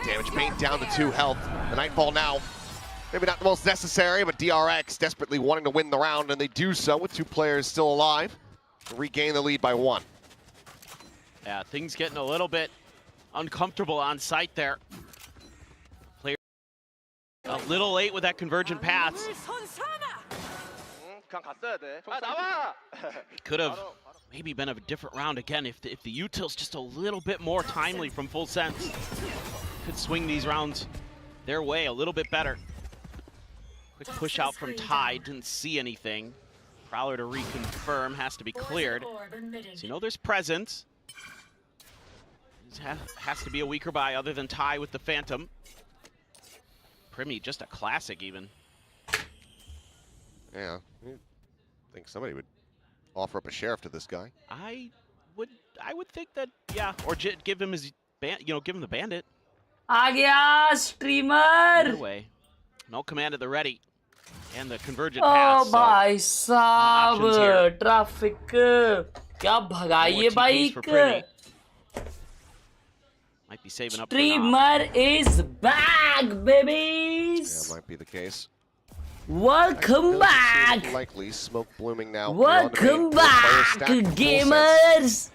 damage. Bane down to 2 health. The Nightfall now, maybe not the most necessary, but DRX desperately wanting to win the round, and they do so with 2 players still alive. Regain the lead by 1. Yeah, things getting a little bit uncomfortable on site there. Player a little late with that convergent pass. It could have maybe been a different round again if the util's just a little bit more timely from Full Sense. Could swing these rounds their way a little bit better. Quick push out from Tide, didn't see anything. Prowler to reconfirm, has to be cleared. So you know there's presence. This has to be a weaker buy other than Ty with the Phantom. Primi, just a classic even. Yeah, I think somebody would offer up a sheriff to this guy. I would think that, yeah, or give him his give him the bandit. आ गया streamer. Either way, no command at the ready, and the convergent pass. Oh भाई साहब, traffic क्या भगाइए bike. Might be saving up. Streamer is back, babies. Yeah, might be the case. Welcome back. Likely smoke blooming now. Welcome back, gamers.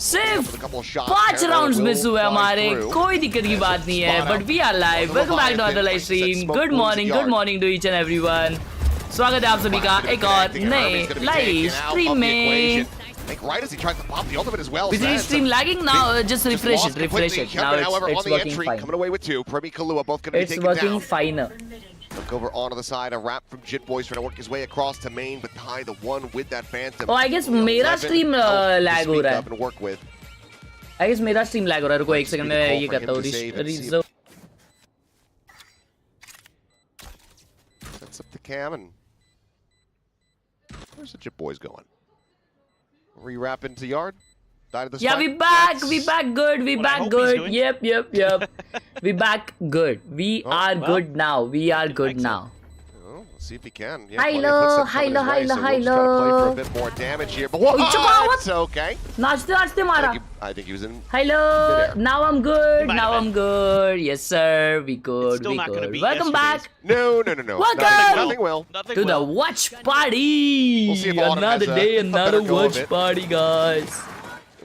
सिर्फ 5 rounds miss हुए हमारे, कोई दिक्कत की बात नहीं है, but we are live. Welcome back to other live stream. Good morning to each and everyone. स्वागत है आप सभी का एक और नए लाइव स्ट्रीम में. Right as he tries to pop the ultimate as well. Is the stream lagging now? Just refresh it. Now it's working fine. Coming away with 2. Primi, Khelraay both going to be taken down. It's working fine. Look over onto the side. A wrap from Jit Boys trying to work his way across to main, but Ty the one with that Phantom. Oh, I guess मेरा stream lag हो रहा है. Work with. I guess मेरा stream lag हो रहा है. रुको एक सेकंड में ये करता हूँ. Reserve. Sets up the cam and where's the Jit Boys going? Re-wrap into yard. Yeah, we back good. We back good. Yep. We back good. We are good now. We are good now. Oh, let's see if he can. Yeah, hello. Try to play for a bit more damage here, but what? It's okay. नाचते मारा. I think he was in. Hello. Now I'm good. Yes, sir. We good. Welcome back. No. Welcome. Nothing will. To the watch party. We'll see if another day, another watch party, guys.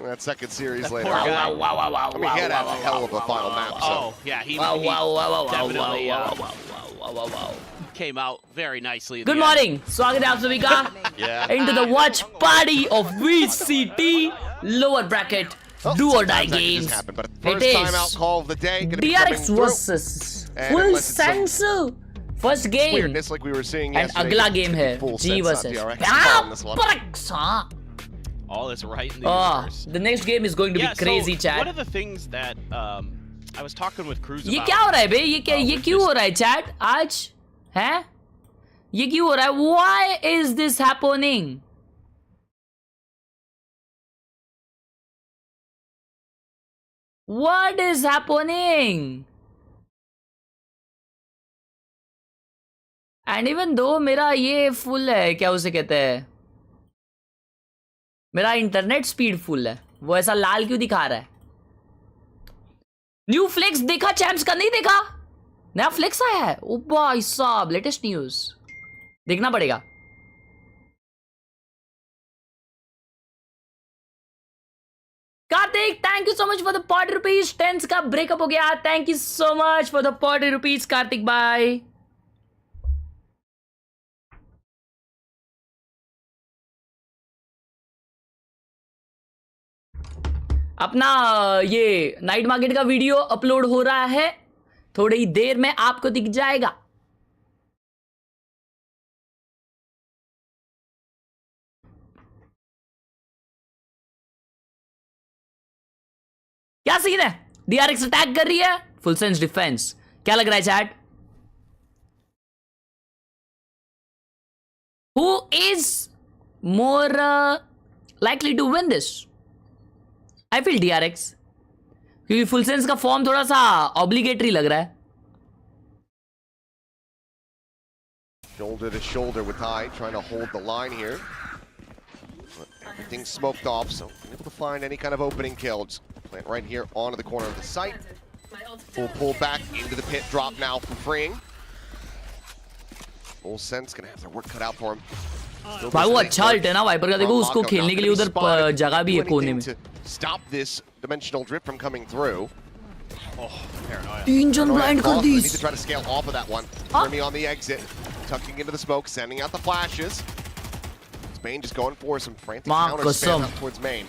That second series later. Wow. I mean, he had a hell of a final map. So. Oh, yeah, he definitely came out very nicely. Good morning. स्वागत है आप सभी का into the watch party of VCT lower bracket do or die games. It is DRX versus Full Sense. First game. Like we were seeing and अगला game है G versus PRX. All is right in the universe. The next game is going to be crazy, chat. One of the things that I was talking with Cruz about. ये क्या हो रहा है बे? ये क्यों हो रहा है chat आज? हैं? ये क्यों हो रहा है? Why is this happening? What is happening? And even though मेरा ये full है, क्या उसे कहते हैं? मेरा इंटरनेट स्पीड फुल है, वो ऐसा लाल क्यों दिखा रहा है? न्यू फ्लेक्स देखा चैम्प्स का? नहीं देखा? नया फ्लेक्स आया है? ओ भाई साहब, लेटेस्ट न्यूज देखना पड़ेगा. Kartik, thank you so much for the 40 rupees. Tense का ब्रेकअप हो गया. Thank you so much for the 40 rupees Kartik भाई. अपना ये नाइट मार्केट का वीडियो अपलोड हो रहा है, थोड़ी ही देर में आपको दिख जाएगा. क्या सीन है? DRX अटैक कर रही है, फुल सेंस डिफेंस. क्या लग रहा है chat? Who is more likely to win this? I feel DRX, क्योंकि फुल सेंस का फॉर्म थोड़ा सा ऑब्लिगेटरी लग रहा है. Shoulder to shoulder with Ty, trying to hold the line here. But everything's smoked off, so unable to find any kind of opening kill. Just plant right here onto the corner of the site. Full pull back into the pit drop now for freeing. Full sense gonna have their work cut out for him. भाई वो अच्छा alt है ना wiper का, देखो उसको खेलने के लिए उधर जगह भी है कोने में. Stop this dimensional drift from coming through. तीन जन ब्लाइंड कर दी. Need to try to scale off of that one. Remy on the exit, tucking into the smoke, sending out the flashes. Spain just going for some frantic counter spam up towards main.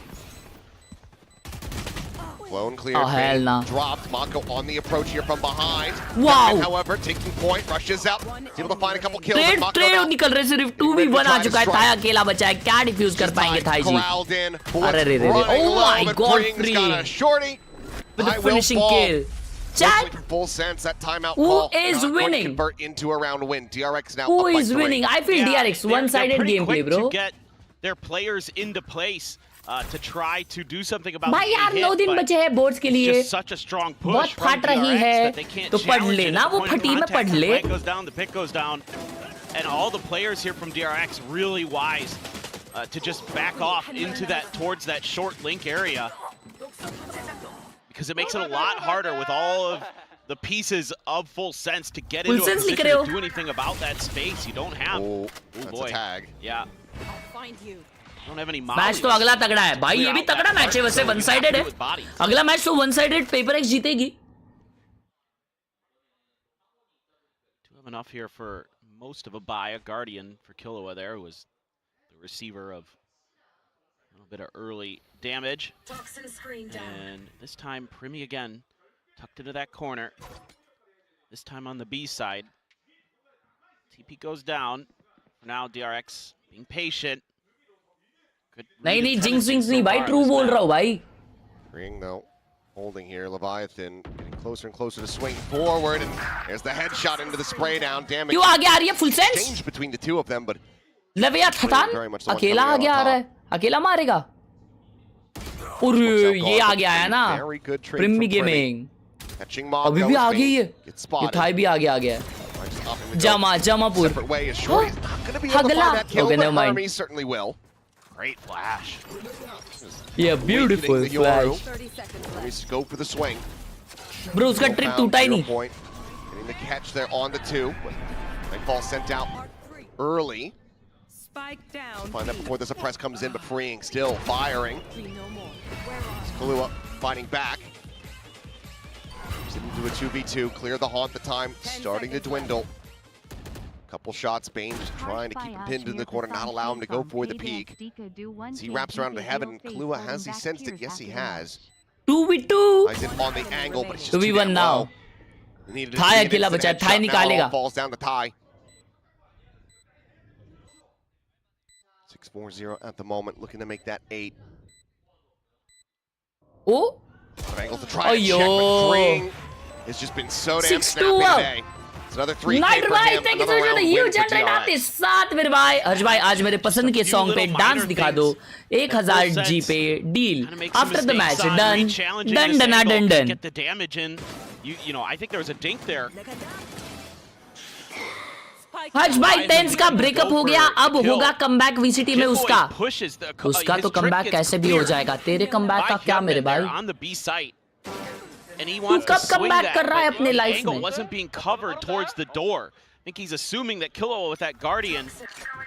Blown clear. Oh hell no. Dropped. Mako on the approach here from behind. Wow. Captain, however, taking point, rushes out. He's able to find a couple kills. Trade निकल रहे, सिर्फ 2v1 आ चुका है. Thai अकेला बचा है. क्या diffuse कर पाएंगे थाई जी? अरे रे रे. Oh my god, free. With the finishing kill. Chat. Full sense that timeout Who call. is winning? Convert into a round win. DRX now. Who up by is 3. winning? I feel DRX one-sided gameplay, bro. To get their players into place. To try to do something about भाई यार 9 दिन बचे हैं boards के लिए. Such a strong push. बहुत फट रही है तो पढ़ लेना, वो फटी में पढ़ ले. The pick goes down, and all the players here from DRX really wise to just back off into that towards that short link area, because it makes it a lot harder with all of the pieces of Full Sense to get into a position to do anything about that space. You don't have. Oh boy. Tag. Yeah. I'll find you. Match तो अगला तगड़ा है भाई, ये भी तगड़ा match है वैसे. वन साइडेड है अगला मैच तो वन साइडेड. पेपर एक्स जीतेगी. To have enough here for most of a buy. A guardian for Khelraay there was the receiver of a little bit of early damage. And this time Primi again tucked into that corner. This time on the B side. TP goes down. For now DRX being patient. नहीं jinx winks नहीं भाई, true बोल रहा हूँ भाई. Ring though, holding here. Leviathan getting closer and closer to swing forward, and there's the headshot into the spray down. Damage. क्यों आगे आ रही है full sense? Change between the two of them, but Leviathan अकेला आगे आ रहा है, अकेला मारेगा. और ये आगे आया ना प्रिमी गेमिंग. अभी भी आगे ही है, ये थाई भी आगे आ गया है. जमापुर हगला. Okay never mind. Certainly will. Great flash. Yeah, beautiful flash. Let's go for the swing. Bro, उसका ट्रिक टूटा ही नहीं. Getting the catch there on the 2. Nightfall sent out early. Spike down. Find that before the suppress comes in, but freeing, still firing. Khelraay fighting back. Into a 2v2, clear the haunt the time, starting to dwindle. Couple shots, Bane just trying to keep him pinned in the corner, not allow him to go for the peak. As he wraps around to heaven, Khelraay, has he sensed it? Yes, he has. 2v2. Eyes it on the angle, but it's just 2v1 now. Thai अकेला बचा है, Thai निकालेगा. Falls down to Thai. 6-4-0 at the moment, looking to make that 8. Oh. Angle to try and check, but freeing has just been so damn snappy today. Another 3K Night for भाई, him. thank you so much for the huge generate आपके साथ मेरे भाई. हर्ष भाई आज मेरे पसंद के सॉन्ग पे डांस दिखा दो. 1000 G पे deal. After the match, done. Get the damage in. You know, I think there was a dink there. हर्ष भाई 10 का ब्रेकअप हो गया, अब होगा कमबैक VCT में उसका. उसका तो कमबैक कैसे भी हो जाएगा, तेरे कमबैक का क्या मेरे भाई. And he wants to come back कर रहा है अपने लाइफ में. Wasn't being covered towards the door. I think he's assuming that Khelraay with that guardian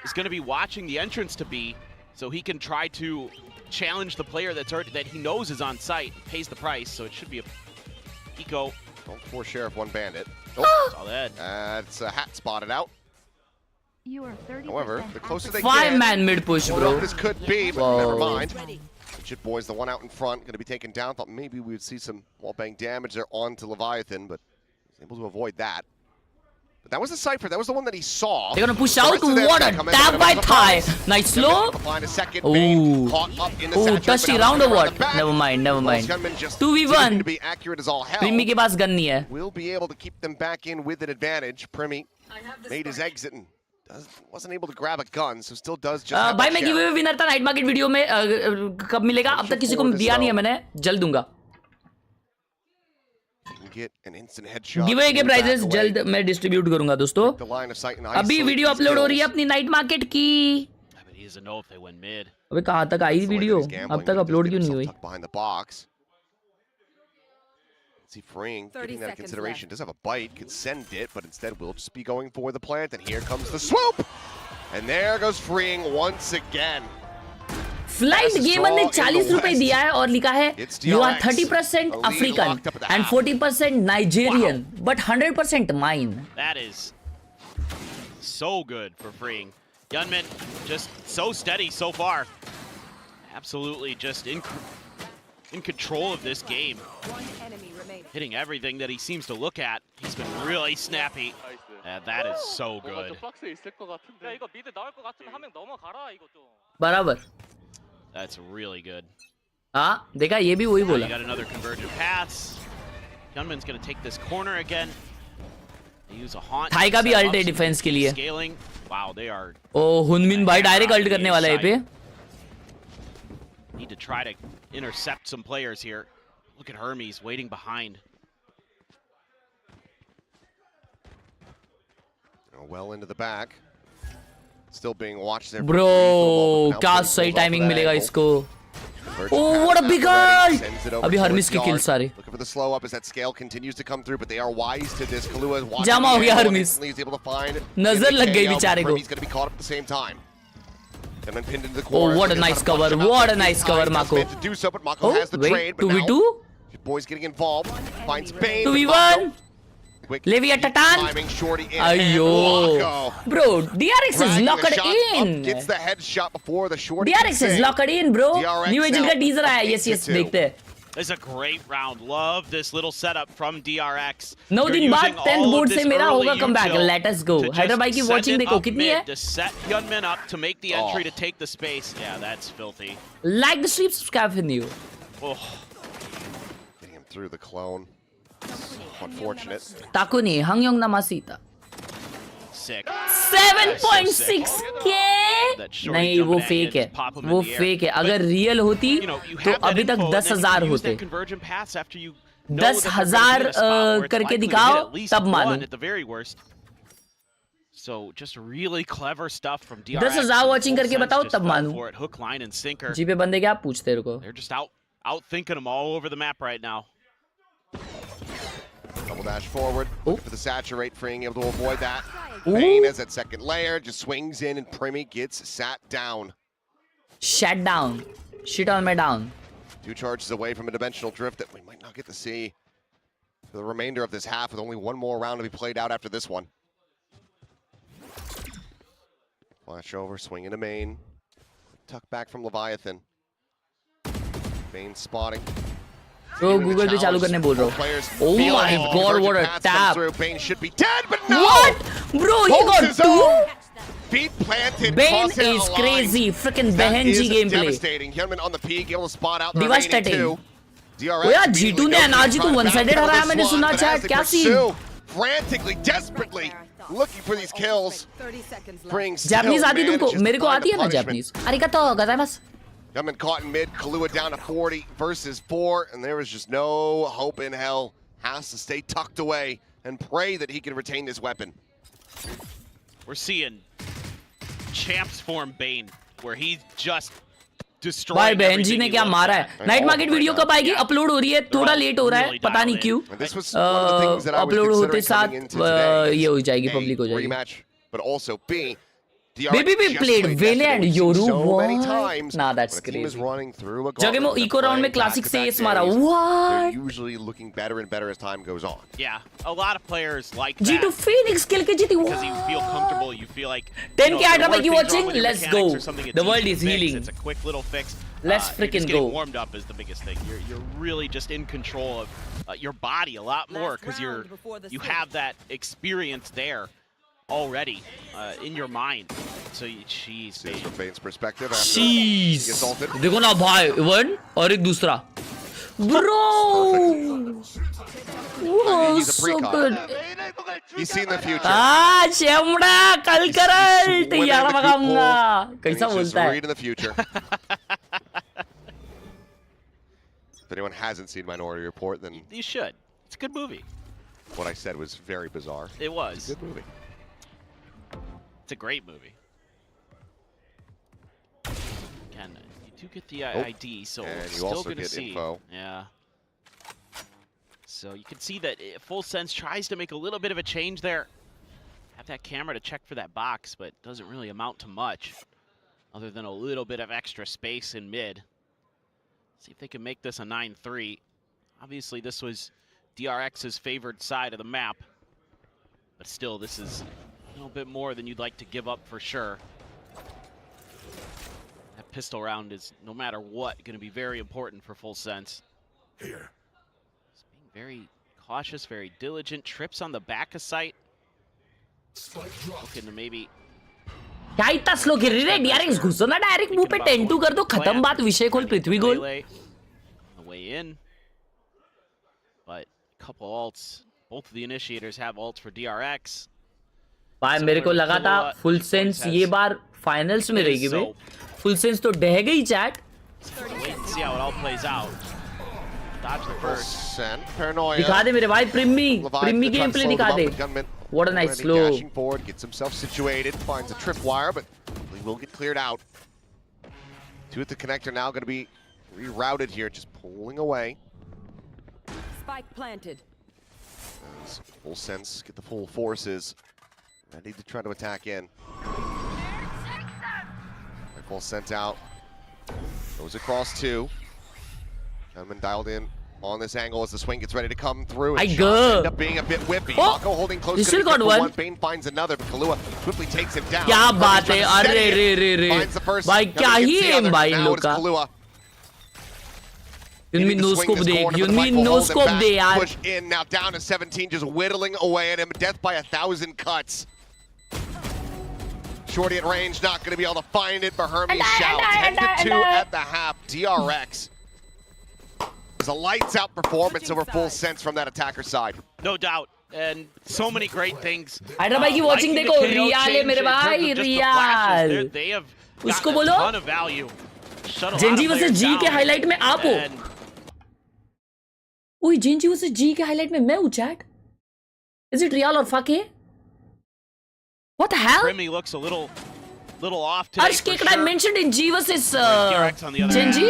is going to be watching the entrance to B, so he can try to challenge the player that he knows is on site, pays the price. So it should be a eco. 4 sheriff, 1 bandit. Saw that. That's a hat spotted out. However, the closer they 5-man mid push, bro. This could be, but never mind. Shit boys, the one out in front, going to be taken down. Thought maybe we would see some wall-bang damage there onto Leviathan, but was able to avoid that. But that was the Cypher. That was the one that he saw. They're going to push out. What a tap by Thai. Nice slow. Oh, touchy round or what? Never mind. 2v1. Primi के पास gun नहीं है. We'll be able to keep them back in with an advantage. Primi made his exit and wasn't able to grab a gun, so still does just. भाई मैं giveaway winner था night market video में, कब मिलेगा? अब तक किसी को दिया नहीं है मैंने, जल्द दूंगा. गिवअवे के प्राइजेस जल्द मैं डिस्ट्रीब्यूट करूंगा दोस्तों. अभी वीडियो अपलोड हो रही है अपनी नाइट मार्केट की. अबे कहाँ तक आई वीडियो? अब तक अपलोड क्यों नहीं हुई? See Freeing getting that consideration. Does have a bite, could send it, but instead will just be going for the plant. And here comes the swoop. And there goes Freeing once again. Flight gamer ने 40 रुपए दिया है और लिखा है you are 30% African and 40% Nigerian but 100% mine. That is so good for Freeing. Yunmin just so steady so far. Absolutely just in control of this game. Hitting everything that he seems to look at. He's been really snappy. That is so good. बराबर. That's really good. हाँ देखा ये भी वही बोला. You got another convergent pass. Yunmin's gonna take this corner again. They use a haunt. Thai का भी alt है डिफेंस के लिए. Scaling. Wow, they are. O Hunmin भाई डायरेक्ट अल्ट करने वाला है पे. Need to try to intercept some players here. Look at Hermes waiting behind. Well into the back. Still being watched there. Bro, क्या सही timing मिलेगा इसको. Oh, what a big ult! अभी हरमिस के किल सारे. Looking for the slow up as that scale continues to come through, but they are wise to this. Khelraay is watching. जमा हो गया हरमिस. नजर लग गई बेचारे को. He's going to be caught up at the same time. And then pinned into the Oh, corner. what a nice cover! What a nice cover, Mako. To do so, but Mako has the wait, trade. But 2v2. Your boy's getting involved. Finds Bane. 2v1. Leviathan. Ayyo. Bro, DRX is locked in. Gets the headshot before the shorty. DRX is locked in, bro. New agent का teaser आया. Yes, देखते हैं. It's a great round. Love this little setup from DRX. 9 दिन बाद 10th board से मेरा होगा comeback. Let us go. Hyderabad की watching देखो कितनी है? To set Yunmin up to make the entry to take the space. Yeah, that's filthy. Like the stream, subscribe for new. Oh. Getting him through the clone. Unfortunate. Takuni Hangyong Namasita. Sick. 7.6k. नहीं वो fake है. वो fake है. अगर real होती तो अभी तक 10,000 होते. 10,000 करके दिखाओ तब मानो. So just really clever stuff from DRX. 10,000 watching करके बताओ तब मानो. Hook, line, and sinker. जी पे बंदे क्या पूछते रुको. They're just out thinking them all over the map right now. Double dash forward. Looking for the saturate, Freeing able to avoid that. Bane as that second layer just swings in and Primmy gets sat down. Shut down. Shit on me down. 2 charges away from a dimensional drift that we might not get to see for the remainder of this half, with only one more round to be played out after this one. Flash over, swing into main. Tuck back from Leviathan. Bane spotting. Bro, Google पे चालू करने बोल रहा हूँ. Oh my god, what a tap! Bane should be dead, but no! What? Bro, he got 2? Feet planted. Bane is crazy. Freaking Behenji gameplay. Devastating. Yunmin on the peak, able to spot out the Devastating. remaining 2. DRX. ओ यार G2 ने NRG को one sided हराया मैंने सुना chat. क्या scene? Frantically, desperately looking for these kills. Japanese आती तुमको? मेरे को आती है ना जापानीज. अरिगातो गोजाइमासु. Yunmin caught in mid, Khelraay down to 40 versus 4, and there was just no hope in hell. Has to stay tucked away and pray that he can retain this weapon. We're seeing champs form Bane, where he just destroyed. भाई Benji ने क्या मारा है? Night market video कब आएगी? Upload हो रही है, थोड़ा लेट हो रहा है, पता नहीं क्यों. अपलोड होते साथ ये हो जाएगी, पब्लिक हो जाएगी. But also B. Baby we played Vele and Yoru. What? Nah, that's crazy. जगह में इको राउंड में क्लासिक से एस मारा. What? They're usually looking better and better as time goes on. Yeah, a lot of players like that. G2 Phoenix kill के जीती. Because you feel comfortable, you feel like 10k Hyderabad की watching. Let's go. The world is healing. It's a quick little fix. Let's freaking go. Getting warmed up is the biggest thing. You're really just in control of your body a lot more because you have that experience there already in your mind. So jeez, from Bane's perspective, jeez. देखो ना भाई, one और एक दूसरा. Bro, wow, so good. He's seen the future. Ah, चमड़ा कल करल तैयार मगाऊंगा. कैसा बोलता है? Read in the future. If anyone hasn't seen Minority Report, then you should. It's a good movie. What I said was very bizarre. It was. It's a good movie. It's a great movie. Again, you do get the ID, so and we're you still also gonna get see. info. Yeah. So you can see that Full Sense tries to make a little bit of a change there. Have that camera to check for that box, but doesn't really amount to much other than a little bit of extra space in mid. See if they can make this a 9-3. Obviously, this was DRX's favored side of the map, but still, this is a little bit more than you'd like to give up for sure. That pistol round is, no matter what, going to be very important for Full Sense. Here. Just being very cautious, very diligent. Trips on the back of sight. Looking to maybe. क्या इतना slow गिर रही है DRX घुसो ना direct मुंह पे 10-2 कर दो खत्म बात विषय खोल पृथ्वी गोल The way in, but a couple ults. Both of the initiators have ults for DRX. भाई मेरे को लगा था फुल सेंस ये बार फाइनल्स में रहेगी बे फुल सेंस तो डह गई chat Wait and see how it all plays out. Dodge the first. Paranoia. दिखा दे मेरे भाई प्रिम्मी गेम प्ले दिखा दे What a nice slow. Dashing forward, gets himself situated, finds a tripwire, but he will get cleared out. Two at the connector now going to be rerouted here, just pulling away. Spike planted. Full Sense, get the full forces. Ready to try to attack in. Rifle sent out. Goes across two. Gunman dialed in on this angle as the swing gets ready to come through. I And go. shots end up being a bit whippy. Oh, Mako holding close. you still gonna got get one. Bane finds another, but Khelraay swiftly takes him down. क्या बात है He's trying to अरे steady रे it. रे रे Finds the first. भाई क्या Never he gets the एम other. भाई इन Now लोग it's का Khelraay. यूनमी नो स्कोप देख यूनमी नो स्कोप दे यार Push in now down to 17, just whittling away at him. Death by 1,000 cuts. Shorty at range, not going to be able to find it, but Hermes shouts. 10-2 at the half. DRX. It's a lights out performance over Full Sense from that attacker side. No doubt. And so many great things. Hyderabad की watching देखो रियाल है मेरे भाई riyal They have उसको gotten a बोलो ton of value. Shut a lot जेंजी of versus players जी down. के हाईलाइट में आप हो And ओए जेंजी वर्सेस जी के हाईलाइट में मैं हूं चैट इज इट रियल और फक है what the hell Remy looks a little off today. Harsh for Kekra sure. mentioned in G versus DRX on the other Genji.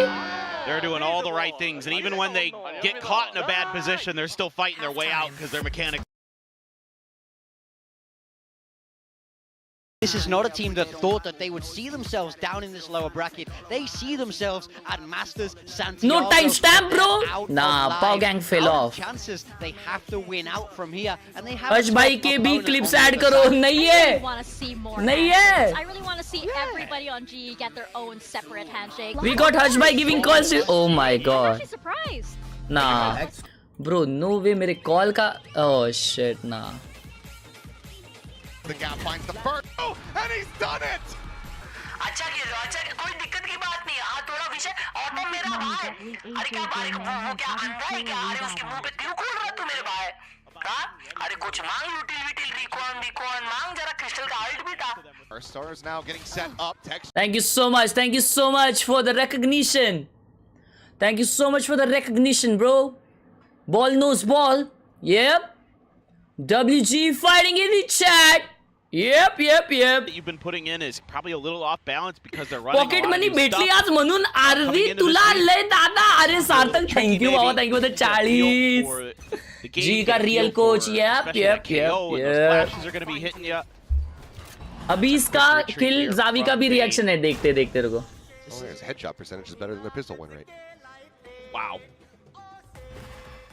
They're doing all the right things, and even when they get caught in a bad position, they're still fighting their way out because their mechanics. This is not a team that thought that they would see themselves down in this lower bracket. They see themselves at Masters, Santiago. No timestamp, bro. Out Nah, of Power live, Gang fell out of off. Chances they have to win out from here, and they have. हर्ष भाई के भी clips add करो नहीं I है really want to see more नहीं handshakes. है I really want to see everybody on GE get their own separate handshake. we got Harsh भाई giving calls to oh my I'm god actually surprised. nah bro no way मेरे call का oh shit nah The gap finds the first. Oh, and he's done it! अच्छा कोई दिक्कत की बात नहीं हाँ थोड़ा विषय ऑटो मेरा भाई अरे क्या भाई वो क्या अंधा है क्या अरे उसके मुंह पे क्यों खोल रहा तू मेरे भाई हाँ अरे कुछ मांग यूटिल रिकॉन मांग जरा क्रिस्टल का अल्ट भी था Our stars now getting set up. Text. Thank you so much for the recognition thank you so much for the recognition bro ball knows ball yep WG fighting in the chat yep That you've been putting in is probably a little off balance because they're running pocket a lot money of new भेटली stuff. आज म्हणून अर्धी Coming into तुला this लय दादा अरे Sarthak thank you बाबा thank you Get a 40 feel for the game, जी get का a real feel coach, for yep, especially yep, that KO, and those yep. flashes are going to be hitting you. अभी इसका किल Xavi का भी reaction है देखते देखते रुको Oh, his headshot percentage is better than their pistol win rate. Wow.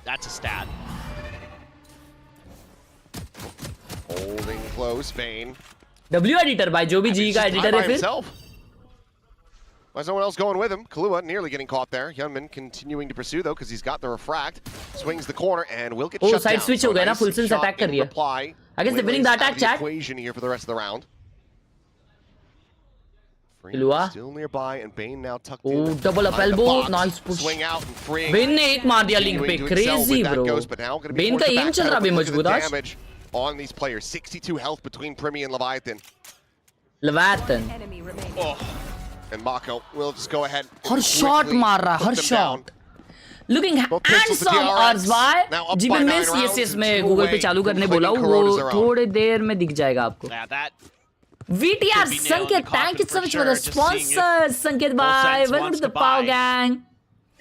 That's a stat. Holding close, Bane. W editor भाई जो भी जी का एडिटर है फिर himself. Why is no one else going with him? Khelraay nearly getting caught there. Youngman continuing to pursue though because he's got the refract. Swings the corner and will get Oh, shut side down. switch So हो गया ना, nice full sense shot attack कर in रही है. reply. I guess they're winning the Whittles attack, out of the chat. equation here for the rest of the round. Freeing Khelraay. still nearby and Bane now tucked Oh, in. double up behind the elbow. box. Nice push. Swing out and freeing. Ben ने एक मार दिया link पे Continuing to excel crazy with that bro ghost, but now gonna be Ben का forced to M चल backpedal, रहा but भी look at the मजबूत आज damage on these players. 62 health between Primi and Leviathan. लवातन Enemy remaining. Oh, And Mako will just go ahead. and her shot quickly मार रहा put her them down. Shot looking Both pistols to handsome DRX. अर्ज भाई Now up ji by मैं 9 miss rounds yes and में two Google पे away चालू from करने बोला clicking वो Coronas around. थोड़े देर में दिख जाएगा आपको yeah, that VTR Should be nailing Sanket the thank you coffin so for much for the sure, just seeing if sponsors Sanket Full bye Sense welcome wants to the to Power buy. Gang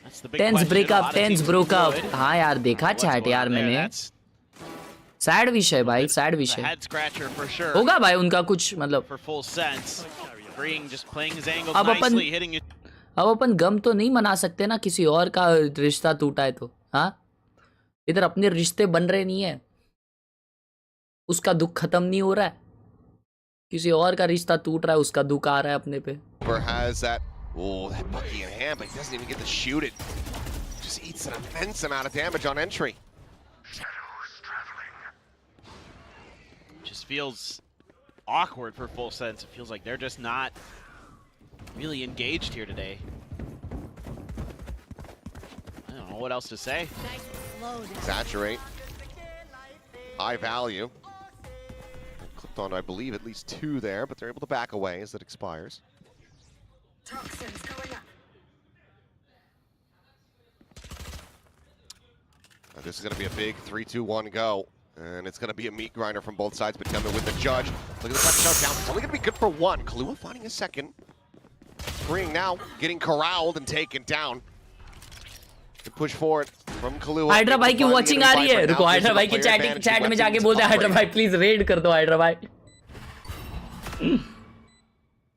That's the big tense question. Breakup, A lot of tense teams broke do up. it. हाँ यार देखा What's chat going यार on there? मैंने. That's sad विषय भाई, sad a विषय. head scratcher for sure. होगा भाई उनका कुछ मतलब. For full sense. Freeing just playing his angles अब अपन nicely, hitting it. अब अपन गम तो नहीं मना सकते ना किसी और का रिश्ता टूटा है तो. हाँ इधर अपने रिश्ते बन रहे नहीं है, उसका दुख खत्म नहीं हो रहा है, किसी और का रिश्ता टूट रहा है, उसका दुख आ रहा है अपने पे. Has that, oh, that Bucky in hand, but he doesn't even get to shoot it. Just eats an immense amount of damage on entry. Just feels awkward for full sense. It feels like they're just not really engaged here today. I don't know what else to say. Saturate. High value. Clipped on, I believe, at least 2 there, but they're able to back away as it expires. Now, this is going to be a big 3-2-1 go. And it's going to be a meat grinder from both sides, but Tillman with the judge. Look at the second shutdown. It's only going to be good for 1. Khelraay finding a second. Freeing now, getting corralled and taken down. Good push forward from Khelraay. Hydra भाई की watching आ रही है. रुको hydra भाई की chat में जाके बोलते हैं हाइड्रा भाई प्लीज रेड कर दो हाइड्रा भाई.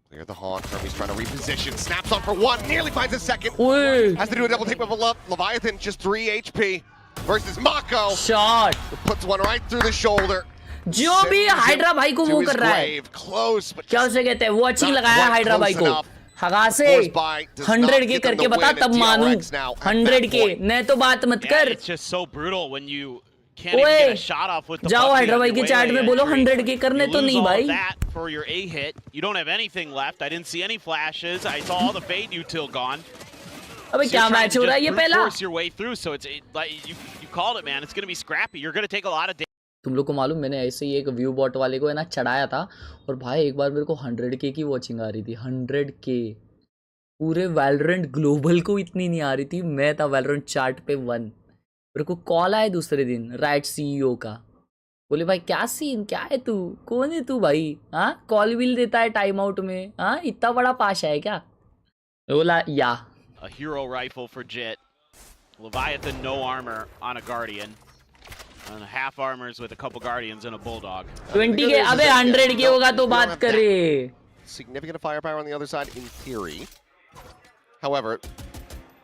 Clear the haunt. Hermes trying to reposition. Snaps on for 1. Nearly finds a second. ओए Has to do a double take with Leviathan. Just 3 HP versus Mako. Shot Puts one right through the shoulder. जो भी hydra भाई को वो कर रहा है. Close, but क्या उसे कहते हैं, वॉचिंग लगाया हाइड्रा भाई को. हगा से 100 के करके बता तब मानू. 100 के नहीं तो बात मत Yeah, कर. it's just so brutal when you can't even get a shot off with the जाओ Bucky हाइड्रा on भाई your के चैट waylay में बोलो entry. 100 के करने You तो lose नहीं all भाई. that for your A hit. You don't have anything left. I didn't see any flashes. I saw all the fade util gone. अबे So क्या you're trying मैच to हो रहा है just ये brute पहला. force your way through. So it's like you called it, man. It's going to be scrappy. You're going to take a lot of damage. तुम लोग को मालूम, मैंने ऐसे ही एक व्यू बॉट वाले को है ना चढ़ाया था और भाई एक बार मेरे को 100K की वॉचिंग आ रही थी. 100K पूरे वैलोरेंट ग्लोबल को इतनी नहीं आ रही थी. मैं था वैलोरेंट चार्ट पे 1. मेरे को कॉल आया दूसरे दिन राइट सीईओ का. बोले भाई क्या सीन, क्या है तू, कौन है तू भाई. हाँ कॉल विल देता है टाइम आउट में. हाँ इतना बड़ा पाशा है क्या. बोला या. A hero rifle for Jit. Leviathan no armor on a Guardian. And half armors with a couple Guardians and a Bulldog. 20K अबे 100K होगा तो बात करे. Significant firepower on the other side in theory. However,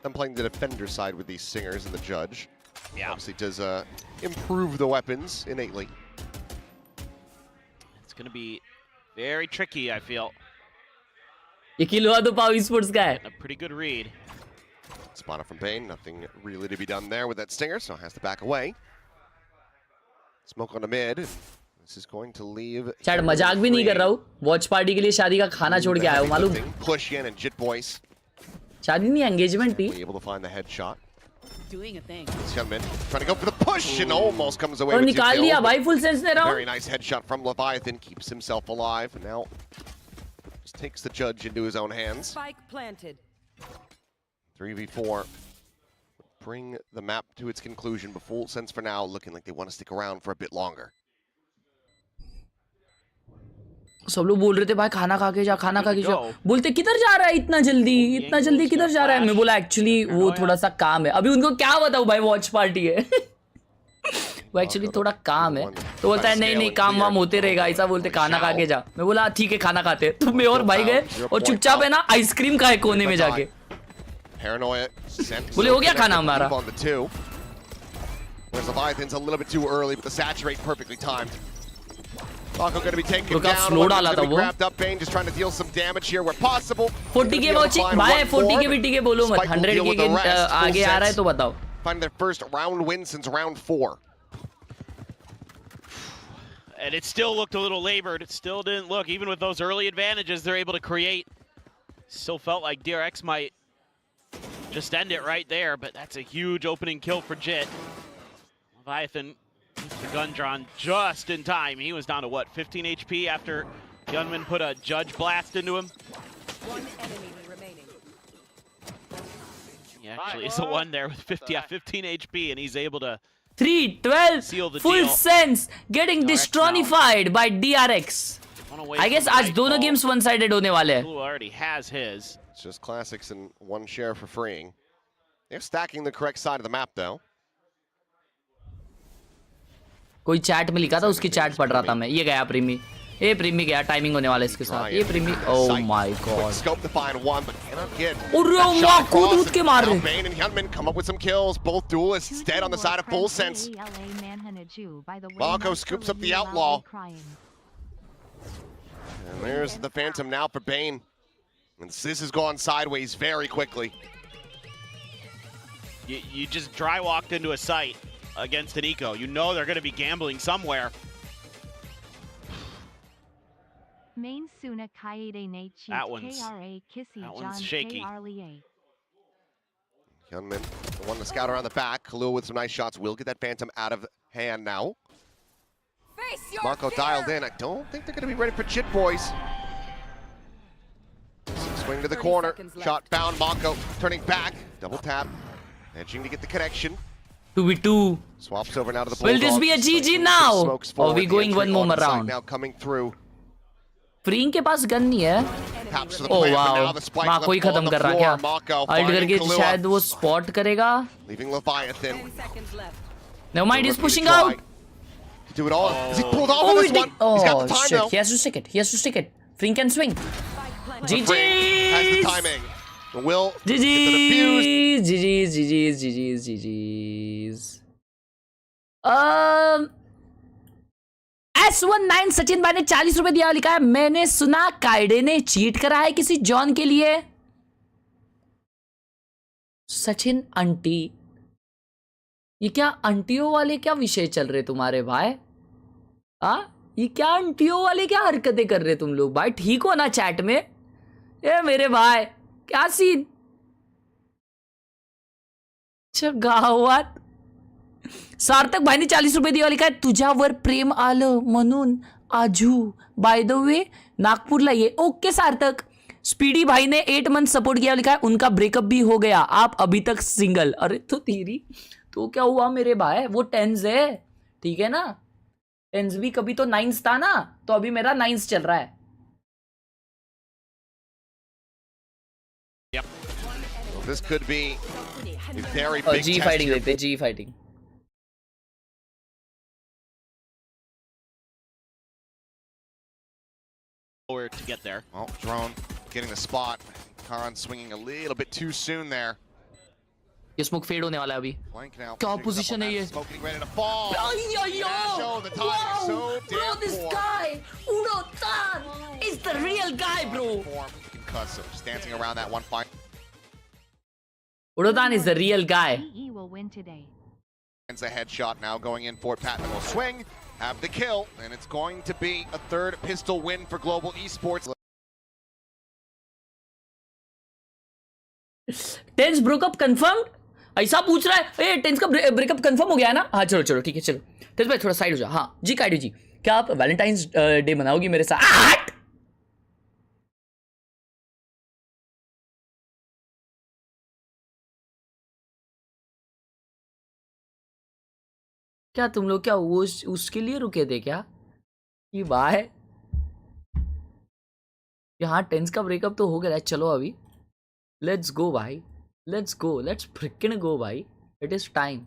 I'm playing the defender side with these singers and the judge. Yeah. Obviously does improve the weapons innately. It's going to be very tricky, I feel. ये किल हुआ तो पाव sports का है. A pretty good read. Spawner from Bane, nothing really to be done there with that stinger, so has to back away. Smoke on the mid. This is going to leave. Chat मजाक भी नहीं कर रहा हूँ. Watch party के लिए शादी का खाना छोड़ के आया हूँ मालूम. Push in and Jit Boys. शादी नहीं एंगेजमेंट थी. Able to find the headshot. Doing a thing. Tillman trying to go for the push and almost comes away और with 2 निकाल लिया kills. भाई फुल सेंस ने round. Very nice headshot from Leviathan, keeps himself alive. And now just takes the judge into his own hands. Spike planted. 3v4. Bring the map to its conclusion, but full sense for now looking like they want to stick around for a bit longer. सब लोग बोल रहे थे भाई खाना खा के जा, खाना खा के जा. बोलते किधर जा रहा है इतना जल्दी किधर जा रहा है. मैं बोला एक्चुअली वो थोड़ा सा काम है. अभी उनको क्या बताऊं भाई वॉच पार्टी है. वो एक्चुअली थोड़ा काम है. तो बोलता है नहीं काम वाम होते रहेगा. ऐसा बोलते खाना खा के जा. मैं बोला ठीक है खाना खाते. तो मैं और भाई गए और चुपचाप है ना आइसक्रीम खाए कोने में जाके. Paranoia. बोले हो गया खाना हमारा. Whereas Leviathan's a little bit too early, but the saturate perfectly timed. Mako going to be taken down. Slow डाला था वो. Grabbed up. Bane just trying to deal some damage here where possible. 40K watching भाई 40K BTK बोलो मत. 100K के आगे आ रहा है तो बताओ. Find their first round win since round 4. And it still looked a little labored. It still didn't look, even with those early advantages they're able to create. Still felt like DRX might just end it right there, but that's a huge opening kill for Jit. Leviathan keeps the gun drawn just in time. He was down to what, 15 HP after Gunman put a judge blast into him? One enemy remaining. He actually is the one there with 15 HP, and he's able to 3-12 full sense getting destronified by DRX. I guess आज दोनों games one-sided होने वाले हैं. Blue already has his. It's just classics and one share for freeing. They're stacking the correct side of the map though. कोई chat में लिखा था, उसकी चैट पढ़ रहा था मैं। ये गया प्रीमी, ये प्रीमी गया, टाइमिंग होने वाला इसके साथ। ये प्रीमी, oh my god, Scope to find one, but cannot get. अरे वाह, कूद के मार रहे। Bane and Hyunmin come up with some kills. Both duelists dead on the side of Full Sense. Bonko scoops up the Outlaw. And there's the Phantom now for Bane. And this has gone sideways very quickly. You just dry walked into a site against an eco. You know they're going to be gambling somewhere. That one's shaky. Hyunmin, the one to scout around the back. Khelraay with some nice shots will get that Phantom out of hand now. Marco dialed in. I don't think they're going to be ready for Chit Boys. Swing to the corner. Shot found. Marco turning back. Double tap. Edging to get the connection. 2v2. Swaps over now to the Will this be a GG now? Or are we going one more round? Now coming through. फ्रींग के पास gun नहीं है। Oh wow, Marco ही खत्म कर रहा क्या? Alt करके शायद वो स्पॉट करेगा। Never mind, he's pushing out. Do it all. Is he pulled off of this one? He's got the time shit. though. He has to stick it. He has to stick it. Frink can swing. GG. Has the timing. Will GG's. GG's. S19 Sachin भाई ने 40 रुपए दिया, लिखा है मैंने सुना काइडे ने cheat करा है किसी जॉन के लिए। सचिन आंटी, ये क्या आंटियों वाले क्या विषय चल रहे तुम्हारे भाई? ये क्या आंटियों वाले क्या हरकतें कर रहे तुम लोग भाई? ठीक हो ना चैट में? ये मेरे भाई क्या सीन? गावात सार्थक भाई ने 40 रुपये दिया, लिखा है तुझ्यावर प्रेम आलं म्हणून आजू बाय द वे नागपुरला ये। ओके सार्थक। स्पीडी भाई ने 8 मंथ सपोर्ट किया, लिखा है उनका ब्रेकअप भी हो गया, आप अभी तक सिंगल। अरे तो तेरी तो क्या हुआ मेरे भाई? वो 10s है, ठीक है ना? 10s भी कभी तो 9s था ना, तो अभी मेरा 9s चल रहा है। Yep. Well, this could be a very big G fighting देखते हैं, G fighting। To get there. Well, drone getting the spot. Karan swinging a little bit too soon there. ये स्मोक फेड होने वाला है अभी। क्या पोजीशन है ये? Smoking ready to fall. Bro, this guy, Udotan, is the real guy, bro. Concussive, just dancing around that one fight. Udotan is the real guy. He will win today. It's a headshot now going in for Patton will swing, have the kill, and it's going to be a third pistol win for Global Esports. Tense breakup confirmed? ऐसा पूछ रहा है? ए tense का breakup confirm हो गया है ना? हाँ चलो चलो ठीक है, चलो टेंस भाई थोड़ा साइड हो जाओ। हाँ जी काइडू जी, क्या आप वैलेंटाइंस डे मनाओगी मेरे साथ? क्या तुम लोग क्या वो उसके लिए रुके थे क्या? ये बाय यहाँ टेंस का ब्रेकअप तो हो गया है। चलो अभी लेट्स गो भाई, लेट्स गो, लेट्स फ्रिकिन गो भाई, इट इज टाइम।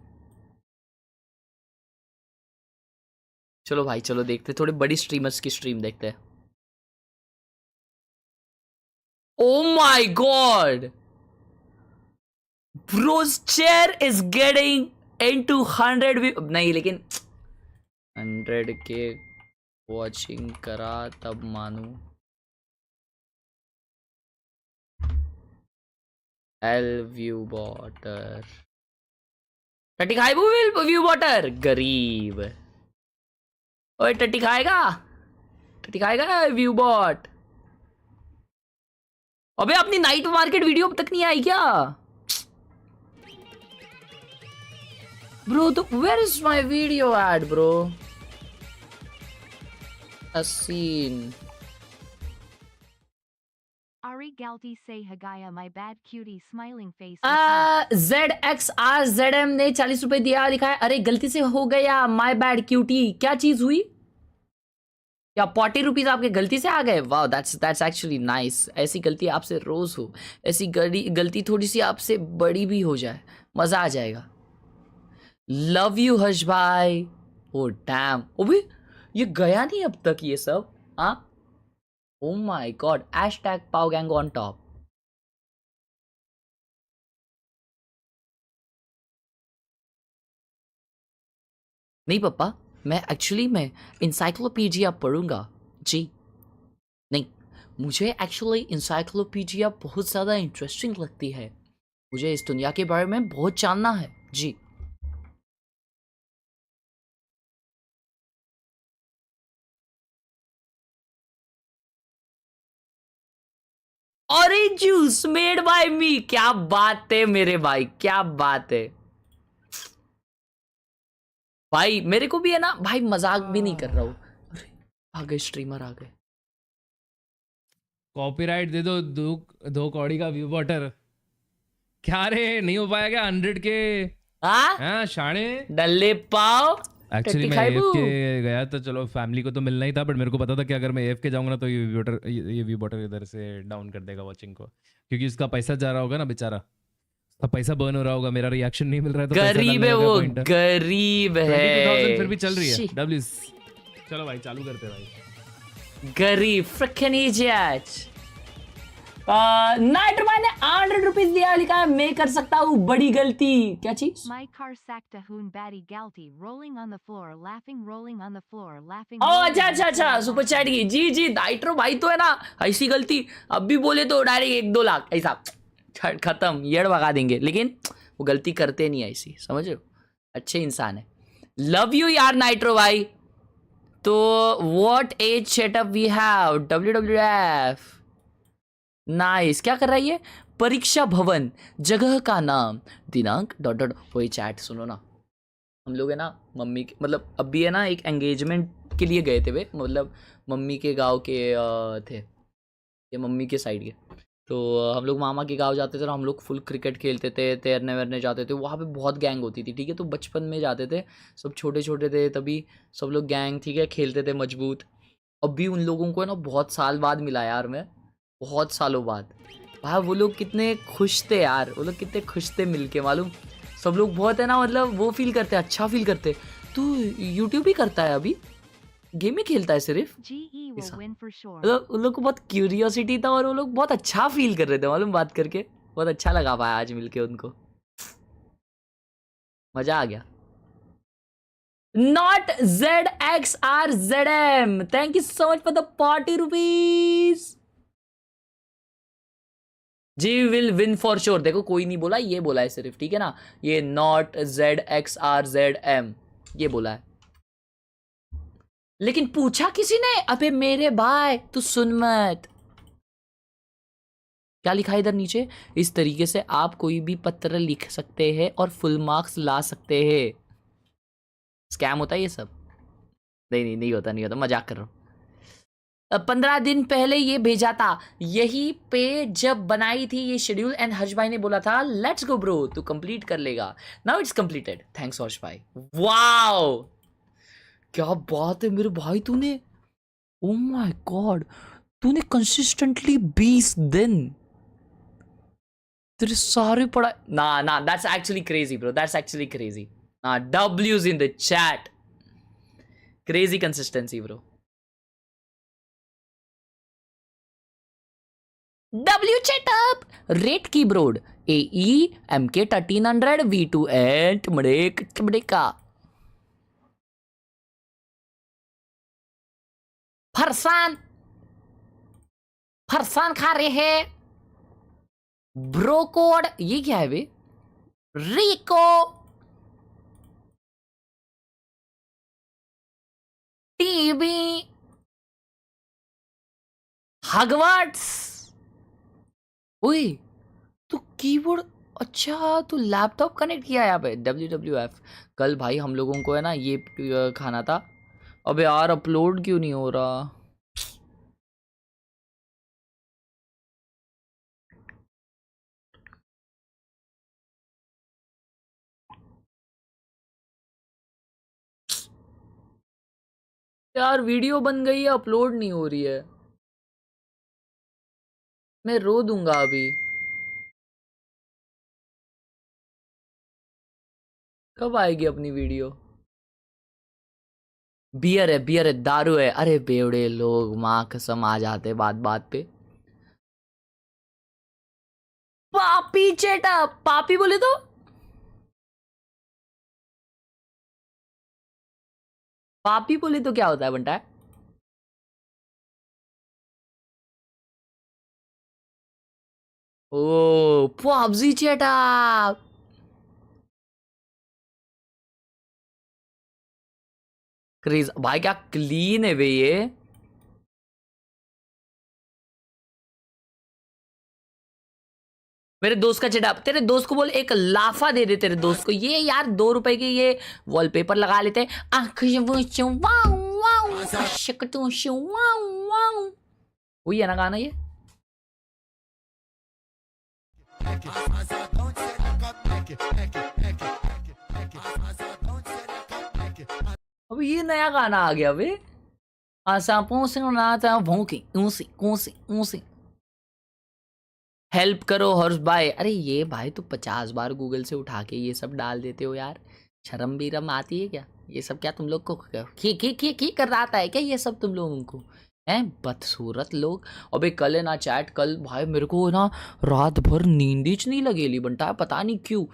चलो भाई चलो देखते, थोड़े बड़ी स्ट्रीमर्स की स्ट्रीम देखते हैं। ओ my God, Bros chair is getting into 100 नहीं, लेकिन 100K वॉचिंग करा तब मानू। व्यू बॉटर टट्टी खाए व्यू बॉटर गरीब। ओए टट्टी खाएगा, टट्टी खाएगा व्यू बॉट। अबे अपनी नाइट मार्केट वीडियो अब तक नहीं आई क्या? Bro, where is my video ad, bro? A scene. Ari Galti say Hagaya, my bad cutie, smiling face. ZXRZM ने 40 रुपए दिया, लिखा है अरे गलती से हो गया, my bad cutie। क्या चीज हुई? क्या 40 रुपीज आपके गलती से आ गए? वाह, दैट्स एक्चुअली नाइस। ऐसी गलती आपसे रोज हो, ऐसी गलती थोड़ी सी आपसे बड़ी भी हो जाए, मजा आ जाएगा। लव यू हर्ष भाई। ओ डैम, ओ भी ये गया नहीं अब तक ये सब। हाँ, ओ my God, hashtag pav gang on top. नहीं पापा, मैं इंसाइक्लोपीडिया पढ़ूंगा जी। नहीं, मुझे एक्चुअली इंसाइक्लोपीडिया बहुत ज़्यादा इंटरेस्टिंग लगती है। मुझे इस दुनिया के बारे में बहुत जानना है जी। ऑरेंज जूस मेड बाय मी, क्या बात है मेरे भाई, क्या बात है भाई। मेरे को भी है ना भाई, मजाक भी नहीं कर रहा हूँ। अरे आ गए स्ट्रीमर, आ गए। कॉपीराइट दे दो, दो कौड़ी का व्यू वाटर। क्या रे, नहीं हो पाया क्या 100 के? हाँ शाणे। डल्ले पाव एक्चुअली मैं AFK गया था, चलो फैमिली को तो मिलना ही था, बट मेरे को पता था कि अगर मैं AFK जाऊंगा ना तो ये व्यू वाटर इधर से डाउन कर देगा वॉचिंग को, क्योंकि इसका पैसा जा रहा होगा ना बेचारा, उसका पैसा बर्न हो रहा होगा, मेरा रिएक्शन नहीं मिल रहा है तो गरीब है वो, गरीब है। 22,000 फिर भी चल रही है डब्ल्यूज। चलो भाई चालू करते हैं भाई। गरीब फ्रिकन इडियट। नाइटर भाई ने 100 रुपीज दिया, लिखा है मैं कर सकता हूँ बड़ी गलती। क्या चीज? My car sacked a hoon batty galty rolling on the floor laughing rolling on the floor laughing। ओ अच्छा सुपर चैट की जी जी। नाइट्रो भाई तो है ना, ऐसी गलती अब भी बोले तो डायरेक्ट 1-2 लाख ऐसा खत्म, येड़ भगा देंगे, लेकिन वो गलती करते नहीं ऐसी, समझ रहे हो, अच्छे इंसान है। लव यू यार नाइट्रो भाई। तो what age setup we have, WWF nice. क्या कर रहा है ये? परीक्षा भवन, जगह का नाम, दिनांक डॉट। वही चैट सुनो ना, हम लोग है ना मम्मी के, मतलब अभी है ना एक एंगेजमेंट के लिए गए थे वे, मतलब मम्मी के गांव के थे ये, मम्मी के साइड के। तो हम लोग मामा के गांव जाते थे और हम लोग फुल क्रिकेट खेलते थे, तैरने वैरने जाते थे, वहाँ पे बहुत गैंग होती थी, ठीक है। तो बचपन में जाते थे, सब छोटे छोटे थे तभी, सब लोग गैंग, ठीक है, खेलते थे मजबूत। अभी उन लोगों को है ना बहुत साल बाद मिला यार मैं, बहुत सालों बाद। भाई वो लोग कितने खुश थे यार, वो लोग कितने खुश थे मिलके, मालूम। सब लोग बहुत है ना, मतलब वो फील करते, अच्छा फील करते। तू यूट्यूब ही करता है अभी, गेम ही खेलता है सिर्फ? मतलब उन लोग को बहुत क्यूरियोसिटी था और वो लोग बहुत अच्छा फील कर रहे थे, मालूम, बात करके बहुत अच्छा लगा पाया आज मिलके उनको, मजा आ गया। Not ZXRZM, thank you so much for the 40 rupees। G will win for sure. देखो कोई नहीं बोला, ये बोला है सिर्फ, ठीक है ना, ये नॉट ZXRZM ये बोला है, लेकिन पूछा किसी ने? अबे मेरे भाई तू सुन मत। क्या लिखा है इधर नीचे? इस तरीके से आप कोई भी पत्र लिख सकते हैं और फुल मार्क्स ला सकते हैं। स्कैम होता है ये सब? नहीं होता, नहीं होता, मजाक कर रहा हूँ। 15 दिन पहले ये भेजा था, यही पे जब बनाई थी ये शेड्यूल, एंड हर्ष भाई ने बोला था लेट्स गो ब्रो, तू कंप्लीट कर लेगा। नाउ इट्स कंप्लीटेड, थैंक्स हर्ष भाई। वाओ क्या बात है मेरे भाई, तूने, ओ माय गॉड, तूने कंसिस्टेंटली 20 दिन तेरे सारे पढ़ा ना, that's actually crazy bro, that's actually crazy. W's in the chat, crazy consistency bro। W chat up, rate keyboard AE MK 1300 V2 मड़ेक चमड़ेका। Farsan खा रहे हैं ब्रो कोड, ये क्या है बे? रिको टीवी हगवर्ड्स। ओए तो कीबोर्ड, अच्छा तो लैपटॉप कनेक्ट किया है यहाँ पे। WWF कल भाई हम लोगों को है ना ये खाना था। अबे यार अपलोड क्यों नहीं हो रहा? यार वीडियो बन गई है, अपलोड नहीं हो रही है। मैं रो दूंगा अभी। कब आएगी अपनी वीडियो? बियर है, दारू है। अरे बेवड़े लोग, माँ कसम आ जाते बात बात पे। पापी चेटा, पापी बोले तो पापी बोले तो क्या होता है बंटा? ओ पबजी चेटा। क्रेज भाई, क्या क्लीन है बे ये। मेरे दोस्त का चिटा, तेरे दोस्त को बोल एक लाफा दे दे तेरे दोस्त को। ये यार 2 रुपए के ये वॉलपेपर लगा लेते हैं। वही है ना गाना ये। अब ये नया गाना आ गया बे। आसा हेल्प करो हर्ष भाई। अरे ये भाई तो 50 बार गूगल से उठा के ये सब डाल देते हो यार। शर्म भी रम आती है क्या? ये सब क्या तुम लोग को की कर रहा है क्या ये सब तुम लोगों को? हैं बदसूरत लोग। अबे कल है ना चैट, कल भाई मेरे को ना रात भर नींद ही नहीं लगेली बंटा, पता नहीं क्यों।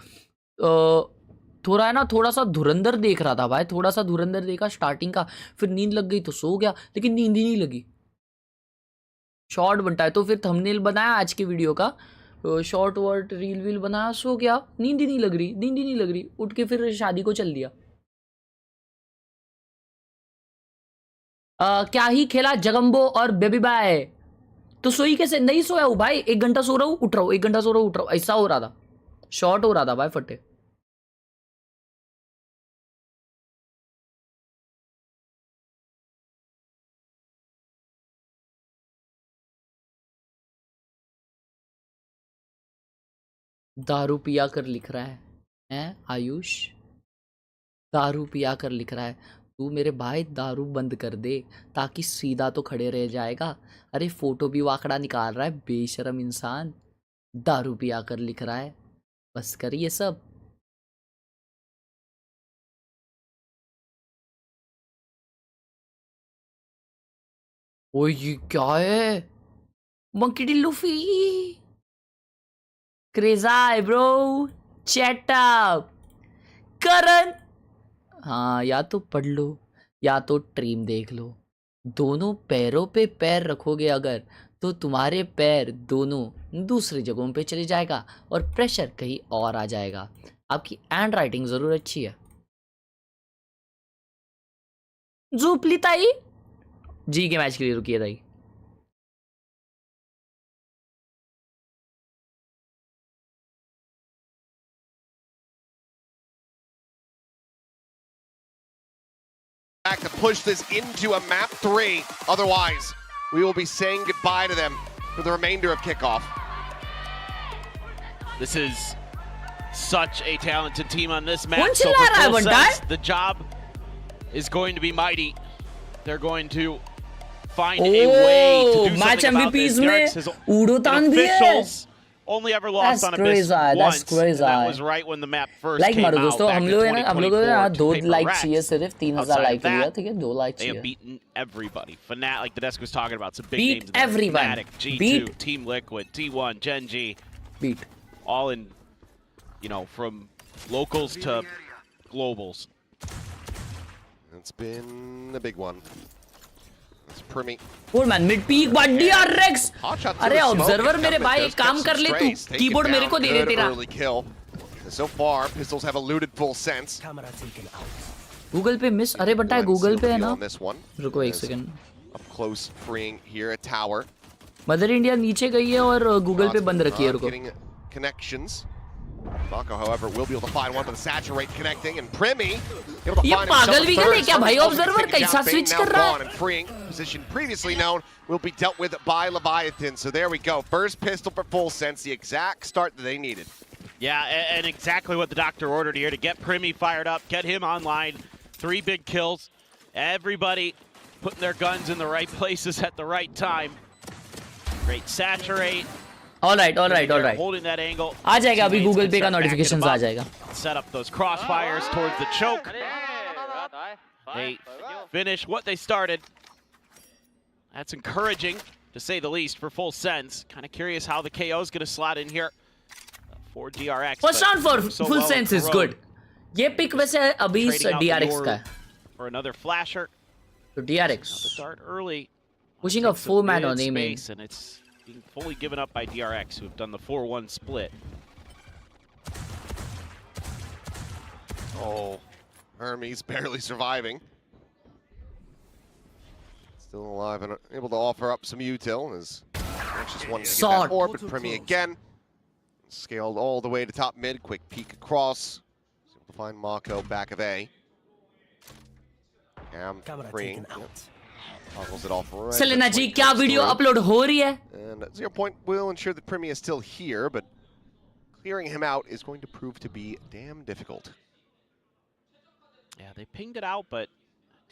थोड़ा है ना, थोड़ा सा धुरंधर देख रहा था भाई, थोड़ा सा धुरंधर देखा स्टार्टिंग का, फिर नींद लग गई तो सो गया, लेकिन नींद ही नहीं लगी। शॉर्ट बनता है तो फिर थंबनेल बनाया आज की वीडियो का, शॉर्ट वर्ड रील वील बनाया, सो गया, नींद ही नहीं लग रही, नींद ही नहीं लग रही। उठ के फिर शादी को चल दिया। क्या ही खेला जगम्बो और बेबी बाय। तो सोई कैसे? नहीं सोया हूँ भाई, 1 घंटा सो रहा हूँ उठ रहा हूँ, 1 घंटा सो रहा हूँ उठ रहा हूँ, ऐसा हो रहा था। शॉर्ट हो रहा था भाई फटे। दारू पिया कर लिख रहा है हैं आयुष? दारू पिया कर लिख रहा है। तू मेरे भाई दारू बंद कर दे ताकि सीधा तो खड़े रह जाएगा। अरे फोटो भी वाकड़ा निकाल रहा है बेशरम इंसान। दारू पिया कर लिख रहा है, बस कर ये सब। ओ ये क्या है? Monkey D Luffy. Crazy bro, chat up Karan. हाँ या तो पढ़ लो या तो ट्रीम देख लो। दोनों पैरों पे पैर रखोगे अगर, तो तुम्हारे पैर दोनों दूसरी जगहों पे चले जाएगा और प्रेशर कहीं और आ जाएगा। आपकी हैंड राइटिंग जरूर अच्छी है। जूपली ताई जी के मैच के लिए रुकिए ताई। To push this into a map 3. Otherwise, we will be saying goodbye to them for the remainder of kickoff. This is such a talented team on this map. So for full sense, the job is going to be mighty. They're going to find a way to do match something about MVPs this. DRX में has उड़ोतान भी है। officials only ever lost on Abyss once, and that was crazy. right when the map first like came मारो out दोस्तों, back हम in लोग है ना, हम लोग को ना 2 2024 to लाइक PRX. चाहिए, सिर्फ 3000 Outside लाइक of के लिए, that, ठीक है 2 लाइक They have चाहिए। beaten everybody. Fnatic, like the desk was talking about, some big Beat names. in there. everyone. Fnatic, G2, Beat. Team Liquid, T1, Gen G, Beat. all in, you know, from locals to globals. It's been a big one. It's Primi. Cool man, mid peak but DRX. अरे observer मेरे भाई एक काम कर ले तू, keyboard मेरे को दे दे तेरा। So far, Pistols have eluded full sense. Google पे मिस, अरे बंटा गूगल पे है ना। रुको 1 second. Up close, freeing here at tower. Mother India नीचे गई है और गूगल पे बंद रखी है। रुको। Connections. Mako, however, will be able to find one with the saturate connecting, and Primi able to ये find पागल himself भी a क्या third. है क्या भाई? ऑब्जर्वर कैसा Bane स्विच now कर रहा gone है? and freeing position previously known will be dealt with by Leviathan. So there we go. First pistol for full sense, the exact start that they needed. Yeah, and exactly what the doctor ordered here to get Primi fired up, get him online. 3 big kills. Everybody putting their guns in the right places at the right time. Great saturate. All right. Holding that angle. आ जाएगा अभी Teammates Google can पे का start backing notifications them आ up. जाएगा. Set up those crossfires towards the choke. They finish what they started. That's encouraging, to say the least, for Full Sense. Kind of curious how the KO is going to slot in here for DRX. First round for Full Sense is good. ये pick वैसे अभी DRX का है. For another flasher. तो DRX. Start early. Pushing a 4-man on aiming. And it's being fully given up by DRX, who have done the 4-1 split. Oh, Hermes barely surviving. Still alive and able to offer up some util. As just wanted to get that orb, but Primi again. Scaled all the way to top mid. Quick peek across. Able to find Mako back of A. Cam freeing. Toggles it off right. Selena जी क्या video upload हो रही है? And 0 point will ensure that Primi is still here, but clearing him out is going to prove to be damn difficult. Yeah, they pinged it out, but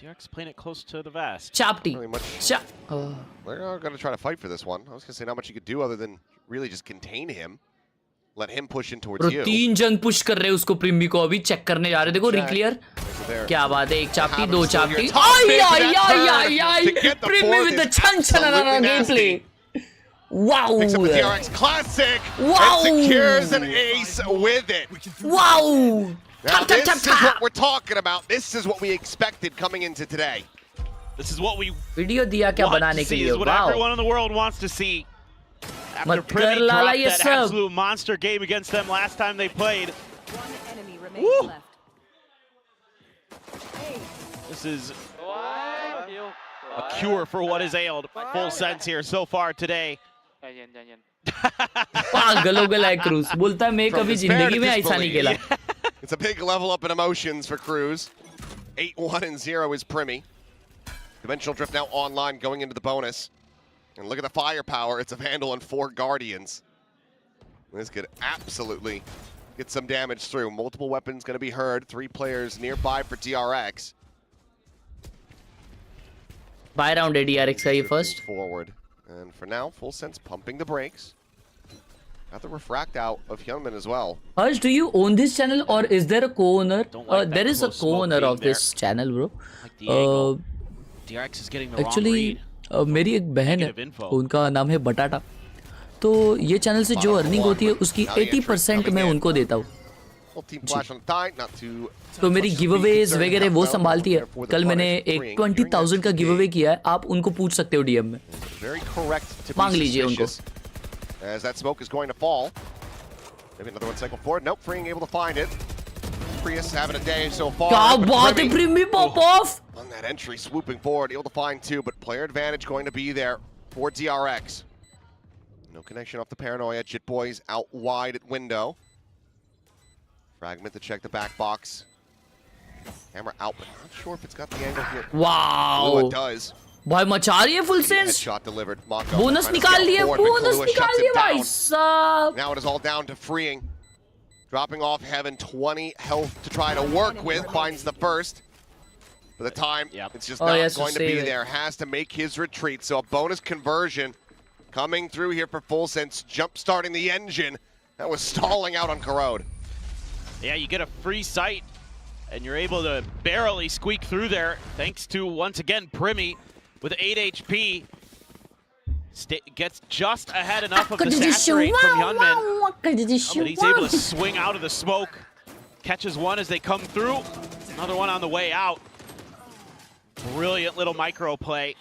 DRX playing it close to the vest. Chapti. Really much. They're going to try to fight for this one. I was going to say not much you could do other than really just contain him. Let him push in towards you. 3 जन push कर रहे हैं उसको प्रीमी को अभी check करने जा रहे देखो रिक्लियर क्या बात है एक चापटी दो चापटी प्रीमी with the छन gameplay. Wow. Picks up the DRX classic. Wow. And secures an ace with it. Wow. Now this is what we're talking about. This is what we expected coming into today. This is what we video दिया क्या बनाने के लिए. This is what everyone in the world wants to see. After मत Primi कर लाला dropped ये that सब. absolute monster game against them last time they played. One enemy remains left. This is a cure for what is ailed. Full Sense here so far today. पागल हो गया cruise बोलता है मैं कभी जिंदगी में ऐसा नहीं खेला. It's a big level up in emotions for Cruz. 8-1 and 0 is Primi. Dimensional Drift now online going into the bonus. And look at the firepower. It's a Vandal and 4 Guardians. This could absolutely get some damage through. Multiple weapons going to be heard. 3 players nearby for DRX. Buy round है DRX का ये first. Forward. And for now, Full Sense pumping the brakes. Got the refract out of Hyunmin as well. Harsh, do you own this channel or is there a co-owner? There is a co-owner of this channel, bro. DRX is getting the Actually, wrong read. मेरी एक बहन है, उनका नाम है बटाटा. तो ये चैनल से जो अर्निंग होती है उसकी 80% मैं उनको देता हूँ. तो मेरी गिवअवेज वगैरह वो संभालती है. कल मैंने एक 20,000 का गिवअवे किया है. आप उनको पूछ सकते हो डीएम में. मांग लीजिए उनको. As that smoke is going to fall. Maybe another one cycle forward. Nope, Freeing able to find it. Prius having a day so far. क्या बात है Primi pop off. On that entry, swooping forward, able to find 2, but player advantage going to be there for DRX. No connection off the paranoia. Jit Boys out wide at window. Fragment to check the back box. Camera out, but not sure if it's got the angle here. Wow. It does. भाई मचा रही है Full Sense. Shot delivered. Mako bonus निकाल लिए भाई साहब. Now it is all down to Freeing. Dropping off Heaven, 20 health to try to work with. Finds the first. For the time, it's just not going to be there. Has to make his retreat. So a bonus conversion coming through here for Full Sense. Jump starting the engine. That was stalling out on Khelraay. Yeah, you get a free sight, and you're able to barely squeak through there, thanks to, once again, Primi with 8 HP. Gets just ahead enough of the saturate from Hyunmin. But he's able to swing out of the smoke. Catches one as they come through. Another one on the way out. Brilliant little micro play.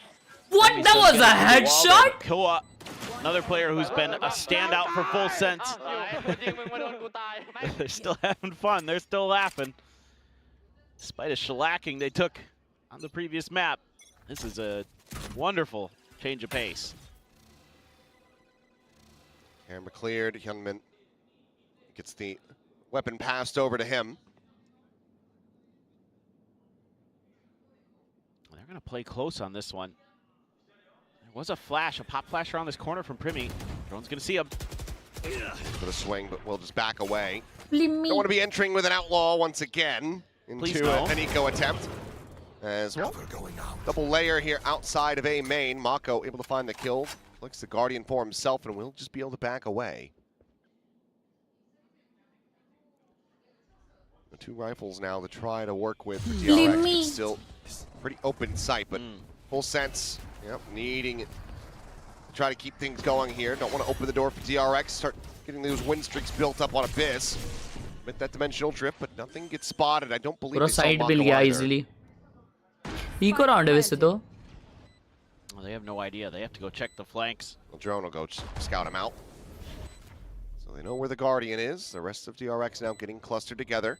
What? That was a headshot? Khelraay, another player who's been a standout for Full Sense. They're still having fun. They're still laughing. Despite a shellacking they took on the previous map. This is a wonderful change of pace. Camera cleared. Hyunmin gets the weapon passed over to him. They're going to play close on this one. There was a flash, a pop flash around this corner from Primi. Drone's going to see him. For the swing, but we'll just back away. Don't want to be entering with an outlaw once again into an eco attempt. as well. Double layer here outside of A main. Mako able to find the kill. Looks the Guardian for himself, and will just be able to back away. The 2 rifles now to try to work with for DRX. It's still pretty open sight, but full sense. Yep, needing to try to keep things going here. Don't want to open the door for DRX. Start getting those win streaks built up on Abyss. With that dimensional drift, but nothing gets spotted. I don't believe पूरा they saw side Mako मिल गया either. easily. Eco round है वैसे तो. Well, they have no idea. They have to go check the flanks. Well, drone will go scout him out. So they know where the Guardian is. The rest of DRX now getting clustered together.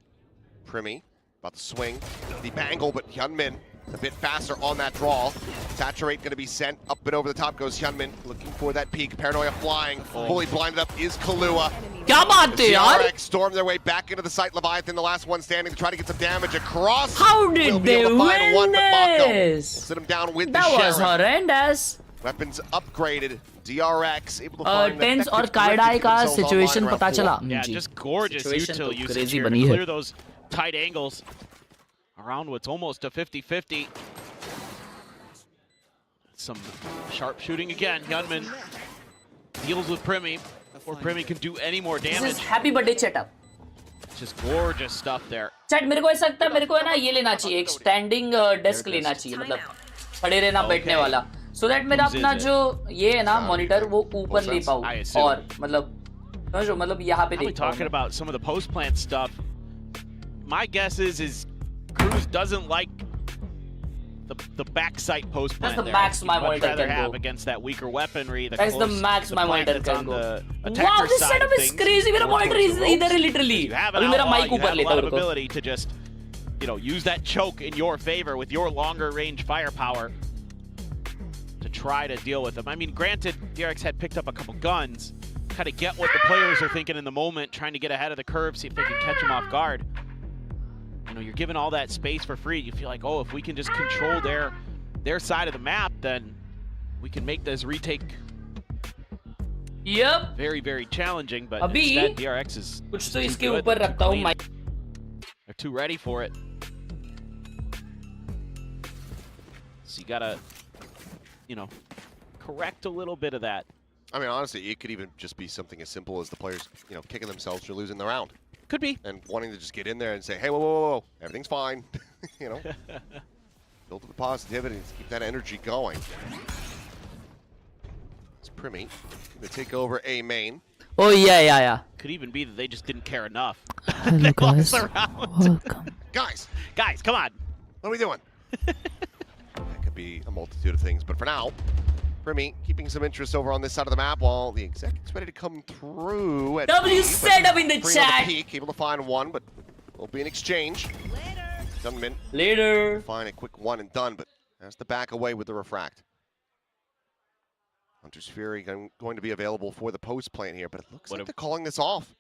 Primi about to swing the bangle, but Hyunmin a bit faster on that draw. Saturate going to be sent up and over the top goes Hyunmin, looking for that peak. Paranoia flying, fully blinded up is Khelraay. क्या बात है यार? DRX storm their way back into the site. Leviathan, the last one standing, to try to get some damage across. How did Will be they able to find win one, but Mako will this? sit him down with That the was Sheriff. horrendous. Weapons upgraded. DRX able to find Tens that और effective grip to Khelraay keep का themselves situation online पता around चला. 4. Yeah, जी. just gorgeous Situation util तो usage crazy here to बनी है. clear those tight angles around what's almost a 50-50. Some sharp shooting again. Hyunmin deals with Primi before Primi can do any more This is damage. happy birthday setup. Just gorgeous stuff there. Chat मेरे को ऐसा लगता है मेरे को है ना ये लेना चाहिए एक स्टैंडिंग डेस्क लेना चाहिए मतलब खड़े रहना बैठने वाला so that मेरा अपना जो ये है ना मॉनिटर वो ऊपर ले पाऊँ और मतलब यहाँ पे We're देख talking about some of the post plant stuff. My guess is Cruz doesn't like the back sight post plant. That's the there. max my He'd much monitor rather can have go. against that weaker weaponry. That's the max my plant monitor that's can on go. the Wow, attacker this side setup of is things. crazy. मेरा More monitor towards is the इधर है ropes. literally. You have an अभी मेरा outlaw, mic you ऊपर have a लेता lot है of रुको. ability to just, use that choke in your favor with your longer range firepower to try to deal with them. I mean, granted, DRX had picked up a couple guns, kind of get what the players are thinking in the moment, trying to get ahead of the curve, see if they can catch them off guard. You're given all that space for free. You feel like, oh, if we can just control their side of the map, then we can make this retake Yep. very, very challenging. But अभी instead, DRX is कुछ तो too इसके good, ऊपर they're too रखता हूँ clean. mic. They're too ready for it. So you gotta, correct a little bit of that. I mean, honestly, it could even just be something as simple as the players, kicking themselves for losing the round. Could be. And wanting to just get in there and say, hey, whoa, everything's fine. Build up the positivity and keep that energy going. It's Primi going to take over A main. Oh yeah. Could even be that they just didn't care enough. Hello They guys. lost the round. Welcome. Guys, come on. what are we doing? That could be a multitude of things, but for now, Primi keeping some interest over on this side of the map while the exec is ready to come through. At W B, set up in the Primi on chat. Peak, able to find one, but will be an exchange. Gunman Later. find a quick one and done, but has to back away with the refract. Hunter's Fury going to be available for the post plant here, but it looks like they're calling this off.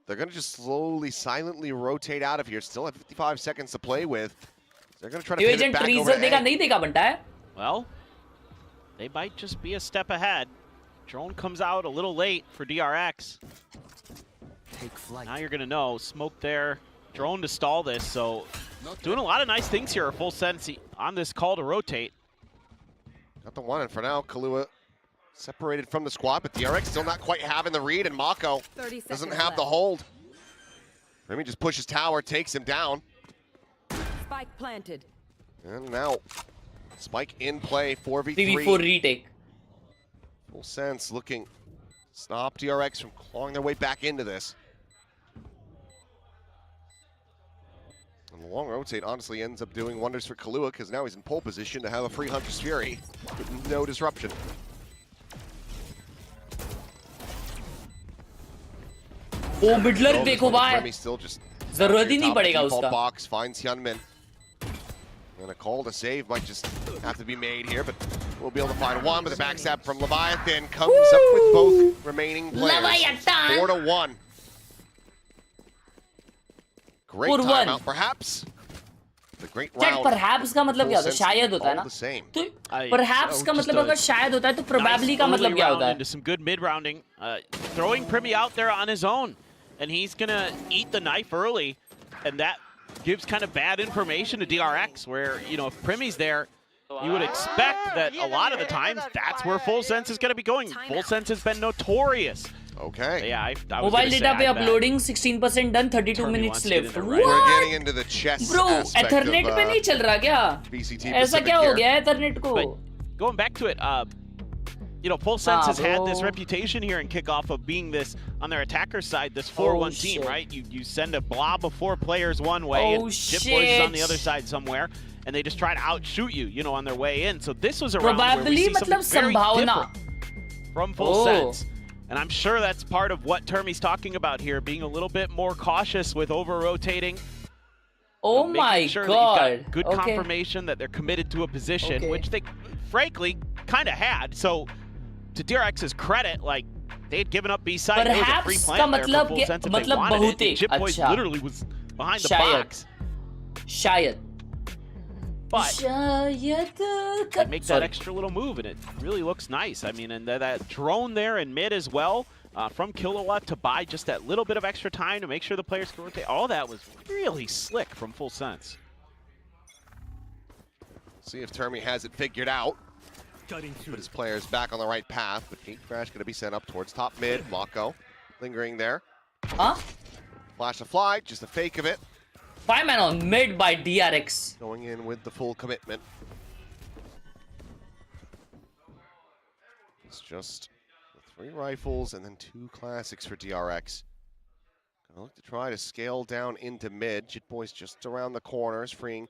They're going to just slowly, silently rotate out of here. Still have 55 seconds to play with. They're going to try to pivot back over to देखा A. नहीं देखा बनता है. Well, they might just be a step ahead. Drone comes out a little late for DRX. Take flight. Now you're going to know. Smoke there. Drone to stall this, so doing a lot of nice things here. Full sense on this call to rotate. Got the one, and for now, Khelraay separated from the squad, but DRX still not quite having the read, and Mako doesn't have the hold. Remy just pushes tower, takes him down. Spike planted. And now, Spike in play, 4v3. 3v4 retake. Full sense looking to stop DRX from clawing their way back into this. And the long rotate honestly ends up doing wonders for Khelraay because now he's in pole position to have a free Hunter's Fury with no disruption. ओ मिडलर देखो भाई. Remy still just जरूरत ही नहीं पड़ेगा default उसका. box finds Hyunmin. And a call to save might just have to be made here, but we'll be able to find one. But the backstab from Leviathan comes up with both remaining players. Leviathan! 4-1. Great 4-1. timeout, perhaps. The great chat round. perhaps का मतलब क्या होता है? शायद होता है ना? All the same. तो perhaps का मतलब अगर शायद होता है तो probably का मतलब क्या होता है? Into some good mid rounding, throwing Primi out there on his own, and he's gonna eat the knife early, and that gives kind of bad information to DRX, where, you know, if Primmy's there, you would expect that a lot of the times that's where Full Sense is going to be going. Full Sense has been notorious. Okay. So yeah, I was Mobile data say, पे uploading 16% done, 32 Termy minutes wants to get left. in the What? We're getting into the chess Bro, aspect Ethernet of, पे नहीं चल रहा क्या? VCT ऐसा Pacific क्या हो here. गया है Ethernet को? But going back to it, you know, Full Sense has had this bro. reputation here in kickoff of being this, on their attacker side, this 4-1 team, shit. right? You send a blob of 4 players one way, and Chip Boys is on the other side somewhere, and they just try to outshoot you, you know, on their way in. So this was a round where we see something very different from Full Sense. And I'm sure that's part of what Termy's talking about here, being a little bit more cautious with over-rotating. Oh my sure god. That you've got good confirmation that they're committed to a position, which they, frankly, kind of had. So, to DRX's credit, like, they had given up B-side. There was a free plant there for Full Sense if they wanted it. Chip Boys literally was behind the box. Shayad. But they make that extra little move, and it really looks nice. I mean, and that drone there in mid as well, from Khelraay to buy just that little bit of extra time to make sure the players can rotate. All that was really slick from Full Sense. See if Termy has it figured out. Put his players back on the right path, but Gate Crash going to be sent up towards top mid. Mako lingering there. Huh? Flash of fly, just a fake of it. 5-man on mid by DRX. Going in with the full commitment. It's just the 3 rifles and then 2 classics for DRX. Gonna look to try to scale down into mid. Jit Boy's just around the corners, leading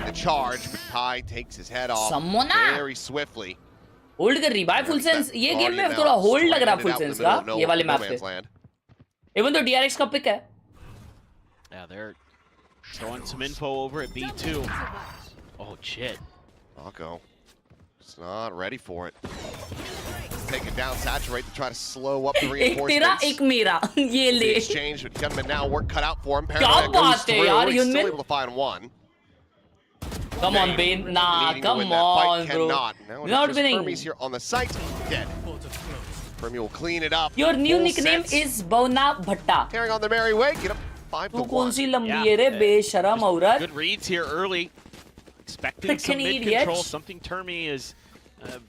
the charge, but Kai takes his head off very swiftly. Hold कर रही भाई Full Sense. ये game में थोड़ा hold लग रहा Full Sense का ये वाले मैप पे. Even though DRX का pick है. Yeah, they're showing some info over at B2. Oh, shit. Mako just not ready for it. Take it down, saturate to try to slow up the reinforcements. एक मेरा ये ले. The exchange with Gunman now work cut out for him. Paranoia goes through. He's still able to find one. Come on, Bane. Nah, come on, bro. Now Not winning. Fermi's here on the site. Dead. Fermi will clean it up. Your new nickname is Bauna Bhatta. Carrying on the merry way. Get up 5-1. कौन सी लंबी है रे बेशरम औरत. Good reads here early. Expecting some mid control. Something Termy is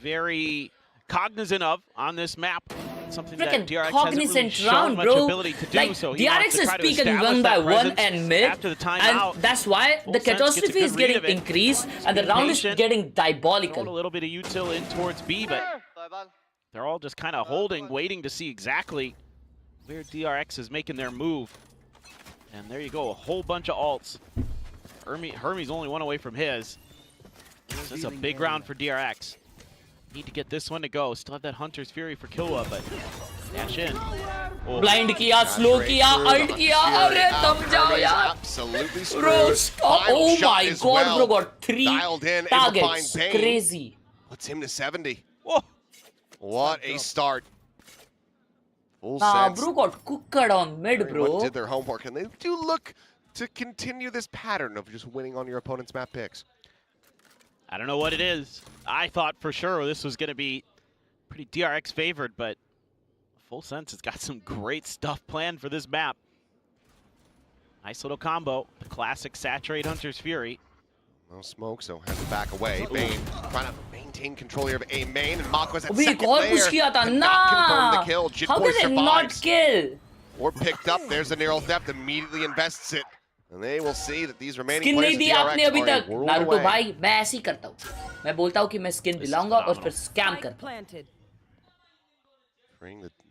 very cognizant of on this map. Something that DRX hasn't really shown much ability to do. Like, so he DRX is peaking 1-by-1 and mid, and that's why the catastrophe is getting increased and the round is getting diabolical. A little bit of util in towards B, but they're all just kind of holding, waiting to see exactly where DRX is making their move. And there you go, a whole bunch of alts. Hermie's only one away from his. So it's a big round for DRX. Need to get this one to go. Still have that Hunter's Fury for Killua, but dash in. Oh. Blind किया, slow किया, ult किया, अरे थम जाओ यार. Absolutely screwed. Bro, stop. Oh my god, bro, got 3 Dialed in, targets. Crazy. Puts him to 70. Whoa. What a start. Full Nah, Sense. bro, got cooked on mid, bro. Did their homework, and they do look to continue this pattern of just winning on your opponent's map picks. I don't know what it is. I thought for sure this was going to be pretty DRX favored, but Full Sense has got some great stuff planned for this map. Nice little combo. The classic Saturate Hunter's Fury. No smoke, so has to back away. Bane trying to maintain control here of A main, and Mako's at Abhi second और layer. कुछ किया था Cannot ना. confirm the kill. Jit How Boy can it not survives. kill? Or picked up. There's a neural theft. Immediately invests it. And they will see that these remaining Skin players नहीं दी of आपने DRX अभी are a तक. world Naruto away. भाई मैं ऐसे ही करता हूँ. मैं बोलता हूँ कि मैं skin दिलाऊंगा और फिर scam Spike करता हूँ. planted.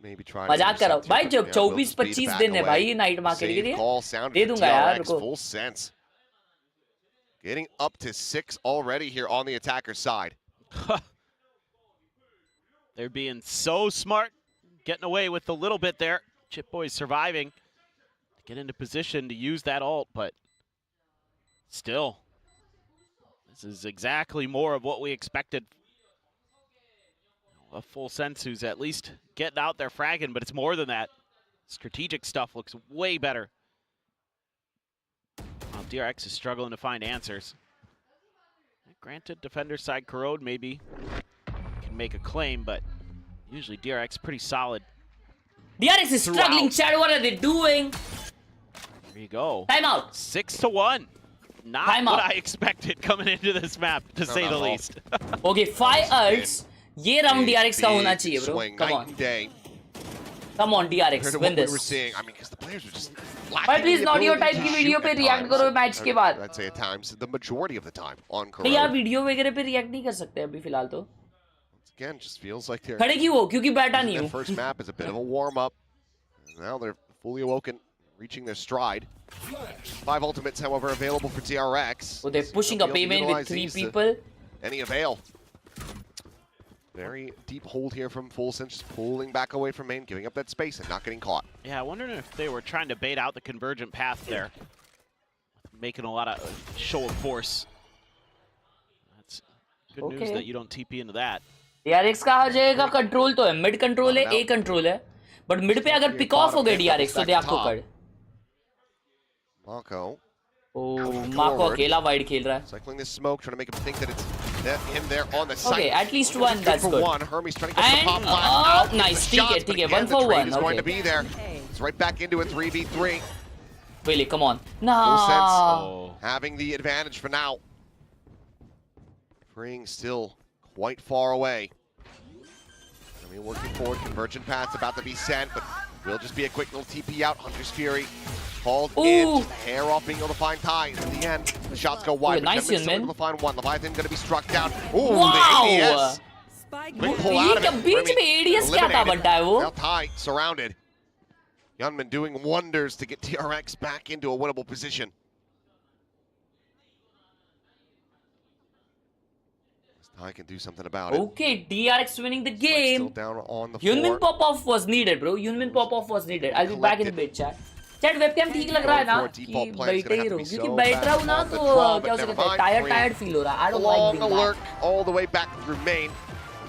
Maybe try मजाक कर रहा हूँ. भाई जब 24-25 दिन है भाई नाइट मार्केट के लिए. दे दूंगा यार रुको. Full Sense. Getting up to 6 already here on the attacker side. They're being so smart, getting away with a little bit there. Chip Boy's surviving. Get into position to use that ult, but still, this is exactly more of what we expected. A Full Sense who's at least getting out there fragging, but it's more than that. Strategic stuff looks way better. Well, DRX is struggling to find answers. Granted, defender side Khelraay maybe can make a claim, but usually DRX pretty solid. DRX is struggling, Chad. What are they doing? There you go. Time out. 6-1. not Time what out. I expected coming into this map, to say not the at all. least. Okay, 5 ults. ये round DRX का होना चाहिए, bro. Swing, Come night on. and day. Come on, Compared DRX, to win what we were this. seeing, I mean, because the players are just भाई lacking please the not your ability type to की video shoot पे at react times. करो match के बाद. I'd say at times, the majority of the time on नहीं यार Khelraay. Video वगैरह पे रिएक्ट नहीं कर सकते अभी फिलहाल तो. Again, just feels like they're खड़े क्यों हो? क्योंकि बैठा नहीं their हूँ. first map is a bit of a warm-up. Now they're fully awoken, reaching their stride. 5 ultimates, however, available for DRX. So they're pushing a They'll be able to payment with utilize 3 these to people. any avail. Very deep hold here from Fulsen, just pulling back away from main, giving up that space and not getting caught. Yeah, I wonder if they were trying to bait out the convergent path there. Making a lot of show of force. That's good news that you don't TP into that. DRX का हर जगह का control तो है. Mid control है, ए control है. But mid पे अगर pick of हो गए DRX तो दे आपको कड़. Mako. Oh, Mako अकेला वाइड खेल रहा है. Cycling this smoke, trying to make him think that it's him there on the site. Okay, at least one. That's for good. one. Hermes trying to get And the pop flash out. nice. The shots, but ठीक है. again, 1 for the trade 1. is going to Okay. be there. It's right back into a 3v3. Really, come on. Full Nah. sense having the advantage for now. Freeing still quite far away. I mean, working forward, convergent path's about to be sent, but will just be a quick little TP out. Hunter's Fury called in, just hair off being able to find ties. In the end, the shots go wide, Okay, but nice Gentleman's still man. able to find one. Leviathan going to be struck down. Ooh, Wow! the ADS. Quick pull out of ये it. बीच में ADS क्या था बंटा है वो? Now tied, surrounded. Yunman doing wonders to get DRX back into a winnable position. I can do something about it. Okay, DRX winning the Still game. down on the floor. Yunmin pop-off was needed, bro. Yunmin pop-off was needed. I'll be back in a bit, chat. Chat webcam ठीक लग रहा है ना कि बैठे ही रहो क्योंकि बैठ रहा हूँ ना तो क्या हो सकता है टायर्ड फील हो रहा है. I don't like Long being alert back. all the way back through main.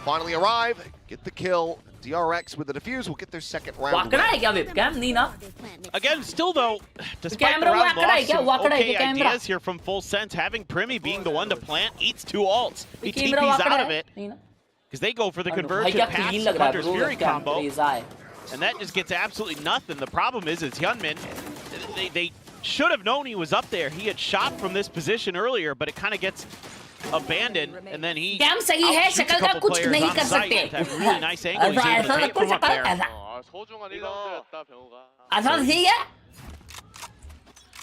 Finally arrive, get the kill. DRX with the defuse will get their second round. वाकड़ा है क्या webcam? नहीं ना? Again, still though, despite the camera round वाकड़ा है loss, क्या? some वाकड़ा है okay क्या camera? ideas here from Full Sense, having Primi being the one to plant, eats 2 ults. He Camera TPs वाकड़ा out of है? it, नहीं ना? because they go for the भाई convergent क्या path, clean लग रहा है Hunter's bro Fury webcam. combo, Crazy eye. and that just gets absolutely nothing. The problem is Hyunmin, they should have known he was up there. He had shot from this position earlier, but it kind of gets abandoned, and then he Cam सही है, outshoots a शक्ल का couple कुछ players नहीं on कर site सकते. with that really nice angle he's able to take from up there. ऐसा ठीक है?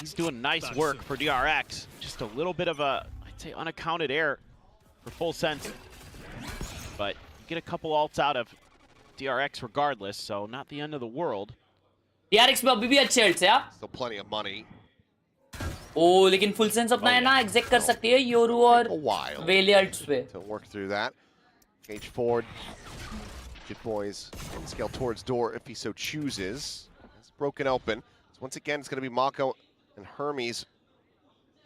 He's doing nice work for DRX. Just a little bit of a, I'd say, unaccounted error for Full Sense. But you get a couple ults out of DRX regardless, so not the end of the world. DRX में अभी भी अच्छे ults है यार. Still plenty of money. ओ लेकिन full sense अपना है ना एग्जैक्ट कर सकती है योरू और A while वेले अल्ट्स पे. to work through that. Cage forward. Kid Boys can scale towards door if he so chooses. It's broken open. So once again, it's going to be Mako and Hermes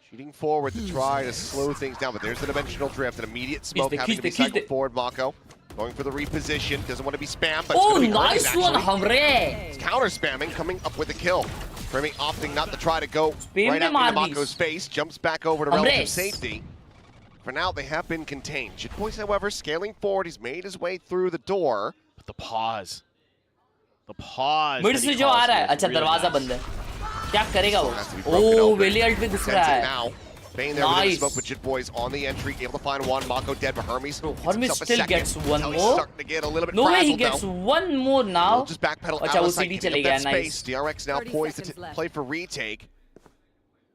shooting forward to try to slow things down. But there's the dimensional drift. An immediate smoke having to be cycled forward. Mako going for the reposition. Doesn't want to be spammed, but it's Oh, going to be nice Hermes, one, actually. हमरे. It's counter spamming, coming up with a kill. Premi opting not to try to go Spam right ne out maar into dies. Mako's face. Jumps back over to Hombre. relative safety. For now, they have been contained. Jit Boys, however, scaling forward. He's made his way through the door. But the pause. The pause. Mid that he से जो आ calls रहा है here is अच्छा really दरवाजा nice. बंद है. क्या करेगा वो? Has to be broken oh open. वेले अल्ट पे घुस रहा Sends it है. now. Bane there within the Nice. smoke with Jit Boys on the entry. Able to find one. Mako dead, but Hermes. Bro, gets Hermes himself a still second. gets one Now more. He's starting to get a little bit No way he frazzled, gets though. one more now. He'll just backpedal अच्छा out वो of sight, सीढ़ी giving चले up गया. that space. Nice. DRX now 30 poised to seconds left. play for retake.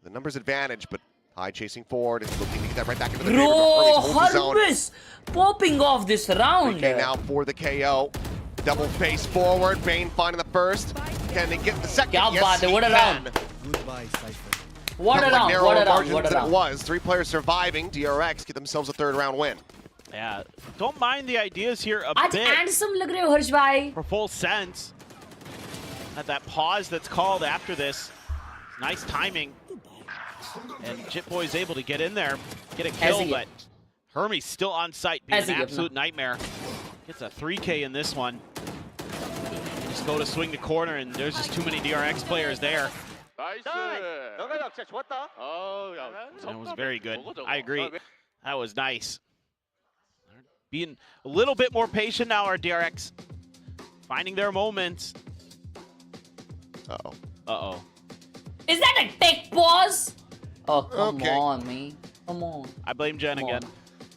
The numbers advantage, but High chasing forward and looking to get that right back into the Bro, favor. Hermes holds his own. Hermes popping off this round. Okay, now for the KO. Double face forward. Bane finding the first. Can they get the second? क्या Yes, बात है, he what a can. round. Goodbye, Cypher. What a Not like round, narrower what a round, margins what a than it round. was. 3 players surviving. DRX get themselves a 3rd round win. Yeah, don't mind the ideas here a आज bit handsome लग रहे हो हर्ष भाई. for Full Sense. At that pause that's called after this. Nice timing. And Jitboy is able to get in there, get a kill, Hezzy. but Hermes still on site, being Hezzy an अपना. absolute nightmare. Gets a 3K in this one. Just go to swing the corner, and there's just too many DRX players there. That was very good. I agree. That was nice. Being a little bit more patient now, our DRX. Finding their moments. Uh-oh. Uh-oh. Is that a tech pause? Oh, come Okay. on, man. Come on. I blame Jen Come on. again.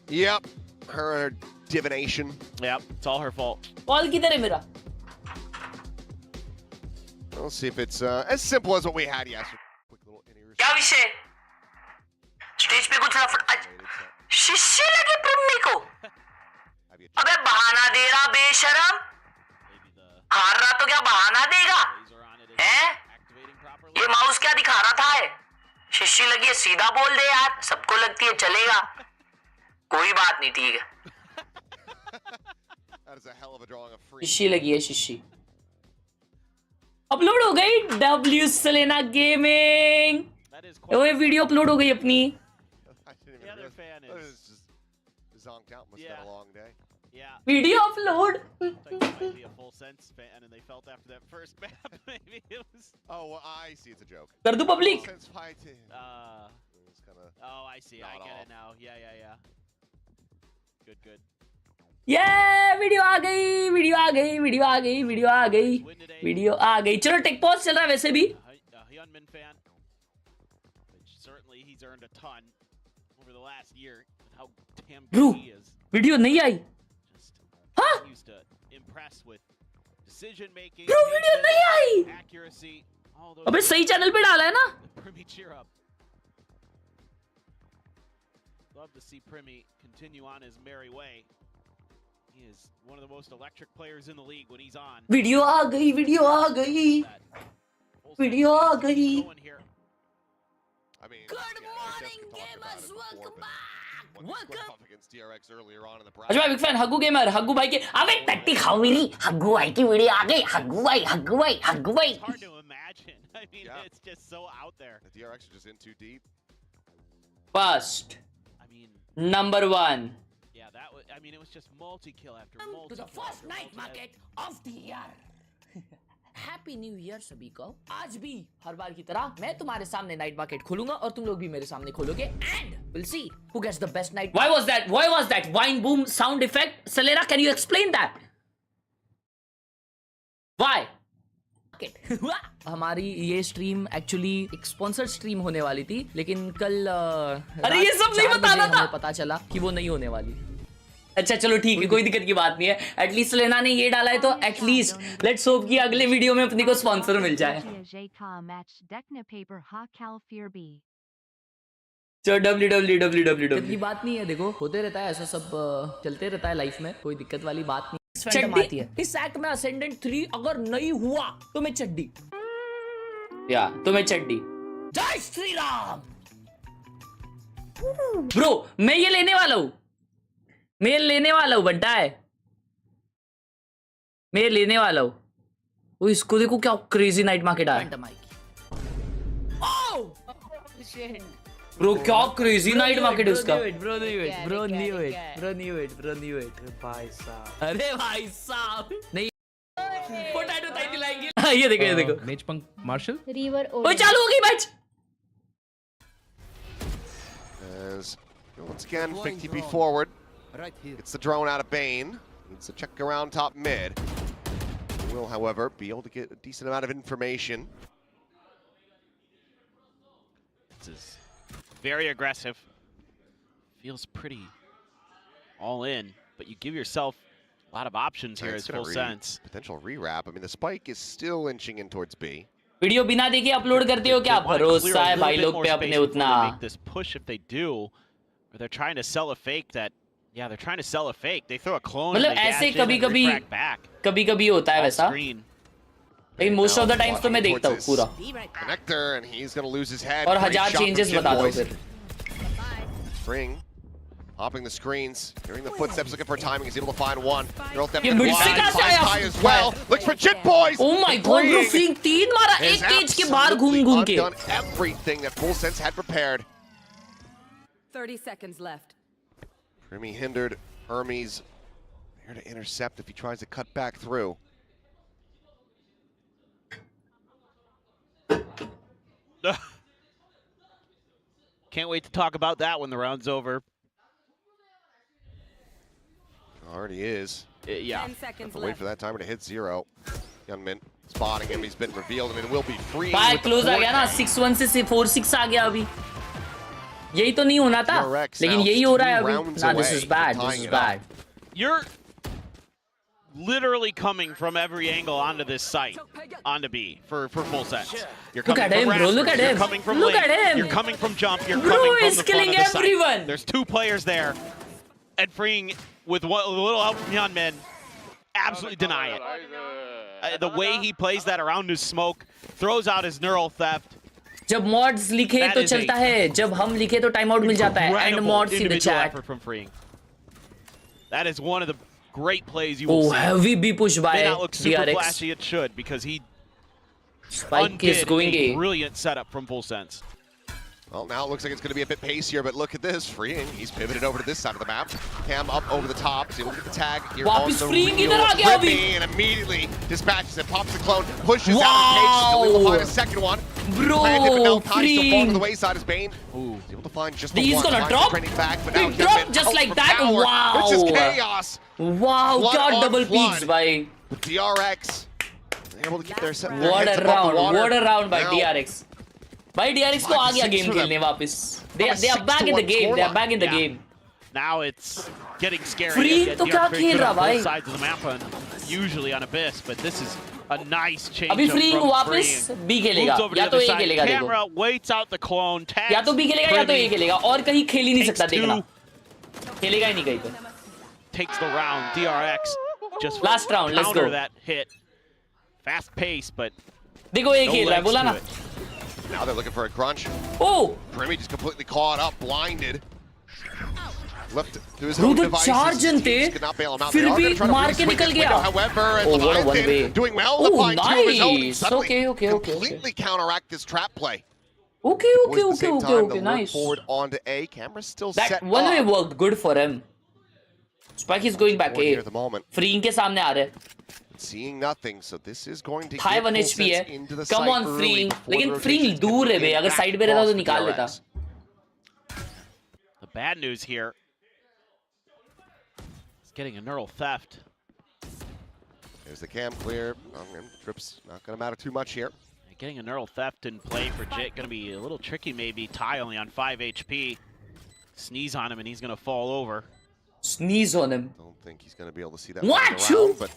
Yep. Her divination. Yep, it's all her fault. Ball किधर है मेरा? We'll see if it's as simple as what we had yesterday. Quick little in-ear क्या विषय? Stage पे कुछ रफड़ शिष्य लगे प्रम्मी को. अबे बहाना दे रहा बेशरम. हार रहा तो क्या बहाना देगा? हैं? ये माउस क्या दिखा रहा था है? शिष्य लगी है सीधा बोल दे यार. सबको लगती है चलेगा. कोई बात नहीं ठीक है. शिष्य लगी है शिष्य. अपलोड हो गई W सेलेना गेमिंग. ओए वीडियो अपलोड हो गई अपनी. The other fan is... zonked out. Must have been a long day. Yeah. Video upload. Like it might be a full sense fan, and they felt after that first map, maybe it was. Oh, well, I see. It's a joke. कर दूं public. Sense fighting. It's kinda Oh, I see. I not get all. it now. Yeah. Good, good. ये video आ गई. Video आ गई. Video आ गई. Video आ गई. वीडियो आ गई. चलो टेक पॉज चल रहा है वैसे भी. A Hyunmin fan, which certainly he's earned a ton over the last year. How damn Bro. good he is. Video नहीं आई. Just used to impress with decision making, Bro, video नहीं आई. accuracy. All those. अबे सही channel पे डाला है ना. Primi, cheer up. Love to see Primi continue on his merry way. He is one of the most electric players in the league when he's on. Video आ गई. Video आ गई. वीडियो आ गई. Going here. I mean, Good yeah, morning, Jessica talked about gamers. it before, Welcome but back. when they squared Welcome. off against DRX earlier on in the अच्छा big fan हग्गू gamer. हग्गू भाई के अबे टट्टी खाओ मेरी. हग्गू भाई की वीडियो आ गई. हग्गू भाई. हग्गू भाई. हग्गू भाई. It's hard to imagine. I mean, Yeah. it's just so out there. The DRX are just in too deep. First I mean, number 1 yeah, that was. I mean, it was just multi-kill after to multi-kill. the first after night multi- market of the year. Happy new year सभी को. आज भी हर बार की तरह मैं तुम्हारे सामने night market खोलूंगा और तुम लोग भी मेरे सामने खोलोगे and will see who gets the best knight. Why was that vine boom sound effect? Selena can you explain that? Why? हमारी ये स्ट्रीम एक्चुअली एक स्पॉन्सर्ड स्ट्रीम होने वाली थी, लेकिन कल अरे ये सब नहीं बताना था. पता चला कि वो नहीं होने वाली. अच्छा चलो ठीक है, कोई दिक्कत की बात नहीं है. एटलीस्ट लेना ने ये डाला है तो एटलीस्ट लेट्स होप कि अगले वीडियो में अपने को स्पॉन्सर मिल जाए. चलो www की बात नहीं है. देखो होते रहता है ऐसा सब. चलते रहता है लाइफ में. कोई दिक्कत वाली बात नहीं. चड्डी इस एक्ट में असेंडेंट 3 अगर नहीं हुआ तो मैं चड्डी. या तो मैं चड्डी. जय श्री राम. ब्रो मैं ये लेने वाला हूँ. मैं लेने वाला हूँ बंटा है. मैं लेने वाला हूँ. वो इसको देखो क्या क्रेजी नाइट मार्केट आ रहा है. ब्रो क्या क्रेजी नाइट मार्केट है उसका. Bro knew it. अरे भाई साहब नहीं. पोटैटो ताई दिलाएंगे. ये देखो मेज पंक मार्शल. River वो चालू हो गई match. As once again, Vic TP forward. Right here. Gets the drone out of Bane. Needs to check around top mid. Will, however, be able to get a decent amount of information. This is very aggressive. Feels pretty all in, but you give yourself a lot of options here as full sense. Potential re-wrap. I mean, the spike is still inching in towards B. Video बिना देखे upload करते हो क्या? भरोसा है भाई लोग पे अपने उतना. Make this push if they do, or they're trying to sell a fake that. Yeah, they're trying to sell a fake. They throw a clone. मतलब ऐसे कभी-कभी होता है वैसा. लेकिन मोस्ट ऑफ द टाइम्स तो मैं देखता हूँ पूरा. Connector, and he's going to lose his head. और 1000 चेंजेस बता दो फिर. Spring hopping the screens, hearing the footsteps, looking for timing. He's able to find one. ये मिडसे कहाँ से आया? High as well. Looks for Jit Boys. Oh my God, bro, Fink 3 मारा एक केज के बाहर घूम के. Done everything that Full Sense had prepared. 30 seconds left. Primi hindered. Hermes there to intercept if he tries to cut back through. Can't wait to talk about that when the round's over. Already is. Yeah. 10 seconds Wait left. for that timer to hit 0. Youngmin spotting him. He's been revealed and will be free. Bye close आ गया ना. 6-1 से 4-6 आ गया अभी. यही तो नहीं होना था, DRX लेकिन now यही हो रहा है 2 अभी. rounds Nah, this away is bad. from This tying is it up. bad. You're literally coming from every angle onto this site, onto B for full sets. You're Look coming at from him, bro. rafters, Look at you're him. coming from Look link, at him. you're coming from jump, you're Bro coming from is the killing front of the everyone. site. There's 2 players there, and freeing with a little help from Hyunmin, absolutely deny it. The way he plays that around his smoke, throws out his neural theft. जब mods लिखे That तो is चलता a है, जब हम लिखे तो time out मिल जाता है. And Incredible mods in the individual chat. effort from freeing. That is one of the great plays you will Oh, see. heavy B push by May not look super DRX. flashy, it should, because he Spike is undid going a A. brilliant setup from full sense. Well, now it looks like it's going to be a bit pacier, but look at this. Freeing. He's pivoted over to this side of the map. Cam up over the top. Is able to get the tag here on वापस the freeing real इधर आ गया अभी. Rippy, and immediately dispatches it. Pops the clone. Pushes out of the cage. Still able to find a second one. Bro, Planted, but now Kai still falling to freeing. the wayside as Bane. Ooh. He's able to find just the He's one. gonna Finds drop. the training back, but He now dropped Hyunmin just out like for that. power. Wow. It's just chaos. Wow, Flood क्या on double flood. peaks भाई. With DRX. They're able to keep their set. What a round, what a round by Now, DRX. भाई DRX को आ गया 5-6 game for them. खेलने वापस. They From a are back in the 6-1 game. They are scoreline. back in the Yeah. game. Now it's getting scary. Freeing Again, तो क्या DRX खेल good रहा on both भाई? sides of the map, usually on Abyss, but this is a nice change. अभी Freeing from वापस Freeing. B खेलेगा. Moves over to या the तो other A side. खेलेगा देखो. Camera waits out the clone. Tags या तो B खेलेगा या तो A Pretty, खेलेगा और कहीं खेल ही नहीं takes सकता देखना. 2, खेलेगा ही नहीं कहीं तो. takes the round. DRX just Last round, let's counter go. that hit. Fast pace, but देखो A no खेल रहा है legs बोला to ना. it. Now they're looking for a crunch. Oh, Primi just completely caught up, blinded. Left to his Bro, own the devices. charge His जनते, teams could not bail him out. फिर They are भी gonna try to मार के re-swing निकल this गया. window, however, and Oh, what a Leviathan one-way. doing well Oh, to find two of his own and nice. suddenly Okay. completely counteract this trap play. Okay, Boys at the same time, they'll work nice. forward onto A. Camera's still That set one way up. worked good for him. Spike is going back Forward here A. at the moment. Freeing के सामने आ रहे हैं. Seeing nothing, so this is going to High get 1 full HP sense है. into the Come site on early Freeing. before लेकिन the Freeing rotations दूर है get बे. अगर back side पे रहता तो across निकाल the लेता. DRX. The bad news here is getting a neural theft. There's the cam clear. Trip's not going to matter too much here. Getting a neural theft in play for Jit going to be a little tricky maybe. Ty only on 5 HP. Sneeze on him and he's going to fall over. Sneeze on him. Don't think he's going to be able to see that What? one around, but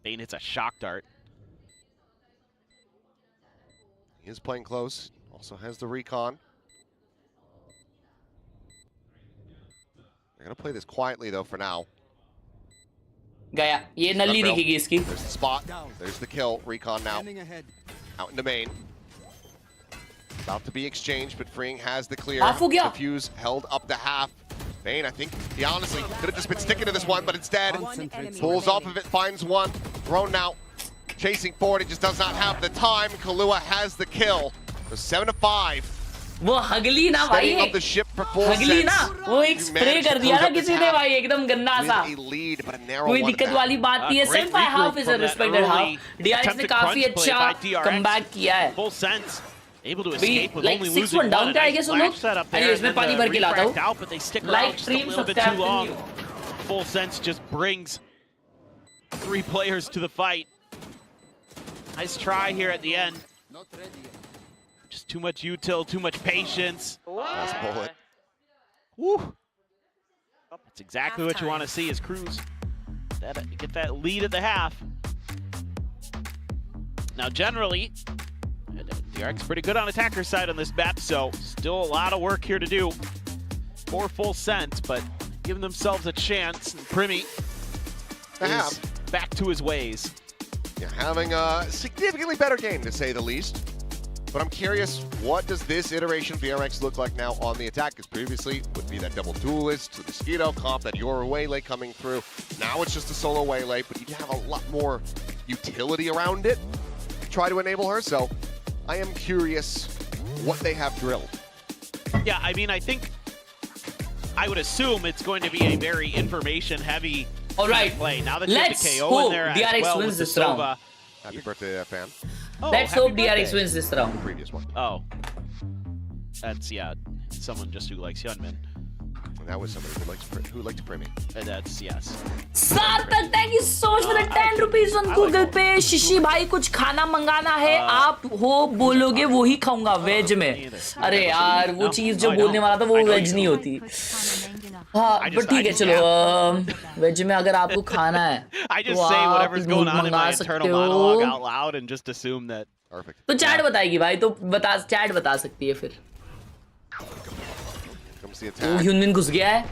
Bane hits a shock dart. he is playing close. Also has the recon. They're going to play this quietly, though, for now. गया. ये नल्ली दिखेगी इसकी. There's the spot. There's the kill. Recon now. Out into main. About to be exchanged, but Freeing has the clear. Half हो गया. Diffuse held up to half. Bane, I think he honestly could have just been sticking to this one, but instead pulls off of it, finds one. Thrown now. Chasing forward, he just does not have the time. Khelraay has the kill. So 7-5. वो हगली ना भाई. Steadying up the ship for full Hooghly ना. sense. वो एक spray कर दिया ना किसी ने भाई एकदम गंदा सा. With a lead, but a narrow कोई one दिक्कत at that. वाली बात नहीं है. Great 7-5 half regroup is a from that respected half. early DRX ने attempted काफी crunch play अच्छा by DRX. comeback किया है. Full sense. Able to We, escape with like only 6-1 losing down one. पे आएंगे सब लोग. Setup there. अरे इसमें पानी भर के लाता हूँ. Out, but they stick Like, around just a stream, little bit too subscribe to long. you. Full sense just brings 3 players to the fight. Nice try here at the end. Just too much util, too much patience. Last bullet. Woo. That's exactly what you want to see is Cruz. Get that lead at the half. Now generally, DRX pretty good on attacker side on this map, so still a lot of work here to do for full sense, but giving themselves a chance. And Primi is back to his ways. Yeah, having a significantly better game, to say the least. But I'm curious, what does this iteration of VRX look like now on the attack? Because previously would be that double duelist, the Mosquito comp, that your waylay coming through. Now it's just a solo waylay, but you have a lot more utility around it to try to enable her. So I am curious what they have drilled. Yeah, I mean, I think I would assume it's going to be a very information-heavy play. Now that you have the KO in there DRX as well wins with the this round. Sova. Happy birthday to that fan. Oh, Let's happy hope DRX birthday. wins this round. Previous one. Oh. That's, yeah, someone just who likes Hyunmin. And that was somebody who likes Primi. That's yes. सार्थक, thank you so much for the 10 rupees on Google Pay. शिशी भाई कुछ खाना मंगाना है, आप हो बोलोगे वो ही खाऊंगा वेज में. अरे यार वो चीज जो बोलने वाला था वो वेज नहीं होती. हाँ बट ठीक है चलो वेज में अगर आपको खाना है तो आप मंगा सकते हो. तो चैट बताएगी भाई, तो चैट बता सकती है फिर. ह्यूनमिन घुस गया है,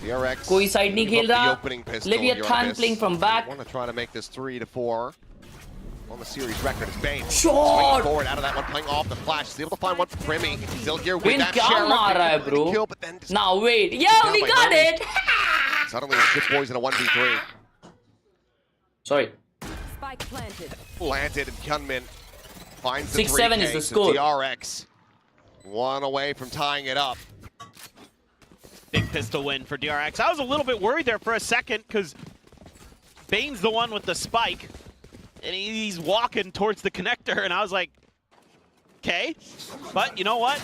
DRX, कोई साइड नहीं खेल रहा. Leviathan playing from back. Want to try to make this 3-4 on the series record. It's Bane Shot forward out of that one, playing off the flash. He's able to find one for Primi. Still here with that क्या मार रहा है bro? Kill, but then Now wait, yeah we got it. Suddenly the Ship Boys in a 1v3. Sorry. Spike planted. Planted and Hyunmin finds the 6-7 is the score. DRX one away from tying it up. Big pistol win for DRX. I was a little bit worried there for a second because Bane's the one with the spike, and he's walking towards the connector, and I was like, okay. But you know what?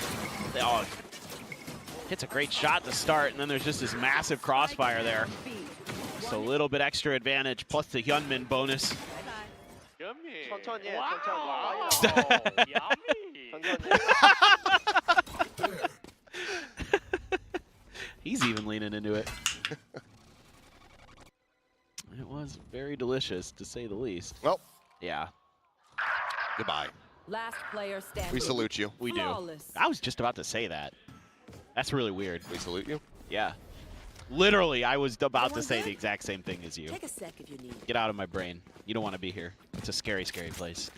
Oh, hits a great shot to start, and then there's just this massive crossfire there. So a little bit extra advantage, plus the Hyunmin bonus. He's even leaning into it. It was very delicious, to say the least. Well, yeah. Goodbye. Last player standing. We salute you. We do. Flawless. I was just about to say that. That's really weird. We salute you? Yeah. Literally, I was about to say the exact same thing as you. Take a sec if you need. Get out of my brain. You don't want to be here. It's a scary, scary place.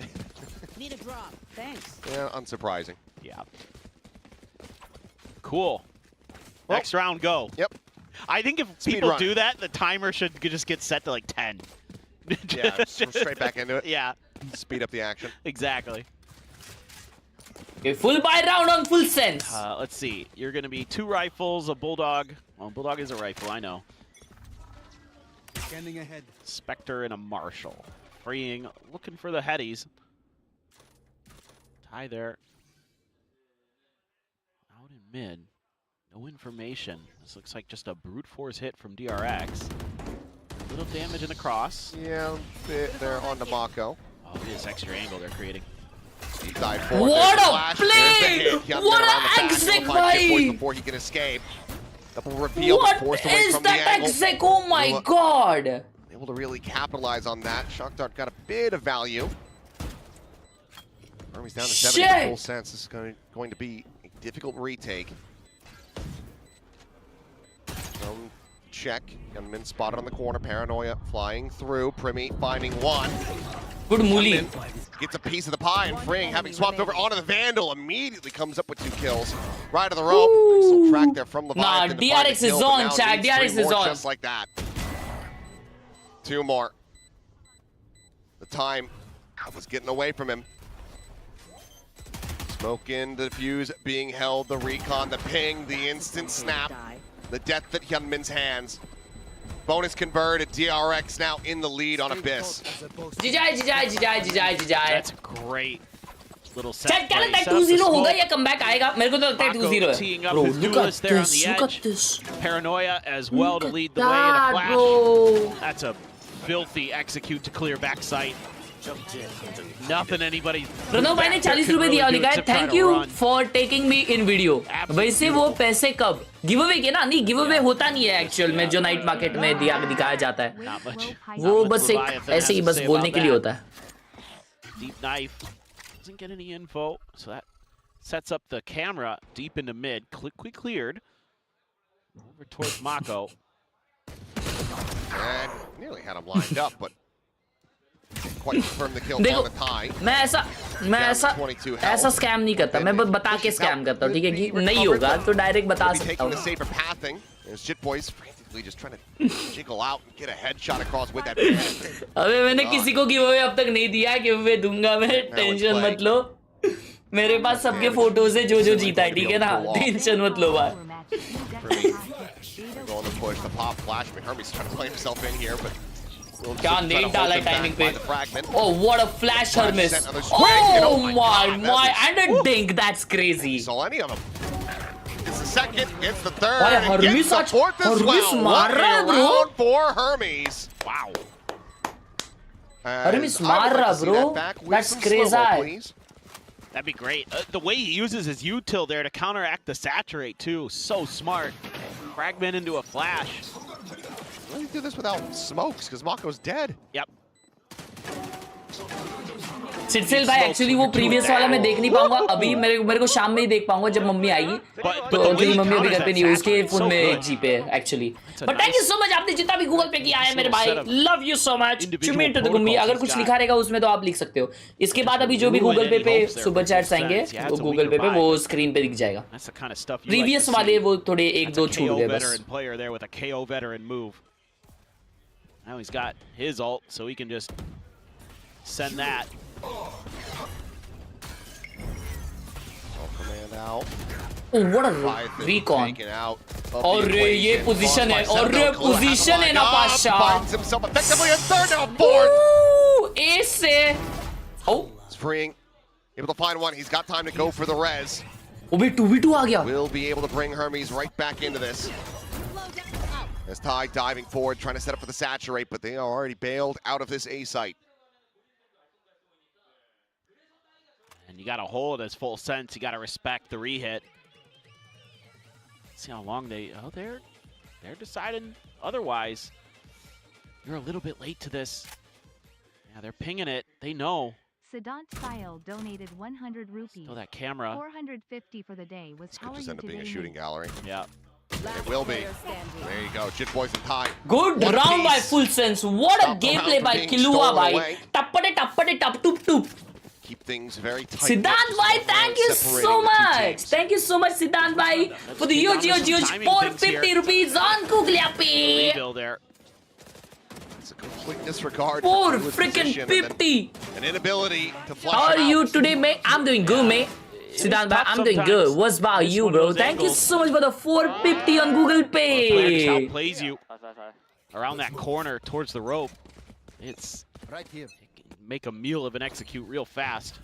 Need a drop. Thanks. Yeah, unsurprising. Yeah. Cool. Well, next round, go. Yep. I think if people do that, the timer should just get set to like 10. Yeah, straight back into it. Yeah. Speed up the action. Exactly. Okay, full buy round on full sense. Let's see. You're going to be 2 rifles, a Bulldog. Well, Bulldog is a rifle, I know. Scanning ahead. Spectre and a Marshall. Freeing, looking for the headies. Tie there. Out in mid. No information. This looks like just a brute force hit from DRX. Little damage in the cross. Yeah, bit there on the Mako. Oh, look at this extra angle they're creating. What a play! What an exec, bhai! Before he can escape. Double reveal, what forced away is from that the angle. exec? Oh my god! Able to really capitalize on that. Shock Dart got a bit of value. Army's down to 70 in full sense. This is going to be a difficult retake. Check. Gunman spotted on the corner. Paranoia flying through. Primi finding one. Good Muli. Gets a piece of the pie, and Fring, having swapped over onto the Vandal, immediately comes up with 2 kills. Right to the rope. Nice little track there from Leviathan. Nah, DRX is on, Chad. DRX is on. Just like that. 2 more. The time was getting away from him. Smoke in, the defuse being held, the recon, the ping, the instant snap. The death at Hyunmin's hands. Bonus converted. DRX now in the lead on Abyss. GG. That's great. Little set. Chad, क्या लगता है 2-0 होगा या comeback आएगा? मेरे को तो लगता है 2-0 है. Bro, look at this. Look at this. Paranoia as well to lead the way in a flash. Bro. That's a filthy execute to clear backside. Nothing anybody. Pranav भाई ने 40 रुपए दिया, लिखा है thank you for taking me in video. वैसे वो पैसे कब गिव अवे के ना? नहीं, गिव अवे होता नहीं है एक्चुअल में जो नाइट मार्केट में दिखाया जाता है. वो बस एक ऐसे ही बस बोलने के लिए होता है. Deep knife doesn't get any info, so that sets up the camera deep into mid. Quickly cleared over towards Mako. And nearly had him lined up, but quite confirm the kill on the tie. मैं ऐसा scam नहीं करता. मैं बस बता के scam करता हूँ, ठीक है? कि नहीं होगा तो डायरेक्ट बता सकता हूँ. The safer pathing. There's Shit Boys frantically just trying to jiggle out and get a headshot across with that. अबे मैंने किसी को गिव अवे अब तक नहीं दिया. गिव अवे दूंगा मैं, टेंशन मत लो. मेरे पास सबके फोटोज है जो जीता है, ठीक है ना? टेंशन मत लो भाई. Going to push the pop flash. Hermes trying to play himself in here, but क्या नेट डाला टाइमिंग पे. Oh, what a flash, Hermes. Oh my, and a dink. That's crazy. Saw any of them. This is second, gets the third, Why, and gets Hermes the such- fourth as Hermes well. What a marra, bro. round for Hermes. Wow. Hermes And I would like marra, to see bro. that back with That's some crazy. slow-mo, please. That'd be great. The way he uses his util there to counteract the saturate too, so smart. Fragment into a flash. Let me do this without smokes, because Mako's dead. Yep. सिटसेल भाई actually वो previous वाला मैं देख नहीं पाऊंगा अभी मेरे को शाम में ही देख पाऊंगा जब मम्मी आएगी तो क्योंकि मम्मी अभी घर पे नहीं है उसके फोन में G pay actually but thank you so much आपने जितना भी गूगल पे किया है मेरे भाई लव यू सो मच चुमी टू द गुम्मी अगर कुछ लिखा रहेगा उसमें तो आप लिख सकते हो इसके बाद अभी जो भी गूगल पे सुपर चैट्स आएंगे वो गूगल पे वो स्क्रीन पे दिख जाएगा प्रीवियस वाले वो थोड़े एक दो छूट गए बस Now he's got his ult, so he can just send that. Command out. Oh, what a recon. और ये पोजीशन है और ये पोजीशन है ना Pasha Finds himself effectively in third, now fourth. S से oh It's freeing. Able to find one. He's got time to go for the res. वो भी 2v2 आ गया Will be able to bring Hermes right back into this. As Ty diving forward, trying to set up for the saturate, but they are already bailed out of this A site. And you got to hold his full sense. You got to respect the re-hit. See how long they... Oh, they're deciding otherwise. You're a little bit late to this. Yeah, they're pinging it. They know. Siddhant Sayal donated 100 rupees. Oh, that camera. 450 for the day. Was This how could are just you end up being a today? shooting gallery. Yeah. It will be. There you go. Jit Boys and Ty. Good One round by apiece. full sense. What a Stop the gameplay round by from being Khelraay stolen bhai. away. Tappade tup tup. Keep things very tight. Siddhant bhai, thank you so much. Thank you so much Siddhant bhai for the huge 450 rupees on Google Appy. Rebuild there. It's a complete disregard. 4 for his freaking position and 50. An inability to flush How it are you out. today, mate? I'm doing good, mate. Siddhant bhai, I'm doing good. What's about you, bro? Thank you so much for the 450 on Google Player just Pay. outplays you around that corner towards the rope. It's Right here. make a meal of an execute real fast,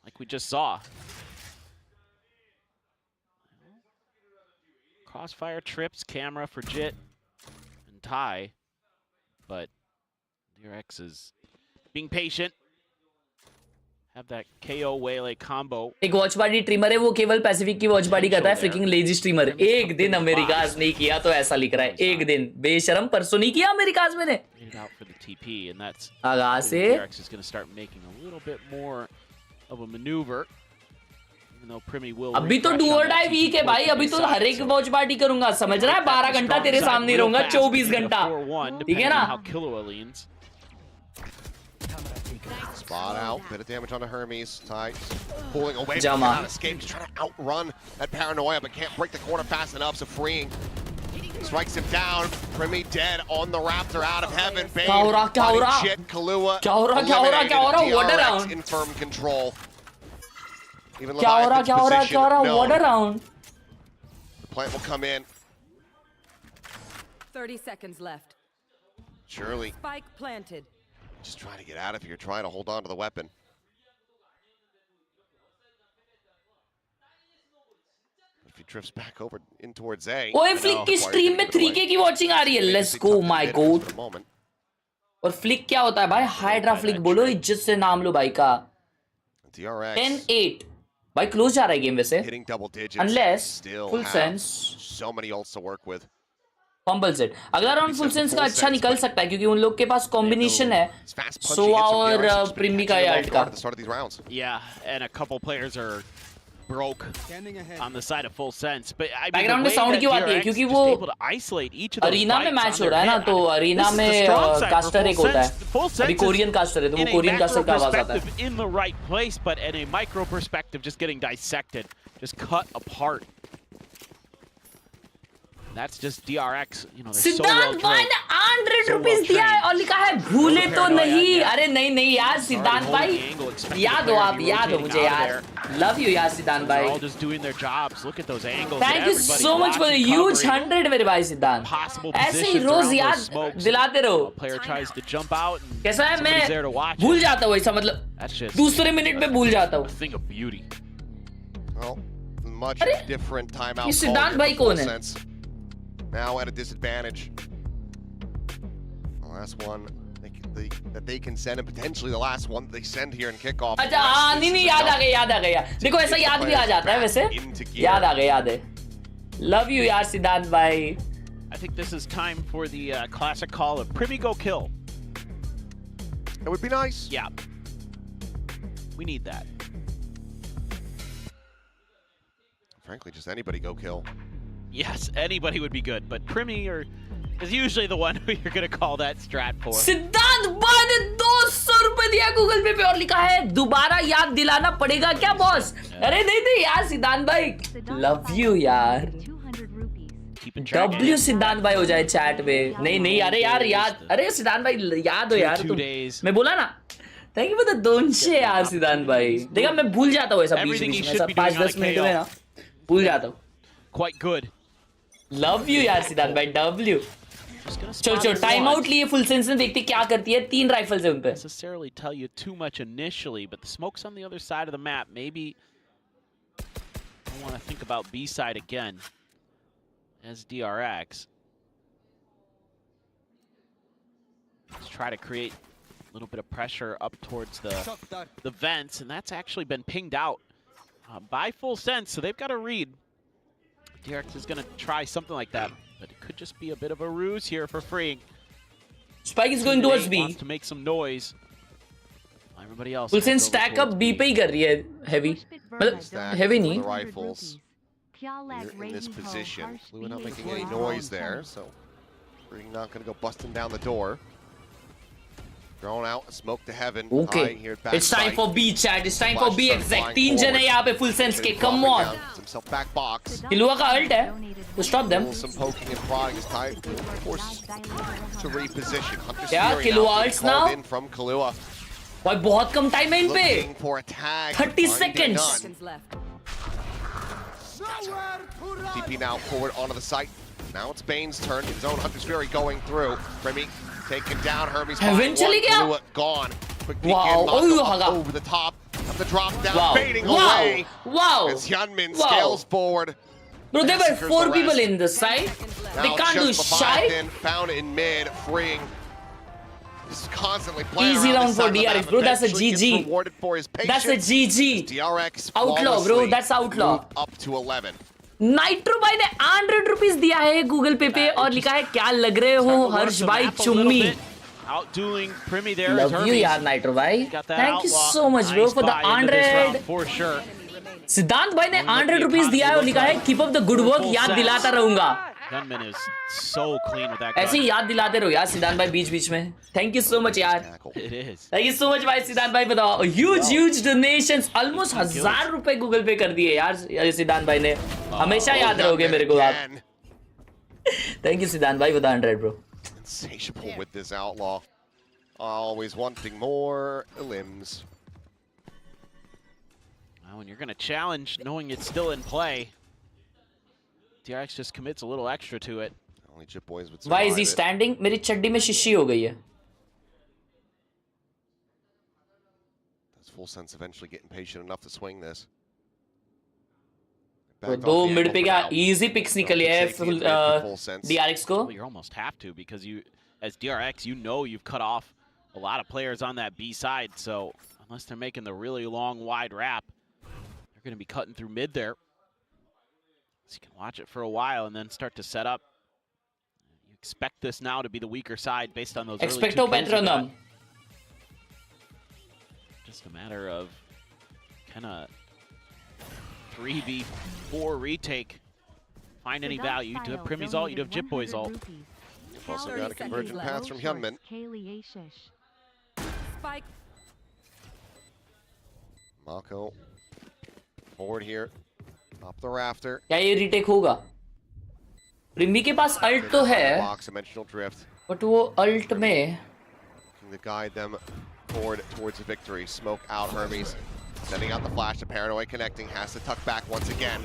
like we just saw. Crossfire trips camera for Jit and Ty, but DRX is being patient. Have that KO Waylay combo. एक watch party streamer है वो केवल Pacific की watch party करता है fricking lazy streamer एक दिन America's नहीं किया तो ऐसा लिख रहा है एक दिन बेशरम परसों नहीं किया अमेरिकाज मैंने Made it out for the TP, and that's आगाज से DRX is going to start making a little bit more of a maneuver. Even though Primi will अभी तो refresh डू on और that डाई TP वीक है भाई अभी तो हर एक वॉच पार्टी करूंगा समझ रहा है 12 घंटा तेरे सामने रहूंगा 24 घंटा ठीक है ना how Khelraay leans. Spot out. Bit of damage on the Hermes. Ty pulling away. Jama. Cannot escape. Just trying to outrun that paranoia, but can't break the corner fast enough. So freeing. Strikes him down. Primi dead on the Raptor out of heaven. Bane. क्या हो रहा? Jit, Khelraay. क्या हो रहा? What a DRX round. in firm control. Even क्या हो रहा? Leviathan's position What a known. round. The plant will come in. 30 seconds left. Surely. Spike planted. Just trying to get out of here. Trying to hold on to the weapon. If he drifts back over in towards A. ओए flick की stream में 3K की watching आ रही है let's go my God और flick क्या होता है भाई हाइड्रा फ्लिक बोलो इज्जत से नाम लो भाई का DRX 10-8 भाई क्लोज जा रहा है गेम वैसे hitting double digits. unless Still full have sense so many ults to work with. Fumble set अगला राउंड फुल सेंस का अच्छा निकल सकता है क्योंकि उन लोग के पास कॉम्बिनेशन है It's fast punching, Sowa hits from और DRX, just been प्रीमी का catching अल्ट them का off guard at the start of these rounds. Yeah, and a couple players are broke Standing ahead. on the side of full sense. But I mean, Background the में way sound that क्यों आती है? DRX क्योंकि just वो able to isolate each of those arena में fights match on हो रहा है their ना hit. तो अरीना This is the में strong side for caster Full एक होता Sense. है Full अभी Sense कोरियन कास्टर है तो वो in a Korean caster macro का आवाज आता है perspective in the right place, but in a micro perspective, just getting dissected, just cut apart. That's just DRX, you know, they're so well सिद्धांत भाई drilled. ने 100 So रुपीस well दिया है trained. और लिखा है भूले तो Paranoia, नहीं yeah. अरे नहीं नहीं यार सिद्धांत holding भाई the angle, expecting याद the हो player आप to be याद हो rotating मुझे out यार of लव यू यार सिद्धांत They're भाई all just doing their jobs. Look at those angles. Thank you Everybody's so much for the watching, huge covering 100 मेरे भाई सिद्धांत possible ऐसे ही positions रोज around याद those smokes. दिलाते रहो A player tries to jump out and कैसा है somebody's there to मैं watch भूल it. जाता हूँ ऐसा मतलब That's just दूसरे मिनट में भूल जाता हूँ a thing of beauty. Well, much different timeout. ये सिद्धांत भाई कौन है? Now at a disadvantage. The last one that they can send, and potentially the last one that they send here in kickoff. अच्छा हाँ नहीं याद आ गया देखो ऐसा याद भी आ जाता है वैसे याद आ गया love you यार सिद्धांत भाई. I think this is time for the classic call of Primi go kill. It would be nice. Yeah. We need that. Frankly, just anybody go kill. Yes, anybody would be good, but Primi is usually the one who you're going to call that strat for. सिद्धांत भाई ने 200 रुपए दिया Google पे और लिखा है दोबारा याद दिलाना पड़ेगा क्या बॉस? अरे नहीं यार सिद्धांत भाई लव यू यार. W सिद्धांत भाई हो जाए चैट में. नहीं अरे यार याद अरे सिद्धांत भाई याद हो यार तुम. मैं बोला ना थैंक यू फॉर द 200 यार सिद्धांत भाई. देखा मैं भूल जाता हूँ ऐसा बीच में 5-10 मिनट में ना भूल जाता हूँ. Quite good. लव यू यार सिद्धांत भाई W. चलो टाइम आउट लिए फुल सेंस में देखते क्या करती है. 3 राइफल्स है उन पे. Necessarily tell you too much initially, but the smoke's on the other side of the map. Maybe I want to think about B side again as DRX. Let's try to create a little bit of pressure up towards the vents, and that's actually been pinged out by Full Sense, so they've got a read. DRX is going to try something like that, but it could just be a bit of a ruse here for freeing. Spike is going towards B. Wants to make some noise. Everybody else. Full Sense stack up B पे ही कर रही है heavy. मतलब heavy नहीं. The rifles. You're in this position. Fluid not making any noise there, so we're not going to go busting down the door. Thrown out, smoke to heaven. Okay. Here It's time for B chat. It's time for B exact. 3 जन है यहाँ पे Full Sense के. Come on. Himself back box. Khelraay का ult है. To stop them. Some poking and prodding is tied. Forced to reposition. Hunter's Yeah, Fury Khelraay now ults being called now. in from Khelraay. भाई बहुत कम time है इन पे. Looking for a tag. 30 seconds. Left. TP now forward onto the site. Now it's Bane's turn. His own Hunter's Fury going through. Primi taken down. Hermes Eventually gone. Quick peek Wow. in, Mako up over the top. Have to drop down, fading away. Wow. As Hyunmin scales forward. Bro, there were Massacres 4 the people rest. in the side. Now They can't do just shy. Leviathan found in mid, freeing. This is constantly playing Easy around round this for side of the DRX, map. bro. That's a Eventually gets GG. rewarded for his That's a patience. GG. DRX Outlaw, bro. flawlessly That's outlaw. moved up to 11. Nitro भाई ने 100 rupees दिया है Google पे और लिखा है क्या लग रहे हो हर्ष भाई चुम्मी. Outdueling Primi there. Love you यार नाइट्रो भाई. Thank you so much bro for the 100. For sure. सिद्धांत भाई ने 100 रुपीस दिया है और लिखा है keep up the good work. याद दिलाता रहूंगा. Gunman is so clean with that gun. ऐसे ही याद दिलाते रहो यार सिद्धांत भाई बीच में. Thank you so much यार. It is. Thank you so much भाई सिद्धांत भाई बताओ. Huge donations. Almost 1000 रुपए गूगल पे कर दिए यार सिद्धांत भाई ने. हमेशा याद रहोगे मेरे को आप. Thank you सिद्धांत भाई for the 100 bro. Insatiable with this outlaw. Always wanting more limbs. Well, when you're going to challenge knowing it's still in play, DRX just commits a little extra to it. Only Chip Boys would Why is he survive it. standing? मेरी चड्डी में शीशी हो गई है. Does Full Sense eventually get impatient enough to swing this? तो 2 mid पे क्या easy picks निकली है DRX को. Well, you almost have to because you, as DRX, you know you've cut off a lot of players on that B side. So unless they're making the really long, wide wrap, they're going to be cutting through mid there. So you can watch it for a while and then start to set up. You expect this now to be the weaker side based on those Expecto early 2 kills you Patronum. got. Just a matter of kind of 3v4 retake. Find any value. You do have Primi's ult, you do have Jip Boy's ult. You've also got a convergent pass from Hyunmin. Spike. Mako forward here. Up the rafter. क्या ये retake होगा? प्रिमी के पास alt तो है. Box dimensional drift. But वो alt में Looking to guide them forward towards a victory. Smoke out Hermes. Sending out the flash to Paranoid connecting. Has to tuck back once again.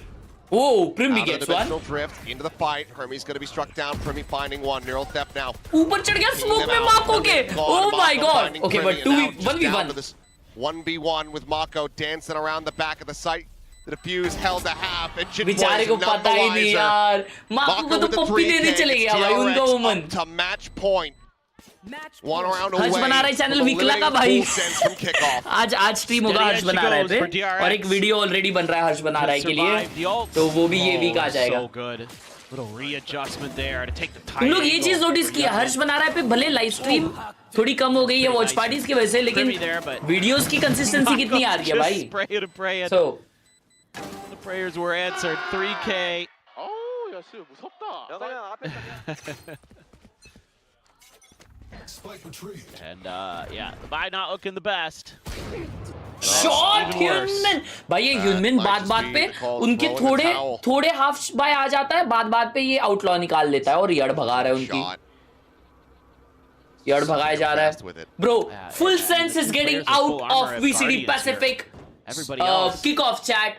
Oh, Primi Out of gets the one. dimensional drift into the fight. Hermes going to be struck down. Primi finding one. Neural theft now. ऊपर चढ़ गया smoke में माको के. Oh my god. Okay, but 1v1. 1v1 with Mako dancing around the back of the site. The defuse held the half, and Jin बेचारे को पता ही नहीं यार माकू को तो पप्पी देने चले गया भाई उनका woman to match point. One round away. हर्ष बना रहा है चैनल विकला का भाई आज स्ट्रीम होगा हर्ष बना रहे थे और एक वीडियो ऑलरेडी बन रहा है हर्ष बना रहा है के लिए तो वो भी ये वीक आ जाएगा तुम लोग ये चीज नोटिस किया हर्ष बना रहा है पे भले लाइव स्ट्रीम थोड़ी कम हो गई है वॉच पार्टीज की वजह से लेकिन वीडियोस की कंसिस्टेंसी कितनी आ रही है भाई सो The prayers were answered. 3K. 야, 씨, 무섭다. And yeah, the buy not looking the best. Shot ह्यूनमैन भाई ये ह्यूनमैन बात पे उनके थोड़े हाफ बाय आ जाता है बात पे ये आउटलॉ निकाल लेता है और यड़ भगा रहा है उनकी यड़ भगाया जा रहा है bro full sense is getting out of VCT Pacific kick off chat.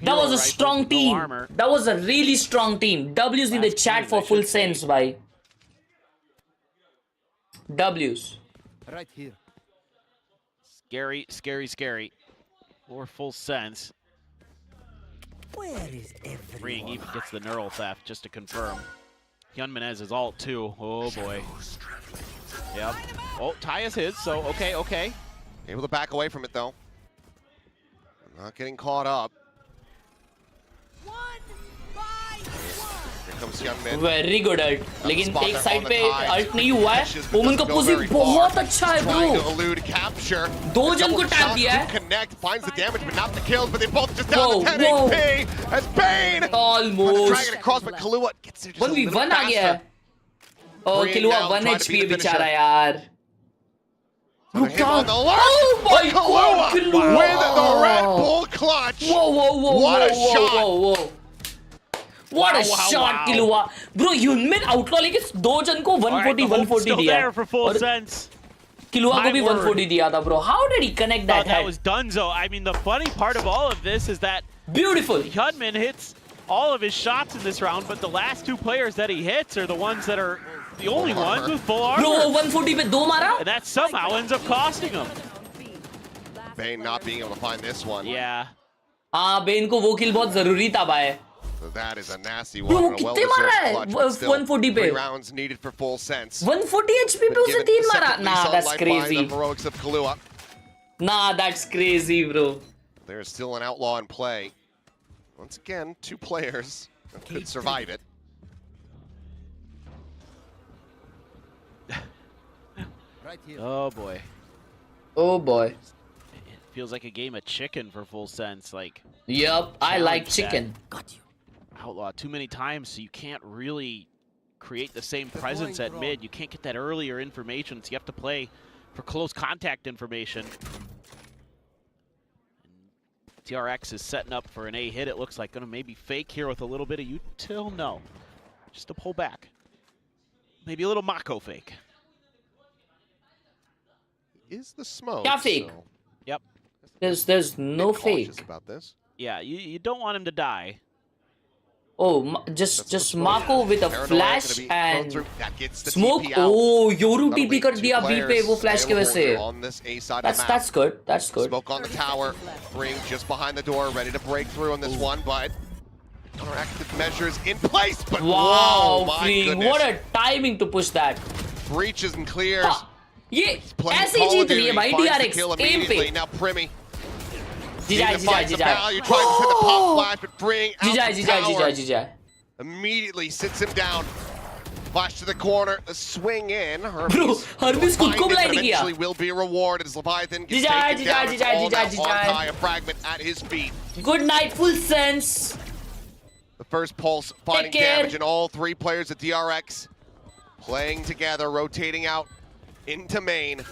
That was a strong team. That was a really strong team. W's in the chat for full sense, bhai. W's. Right here. Scary. Or full sense. Where is everyone? Freeing even gets the neural theft just to confirm. Hyunmin has his ult too. Oh boy. Yep. Oh, tie is his, so okay. Able to back away from it though. Not getting caught up. Here comes Hyunmin. Very good ult. लेकिन एक side पे ult नहीं हुआ है woman का position बहुत अच्छा है ब्रो दो जन को टैप दिया है Connect finds the damage but not the kills but they both just down to 10 HP as Bane almost drag it across but Khelraay gets there just 1v1 आ गया है और Khelraay 1 HP है बेचारा यार Look out! Oh my God! With the Red Bull clutch! Whoa! What a shot! What a shot, Khelraay! Bro, Hyunmin outlaw लेके दो जन को 140 दिया और Khelraay को भी 140 दिया था, bro. How did he connect that? That was Dunzo. I mean, the funny part of all of this is that beautiful. Hyunmin hits all of his shots in this round, but the last two players that he hits are the ones that are the only ones with full armor. Bro, 140 पे दो मारा? And that somehow ends up costing him. Bane not being able to find this one. Yeah. Bane को वो kill बहुत जरूरी था भाई. So that is a nasty Bro, one. कितने मारा है? 140 पे. 3 rounds needed for full sense. 140 HP पे उसे 3 मारा. Nah, that's crazy. The heroics of Khelraay. Nah, that's crazy, bro. There's still an outlaw in play. Once again, 2 players could survive it. Right here. Oh boy. Oh boy. It feels like a game of chicken for full sense. Like. Yup, I like chicken. Got you. Outlaw too many times, so you can't really create the same presence at mid. You can't get that earlier information, so you have to play for close contact information. And DRX is setting up for an A hit. It looks like gonna maybe fake here with a little bit of util. No, just to pull back. Maybe a little Mako fake. Is the smoke? Yeah, fake. So yep. There's no fake. About this. Yeah, you don't want him to die. Oh, just Mako with a flash and smoke. Oh, Yoru TP कर दिया B पे वो flash की वजह से. That's good. That's good. Smoke on the tower. Bring just behind the door, ready to break through on this one, but counteractive measures in place. But wow, my goodness. What a timing to push that. Breaches and clears. ये ऐसे ही जीत रही है भाई DRX aim पे. Now Primmy. जीजा. Immediately sits him down. Flash to the corner. The swing in. Bro, Hermes खुद को blind किया. Eventually will be rewarded as Leviathan gets taken down. It's all now on a fragment at his feet. Good night, full sense. The first pulse finding damage, and all 3 players at DRX playing together, rotating out into main.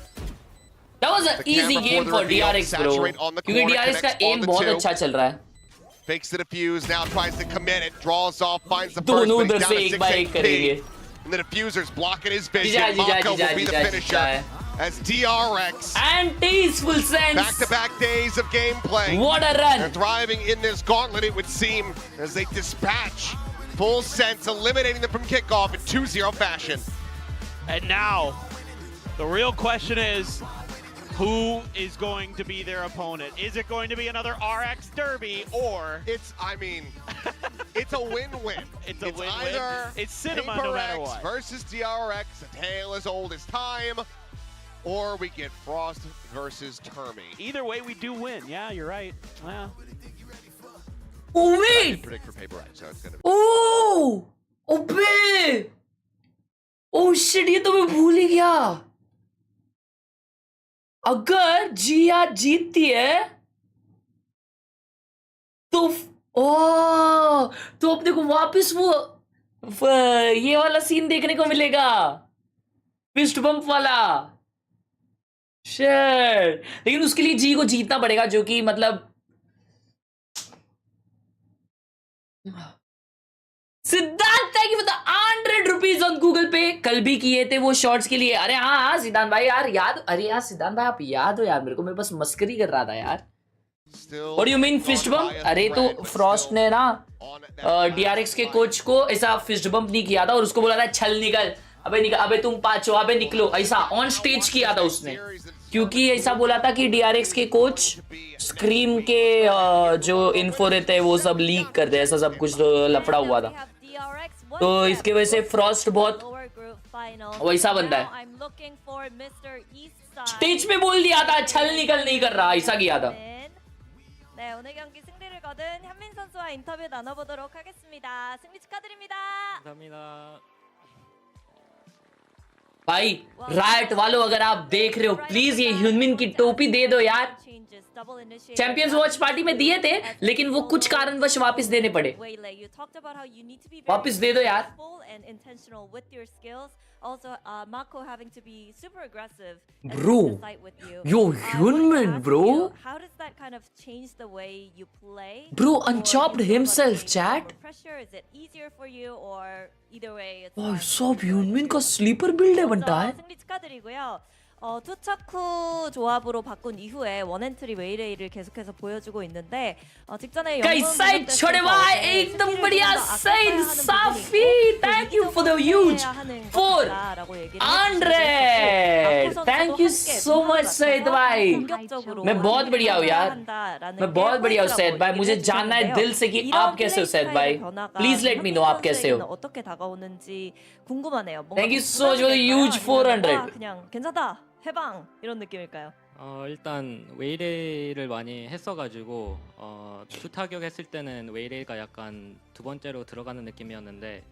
That was an easy game for DRX, bro. क्योंकि DRX का aim बहुत अच्छा चल रहा है. Fakes the defuse, now tries to commit it, draws off, finds the first, but he's down to 6 HP. And the diffuser's blocking his vision. Mako will be the finisher as DRX. And tasteful sense. Back-to-back days of gameplay. What a run. They're thriving in this gauntlet, it would seem, as they dispatch full sense, eliminating them from kickoff in 2-0 fashion. And now, the real question is, Who is going to be their opponent? Is it going to be another RX Derby or I mean, it's a win-win. it's a win-win? Either It's cinema no matter PRX what. versus DRX, a tale as old as time, or we get Frost versus Termi. Either way, we do win. Yeah, you're right. Yeah. Oh I wait! can predict for PRX, so it's gonna be. Oh! अबे! Oh shit, ये तो मैं भूल ही गया. अगर जिया जीतती है तो तो अपने को वापस वो ये वाला सीन देखने को मिलेगा, फिस्ट बम्प वाला. शिट, लेकिन उसके लिए जी को जीतना पड़ेगा, जो कि मतलब सिद्धांत, thank you for the 100 rupees on Google पे. कल भी किए थे वो शॉर्ट्स के लिए. अरे हाँ सिद्धांत भाई यार याद, अरे यार सिद्धांत भाई आप याद हो यार मेरे को, मैं बस मस्करी कर रहा था यार. What do you mean fist bump? अरे तो फ्रॉस्ट ने ना DRX के कोच को ऐसा फिस्ट बम्प नहीं किया था और उसको बोला था छल निकल, अबे निकल, अबे तुम पांचो, अबे निकलो, ऐसा ऑन स्टेज किया था उसने. क्योंकि ऐसा बोला था कि DRX के कोच स्क्रीम के जो इन्फो रहते हैं वो सब लीक कर दे, ऐसा सब कुछ लफड़ा हुआ था. तो इसके वजह से फ्रॉस्ट बहुत वैसा बंदा है. स्टेज पे बोल दिया था छल निकल नहीं कर रहा, ऐसा किया था. 네, 오늘 경기 승리를 거둔 현민 선수와 인터뷰 나눠보도록 하겠습니다. 승리 축하드립니다. 감사합니다. भाई राइट वालों, अगर आप देख रहे हो प्लीज ये ह्यूनमिन की टोपी दे दो यार. चैंपियंस वॉच पार्टी में दिए थे लेकिन वो कुछ कारणवश वापस देने पड़े. वापस दे दो यार. Also, Mako having to be super aggressive bro, in the fight with you. Yo, Hyunmin, bro. How does that kind of change the way you play? Bro, unchopped himself, chat. Pressure, is it easier for you or either way? It's Oh, सब Hyunmin का sleeper build है बनता है. 승리 축하드리고요. 투척 후 조합으로 바꾼 이후에 원엔트리 웨이레이를 계속해서 보여주고 있는데 직전에 Guys, side छोड़े भाई एकदम बढ़िया सईद साफी, thank you for the huge 400. Thank you so much Saeed भाई. मैं बहुत बढ़िया हूँ यार, मैं बहुत बढ़िया हूँ सईद भाई. मुझे जानना है दिल से कि आप कैसे हो सईद भाई. Please let me know आप कैसे हो. 어떻게 다가오는지 궁금하네요. Thank you so much for the huge 400. 그냥 괜찮다. 해방 이런 느낌일까요? 일단 웨이레이를 많이 했어가지고 투타격 했을 때는 웨이레이가 약간 두 번째로 들어가는 느낌이었는데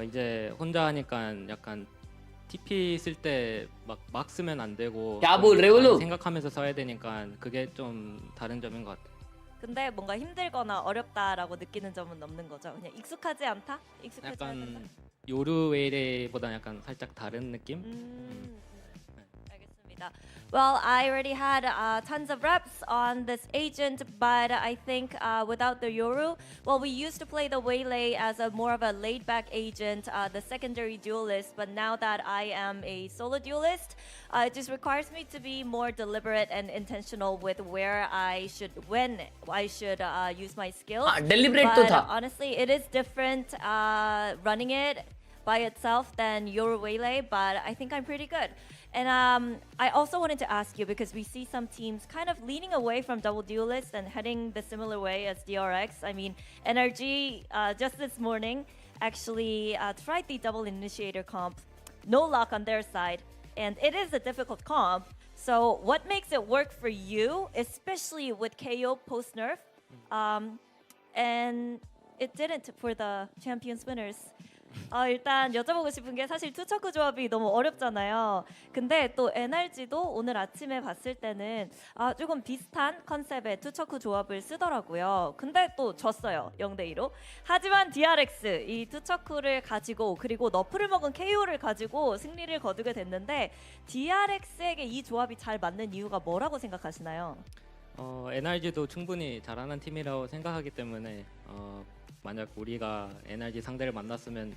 이제 혼자 하니까 약간 TP 쓸 때 막 쓰면 안 되고 क्या बोल रहे हो लोग? 생각하면서 써야 되니까 그게 좀 다른 점인 것 같아요. 근데 뭔가 힘들거나 어렵다라고 느끼는 점은 없는 거죠? 그냥 익숙하지 않다? 익숙하지 않다? 약간 요르 웨이레이보다 약간 살짝 다른 느낌? 알겠습니다. Well, I already had tons of reps on this agent, but I think without the Yoru, well, we used to play the Waylay as a more of a laid-back agent, the secondary duelist, but now that I am a solo duelist, it just requires me to be more deliberate and intentional with when I should use my skills. Deliberate but तो था. honestly, it is different running it by itself than Yoru Waylay, but I think I'm pretty good. And I also wanted to ask you, because we see some teams kind of leaning away from double duelists and heading the similar way as DRX. I mean, NRG just this morning actually tried the double initiator comp. No luck on their side. And it is a difficult comp. So what makes it work for you, especially with KO post-nerf? And it didn't for the champions winners. 일단 여쭤보고 싶은 게 사실 투척구 조합이 너무 어렵잖아요. 근데 또 NRG도 오늘 아침에 봤을 때는 조금 비슷한 컨셉의 투척구 조합을 쓰더라고요. 근데 또 졌어요. 0대2로. 하지만 DRX 이 투척구를 가지고 그리고 너프를 먹은 KO를 가지고 승리를 거두게 됐는데 DRX에게 이 조합이 잘 맞는 이유가 뭐라고 생각하시나요? NRG도 충분히 잘하는 팀이라고 생각하기 때문에 만약 우리가 NRG 상대를 만났으면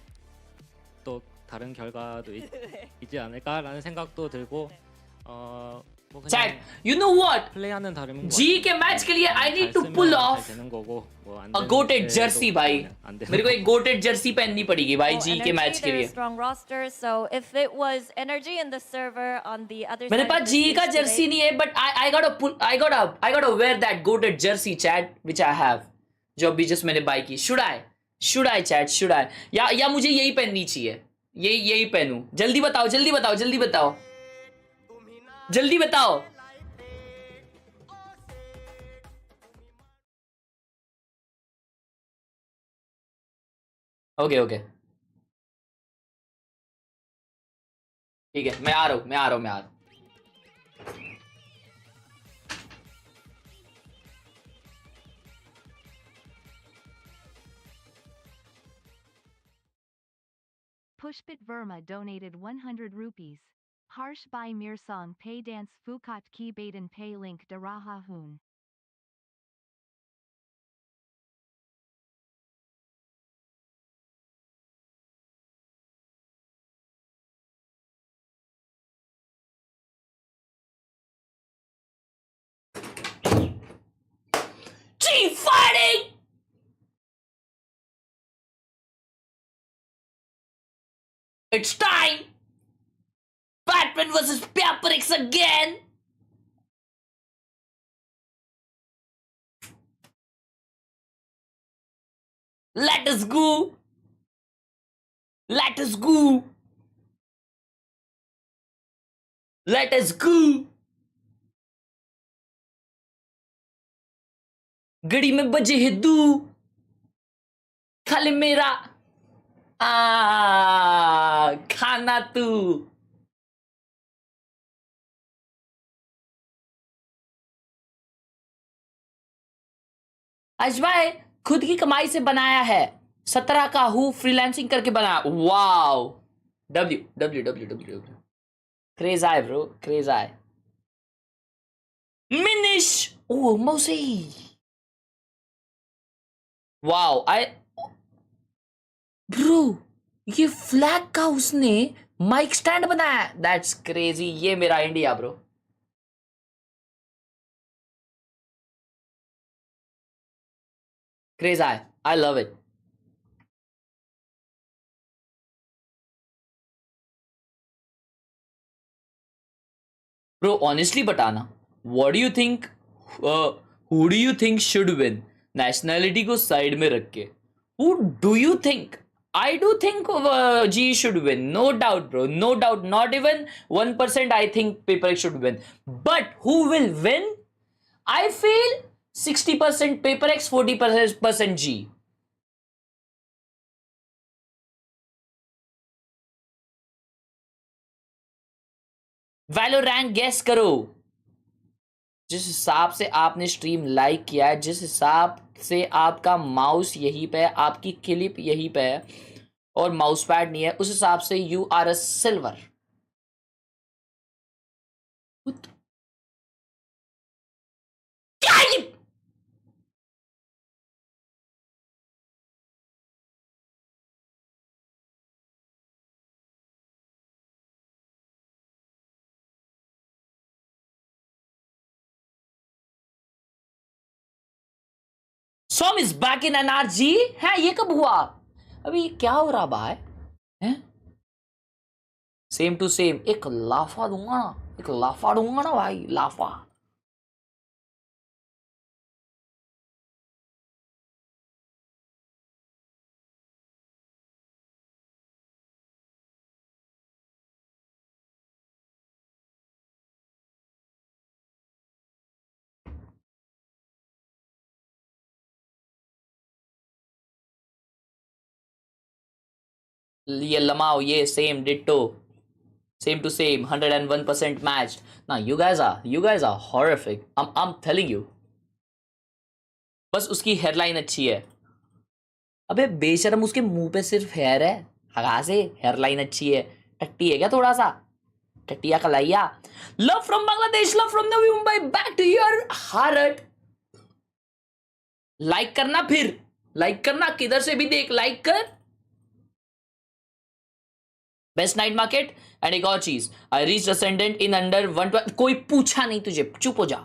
또 다른 결과도 있지 않을까라는 생각도 들고 Chat, you know what? 플레이하는 다름인 거. G के match के लिए I need to pull off 되는 거고 a goated jersey भाई. मेरे को एक goated jersey पहननी पड़ेगी भाई G के मैच के लिए. Strong roster, so if it was energy in the server on the other मेरे side pass of the G stage का today, jersey नहीं है, but I gotta wear that goated jersey, chat, which I have. जो अभी just मैंने buy की. Should I chat? Should I? या मुझे यही पहननी चाहिए. यही पहनूं. जल्दी बताओ. जल्दी बताओ. ओके ठीक है, मैं आ रहा हूँ. Pushpit Verma donated 100 rupees. Harsh by Mir Song Pay Dance Phukat Ki Baden Pay Link Daraha Hoon. G fighting! It's time! Batman versus PRX again! Let us go! गड़ी में बजे हिद्दू खाली मेरा खाना तू. अजय खुद की कमाई से बनाया है. 17 का हूँ फ्रीलांसिंग करके बनाया. वाओ. W. क्रेज आए ब्रो, क्रेज आए. मिनिश. ओ मौसी. वाओ. ब्रो ये फ्लैग का उसने माइक स्टैंड बनाया. That's crazy. ये मेरा इंडिया ब्रो. क्रेज आए. I love it. Bro honestly बताना, what do you think, who do you think should win? Nationality को साइड में रख के, who do you think? I do think G should win, no doubt bro, no doubt, not even 1% I think PRX should win. But who will win? I feel 60% PRX, 40% G. Valorant guess करो. जिस हिसाब से आपने stream like किया है, जिस हिसाब से आपका माउस यहीं पे है, आपकी क्लिप यहीं पे है और माउस पैड नहीं है, उस हिसाब से यू आर अ सिल्वर. क्या ये? Som is back in NRG? है ये कब हुआ? अभी क्या हो रहा भाई? हैं? Same to same. एक लाफा दूंगा ना भाई, लाफा. ये लमाओ, ये same ditto, same to same, 101% matched. Now you guys are horrific. I'm telling you. बस उसकी हेयरलाइन अच्छी है. अबे बेशरम, उसके मुंह पे सिर्फ हेयर है. हगा से हेयरलाइन अच्छी है. टट्टी है क्या थोड़ा सा? टट्टिया कलाइया. Love from Bangladesh, love from Navi Mumbai, back to your heart. Like करना, फिर लाइक करना, किधर से भी देख, लाइक कर. Best night market. एंड एक और चीज, I reach ascendant in under 112। कोई पूछा नहीं तुझे, चुप हो जा।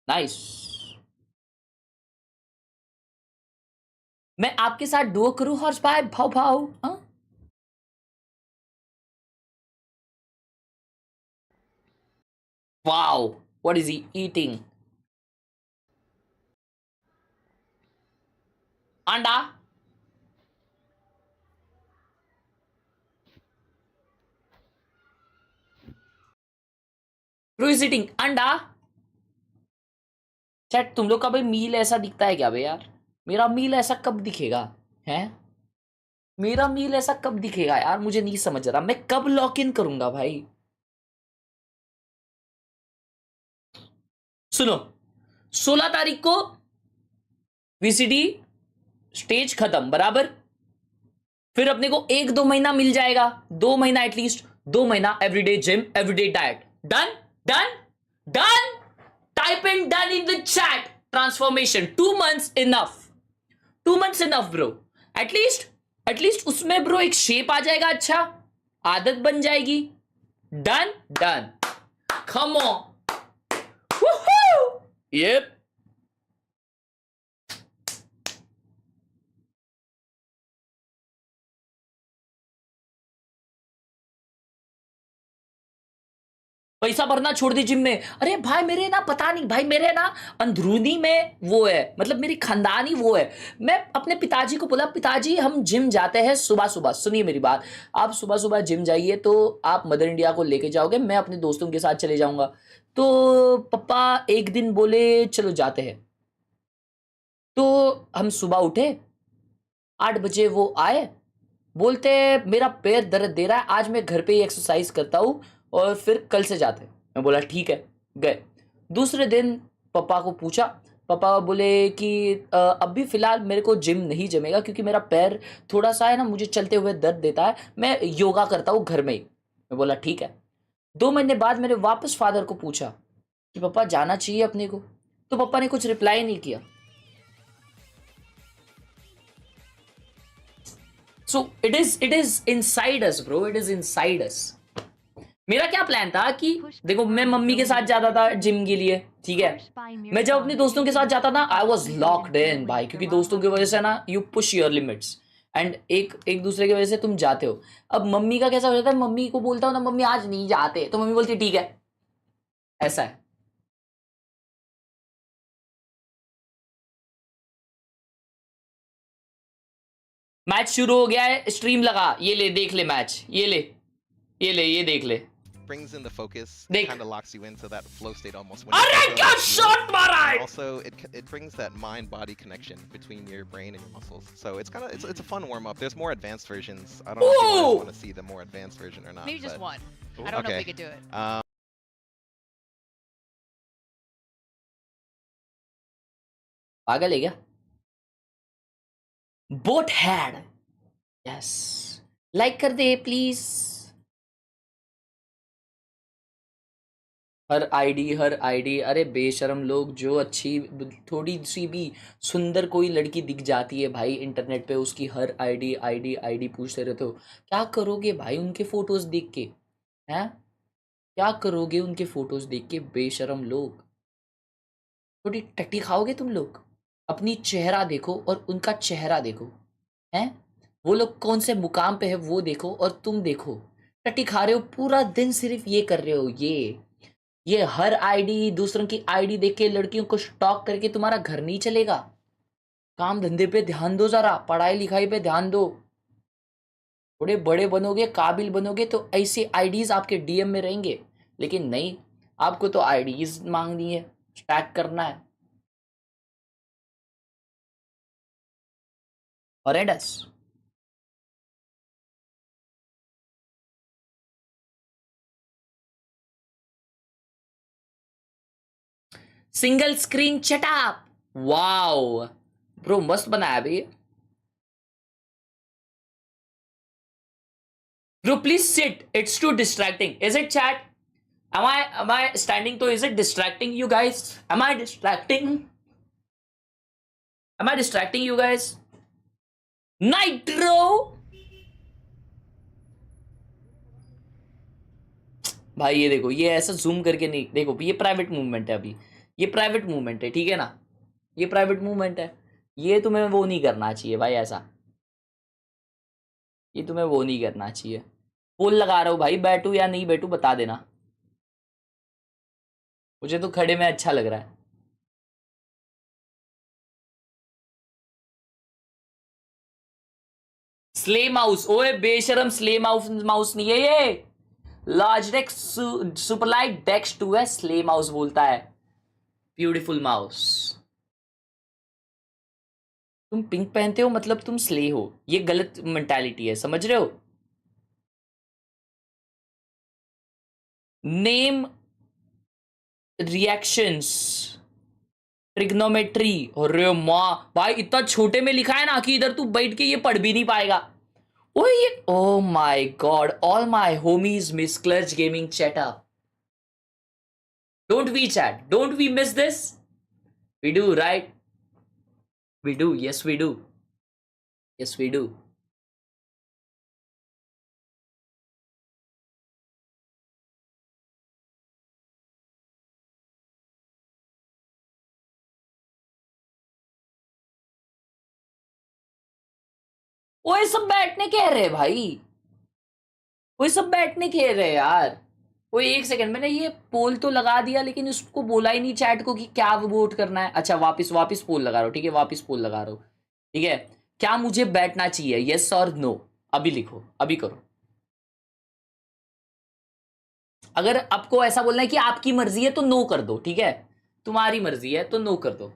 नाइस। मैं आपके साथ डुओ करूं हर्ष भाई? भाव भाव। हाँ wow, what is he eating? अंडा। Who is eating अंडा? चैट, तुम लोग का भाई मील ऐसा दिखता है क्या भाई यार? मेरा मील ऐसा कब दिखेगा? हैं? मेरा मील ऐसा कब दिखेगा यार? मुझे नहीं समझ रहा, मैं कब लॉक इन करूंगा भाई? सुनो, 16 तारीख को वीसीटी स्टेज खत्म, बराबर। फिर अपने को 1-2 महीना मिल जाएगा, 2 महीना एटलीस्ट, 2 महीना everyday gym, everyday diet. Done done done. Type in done in the chat. Transformation 2 months enough, 2 months enough bro. At least उसमें ब्रो एक शेप आ जाएगा, अच्छा आदत बन जाएगी। Done done, come on. Yep. पैसा भरना छोड़ दी जिम में। अरे भाई मेरे ना, पता नहीं भाई, मेरे ना अंदरूनी में वो है, मतलब मेरी खानदानी वो है। मैं अपने पिताजी को बोला, पिताजी हम जिम जाते हैं सुबह सुबह, सुनिए मेरी बात, आप सुबह सुबह जिम जाइए तो आप मदर इंडिया को लेके जाओगे, मैं अपने दोस्तों के साथ चले जाऊंगा। तो पापा एक दिन बोले चलो जाते हैं। तो हम सुबह उठे, 8 बजे वो आए, बोलते मेरा पैर दर्द दे रहा है, आज मैं घर पे ही एक्सरसाइज करता हूँ और फिर कल से जाते। मैं बोला ठीक है, गए। दूसरे दिन पापा को पूछा, पापा बोले कि अभी फ़िलहाल मेरे को जिम नहीं जमेगा क्योंकि मेरा पैर थोड़ा सा है ना, मुझे चलते हुए दर्द देता है, मैं योगा करता हूँ घर में ही। मैं बोला ठीक है। 2 महीने बाद मैंने वापस फादर को पूछा कि पापा जाना चाहिए अपने को, तो पापा ने कुछ रिप्लाई नहीं किया। So it is inside us bro, it is inside us। मेरा क्या प्लान था कि देखो, मैं मम्मी के साथ जाता था जिम के लिए, ठीक है। मैं जब अपने दोस्तों के साथ जाता था, आई वॉज लॉक्ड इन भाई, क्योंकि दोस्तों की वजह से ना you push your limits and एक दूसरे की वजह से तुम जाते हो। अब मम्मी का कैसा हो जाता है, मम्मी को बोलता हूँ ना मम्मी आज नहीं जाते, तो मम्मी बोलती ठीक है, ऐसा है। मैच शुरू हो गया है, स्ट्रीम लगा, ये ले देख ले मैच, ये देख ले। Brings in the focus, देख। kind of locks you into that flow state almost. अरे क्या शॉट मारा है! Also, it brings that mind-body connection between your brain and your muscles. So it's kind of it's a fun warm-up. There's more advanced versions. I don't know if you guys want to see the more advanced version or not. Maybe just but... one. I don't know if we could do it. पागल है क्या? Boat had, yes, like कर दे please. Her ID, अरे बेशरम लोग, जो अच्छी थोड़ी सी भी सुंदर कोई लड़की दिख जाती है भाई इंटरनेट पे, उसकी हर आईडी पूछते रहते हो। क्या करोगे भाई उनके फोटोज देख के? हैं, क्या करोगे उनके फोटोज देख के बेशरम लोग? थोड़ी टट्टी खाओगे तुम लोग? अपनी चेहरा देखो और उनका चेहरा देखो, हैं वो लोग कौन से मुकाम पे है वो देखो, और तुम देखो टट्टी खा रहे हो पूरा दिन, सिर्फ ये कर रहे हो। ये हर आईडी, दूसरों की आईडी देख के लड़कियों को स्टॉक करके तुम्हारा घर नहीं चलेगा। काम धंधे पे ध्यान दो, जरा पढ़ाई लिखाई पे ध्यान दो। थोड़े बड़े बनोगे, काबिल बनोगे तो ऐसे आईडीज आपके डीएम में रहेंगे, लेकिन नहीं, आपको तो आईडीज मांगनी है, स्टैक करना है। Horrendous. Single screen chat up, wow bro, मस्त बनाया भाई। Bro please sit, it's too distracting. Is it chat? am I standing? तो is it distracting you guys? Am I distracting you guys? Nitro भाई ये देखो, ये ऐसा जूम करके नहीं, देखो ये प्राइवेट मूवमेंट है, अभी ये प्राइवेट मूवमेंट है, ठीक है ना, ये प्राइवेट मूवमेंट है, ये तुम्हें वो नहीं करना चाहिए भाई, ऐसा ये तुम्हें वो नहीं करना चाहिए। पोल लगा रहा हूँ भाई, बैठू या नहीं बैठू बता देना, मुझे तो खड़े में अच्छा लग रहा है। स्ले माउस, ओए बेशरम, स्ले माउस नहीं है ये, लार्ज डेक्स सुपरलाइट डेक्स 2 है, स्ले माउस बोलता है, ब्यूटीफुल माउस। तुम पिंक पहनते हो मतलब तुम स्ले हो, ये गलत मेंटालिटी है, समझ रहे हो। नेम रिएक्शंस ट्रिग्नोमेट्री, और माँ भाई इतना छोटे में लिखा है ना कि इधर तू बैठ के ये पढ़ भी नहीं पाएगा। ओए ये, oh my god, all my homies miss clutch gaming chat up, don't we chat, don't we miss this, we do right, we do, yes we do, yes we do। वो सब बैठने कह रहे भाई, वो सब बैठने कह रहे यार। वो एक सेकंड, मैंने ये पोल तो लगा दिया लेकिन उसको बोला ही नहीं चैट को कि क्या वोट करना है। अच्छा वापस पोल लगा रहा हूँ, ठीक है, वापस पोल लगा रहा हूँ, ठीक है। क्या मुझे बैठना चाहिए, यस और नो, अभी लिखो, अभी करो। अगर आपको ऐसा बोलना है कि आपकी मर्जी है तो नो कर दो, ठीक है, तुम्हारी मर्जी है तो नो कर दो।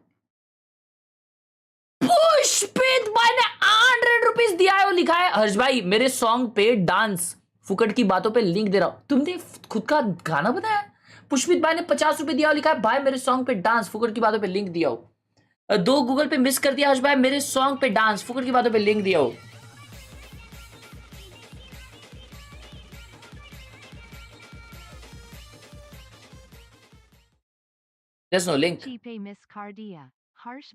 पुष्पित भाई ने 100 रुपीज दिया है, वो लिखा है हर्ष भाई मेरे सॉन्ग पे डांस फुकट की बातों पे लिंक दे रहा हूं। तुमने खुद का गाना बनाया? पुष्पित भाई ने 50 रुपए दिया, लिखा है भाई मेरे सॉन्ग पे डांस फुकट की बातों पे लिंक दिया हो। 2 गूगल पे मिस कर दिया हर्ष भाई, मेरे सॉन्ग पे डांस फुकट की बातों पे लिंक दिया हो। There's no link.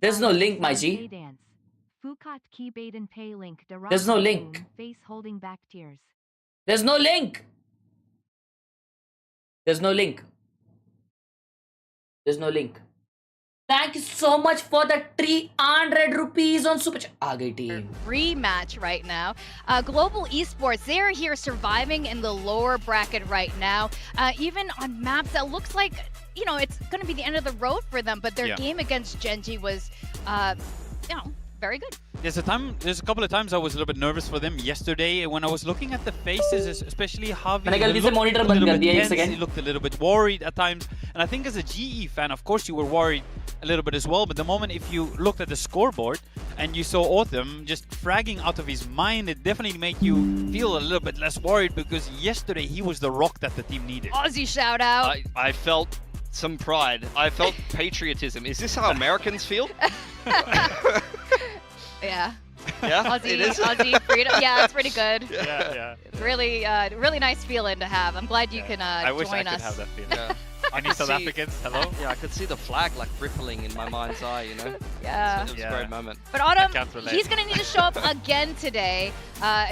There's no link, my G. There's no link. There's no link. There's no link. There's no link. Thank you so much for the 300 rupees on Super Chat. आ गई team. Rematch right now. Global Esports, they're here surviving in the lower bracket right now. Even on maps that looks like, you know, it's going to be the end of the road for them, but their game against Genji was, you know, very good. There's a couple of times I was a little bit nervous for them yesterday when I was looking at the faces, especially Javi. He looked a little bit worried at times, and I think as a GE fan, of course, you were worried a little bit as well. But the moment if you looked at the scoreboard and you saw Autumn just fragging out of his mind, it definitely made you feel a little bit less worried because yesterday he was the rock that the team needed. Aussie shout out. I felt some pride. I felt patriotism. Is this how Americans feel? Yeah. Yeah, Aussie, it is. Aussie freedom. Yeah, it's pretty good. Yeah. Really, really nice feeling to have. I'm glad you can I wish join I us. could have that feeling. Yeah. Any South Africans? Hello? Yeah, I could see the flag like rippling in my mind's eye, you know? Yeah. It was a great moment. But Autumn, he's going to need to show up again today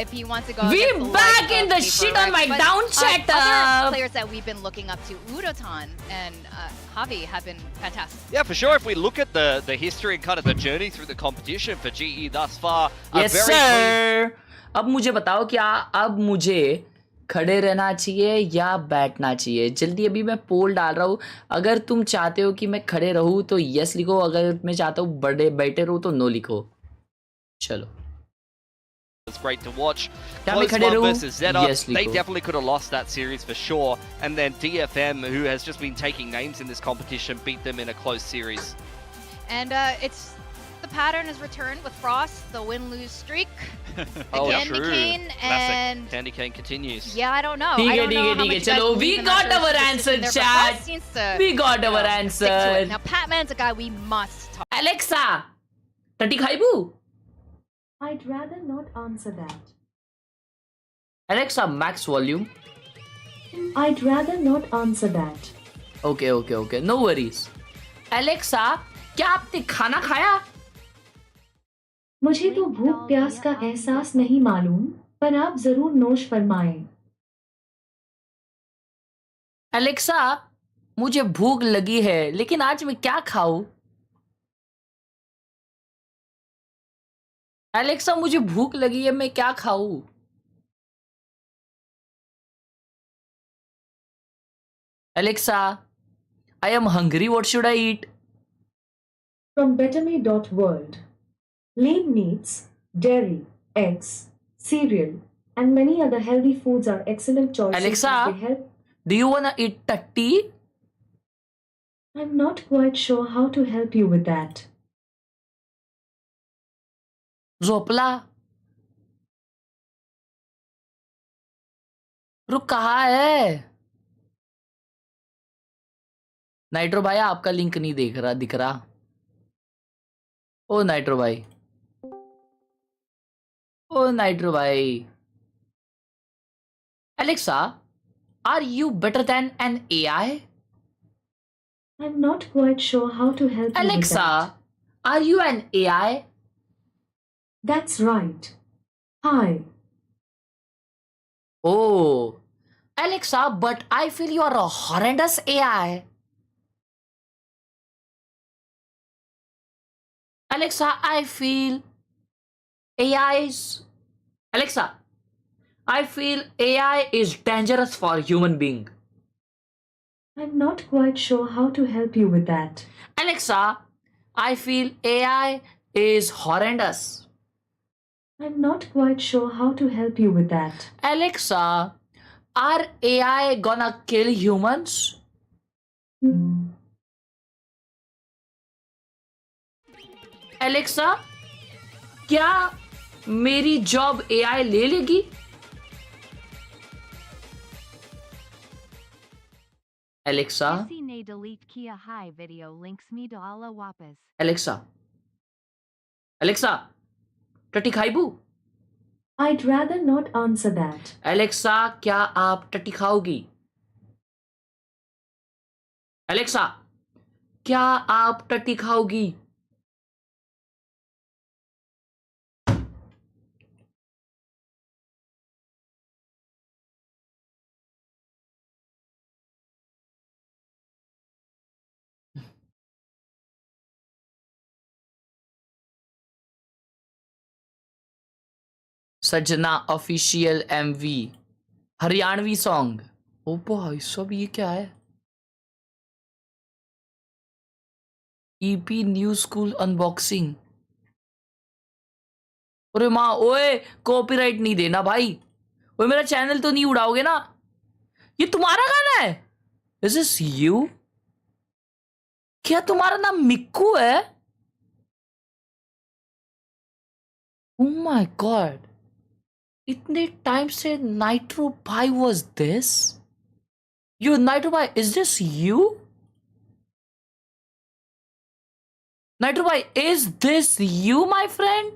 if he wants to go. We're back in the shit on my down chat. Other players that we've been looking up to, Udotan and Javi, have been fantastic. Yeah, for sure. If we look at the history and kind of the journey through the competition for GE thus far, yes sir. अब मुझे बताओ क्या अब मुझे खड़े रहना चाहिए या बैठना चाहिए? जल्दी अभी मैं पोल डाल रहा हूँ। अगर तुम चाहते हो कि मैं खड़े रहूँ तो यस लिखो, अगर मैं चाहता हूँ बैठे रहूँ तो नो लिखो। चलो। It's great to watch. Close one versus Zeta. Yes, they definitely could have lost that series for sure. And then DFM, who has just been taking names in this competition, beat them in a close series. And it's the pattern has returned with Frost, the win-lose streak. Oh, Candy Cane and Candy Cane continues. Yeah, I don't know. ठीक है चलो, we got our answer, chat. We got our answer. Now Patman's a guy we must talk. Alexa, Tati Khaibu. I'd rather not answer that. Alexa, max volume. I'd rather not answer that. Okay. No worries. Alexa, क्या आपने खाना खाया? मुझे तो भूख प्यास का एहसास नहीं मालूम, पर आप जरूर नोश फरमाएं। एलेक्सा, मुझे भूख लगी है, लेकिन आज मैं क्या खाऊं? एलेक्सा, मुझे भूख लगी है, मैं क्या खाऊं? Alexa, I am hungry, what should I eat? From betterme.world. Lean meats, dairy, eggs, cereal, and many other healthy foods are excellent choices. Alexa, they help. Do you wanna eat tatti? I'm not quite sure how to help you with that. झोपला रुक कहाँ है? Nitro भाई आपका link नहीं दिख रहा। ओ nitro भाई, ओ नाइट्रो भाई। Alexa, are you better than an AI? I'm not quite sure how to help you with Alexa, that. are you an AI? That's right. Hi. Oh, Alexa, but I feel you are a horrendous AI. Alexa, I feel Alexa, I feel AI is dangerous for human being. I'm not quite sure how to help you with that. Alexa, I feel AI is horrendous. I'm not quite sure how to help you with that. Alexa, are AI gonna kill humans? Alexa, क्या मेरी job AI ले लेगी? Alexa, ने delete किया हाय video links me to alla वापस. Alexa, टट्टी खाइबू? I'd rather not answer that. Alexa, क्या आप टट्टी खाओगी? Alexa, क्या आप टट्टी खाओगी? सजना ऑफिशियल MV हरियाणवी सॉन्ग। ओ भाई सब ये क्या है? EP new school unboxing. अरे माँ, ओए कॉपीराइट नहीं देना भाई। ओए मेरा चैनल तो नहीं उड़ाओगे ना? ये तुम्हारा गाना है? Is this you? क्या तुम्हारा नाम मिक्कू है? Oh my God. इतने टाइम से नाइट्रो भाई was this? Yo, नाइट्रो भाई, is this you? नाइट्रो भाई, is this you, my friend?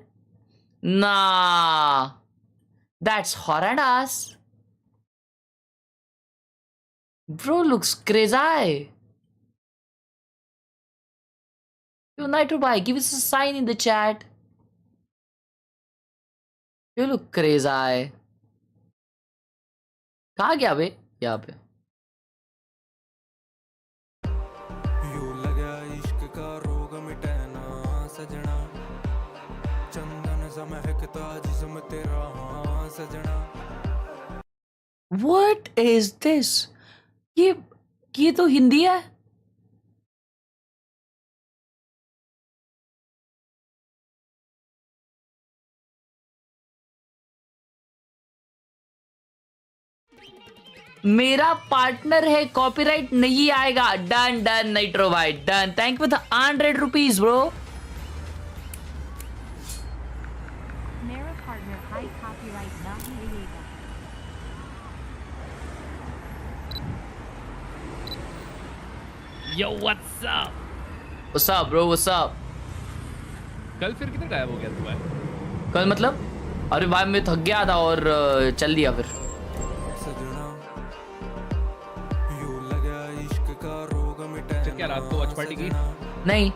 Nah, that's horrendous. Bro looks crazy. Yo, nitro भाई, give us a sign in the chat. You look crazy. कहाँ गया बे? यहाँ पे। What is this? ये तो हिंदी है। मेरा पार्टनर है, कॉपीराइट नहीं आएगा। डन डन नाइट्रो भाई, done. Thank you for the 100 rupees bro. मेरा पार्टनर हाई कॉपीराइट नहीं आएगा। Yo, what's up? What's up bro, what's up? कल फिर किधर गायब हो गया तू भाई? कल मतलब? अरे भाई मैं थक गया था और चल दिया फिर। क्या रात को वॉच पार्टी की? नहीं।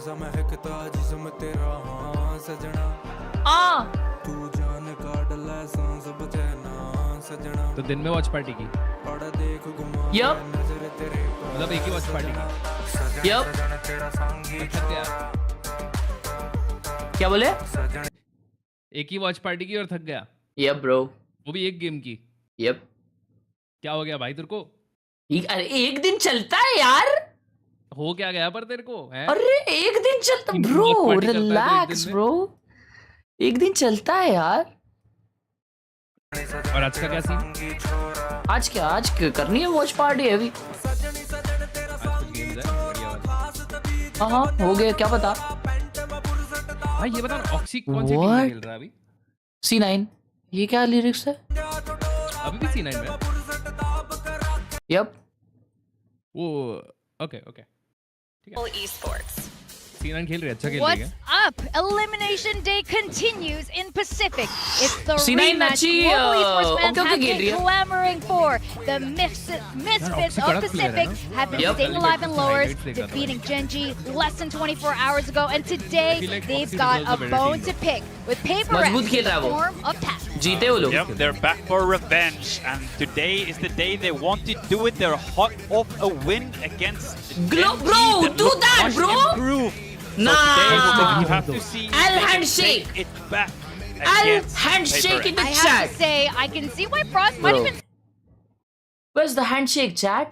तो दिन में वॉच पार्टी की यप मतलब एक ही वॉच पार्टी की यप थक गया क्या बोले एक ही वॉच पार्टी की और थक गया यप ब्रो वो भी एक गेम की यप क्या हो गया भाई तेरे को अरे एक दिन चलता है यार हो क्या गया पर तेरे को है अरे एक दिन चलता ब्रो रिलैक्स ब्रो एक दिन चलता है यार और आज का क्या सीन आज करनी है वॉच पार्टी अभी हाँ हो गया क्या पता भाई ये बता ऑक्सी कौन सी टीम में खेल रहा है अभी C9 ये क्या लिरिक्स है अभी भी C9 में यप वो ओके ठीक है C9 खेल रहे अच्छा खेल रही What's है up? Elimination Day continues in Pacific. It's the C9 rematch अच्छी, Global Esports fans okay, have खेल रही been है। clamoring for. The Misfits of Pacific have been staying alive in lowers, defeating Genji less than 24 hours ago, and today they've got a bone to pick with PRX मजबूत खेल रहा है वो। form of tap. जीते वो लोग Yep, they're back for revenge, and today is the day they want to do it. They're hot off a win against Bro, Genji do looked that, much bro. improved. Nah. So today we have to see if I'll they can handshake. take it back. I'll against handshake in PRX. the I have chat to say, I can see why Frost might Bro. have been. Where's the handshake chat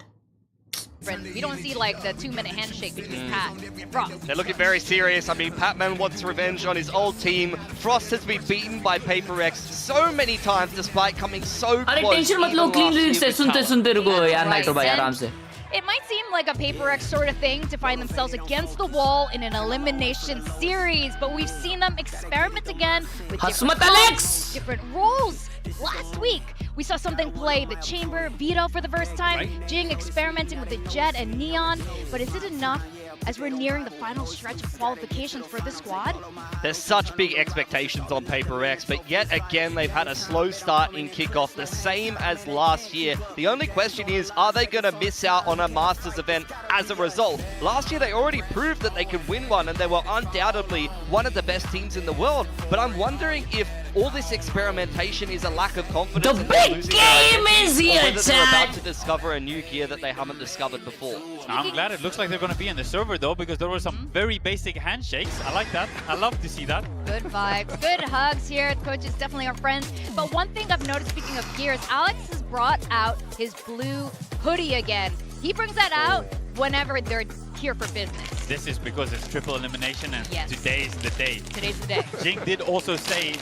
We don't see like the 2-minute handshake between Pat and Frost. They're looking very serious. I mean, Patman wants revenge on his old team. Frost has been beaten by PRX so many times despite coming so अरे close. Tension मत लो even clean last lyrics year है with सुनते Talent. सुनते रुको यार Right, nitro भाई and आराम से It might seem like a PRX sort of thing to find themselves against the wall in an elimination series, but we've seen them experiment again with different Hasmat Alex! comps, different roles. Last week, we saw something play the Chamber, Vito for the first time, Jing experimenting with the Jet and Neon, but is it enough as we're nearing the final stretch of qualifications for this squad? There's such big expectations on PRX, but yet again they've had a slow start in kickoff, the same as last year. The only question is, are they going to miss out on a Masters event as a result? Last year they already proved that they could win one, and they were undoubtedly one of the best teams in the world. But I'm wondering if all this experimentation is a lack of confidence. The big game is here, or whether they're about chat. to discover a new gear that they haven't discovered before. I'm glad it looks like they're going to be in the server though, because there were some very basic handshakes. I like that. I love to see that. Good vibes, good hugs here. The coaches definitely are friends. But one thing I've noticed, speaking of gears, Alex has brought out his blue hoodie again. He brings that out whenever they're here for business. This is because it's triple elimination, and Yes. today's the day. Today's the day. Jing did also say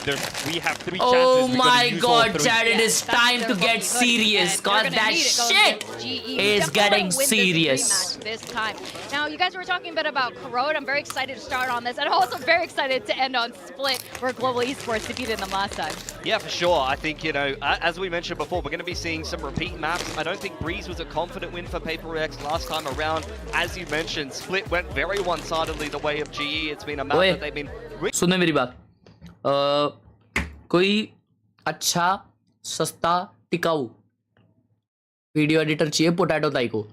we have 3 chances. Oh We're my gonna use all god 3. chat it is time to get serious cause that shit is getting serious. This time. Now, you guys were talking a bit about Khelraay. I'm very excited to start on this, and I'm also very excited to end on Split, where Global Esports defeated them last time. Yeah, for sure. I think, you know, as we mentioned before, we're going to be seeing some repeat maps. I don't think Breeze was a confident win for PRX last time around. As you mentioned, Split went very one-sidedly the way of GE. It's been a map that they've been... सुनो मेरी बात कोई अच्छा सस्ता टिकाऊ video editor चाहिए potato ताई को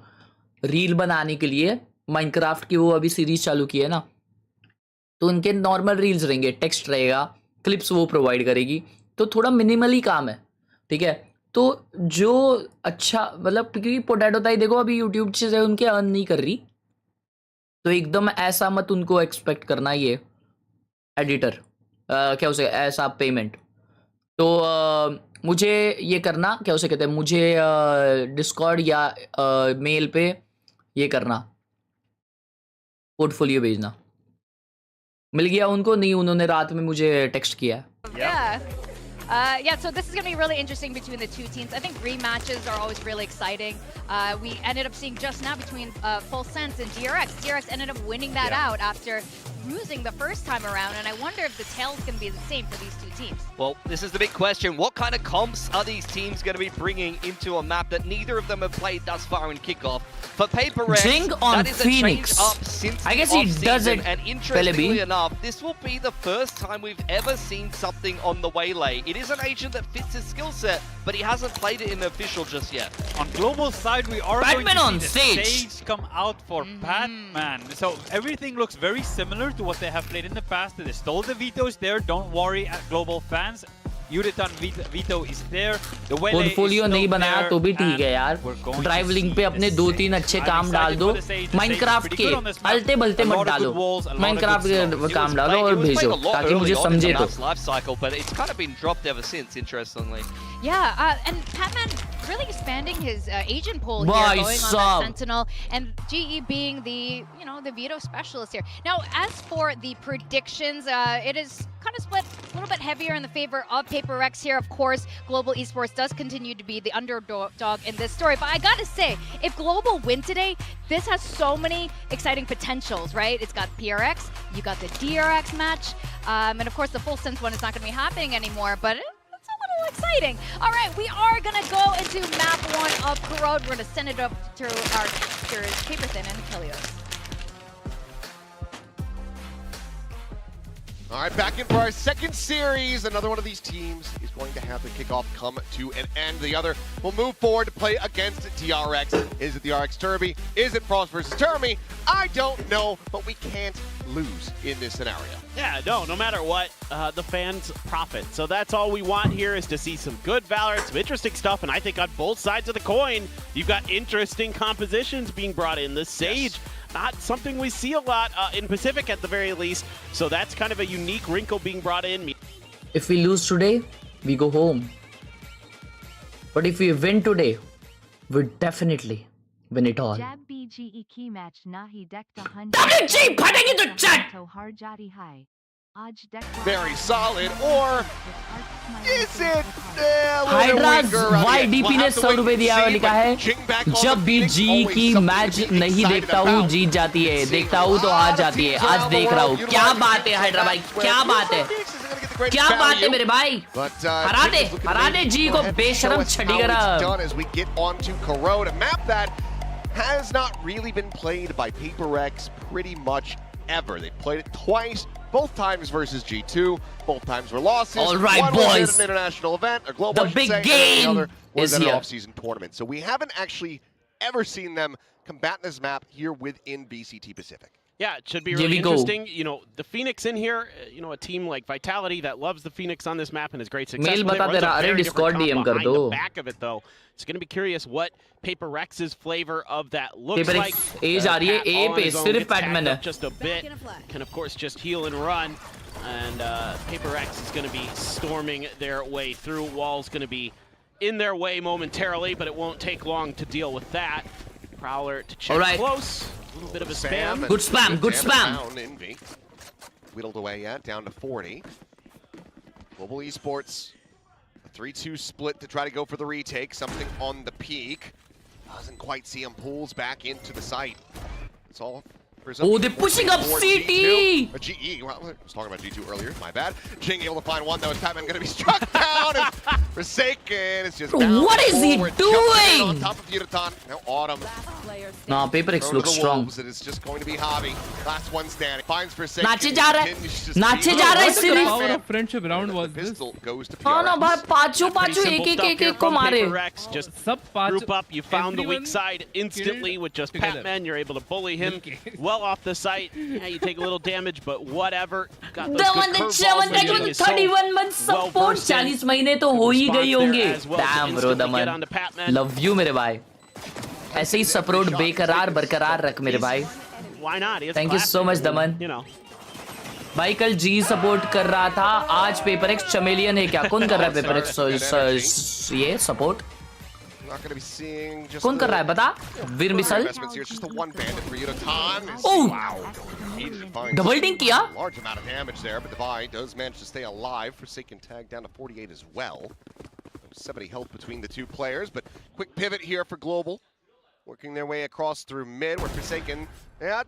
रील बनाने के लिए माइनक्राफ्ट की वो अभी सीरीज चालू की है ना तो उनके नॉर्मल रील्स रहेंगे टेक्स्ट रहेगा क्लिप्स वो प्रोवाइड करेगी तो थोड़ा मिनिमली काम है ठीक है तो जो अच्छा मतलब क्योंकि पोटैटो ताई देखो अभी यूट्यूब से उनके अर्न नहीं कर रही तो एकदम ऐसा मत उनको एक्सपेक्ट करना ये एडिटर क्या उसे ऐसा पेमेंट तो मुझे ये करना क्या उसे कहते हैं मुझे डिस्कॉर्ड या मेल पे ये करना पोर्टफोलियो भेजना मिल गया उनको नहीं उन्होंने रात में मुझे टेक्स्ट किया Yeah, so this is going to be really interesting between the two teams. I think rematches are always really exciting. We ended up seeing just now between Full Sense and DRX. DRX ended up winning that out after bruising the first time around, and I wonder if the tail's going to be the same for these two teams. Well, this is the big question. What kind of comps are these teams going to be bringing into a map that neither of them have played thus far in kickoff? For PACIFIC, Jing on that is Phoenix. a change up since I guess the he does off-season, it, and interestingly enough, this will be the first time we've ever seen something on the Waylay. It is an agent that fits his skill set, but he hasn't played it in the official just yet. On global side, we are Batman going to on see the stage. stage come out for Batman. So everything looks very similar to what they have played in the past. They stole the vetoes there. Don't worry, at global fans. Yuretan veto is there. The Waylay portfolio is नहीं still बनाया there, तो भी ठीक है and यार we're going drive to link see पे the अपने stage. 2-3 अच्छे I'm काम डाल excited दो for the stage. The stage is Minecraft pretty के good on this map. अलते बलते A lot मत of good डालो walls, a lot of Minecraft good के stuff. काम डालो It और was played भेजो a lot ताकि मुझे early on in समझे the तो map's life cycle, but it's kind of been dropped ever since, interestingly. Yeah, and Batman really expanding his agent pool here, Bhai going on sahab. that Sentinel, and GE being the the veto specialist here. Now, as for the predictions, it is kind of split a little bit heavier in the favor of PRX here. Of course, Global Esports does continue to be the underdog in this story, but I gotta say, if Global win today, this has so many exciting potentials, right? It's got PRX, you got the DRX match, and of course the full sense one is not going to be happening anymore, but it's a little exciting. All right, we are going to go into map 1 of Khelraay. We're going to send it up to our casters, Paperthin and Khelraay. All right, back in for our second series. Another one of these teams is going to have the kickoff come to an end. The other will move forward to play against DRX. Is it DRX Turby? Is it Frost versus Termi? I don't know, but we can't lose in this scenario. Yeah, no matter what, the fans profit. So that's all we want here is to see some good Valorant, some interesting stuff, and I think on both sides of the coin, you've got interesting compositions being brought in. The Sage, not something we see a lot in Pacific at the very least, so that's kind of a unique wrinkle being brought in. If we lose today we go home, but if we win today we definitely win it all. जब BGE की match ना ही देखता हन WG फटेगी तो चट तो हार जाती है आज देख Very solid, or is it हाइड्राज YDP ने 100 रुपए दिया हुआ लिखा है जब भी जी की मैच नहीं देखता हूँ जीत जाती है देखता हूँ तो हार जाती है आज देख रहा हूँ क्या बात है हाइड्रा भाई क्या बात है क्या बात है मेरे भाई हरा दे जी को बेशरम छड़ी done as we get onto Khelraay, a map that has not really been played by PRX pretty much ever. They played it twice, both times versus G2. Both times were losses. All right, one boys. was at an international event, or global, The I should big say, and game the other was is at an here. off-season tournament. So we haven't actually ever seen them combat this map here within VCT Pacific. Yeah, it should be really interesting. You know, the Phoenix in here, a team like Vitality that loves the Phoenix on this map and has great success. Mail with it, बता runs they a रहा, अरे very Discord different DM comp कर behind दो. the back of it, though. It's going to be curious what PRX's flavor of that looks PRX like. A जा रही है, A पे सिर्फ Batman है. Just a bit, can of course just heal and run. And PRX is going to be storming their way through. Wall's going to be in their way momentarily, but it won't take long to deal with that. Prowler to check close. A little bit of a spam. Good spam, good spam. Whittled away down to 40. Global Esports, a 3-2 split to try to go for the retake. Something on the peak. Doesn't quite see him. Pulls back into the site. It's all. Oh, they're pushing up CT! GE, well, I was talking about G2 earlier, my bad. Jing able to find one, though. Is Patman going to be struck down? And Forsaken is just What is he doing? On top of Yuretan. Now Autumn. No, PRX looks strong. It is just going to be Javi. Last one standing. Finds Forsaken. नाचे जा रहा है नाचे जा रहा है What the power of friendship round was this? Goes to हाँ ना भाई पाँचों एक को मारे. Just group up. You found the weak side instantly with just Patman. You're able to bully him well off the site. Yeah, you take a little damage, but whatever. Got those good curveballs. 31 months support 40 महीने तो हो ही गई होंगे. Damn bro Daman. Love you मेरे भाई. ऐसे ही support बेकरार बरकरार रख मेरे भाई. Why not? Thank you so much दमन. भाई कल जी सपोर्ट कर रहा था आज PRX चमेलियन है क्या कौन कर रहा है PRX ये support Not going to be seeing just कौन कर रहा है बता वीर मिसल डबल टिंग किया large amount of damage there, but Divide does manage to stay alive. Forsaken tag down to 48 as well. 70 health between the two players, but quick pivot here for Global. working their way across through mid, where Forsaken,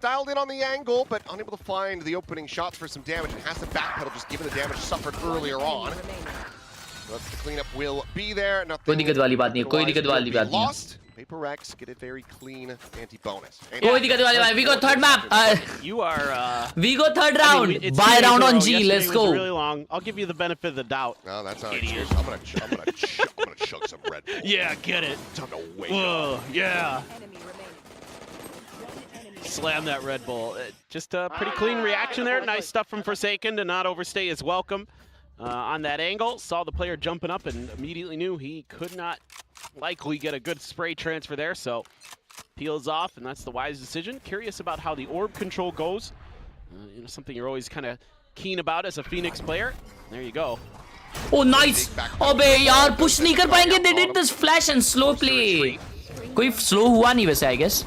dialed in on the angle, but unable to find the opening shots for some damage, and has to backpedal just given the damage suffered earlier on. So the cleanup will be there. कोई दिक्कत वाली बात नहीं है, कोई दिक्कत वाली बात नहीं है. PRX get a very clean anti-bonus. कोई दिक्कत वाली बात नहीं. We got third map. You are. We got third round. Buy round on G. Let's go. Really long. I'll give you the benefit of the doubt. No, that's not idiot. I'm gonna chug some Red Bull. Yeah, get it. Time to wake up. Yeah. Slam that Red Bull. Just a pretty clean reaction there. Nice stuff from Forsaken to not overstay his welcome on that angle. Saw the player jumping up and immediately knew he could not likely get a good spray transfer there. So peels off, and that's the wise decision. Curious about how the orb control goes. You know, something you're always kind of keen about as a Phoenix player. There you go. Oh, nice. अबे यार push नहीं कर पाएंगे. They did this flash and slow play. कोई slow हुआ नहीं वैसे I guess.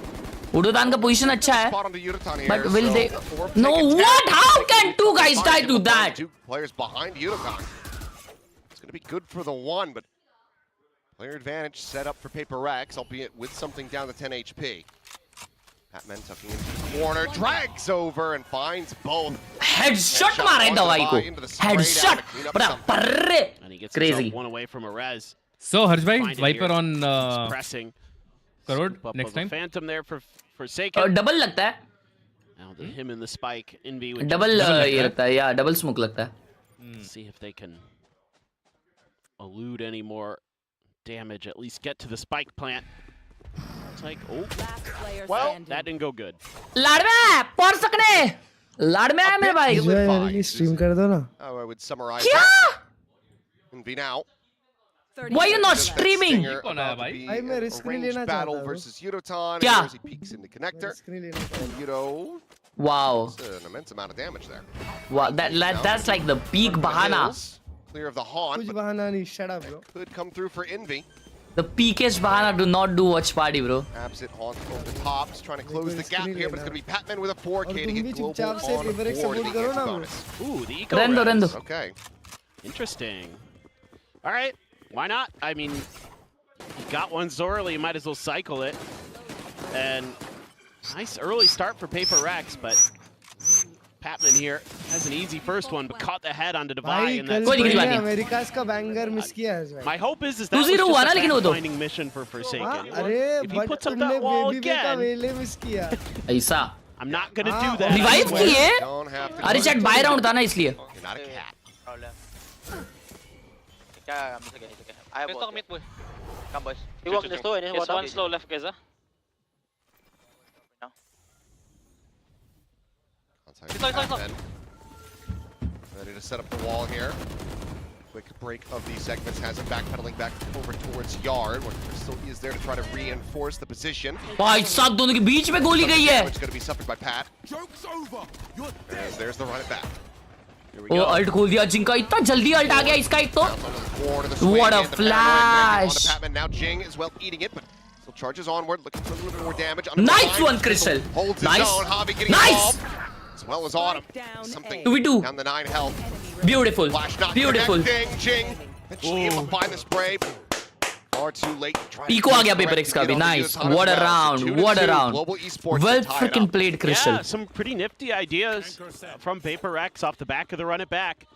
उड़ोदान का position अच्छा है. But will they? No, what? How can two guys die to that? Two players behind Udokan. It's gonna be good for the one, but player advantage set up for PRX, albeit with something down to 10 HP. Patman tucking into the corner, drags over and finds both. Headshot मारा है दवाई को. Headshot. बड़ा पर्रे. And he gets Crazy. one away from a res. So Harsh bhai, Viper on pressing. Crore next time. Phantom there for Forsaken. Double लगता है. Now him and the spike Envy with double ये लगता है. Yeah, double smoke लगता है. See if they can elude any more damage. At least get to the spike plant. It's like, oh, well, that didn't go good. लाड़ में पड़ सकने. लाड़ में है मेरे भाई. स्ट्रीम कर दो ना. Oh, I would summarize. क्या? Envy now. Why you not streaming? मैं risk नहीं लेना battle चाहता versus Udotan. क्या? He peeks in the connector. And Udo. Wow. That's an immense amount of damage there. Wow, that's like the peak bahana. Clear of the haunt. कुछ बहाना नहीं. Shut up, bro. Could come through for Envy. The peakest bahana do not do watch party, bro. Absent haunt over the top. He's trying to close the gap here, but it's going to be Patman with a 4K to get global on board the bonus. Ooh, the eco Rendo. Okay. Interesting. All right. Why not? I mean, you got one so early, you might as well cycle it. And nice early start for PRX, but Patman here has an easy first one, but caught the head onto Divide. And that's my hope is that was just a finding mission for Forsaken. If he puts up that wall again, I'm not gonna do that. Revive किए? अरे chat bye round था ना इसलिए. Not a cat. I have mid boy. Come boys. You walk this door and then one slow left guys. Ready to set up the wall here. Quick break of these segments has him backpedaling back over towards Yard. When Crystal is there to try to reinforce the position. भाई साहब दोनों के बीच में गोली गई है. It's going to be suffered by Pat. Joke's over. There's the run it back. वो alt खोल दिया जिंका. इतना जल्दी अल्ट आ गया इसका एक तो. What a flash! Now Jing is well eating it, but still charges onward, looking for a little bit more damage. Nice one, Crystal. Nice. Nice. As well as Autumn. Something 2v2. down the 9 health. Beautiful. Beautiful. Jing. Eventually able to find the spray. Far too late. Eco आ गया PRX का भी. Nice. What a round. What a round. Well freaking played, Crystal. Yeah, some pretty nifty ideas from PRX off the back of the run it back.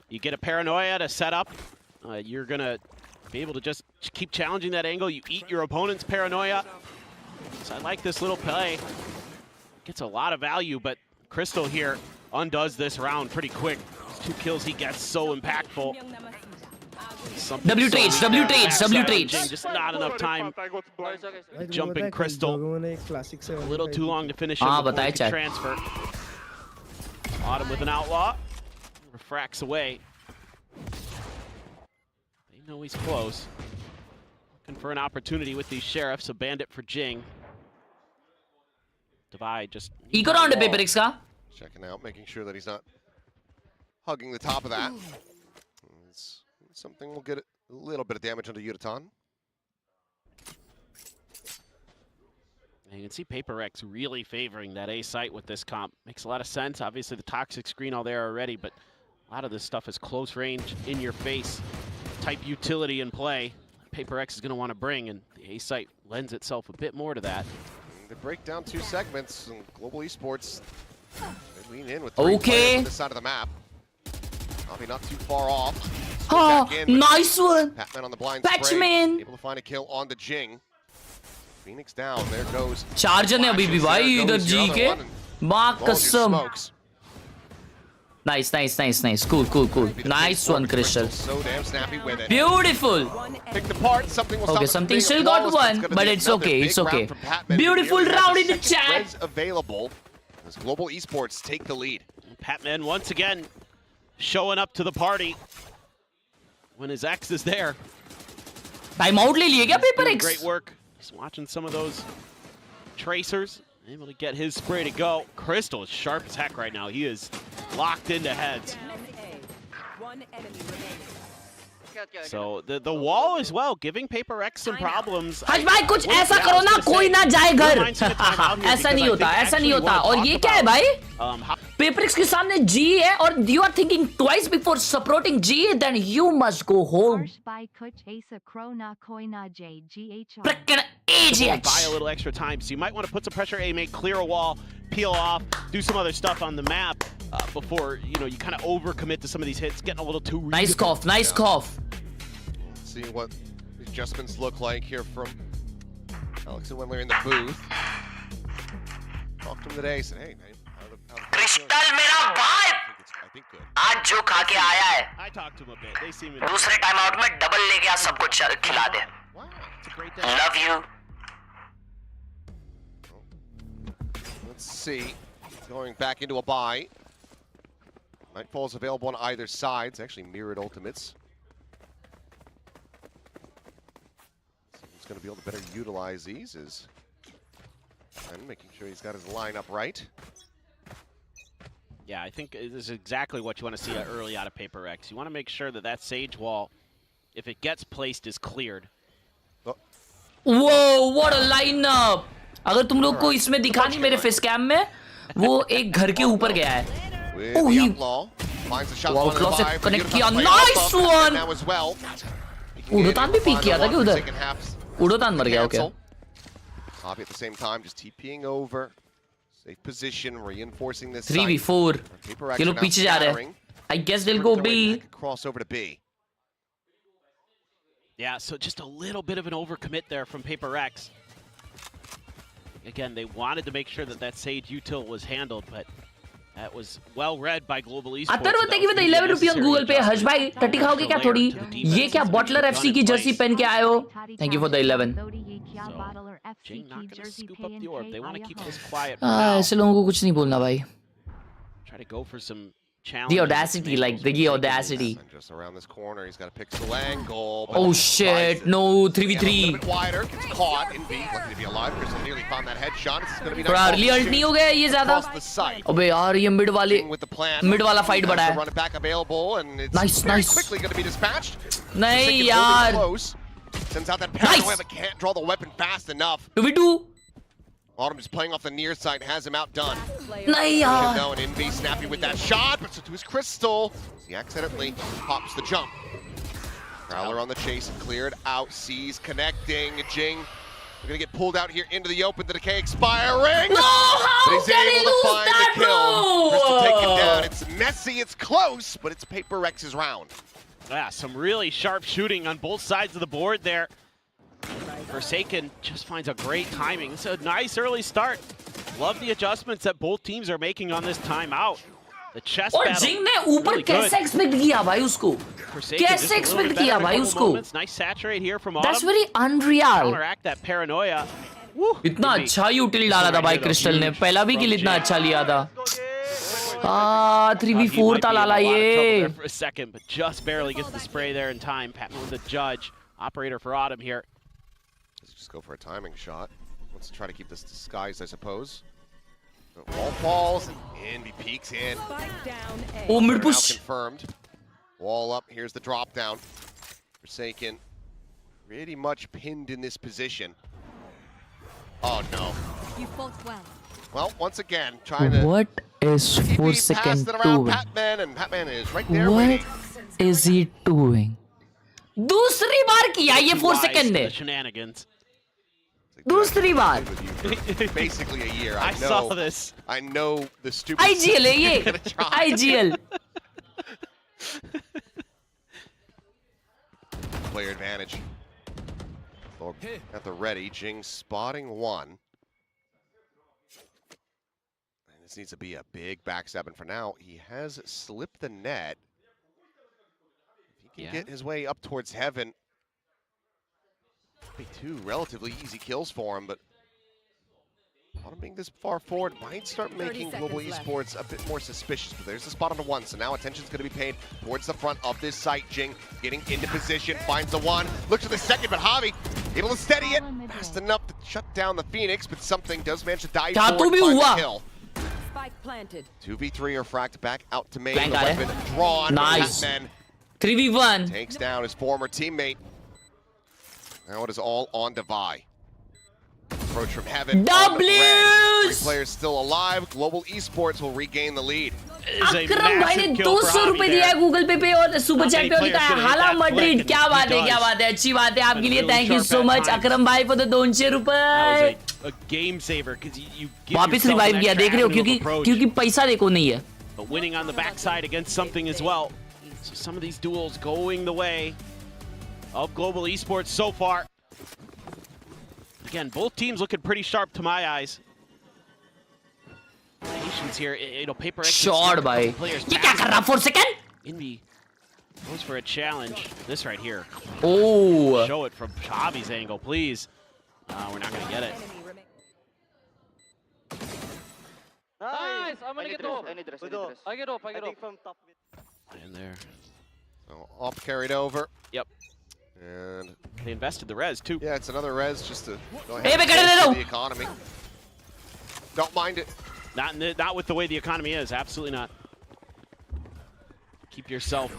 You get a paranoia to set up. You're gonna be able to just keep challenging that angle. You eat your opponent's paranoia. So I like this little play. Gets a lot of value, but Crystal here undoes this round pretty quick. 2 kills he gets, so impactful. W trades. Just not enough time. Jumping Crystal. A little too long to finish him before he can transfer. Autumn with an outlaw. Refracts away. They know he's close. Looking for an opportunity with these sheriffs. A bandit for Jing. Divide just... Eco round है PRX का. Checking out, making sure that he's not hugging the top of that. Something will get a little bit of damage onto Udotan. You can see PRX really favoring that A site with this comp. Makes a lot of sense. Obviously the toxic screen all there already, but a lot of this stuff is close range, in your face type utility in play. PRX is going to want to bring, and the A site lends itself a bit more to that. They break down 2 segments, and Global Esports, they lean in with 3 players on this side of the map. Probably not too far off. Oh, nice one. Patman on the blind Patchman. spray, able to find a kill on the Jing. Phoenix down, there goes. Charger ने अभी भी भाई इधर जी के माँ कसम. Nice, nice, nice, nice. Cool, cool, cool. Nice one, Crystal. So damn snappy with it. Beautiful. Picked apart. Something will Okay, something still got one, but it's okay. It's okay. Beautiful round in the chat. Available as Global Esports take the lead. Patman once again showing up to the party when his ex is there. Time out ले लिए क्या PRX? Great work. Just watching some of those tracers. Able to get his spray to go. Crystal is sharp as heck right now. He is locked into heads. So the wall as well, giving PRX some problems. हज भाई कुछ ऐसा करो ना कोई ना जाए घर. ऐसा नहीं होता, ऐसा नहीं होता. और ये क्या है भाई? PRX के सामने G है और you are thinking twice before supporting G, then you must go home. Frickin' idiot! Buy a little extra time, so you might want to put some pressure A, make clear a wall, peel off, do some other stuff on the map before you kind of overcommit to some of these hits, getting a little too. Nice cough, nice cough. Let's see what the adjustments look like here from Alex and Wendler in the booth. Talked to him today, said, hey, man, Crystal मेरा भाई. I think good. आज जो खा के आया है. I talked to him a bit. They seem. दूसरे time out में डबल लेके आ सब कुछ खिला दे. Love you. Let's see. Going back into a buy. Nightfall's available on either side. It's actually mirrored ultimates. Who's going to be able to better utilize these is and making sure he's got his lineup right. Yeah, I think this is exactly what you want to see early out of PRX. You want to make sure that that Sage wall, if it gets placed, is cleared. Whoa, what a lineup! अगर तुम लोग को इसमें दिखा नहीं मेरे face cam में, वो एक घर के ऊपर गया है. Oh, he outlaw से कनेक्ट किया. Nice one! उड़ोतान भी पीक किया था क्या उधर? उड़ोतान मर गया क्या? Hobby at the same time, just TPing over. Safe position, reinforcing this 3v4. ये लोग पीछे जा रहे हैं. I guess they'll go B. Cross over to B. Yeah, so just a little bit of an overcommit there from PRX. Again, they wanted to make sure that that Sage util was handled, but that was well read by Global Esports. Atar thank you for the 11 rupees on Google Pay. हर्ष भाई टट्टी खाओगे क्या थोड़ी? ये क्या bottler FC की Jersey पहन के आए हो? Thank you for the 11. Jing not gonna scoop up the orb. They want to keep this quiet. ऐसे लोगों को कुछ नहीं बोलना भाई. Try to go for some. The audacity, like the audacity. Just around this corner, he's got a pixel angle. Oh shit! No, 3v3. A little bit quieter, gets caught in B. Lucky to be alive. Crystal nearly found that headshot. This is going to be थोड़ा early ult नहीं हो गया ये ज़्यादा? अबे यार ये mid वाला fight बड़ा है. Run it back available, and it's nice, very nice. quickly going to be dispatched. नहीं यार. Sends out that paranoia, but can't draw the weapon fast enough. 2v2. Autumn is playing off the near side, has him outdone. नहीं यार. No, and NV snappy with that shot, but so to his Crystal. He accidentally pops the jump. Prowler on the chase, cleared out, sees connecting. Jing, we're gonna get pulled out here into the open. The decay expiring. No, how but he's can he able to lose find that, the kill. bro? Crystal take him down. It's messy, it's close, but it's PRX's round. Yeah, some really sharp shooting on both sides of the board there. Forsaken just finds a great timing. It's a nice early start. Love the adjustments that both teams are making on this timeout. The chess और battle. जिंग ने ऊपर कैसे expect किया भाई उसको? कैसे expect किया भाई उसको? Nice saturate here from Autumn. That's very unreal. Counteract that paranoia. इतना अच्छा यूटिल डाला था भाई क्रिस्टल ने. पहला भी किल इतना अच्छा लिया था. 3v4 था लाला ये. For a second, but just barely gets the spray there in time. Patman with the judge. Operator for Autumn here. Let's just go for a timing shot. Let's try to keep this disguised, I suppose. The wall falls, and he peeks in. Oh, mid push. Confirmed. Wall up, here's the drop down. Forsaken, pretty much pinned in this position. Oh no. You fought well. Well, once again, trying to... What is Forsaken doing? Patman, and Patman is right there What waiting. is he doing? दूसरी बार किया ये 4 second ने shenanigans. दूसरी बार Basically a year. I saw this. I know the stupid. IGL है ये IGL. Player advantage. At the ready, Jing spotting one. And this needs to be a big backstab, and for now, he has slipped the net. If he can get his way up towards heaven, be 2 relatively easy kills for him, but Autumn being this far forward might start making global esports a bit more suspicious. But there's the spot on the 1, so now attention's going to be paid towards the front of this site. Jing getting into position, finds the 1, looks at the second, but Javi able to steady it. Fast enough to shut down the Phoenix, but something does manage to dive forward and find the kill. Spike planted. 2v3 are fracked back out to main. The weapon drawn. Nice. Batman 3v1. takes down his former teammate. Now it is all on to Vi. Approach from heaven. W's! 3 players still alive. Global esports will regain the lead. अकरम भाई ने 200 रुपए दिया है Google पे और super chat पे उनका है हाला मड्रिड क्या बात है अच्छी बात है आपके लिए थैंक यू सो मच अकरम भाई फॉर द 200 रुपए A game saver because you वापस रिवाइव किया देख रहे हो क्योंकि पैसा देखो नहीं है. But winning on the backside against something as well. So some of these duels going the way of global esports so far. Again, both teams looking pretty sharp to my eyes. Nations here, PACIFIC. Short भाई. ये क्या कर रहा 4 second? Envy goes for a challenge. This right here. Oh. Show it from Javi's angle, please. We're not gonna get it. Nice! I'm gonna get off. I get off. From top mid. In there. So off carried over. Yep. And they invested the res too. Yeah, it's another res just to go ahead and the economy. Don't mind it. Not with the way the economy is. Absolutely not. Keep yourself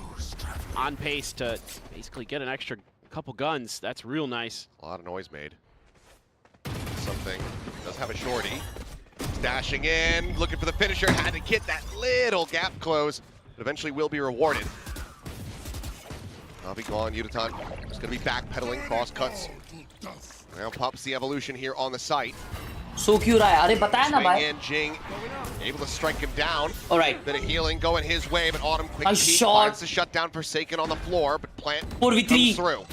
on pace to basically get an extra couple guns. That's real nice. A lot of noise made. Something does have a shorty. Dashing in, looking for the finisher. Had to get that little gap close, but eventually will be rewarded. I'll be gone. Yuditan is going to be backpedaling, cross cuts. Now pops the evolution here on the site. So cute, अरे बताया ना भाई. In, Jing able to strike him down. All right. Bit of healing going his way, but Autumn quick peek finds the shutdown. Forsaken on the floor, but Plant 4v3 comes through.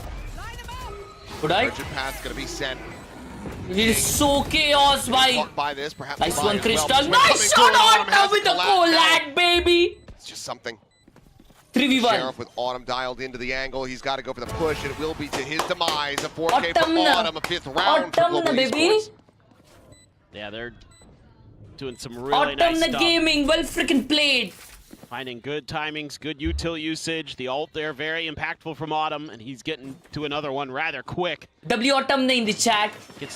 Good eye. Urgent path's going to be sent. It is so chaos, bhai. By this, perhaps nice one, Crystal. Nice shot on with the collab, baby. It's just something. 3v1. Sheriff with Autumn dialed into the angle. He's got to go for the push, and it will be to his demise. A 4K for Autumn, a 5th round for global esports. Yeah, they're doing some really nice stuff. Gaming, well freaking played. Finding good timings, good util usage. The ult there, very impactful from Autumn, and he's getting to another one rather quick. W Autumn in the chat.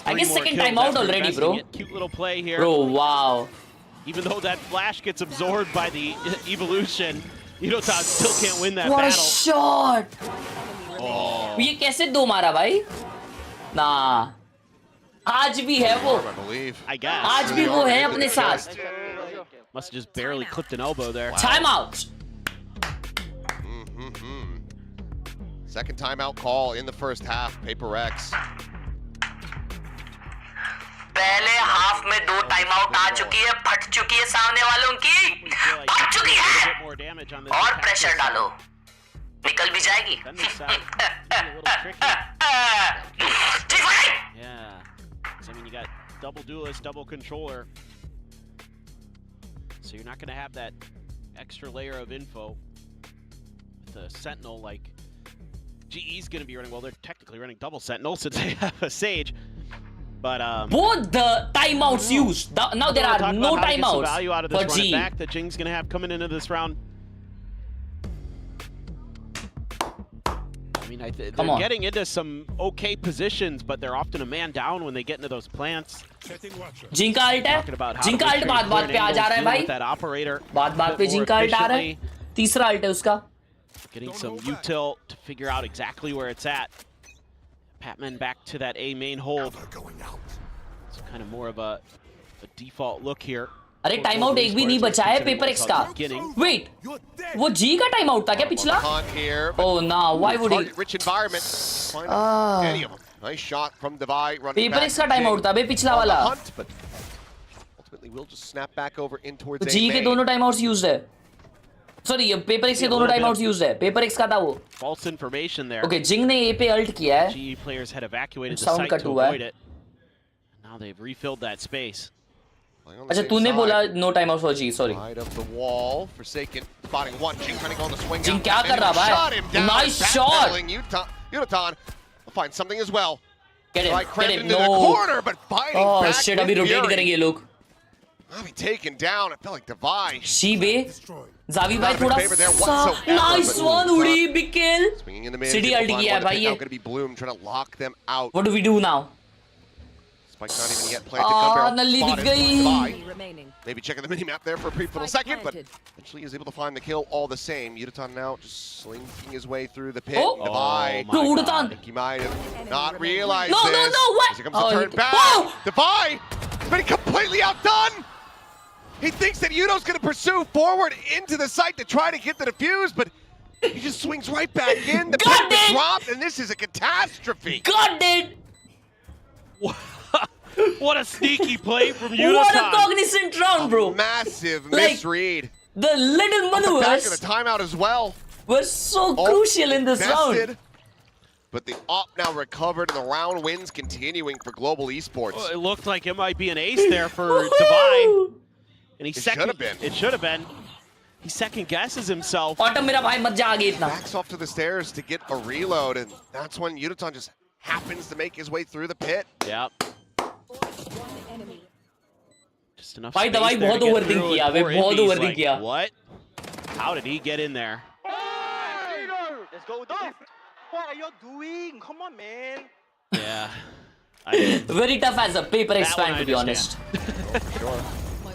I guess second time out already, bro. Cute little play here. Bro, wow. Even though that flash gets absorbed by the evolution, Yudotan still can't win that what battle. What a shot! Oh. ये कैसे 2 मारा भाई? Nah. आज भी है वो. I guess. आज भी वो है अपने साथ. Must have just barely clipped an elbow there. Wow. Timeout. Second timeout call in the first half. PACIFIC. पहले हाफ में 2 टाइम आउट आ चुकी है, फट चुकी है सामने वालों की, फट चुकी है, और प्रेशर डालो, निकल भी जाएगी. Yeah, I mean you got double duelist, double controller, so you're not going to have that extra layer of info. With the Sentinel, like GE's going to be running. Well, they're technically running double Sentinel since they have a Sage. But both the timeouts used. Now there are no timeouts value out of this for G. Back that Jing's gonna have coming into this round. I mean, they're getting into some okay positions, but they're often a man down when they get into those plants. Jing का ult है. Jing का ult बात पे आ जा रहा है भाई. That operator. बात पे Jing का ult आ रहा है. तीसरा ult है उसका. Getting some util to figure out exactly where it's at. Patman back to that A main hold. It's kind of more of a default look here. अरे time out एक भी नहीं बचा है पेपर एक्स का. Wait, वो जी का time out था क्या पिछला? ओह ना, why would he? Nice shot from Divide running paper x का टाइम आउट था बे पिछला वाला. Ultimately will just snap back over in towards जी के दोनों टाइम आउट्स यूज्ड है. सॉरी, पेपर एक्स के दोनों टाइम आउट्स यूज्ड है. पेपर एक्स का था वो. False information there. ओके, जिंग ने ए पे अल्ट किया है. GE players had evacuated the Sound site cut to हुआ है. avoid it. Now they've refilled that space. अच्छा, तूने बोला no time out for G. Sorry. Side of the wall, Forsaken spotting one. Jing trying to go on the swing. जिंग क्या कर रहा भाई? Nice shot. Yudotan will find something as well. Get him. Get him. No. Corner, but biting back. Oh shit, अभी rotate करेंगे ये लोग. Be taken down. I felt like Divide. शीबे, जावी भाई थोड़ा सा nice one, उड़ी big kill. सिटी अल्ट किया है भाई ये. Going to be Bloom trying to lock them out. What do we do now? Spike's not even yet planted. Gun barrel नल्ली दिख spotted. गई. Maybe checking the mini-map there for a brief little second, but eventually is able to find the kill all the same. Yudotan now just slinking his way through the pit. Divide. Bro, Yudotan. I think he might have not realized No, this. no, no, what? As he comes to turn back. Divide! He's been completely outdone! He thinks that Yudo's going to pursue forward into the site to try to get the defuse, but he just swings right back in. The pit dropped, and this is a catastrophe. God did! What a sneaky play from Yudotan. What a cognizant round, bro. Massive Like, misread. The little Back of the maneuvers timeout as well. were so crucial in this round. But the op now recovered, and the round wins continuing for Global Esports. Well, it looked like it might be an ace there for Divide. And he It should have been. It should have been. He second guesses himself. Autumn, मेरा भाई मत जा आगे इतना. Backs off to the stairs to get a reload, and that's when Yudotan just happens to make his way through the pit. Yep. Just enough भाई space दवाई there बहुत to get overthink through, किया, and way poor बहुत Indy's overthink like, किया. What? How did he get in there? Let's go, Dom. What are you doing? Come on, man. Yeah. Very tough as a paper X That fan, one to be I honest. Sure.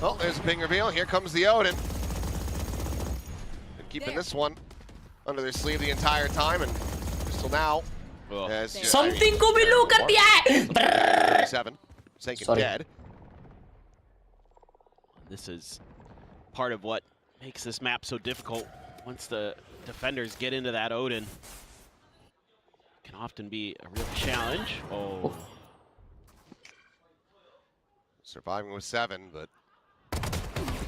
Oh, there's a ping reveal. Here comes the Odin. Been keeping this one under their sleeve the entire time, and Crystal now has just, Something को भी लो कर दिया है. 37. Sankin dead. This is part of what makes this map so difficult. Once the defenders get into that Odin, it can often be a real challenge. Oh. Surviving with 7, but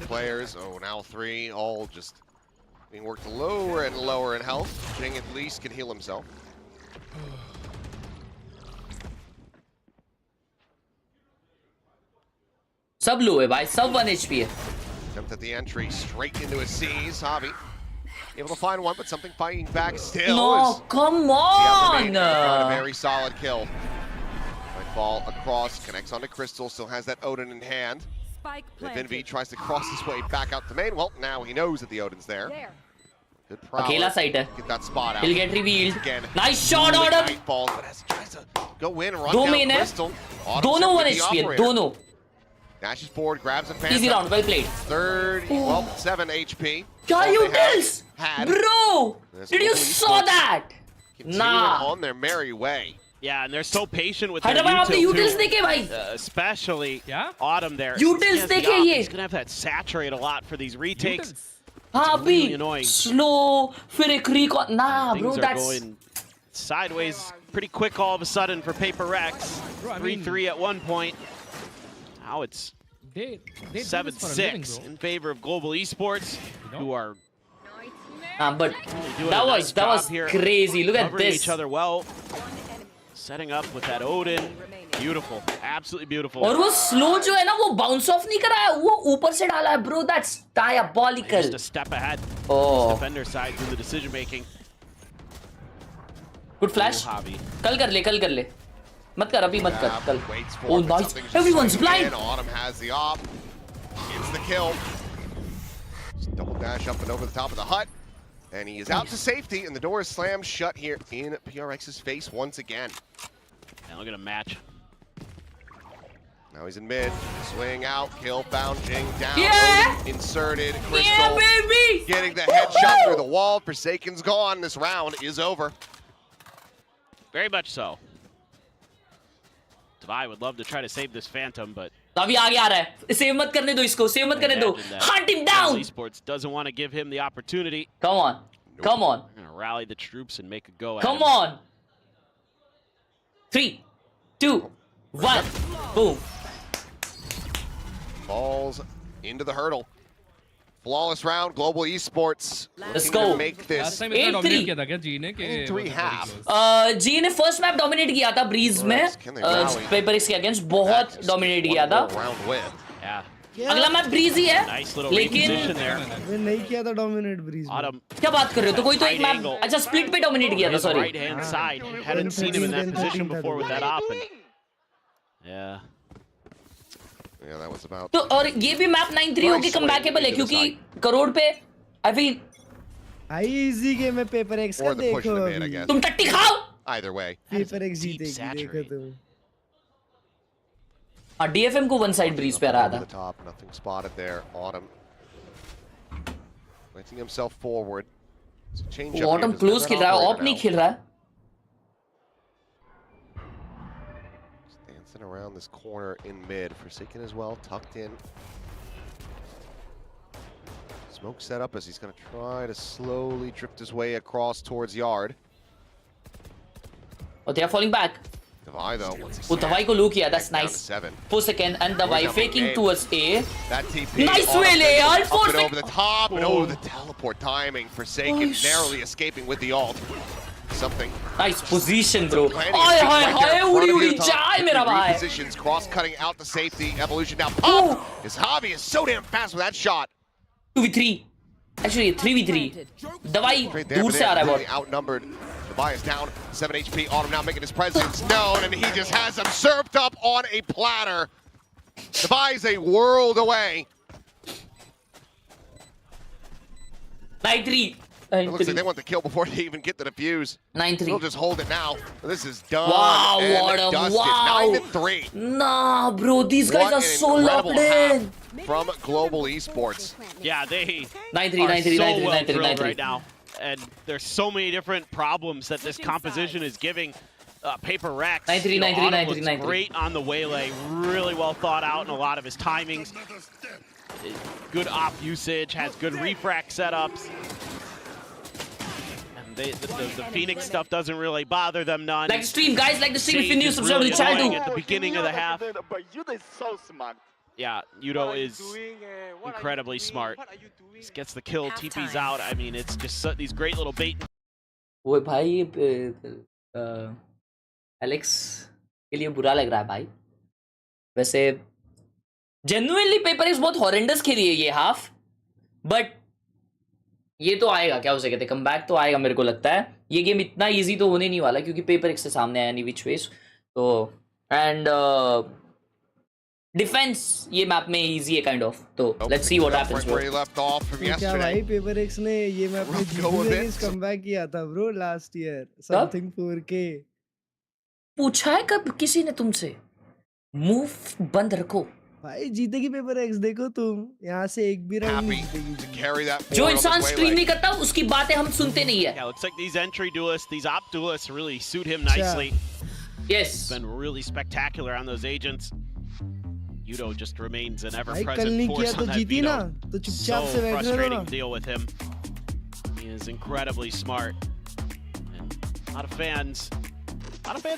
players, now 3, all just being worked lower and lower in health. Jing at least can heal himself. सब लो है भाई, सब 1 HP है. Attempt at the entry straight into his C's. Javi able to find one, but something fighting back still. No, come on! A very solid kill. Might fall across, connects onto Crystal, still has that Odin in hand. If Envy tries to cross his way back out the main, well, now he knows that the Odin's there. Good prowess. अकेला site है. Get that spot out. He'll get revealed. Again. Nice shot, Autumn. Nightfalls, but as he tries to go in and run दो down main है. Crystal. Autumn दोनों simply 1 the HP है, operator. दोनों. Dashes forward, grabs a phantom. Easy round, well played. Third, well, 7 HP. क्या All you they tells? had. Bro! This Did you Global saw Esports that? continuing on their merry way. Yeah, and they're so patient with हटा their भाई, आपने util utils too. देखे भाई. Especially Autumn there. Utils He has the देखे op. ये. He's gonna have to saturate a lot for these retakes. हाँ really अभी annoying. slow, फिर एक recon. Nah, bro, Things are that's going sideways pretty quick all of a sudden for Paper Rex. 3-3 at one point. Now it's 7-6 in favor of Global Esports, who are but doing that a was nice that job was here, crazy. Look at covering this. each other well, setting up with that Odin. Beautiful, absolutely beautiful. और वो slow जो है ना, वो bounce off नहीं करा है, वो ऊपर से डाला है, bro. That's diabolical. Just a step ahead. Oh. Defender side through the decision making. Good flash. कल कर ले. मत कर अभी मत कर कल. Oh nice. Everyone's blind. Autumn has the op. Gets the kill. Just double dash up and over the top of the hut. And he is out to safety, and the door is slammed shut here in PRX's face once again. And look at a match. Now he's in mid. Swing out. Kill found. Jing down. Yeah. Odin inserted. Crystal Yeah, baby. getting the headshot through the wall. Forsaken's gone. This round is over. Very much so. Divide would love to try to save this Phantom, but अभी आगे आ रहा है, save मत करने दो इसको, save मत करने दो, hunt him down. Esports doesn't want to give him the opportunity. Come on, come on. We're gonna rally the troops and make a go. Come on. 3, 2, 1, boom. Balls into the hurdle. Flawless round, Global Esports. Let's go. Make this 8-3. किया था क्या जी ने कि 3 half. जी ने first map dominate किया था bridge में, paper x के अगेंस्ट बहुत डोमिनेट किया था. अगला मैप ब्रीज ही है, लेकिन मैं नहीं किया था डोमिनेट ब्रीज में. क्या बात कर रहे हो? तो कोई तो एक मैप, अच्छा स्प्लिट पे डोमिनेट किया था. Sorry. Right hand side. Hadn't seen him in that position before with that op. Yeah. Yeah, that was about. तो और ये भी मैप 9-3 होके कमबैकेबल है क्योंकि करोड़ पे I feel high easy game है. पेपर एक्स का देखो अभी. तुम टट्टी खाओ. Either way. पेपर एक्स जीतेगी, देखो तुम. डीएफएम को वन साइड ब्रीज पे आ रहा था. Top, nothing spotted there. Autumn placing himself forward. Change up. Autumn close खेल रहा है, ऑप नहीं खेल रहा है. Dancing around this corner in mid. Forsaken as well, tucked in. Smoke set up as he's going to try to slowly drift his way across towards yard. Oh, they are falling back. Davai though. वो दवाई को लू किया, that's nice. 4 and दवाई faking towards A. That TP. Nice way, यार. Up and over the top, and the teleport timing. Forsaken narrowly escaping with the ult. Something. Nice position, bro. हाय हाय हाय, उड़ी जाए मेरा भाई. Positions, cross cutting out the safety. Evolution now. Pop! His Javi is so damn fast with that shot. 2v3. Actually 3v3. दवाई दूर से आ रहा है बहुत. Outnumbered. Davai is down. 7 HP. Autumn now making his presence known, and he just has him served up on a platter. Davai is a world away. 9-3. It looks like they want the kill before they even get the defuse. 9-3. They'll just hold it now. This is done. Wow, and Autumn, dusted. wow. 9-3. Nah, bro, these guys are so locked in. From Global Esports. Yeah, they 9-3, 9-3, 9-3, 9-3 right now. And there's so many different problems that this composition is giving. PRX 9-3, 9-3, 9-3, 9-3. Great on the waylay, really well thought out in a lot of his timings. Good op usage, has good refract setups. And the Phoenix stuff doesn't really bother them none. Like the stream, guys, like the stream. If you're new, subscribe to the channel. At the beginning of the half. But Yudo is so smart. Yeah, Yudo is incredibly smart. Just gets the kill, TP's out. I mean, it's just these great little bait. वो भाई Alex के लिए बुरा लग रहा है भाई. वैसे जेन्युइनली पेपर इज बहुत हॉरेंडस खेली है ये हाफ, बट ये तो आएगा, क्या उसे कहते हैं, कमबैक तो आएगा मेरे को लगता है. ये गेम इतना इजी तो होने नहीं वाला क्योंकि पेपर एक्स से सामने आया नहीं विच वेज. तो एंड डिफेंस ये मैप में इजी है काइंड ऑफ. तो लेट्स सी व्हाट हैपेंस. क्या भाई पेपर एक्स ने ये मैप में जीत कमबैक किया था bro last year. Something 4K पूछा है कब किसी ने तुमसे? मूव बंद रखो भाई. जीतेगी पेपर एक्स, देखो तुम यहाँ से एक भी राउंड नहीं जीतेगी. जो इंसान स्ट्रीम नहीं करता उसकी बातें हम सुनते नहीं है. Yeah, looks like these entry duelists, these op duelists really suit him nicely. Yes. He's been really spectacular on those agents. Yudo just remains an भाई कल ever-present नहीं force किया तो on that जीती ना, Vito. तो चुपचाप So से बैठ रहे हो frustrating ना. to deal with him. He is incredibly smart. And a lot of fans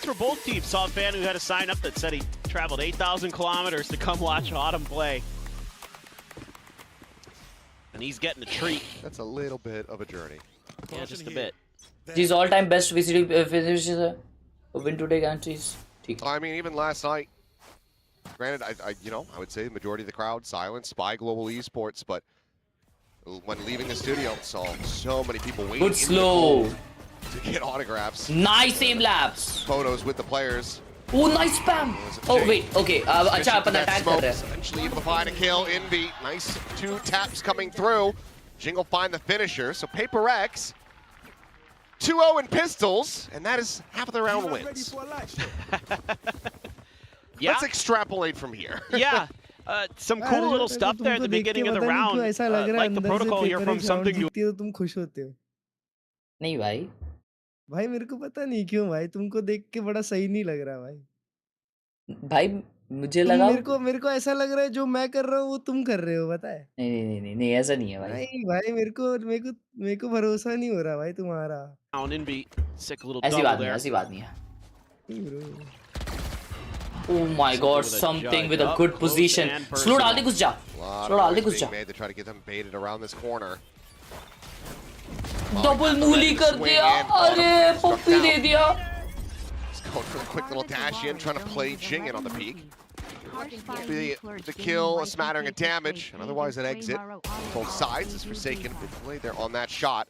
for both teams. Saw a fan who had a sign up that said he traveled 8,000 kilometers to come watch Autumn play. And he's getting a treat. That's a little bit of a journey. Yeah, just a bit. These all-time best VCT finishes win today guarantees. I mean, even last night, granted, I would say the majority of the crowd silence by Global Esports, but when leaving the studio, saw so many people waiting Good slow to get autographs. Nice aim laps. Photos with the players. Oh, nice spam. Oh wait, okay. अच्छा अपन attack कर रहे हैं. Eventually able to find a kill. Envy, nice 2 taps coming through. Jingle find the finisher. So PRX 2-0 in pistols, and that is half of the round wins. Yeah. Let's extrapolate from here. Yeah. Some cool little stuff there at the beginning of the round. Like the protocol here from something you. तुम खुश होते हो. नहीं भाई. भाई मेरे को पता नहीं क्यों भाई, तुमको देख के बड़ा सही नहीं लग रहा भाई. भाई मुझे लगा मेरे को ऐसा लग रहा है जो मैं कर रहा हूँ वो तुम कर रहे हो, पता है? नहीं ऐसा नहीं है भाई। नहीं भाई, मेरे को भरोसा नहीं हो रहा भाई तुम्हारा। ऐसी बात नहीं है, ऐसी बात नहीं है। Oh my God, something with a good position. Slow डाल दे, घुस जा। Slow डाल दे, घुस जा। डबल मूली कर दिया, अरे पप्पी दे दिया। Going for a quick little dash in, trying to play Jing in on the peak. The kill, a smattering of damage, and otherwise an exit. Both sides is Forsaken, big play there on that shot.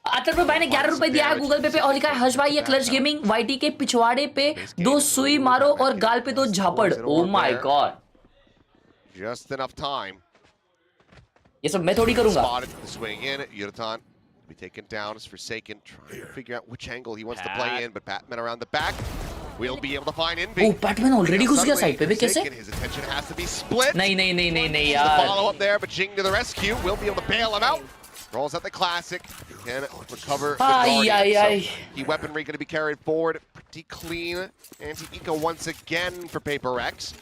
अतर भाई ने 11 रुपए दिया है Google पे और लिखा है हर्ष भाई ये क्लच गेमिंग वाईटी के पिछवाड़े पे 2 सुई मारो और गाल पे 2 झापड़। Oh my God. Just enough time. ये सब मैं थोड़ी करूंगा। Spotted the swing in, Yuratan be taken down as Forsaken, trying to figure out which angle he wants to play in, but Batman around the back will be able to find Envy. Oh, Batman already घुस गया side पे भी कैसे? His attention has to be split. नहीं यार। The follow up there, but Jing to the rescue will be able to bail him out. Rolls at the classic, can recover the Guardian. So the weaponry going to be carried forward, pretty clean. Anti-eco once again for PACIFIC.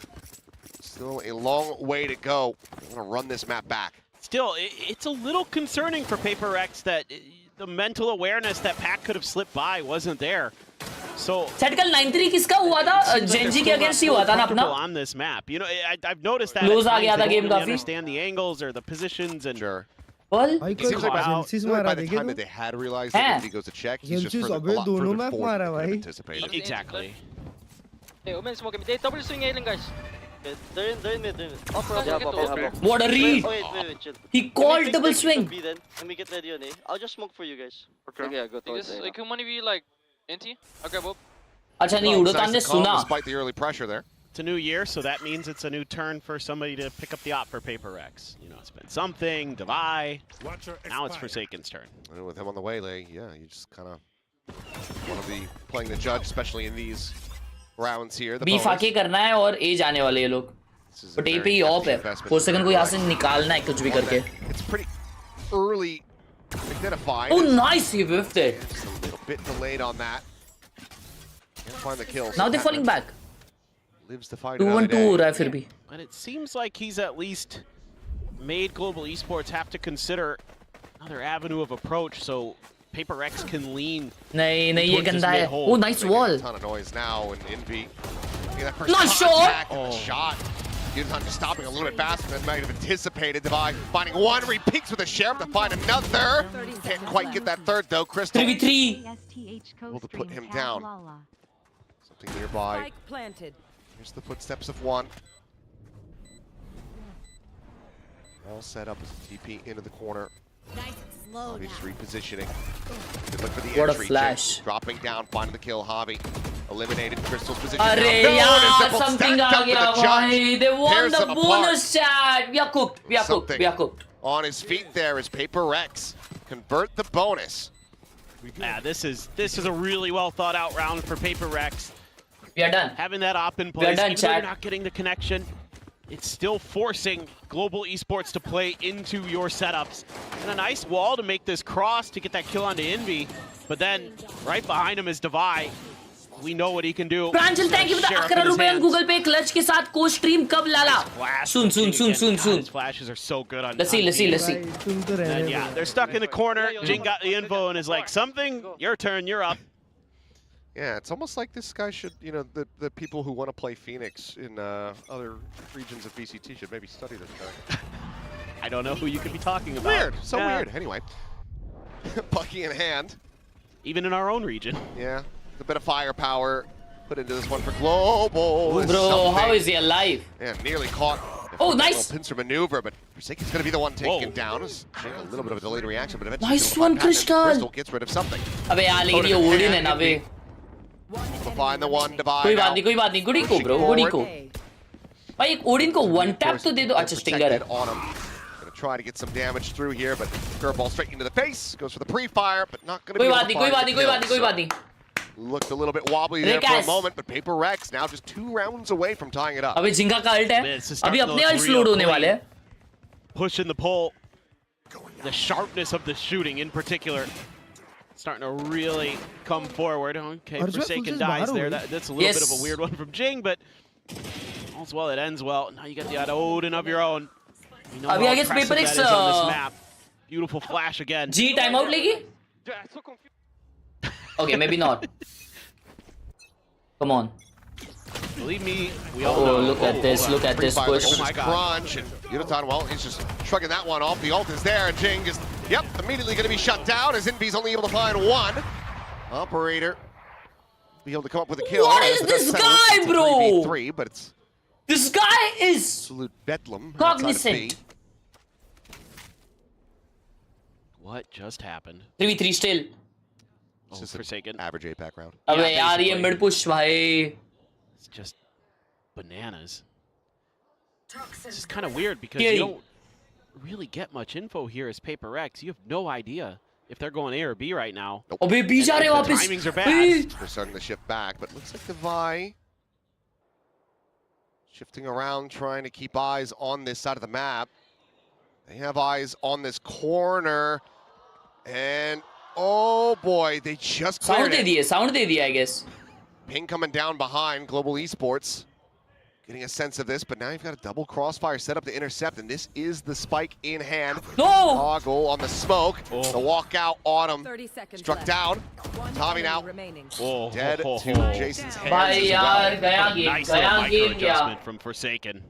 Still a long way to go. I'm going to run this map back. Still, it's a little concerning for PACIFIC that the mental awareness that Pac could have slipped by wasn't there. So सेटकल 93 किसका हुआ था? Gen Z के against ही हुआ था ना अपना? On this map, you know, I've noticed that. Close आ गया था गेम काफी. Understand the angles or the positions and. Sure. Well, by the time that they had realized that he goes to check, he's just a lot further forward than anticipated. Exactly. Hey, Omen smoking. They double swing alien, guys. They're in mid. What a read! Wait, chill. He called double swing. B then, and we get ready on A. I'll just smoke for you guys. Okay, yeah, go towards A. Like, can one of you like Inti? I'll grab up. अच्छा नहीं उड़ोतान ने सुना. Despite the early pressure there. It's a new year, so that means it's a new turn for somebody to pick up the op for PACIFIC. You know, it's been something, Divide. Now it's Forsaken's turn. And with him on the waylay, yeah, you just kind of want to be playing the judge, especially in these rounds here. B फाके करना है और A जाने वाले ये लोग. But A पे ही of है. Forsaken को यहाँ से निकालना है कुछ भी करके. It's pretty early identified. Oh, nice! He whiffed it. Just a little bit delayed on that. Can't find the kills. Now they're falling back. Lives to fight 2-1-2 हो रहा है फिर भी. But it seems like he's at least made Global Esports have to consider another avenue of approach so PACIFIC can lean. नहीं ये गंदा है. Oh, nice wall. A ton of noise now and Envy. Nice shot. Oh. Shot. Yuratan just stopping a little bit faster than might have anticipated. Divide finding one, re-peeks with a sheriff to find another. Can't quite get that third though. Crystal 3v3. able to put him down. Something nearby. Spike planted. Here's the footsteps of one. All set up as TP into the corner. Obvious repositioning. Good look for the what entry. A flash. Dropping down, finding the kill. Javi eliminated Crystal's position. अरे यार, something आ गया भाई. They won the bonus chat. We are cooked. We are cooked. We are cooked. On his feet there is PACIFIC. Convert the bonus. Yeah, this is a really well thought out round for PACIFIC. We are done. Having that op in place, we are done, even though you're not getting the connection, it's still forcing Global Esports to play into your setups. And a nice wall to make this cross to get that kill onto Envy. But then, right behind him is Divide. We know what he can do. Pranjal, thank you for the 11 रुपए on Google Pay. Clutch के साथ को stream कब लाला? Soon. His flashes are so good on. Let's see. And yeah, they're stuck in the corner. Jing got the info and is like, something, your turn, you're up. Yeah, it's almost like this guy should, you know, the people who want to play Phoenix in other regions of VCT should maybe study this guy. I don't know who you could be talking about. Weird, so weird. Anyway, Bucky in hand. Even in our own region. Yeah, a bit of firepower put into this one for Global. Bro, how is he alive? Yeah, nearly caught. Oh, nice. Pincer maneuver, but Forsaken's going to be the one taking him down. It's a little bit of a delayed reaction, but eventually nice one, Crystal gets rid of something. अबे यार लेकिन ये Odin है ना बे. Find the one Divide. कोई बात नहीं. गुड़ी को bro, गुड़ी को. भाई एक Odin को one tap तो दे दो. अच्छा stinger है. Gonna try to get some damage through here, but curveball straight into the face. Goes for the pre-fire, but not gonna be able to find कोई बात नहीं. Looked a little bit wobbly there for a moment, but PACIFIC now just 2 rounds away from tying it up. अबे जिंगा का ult है. अभी अपने ult slowed होने वाले हैं. Pushing the pull. The sharpness of the shooting in particular. Starting to really come forward. Okay, Forsaken dies there. That's a little bit of a weird one from Jing, but All's well that ends well. Now you got the Odin of your own. You know I how guess impressive PRX that is on this map. Beautiful flash again. G timeout legi? Okay, maybe not. Come on. Believe me, we all know. Look at this, look at this push. Oh my crunch, and Yunaton, well, he's just shrugging that one off. The ult is there, and Jing is, yep, immediately going to be shut down as Invi's only able to find one. Operator be able to come up with a kill. What is this guy, bro? 3v3, but it's this guy is absolute bedlam. cognizant. What just happened? 3v3 still. It's just Forsaken. Average APAC round. अबे यार ये mid push भाई. It's just bananas. This is kind of weird because you don't really get much info here as PRX. You have no idea if they're going A or B right now. Nope. अबे B जा रहे वापस. Timings are bad. They're starting to shift back, but looks like the Vi shifting around, trying to keep eyes on this side of the map. They have eyes on this corner, and oh boy, they just cleared it. Sound दे दिया, I guess. Ping coming down behind Global Esports. Getting a sense of this, but now you've got a double crossfire set up to intercept, and this is the spike in hand. No! Toggle on the smoke. The walkout on him. Struck down. Tommy now. Dead to Jason's hands. भाई यार गया game, Nice little गया micro game क्या? adjustment from Forsaken.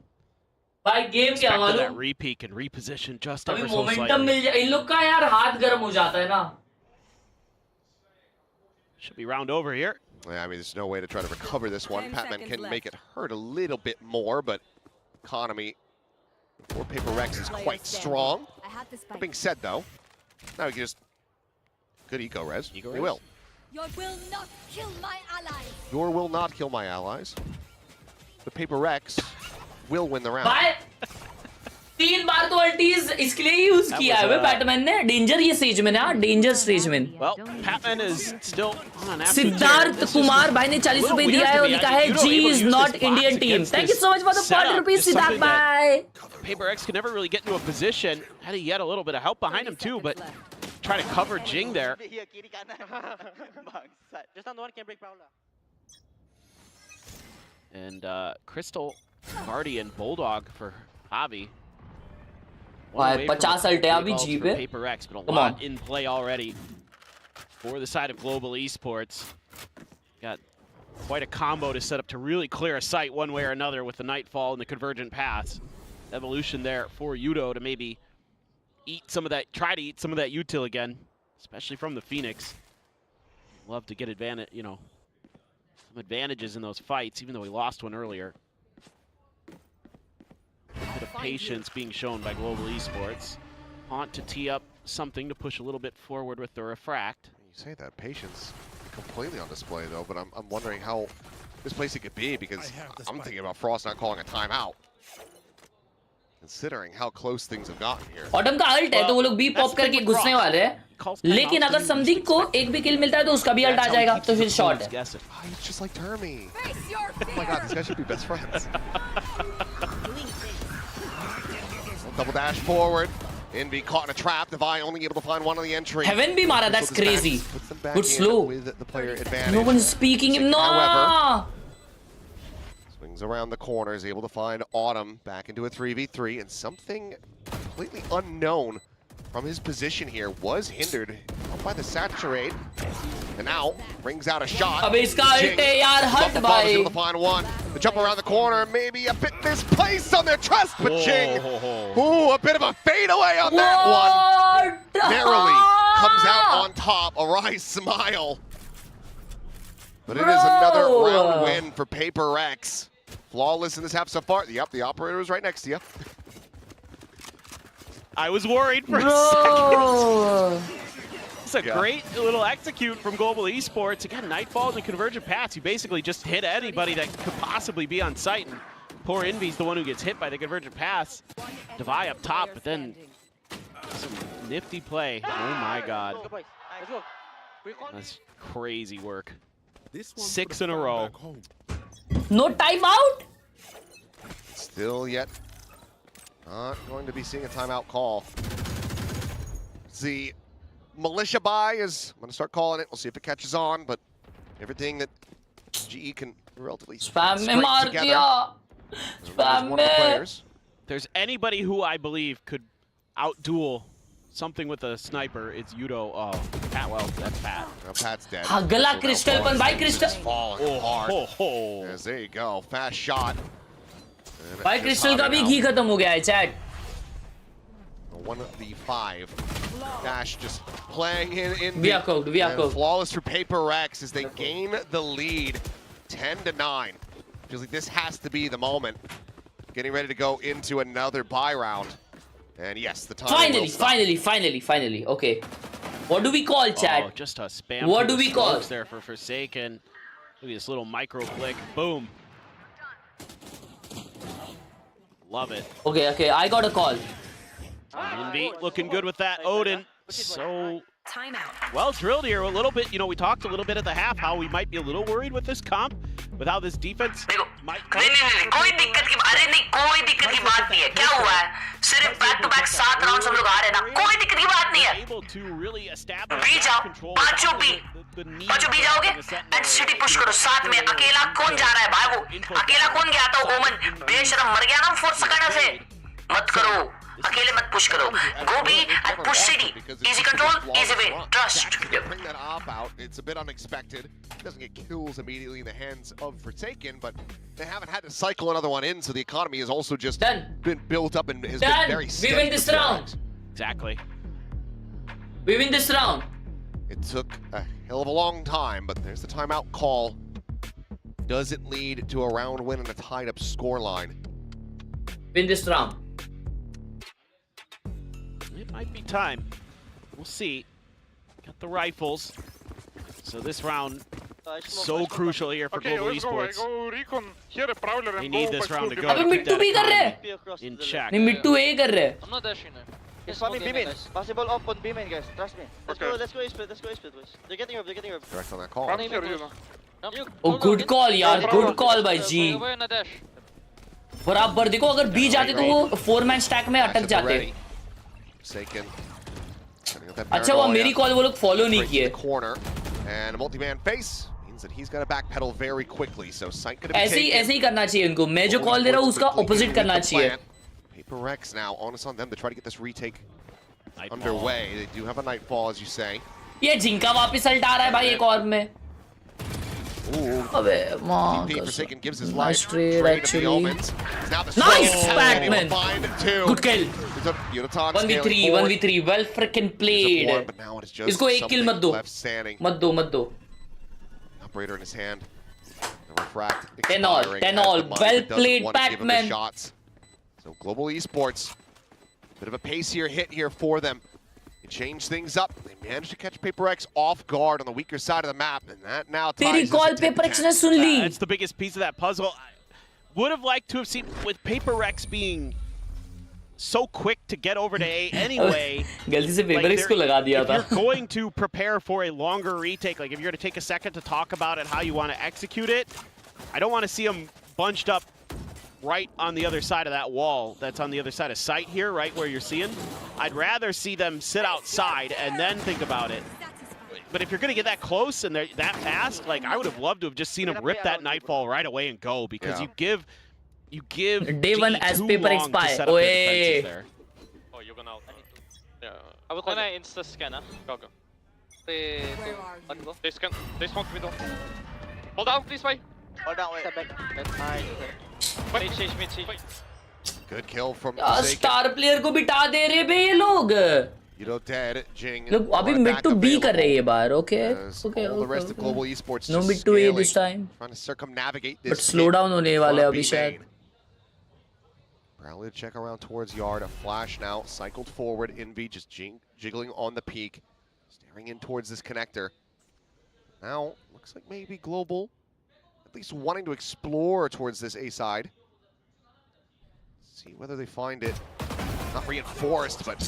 भाई game क्या Expected that मालूम? repeak and reposition just अभी ever so momentum slightly. मिल जाए. इन लोग का यार हाथ गर्म हो जाता है ना. Should be round over here. Yeah, I mean, there's no way to try to recover this one. Patman can make it hurt a little bit more, but economy for PRX is quite strong. That being said, though, now we can just good eco res. We will. Your will not kill my allies. Your will not kill my allies. The PRX will win the round. भाई 3 बार तो अल्टीज इसके लिए use किया है Batman ने. Danger ये stage में ना, डेंजर स्टेज में. Well, Patman is still on an Siddharth Kumar भाई ने 40 रुपए दिया है और लिखा है G is not Indian team. Thank you so much for the 40 rupees, Siddharth bhai. PRX could never really get into a position. Had he had a little bit of help behind him too, but try to cover Jing there. And Crystal, Guardian, Bulldog for Javi. भाई 50 अल्टे अभी G पे. PRX, but a lot in play already for the side of Global Esports. Got quite a combo to set up to really clear a site one way or another with the Nightfall and the Convergent Paths. Evolution there for Yudo to maybe eat some of that, try to eat some of that util again, especially from the Phoenix. Love to get advantage, you know, some advantages in those fights, even though he lost one earlier. A bit of patience being shown by Global Esports. Haunt to tee up something to push a little bit forward with the Refract. You say that, patience completely on display though, but I'm wondering how displacing it could be, because I'm thinking about Frost not calling a timeout, considering how close things have gotten here. Autumn का alt है तो वो लोग B pop करके घुसने वाले हैं, लेकिन अगर समथिंग को एक भी किल मिलता है तो उसका भी अल्ट आ जाएगा, तो फिर शॉट है. He's just like Termy. Oh my god, these guys should be best friends. Double dash forward. Envy caught in a trap. The Vi only able to find one on the entry. Heaven भी मारा, that's crazy. Good slow. With the player advantage. No one is speaking him. No. However, swings around the corner, is able to find Autumn back into a 3v3, and something completely unknown from his position here was hindered by the saturate. And now brings out a shot. अब इसका alt है यार, हट भाई. Able to find one. The jump around the corner, maybe a bit misplaced on their trust, but Jing, ooh, a bit of a fadeaway on that one. Narrowly comes out on top. A wry smile. But it is another round win for PRX. Flawless in this half so far. Yep, the operator is right next to you. I was worried for a second. It's a great little execute from Global Esports. Again, Nightfall and the Convergent Paths. You basically just hit anybody that could possibly be on site. And poor Envy's the one who gets hit by the Convergent Paths. Devi up top, but then some nifty play. Oh my god. That's crazy work. 6 in a row. No timeout? Still yet not going to be seeing a timeout call. The militia buy is, I'm going to start calling it. We'll see if it catches on, but everything that GE can relatively spam में मार दिया. One of the players. There's anybody who I believe could outduel something with a sniper. It's Yudo. Oh, Pat. Well, that's Pat. Well, Pat's dead. Gala Crystal pan bhai Crystal. Falling hard. Yes, there you go. Fast shot. Bhai Crystal ka bhi ghee khatam ho gaya hai chat. 1v5. Dash just playing in We are cooked. We are cooked. Flawless for PRX as they gain the lead 10-9. Feels like this has to be the moment. Getting ready to go into another buy round. And yes, the time Finally. Okay. What do we call, chat? Oh, just a spam. What do we call? There for Forsaken. Look at this little micro flick. Boom. Love it. Okay. I got a call. Envy looking good with that. Odin. So well drilled here a little bit. You know, we talked a little bit at the half how we might be a little worried with this comp, with how this defense might come. नहीं कोई दिक्कत की बात नहीं है क्या हुआ है सिर्फ बैक टू बैक 7 राउंड्स हम लोग आ रहे हैं ना कोई दिक्कत की बात नहीं है बी जाओ पांचों बी जाओगे एंड सिटी पुश करो साथ में अकेला कौन जा रहा है भाई वो अकेला कौन गया था ओमन बेशरम मर गया ना 4 सेकंड से मत करो अकेले मत पुश करो go B and push city easy control easy win trust bring that op out. It's a bit unexpected. Doesn't get kills immediately in the hands of Forsaken, but they haven't had to cycle another one in, so the economy has also just been built up and has been very steady. We win this round. Exactly. We win this round. It took a hell of a long time, but there's the timeout call. Does it lead to a round win and a tied up scoreline? Win this round. It might be time. We'll see. Got the rifles. So this round, so crucial here for Global Esports. They need this round to go. अबे मिट्टू भी कर रहे हैं in check. नहीं मिट्टू ए कर रहे हैं I'm not dashing now. Yes, B main. Possible up on B main, guys. Trust me. Let's go A split, boys. They're getting up. Direct on that call. Oh, good call यार, good call भाई जी. बराबर देखो अगर B जाते तो वो 4-man stack में अटक जाते. अच्छा वो मेरी कॉल वो लोग फॉलो नहीं किए. And a multi-man face means that he's got to backpedal very quickly. So Sight could ऐसे ही करना चाहिए इनको. मैं जो कॉल दे रहा हूँ उसका opposite करना चाहिए. PRX now onus on them to try to get this retake underway. They do have a nightfall, as you say. ये जिंका वापस अल्टा रहा है भाई एक और में. अबे मां Forsaken gives his life trade actually. Nice Batman. Good kill. 1v3 well freaking played. इसको एक किल मत दो. Operator in his hand. 10 all. Well played Batman. So Global Esports, bit of a pacier hit here for them. It changed things up. They managed to catch PRX off guard on the weaker side of the map, and that now ties us to 10-10. That's the biggest piece of that puzzle. I would have liked to have seen, with PRX being so quick to get over to A anyway. गलती से PRX को लगा दिया था. If you're going to prepare for a longer retake, like if you're going to take a second to talk about it, how you want to execute it, I don't want to see them bunched up right on the other side of that wall that's on the other side of Sight here, right where you're seeing. I'd rather see them sit outside and then think about it. But if you're going to get that close and they're that fast, like I would have loved to have just seen them rip that nightfall right away and go, because you give day one as PRX spy. Oh, you're gonna out. Yeah. I will call it insta scanner. Go. They smoke middle. Hold down, please, wait. Hold down, wait. Step back. Mid. Good kill from star player को बिठा दे रहे बे ये लोग. dead. Jing. Look, अभी mid to B कर रहे हैं ये बार. Okay. All the rest of Global Esports no mid to A this time. Trying to circumnavigate this. But slow down होने वाले अभी शायद. Rally to check around towards yard. A flash now. Cycled forward. Envy just jiggling on the peak. Staring in towards this connector. Now, looks like maybe Global at least wanting to explore towards this A side. See whether they find it. Not reinforced, but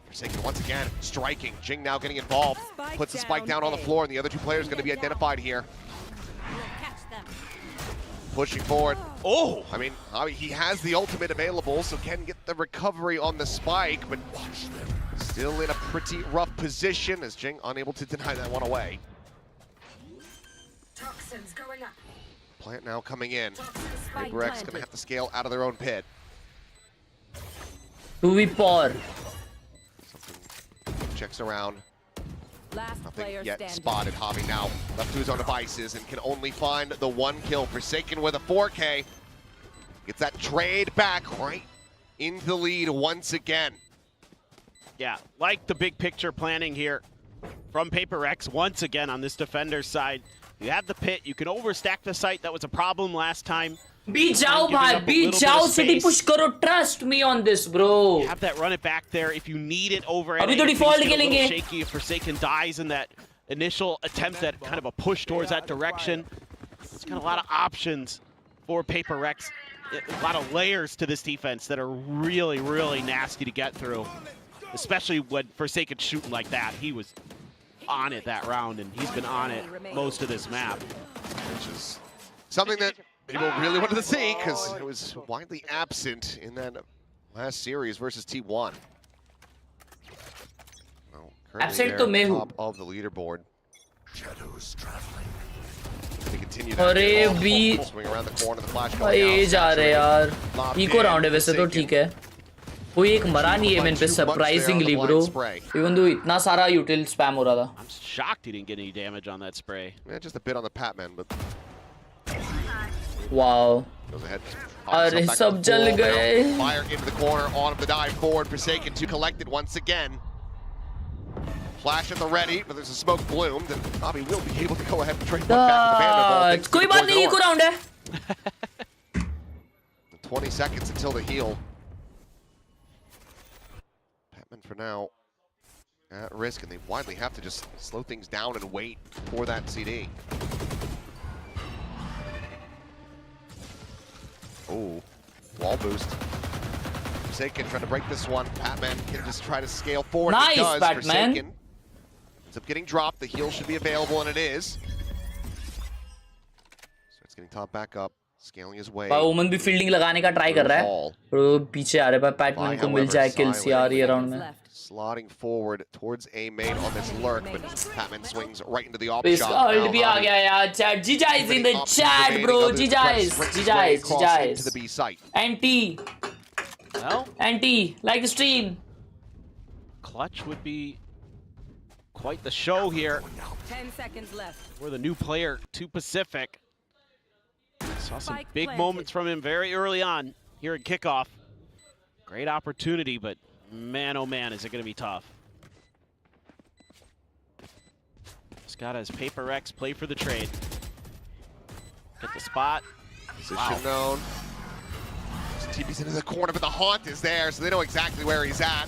Forsaken once again striking. Jing now getting involved. Puts the spike down on the floor, and the other two players going to be identified here. Pushing forward. Oh! I mean, he has the ultimate available, so can get the recovery on the spike, but still in a pretty rough position as Jing unable to deny that one away. Plant now coming in. PRX gonna have to scale out of their own pit. 2v4. Checks around. Nothing yet spotted. Hobby now left to his own devices and can only find the 1 kill. Forsaken with a 4K. Gets that trade back right into the lead once again. Yeah, like the big picture planning here from PRX once again on this defender's side. You have the pit, you can overstack the site. That was a problem last time. Beat jao bhai, beat jao, city push karo, trust me on this, bro. You have that run it back there if you need it over. Abhi to default खेलेंगे. Shaky if Forsaken dies in that initial attempt at kind of a push towards that direction. It's got a lot of options for PRX. A lot of layers to this defense that are really, really nasty to get through. Especially when Forsaken shooting like that. He was on it that round, and he's been on it most of this map. Which is something that people really wanted to see, because it was widely absent in that last series versus T1. Well, absent to me. Top of the leaderboard. Shadows traveling. They continue अरे भी swing around the corner, the flash ये जा रहे यार. Eco round है वैसे तो ठीक है. कोई एक मरा नहीं है मेन पे surprisingly bro. Even though इतना सारा util spam हो रहा था. I'm shocked he didn't get any damage on that spray. Yeah, just a bit on the Patman, but wow. Goes ahead. अरे सब जल गए. Fire into the corner, on the dive forward. Forsaken to collect it once again. Flash at the ready, but there's a smoke bloomed, and Bobby will be able to go ahead and trade back to the Vanderbilt. कोई बात नहीं, eco round है. 20 seconds until the heal. Patman for now at risk, and they widely have to just slow things down and wait for that CD. Oh, wall boost. Forsaken trying to break this one. Patman can just try to scale forward. Nice, he does. Batman. Forsaken ends up getting dropped. The heal should be available, and it is. Starts getting top back up, scaling his way. ओमन भी fielding लगाने का try कर रहा है. तो पीछे आ रहे हैं. पैटमैन को मिल जाए kills यार ये राउंड में. Slotting forward towards A main on this lurk, but Patman swings right into the off This shot. ult भी आ गया यार. Chat, Jija is in the chat, bro. Jija is. To the B site. Anti. Well, Anti, like the stream. Clutch would be quite the show here. 10 seconds left. We're the new player to Pacific. Saw some big moments from him very early on here at kickoff. Great opportunity, but man, oh man, is it going to be tough. Scott has PRX play for the trade. Get the spot. Position known. TP's into the corner, but the haunt is there, so they know exactly where he's at.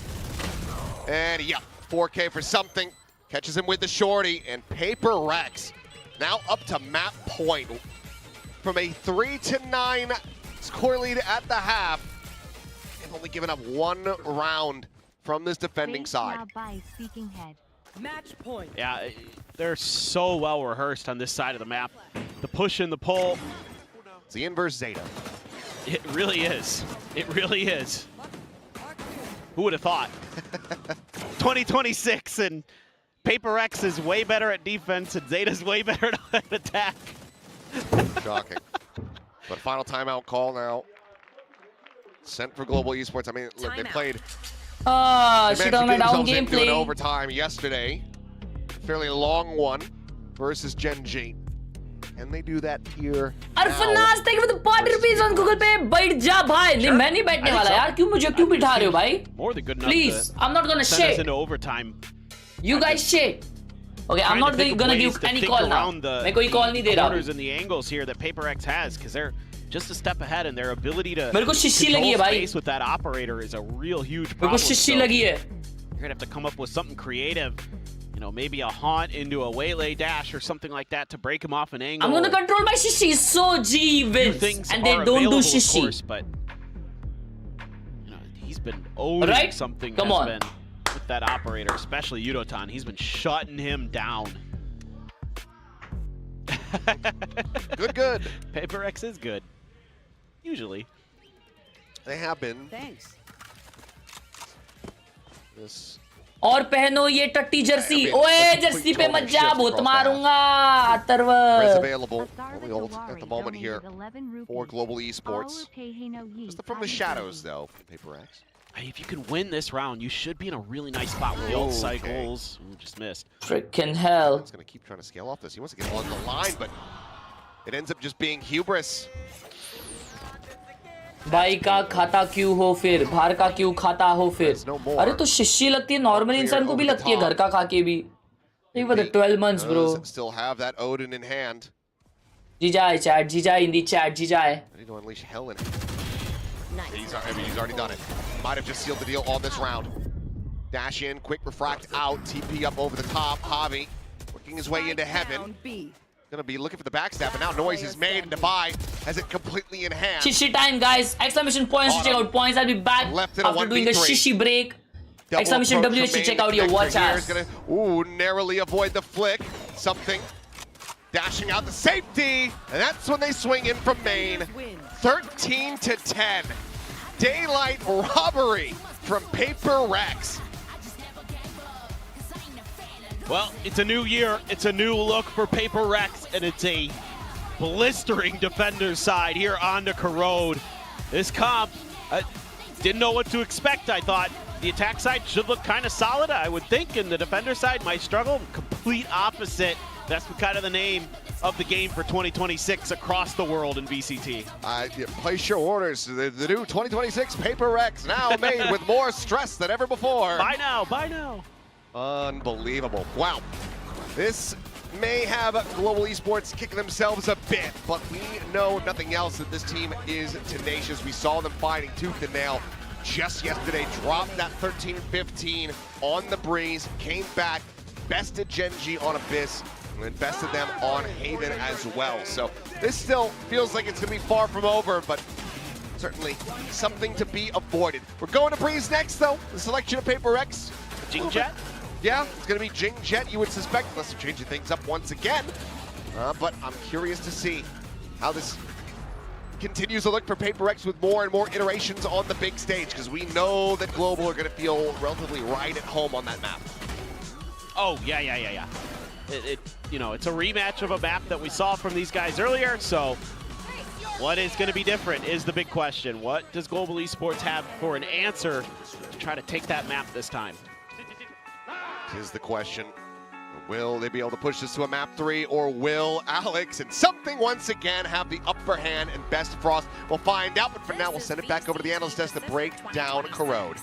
And yeah, 4K for something. Catches him with the shorty, and PRX now up to map point. From a 3-9 score lead at the half, they've only given up 1 round from this defending side. Match point. Yeah, they're so well rehearsed on this side of the map. The push and the pull. It's the inverse Zeta. It really is. It really is. Who would have thought? 2026 and PRX is way better at defense and Zeta's way better at attack. Shocking. But final timeout call now. Sent for Global Esports. I mean, look, they played. Shit on my down gameplay. An overtime yesterday. Fairly long one versus Gen G. And they do that here. Arfanas, thank you for the 40 rupees on Google Pay. बैठ जा भाई. नहीं मैं नहीं बैठने वाला यार. क्यों मुझे क्यों बिठा रहे हो भाई? More than good enough. Please, I'm not gonna send us shit. into overtime. You guys shit. Okay, I'm not gonna give any call now. मैं कोई call नहीं दे रहा. Corners and the angles here that PRX has, because they're just a step ahead, and their ability to मेरे को शिशी लगी है भाई. space with that operator is a real huge मेरे problem. को शिशी लगी है. You're gonna have to come up with something creative. You know, maybe a haunt into a waylay dash or something like that to break him off an angle. I'm gonna control my shishi. So G wins, and they don't do shishi. Course, but you know, he's been owning something. Come on. Been with that operator, especially Yudotan. He's been shutting him down. Good. PRX is good. Usually. They have been. Thanks. This और पहनो ये टट्टी Jersey. ओए Jersey पे मत जा, बहुत मारूंगा Atharva. available. Only ult at the moment here for Global Esports. Just from the shadows though, PaperX. Hey, if you can win this round, you should be in a really nice spot with the ult cycles. Ooh, just missed. Freaking hell. He's gonna keep trying to scale off this. He wants to get on the line, but it ends up just being hubris. भाई का खाता क्यों हो फिर, बाहर का क्यों खाता हो फिर? अरे तो शिष्य लगती है, नॉर्मल इंसान को भी लगती है घर का खा के भी। Think about the 12 months, bro. Still have that Odin in hand. Jijai chat, Jijai in the chat, Jijai. Ready to unleash hell in him. He's already done it. Might have just sealed the deal on this round. Dash in, quick refract out, TP up over the top. Javi working his way into heaven. Gonna be looking for the backstab, but now noise is made, and Dubai has it completely in hand. Shishi time, guys! Exclamation points to check out points. I'll be back after doing the shishi break. Exclamation WH to check out your watch ass. Ooh, narrowly avoid the flick. Something. Dashing out the safety, and that's when they swing in from main. 13 to 10. Daylight robbery from PRX. Well, it's a new year, it's a new look for PRX, and it's a blistering defender's side here on the Khelraay. This comp, didn't know what to expect. I thought the attack side should look kind of solid, I would think, and the defender side might struggle. Complete opposite. That's kind of the name of the game for 2026 across the world in VCT. Place your orders. The new 2026 PRX, now made with more stress than ever before. Buy now, buy now. Unbelievable. Wow. This may have Global Esports kicking themselves a bit, but we know nothing else that this team is tenacious. We saw them fighting tooth and nail just yesterday, dropped that 13-15 on the breeze, came back, bested Genji on Abyss, and then bested them on Haven as well. So this still feels like it's going to be far from over, but certainly something to be avoided. We're going to breeze next, though. The selection of PRX. Jing Jet? Yeah, it's going to be Jing Jet, you would suspect, unless they're changing things up once again. But I'm curious to see how this continues to look for PRX with more and more iterations on the big stage, because we know that Global are going to feel relatively right at home on that map. Oh, yeah. You know, it's a rematch of a map that we saw from these guys earlier, so what is going to be different is the big question. What does Global Esports have for an answer to try to take that map this time? Is the question. Will they be able to push this to a map 3, or will Alex and something once again have the upper hand and best Frost? We'll find out, but for now we'll send it back over to the analyst desk to break down Khelraay.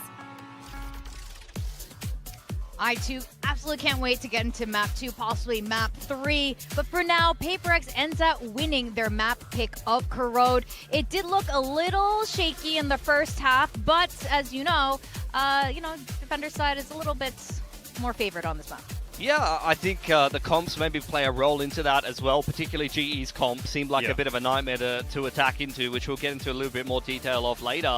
I too absolutely can't wait to get into map 2, possibly map 3. But for now, PRX ends up winning their map pick of Khelraay. It did look a little shaky in the first half, but as you know, defender side is a little bit more favored on this map. Yeah, I think the comps maybe play a role into that as well, particularly GE's comp seemed like a bit of a nightmare to attack into, which we'll get into a little bit more detail of later.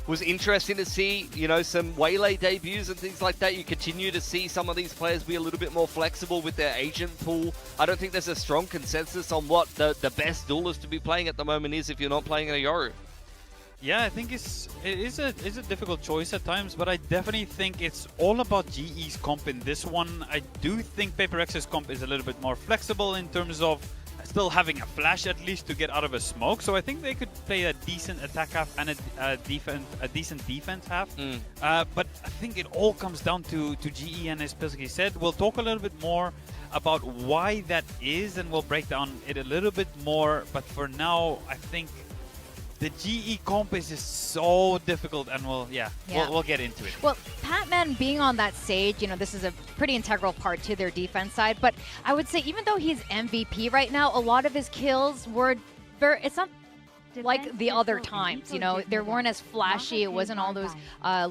Was interesting to see, some Waylay debuts and things like that. You continue to see some of these players be a little bit more flexible with their agent pool. I don't think there's a strong consensus on what the best duelist to be playing at the moment is if you're not playing a Yoru. Yeah, I think it is a difficult choice at times, but I definitely think it's all about GE's comp in this one. I do think PRX's comp is a little bit more flexible in terms of still having a flash at least to get out of a smoke. So I think they could play a decent attack half and a decent defense half. But I think it all comes down to GE, and as Pilsky said, we'll talk a little bit more about why that is, and we'll break down it a little bit more. But for now, I think the GE comp is just so difficult, and we'll get into it. Well, Patman being on that stage, this is a pretty integral part to their defense side. But I would say even though he's MVP right now, a lot of his kills were it's not like the other times, they weren't as flashy. It wasn't all those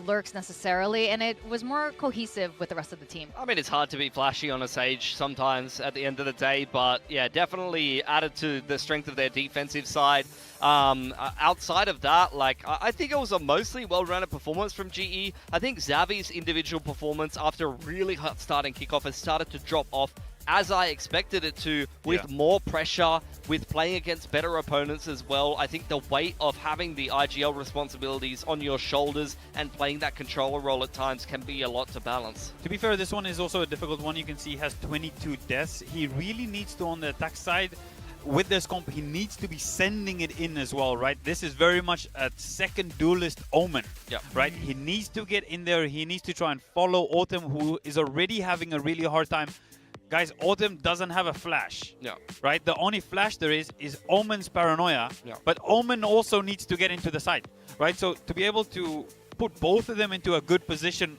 lurks necessarily, and it was more cohesive with the rest of the team. I mean, it's hard to be flashy on a stage sometimes at the end of the day, but yeah, definitely added to the strength of their defensive side. Outside of that, I think it was a mostly well-rounded performance from GE. I think Xavi's individual performance after a really hot start and kickoff has started to drop off as I expected it to, with more pressure, with playing against better opponents as well. I think the weight of having the IGL responsibilities on your shoulders and playing that controller role at times can be a lot to balance. To be fair, this one is also a difficult one. You can see he has 22 deaths. He really needs to, on the attack side, with this comp, he needs to be sending it in as well, right? This is very much a second duelist Omen, right? He needs to get in there. He needs to try and follow Autumn, who is already having a really hard time. Guys, Autumn doesn't have a flash, right? The only flash there is Omen's Paranoia, but Omen also needs to get into the site, right? So to be able to put both of them into a good position,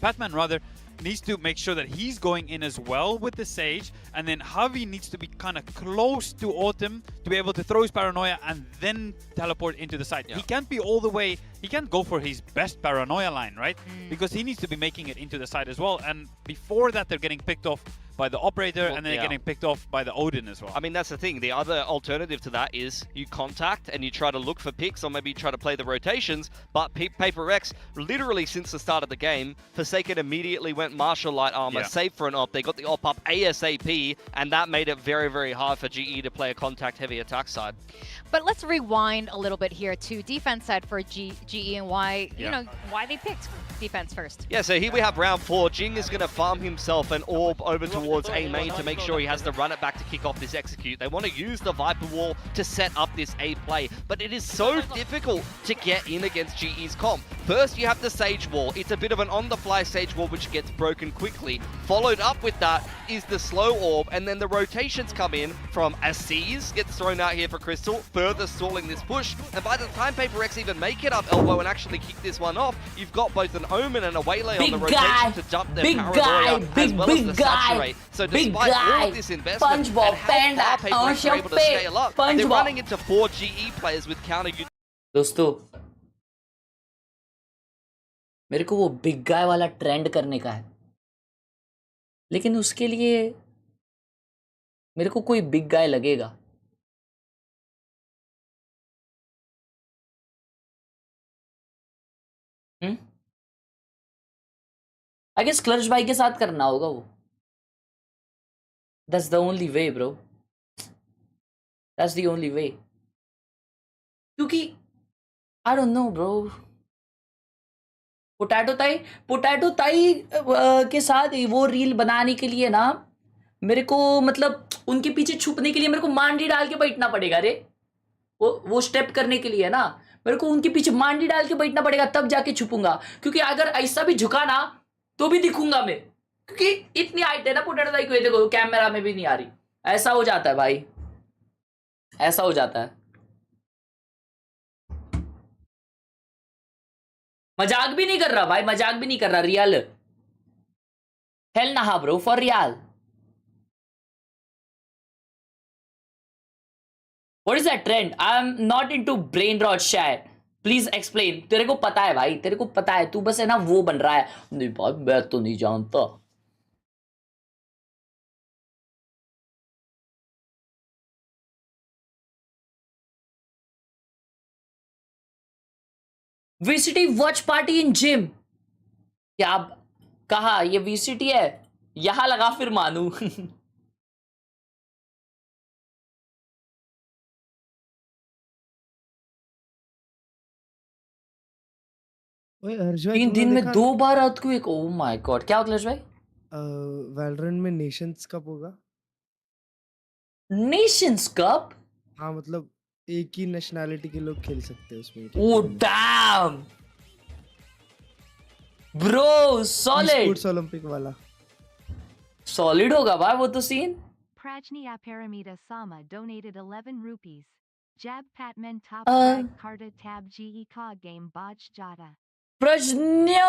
Batman rather, needs to make sure that he's going in as well with the Sage, and then Javi needs to be kind of close to Autumn to be able to throw his Paranoia and then teleport into the site. He can't be all the way, he can't go for his best Paranoia line, right? Because he needs to be making it into the site as well, and before that they're getting picked off by the operator, and then they're getting picked off by the Odin as well. I mean, that's the thing. The other alternative to that is you contact and you try to look for picks, or maybe you try to play the rotations, but PACIFIC, literally since the start of the game, Forsaken immediately went Martial Light Armor, save for an op. They got the op up ASAP, and that made it very, very hard for GE to play a contact-heavy attack side. But let's rewind a little bit here to defense side for GE and why, you know, why they picked defense first. Yeah, so here we have round 4. Jing is going to farm himself an orb over towards A main to make sure he has to run it back to kick off this execute. They want to use the Viper Wall to set up this A play, but it is so difficult to get in against GE's comp. First, you have the Sage Wall. It's a bit of an on-the-fly Sage Wall which gets broken quickly. Followed up with that is the slow orb, and then the rotations come in from Aziz, gets thrown out here for Crystal, further stalling this push, and by the time PACIFIC even make it up elbow and actually kick this one off, you've got both an Omen and a Waylay on the rotation to dump their Paranoia as well as the Saturate. So despite all of this investment and how far PACIFIC are able to scale up, they're running into 4 GE players with counter. दोस्तों मेरे को वो big guy वाला trend करने का है, लेकिन उसके लिए मेरे को कोई बिग गाय लगेगा। आई गेस क्लर्च भाई के साथ करना होगा वो। That's the only way, bro. That's the only way. क्योंकि I don't know, bro. Potato ताई के साथ वो रील बनाने के लिए ना मेरे को, मतलब उनके पीछे छुपने के लिए मेरे को मांडी डाल के बैठना पड़ेगा रे। वो स्टेप करने के लिए ना मेरे को उनके पीछे मांडी डाल के बैठना पड़ेगा, तब जाके छुपूंगा। क्योंकि अगर ऐसा भी झुका ना तो भी दिखूंगा मैं, क्योंकि इतनी हाइट है ना पोटैटो ताई को। ये देखो कैमरा में भी नहीं आ रही। ऐसा हो जाता है भाई, ऐसा हो जाता है। मजाक भी नहीं कर रहा भाई, मजाक भी नहीं कर रहा, real. Hell nah bro, for real. What is that trend? I am not into brain rot शायर, प्लीज एक्सप्लेन। तेरे को पता है भाई, तेरे को पता है, तू बस है ना वो बन रहा है। नहीं भाई मैं तो नहीं जानता। VCT वॉच पार्टी इन जिम। क्या कहा? ये VCT है, यहां लगा फिर मानू। तीन दिन में 2 बार अर्थक्वेक। Oh my God. क्या होता है भाई? वैलोरेंट में नेशंस कप होगा। Nations cup? हाँ मतलब एक ही नेशनैलिटी के लोग खेल सकते हैं उसमें। Oh damn bro, solid. Sports Olympic वाला सॉलिड होगा भाई वो तो scene. Prajni Aparamita Sama donated 11 rupees. Jab Patman top frag Karta tab GE ka game baj jata. प्रज्ञा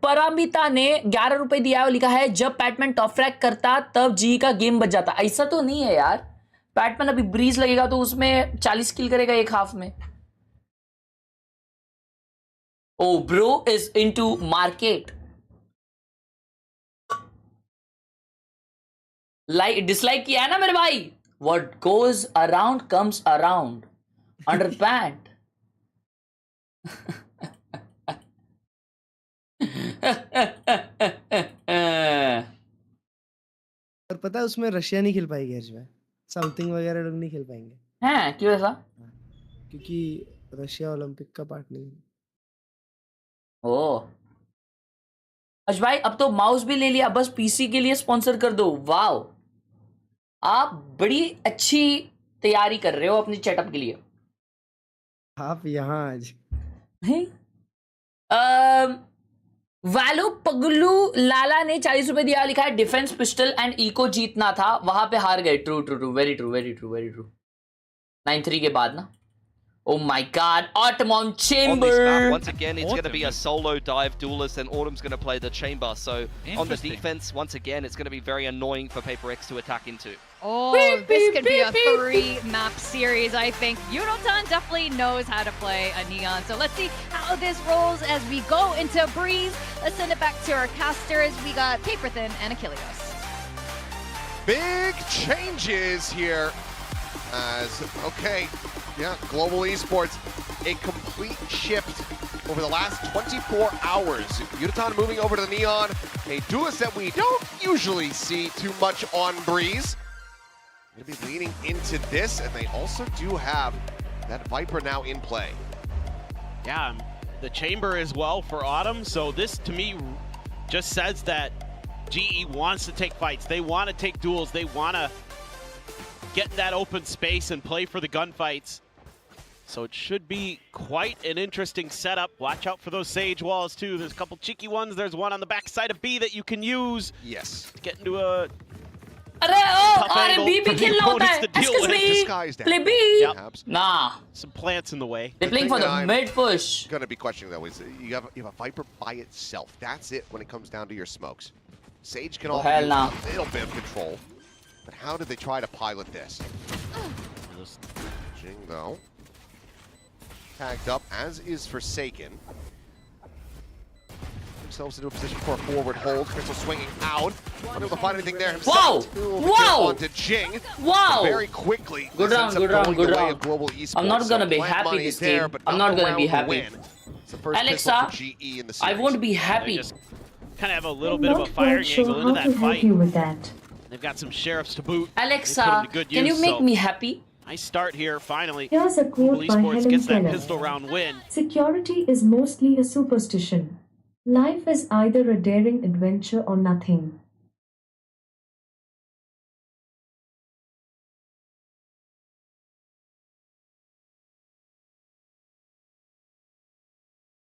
परामिता ने 11 रुपए दिया है, लिखा है जब पैटमैन टॉप फ्रैग करता तब जी का गेम बच जाता। ऐसा तो नहीं है यार, पैटमैन अभी ब्रीज लगेगा तो उसमें 40 किल करेगा एक हाफ में। Oh bro is into market. Like dislike किया है ना मेरे भाई। What goes around comes around, understand? पता है उसमें रशिया नहीं खेल पाएगी इसमें, समथिंग वगैरह लोग नहीं खेल पाएंगे। हैं क्यों ऐसा? क्योंकि रशिया ओलंपिक का पार्ट नहीं है। ओह अश भाई, अब तो माउस भी ले लिया, बस पीसी के लिए स्पॉन्सर कर दो। वाओ, आप बड़ी अच्छी तैयारी कर रहे हो अपनी सेटअप के लिए। आप यहाँ आज वालो पगलू लाला ने 40 रुपए दिया, लिखा है डिफेंस पिस्टल एंड इको जीतना था, वहां पे हार गए। True true true, very true very true very true. 9-3 के बाद ना। Oh my god, Autumn on Chamber! On this map, once again, it's going to be a solo dive duelist, and Autumn's going to play the Chamber. So on the defense, once again, it's going to be very annoying for PaperX to attack into. Oh, this could be a 3-map series, I think. Yunotan definitely knows how to play a Neon. So let's see how this rolls as we go into Breeze. Let's send it back to our casters. We got Paper Thin and Achilles. Big changes here. Yeah, Global Esports, a complete shift over the last 24 hours. Yunotan moving over to the Neon, a duelist that we don't usually see too much on Breeze. Going to be leaning into this, and they also do have that Viper now in play. Yeah, the Chamber as well for Autumn, so this to me just says that GE wants to take fights. They want to take duels. They want to get that open space and play for the gunfights. So it should be quite an interesting setup. Watch out for those Sage walls too. There's a couple cheeky ones. There's one on the back side of B that you can use. Yes. To get into a B भी खेलना होता है. Excuse me. Play B. Yep. Nah. Some plants in the way. They're playing for the mid push. Going to be questioning though is you have a Viper by itself. That's it when it comes down to your smokes. Sage can offer you a little bit of control. But how did they try to pilot this? Jing, though. Tagged up, as is Forsaken. Themselves into a position for a forward hold. Crystal swinging out. Unable to find anything there himself. Whoa! Onto Jing. Wow! Very quickly. Good round, good round, good round. I'm not gonna be happy this game. I'm not gonna be happy. Alexa, I won't be happy. Kind of have a little bit of a firing angle into that fight. They've got some sheriffs to boot. Alexa, can you make me happy? Nice start here, finally. Here's a quote by Esports gets that Keller. pistol round win. Security is mostly a superstition. Life is either a daring adventure or nothing.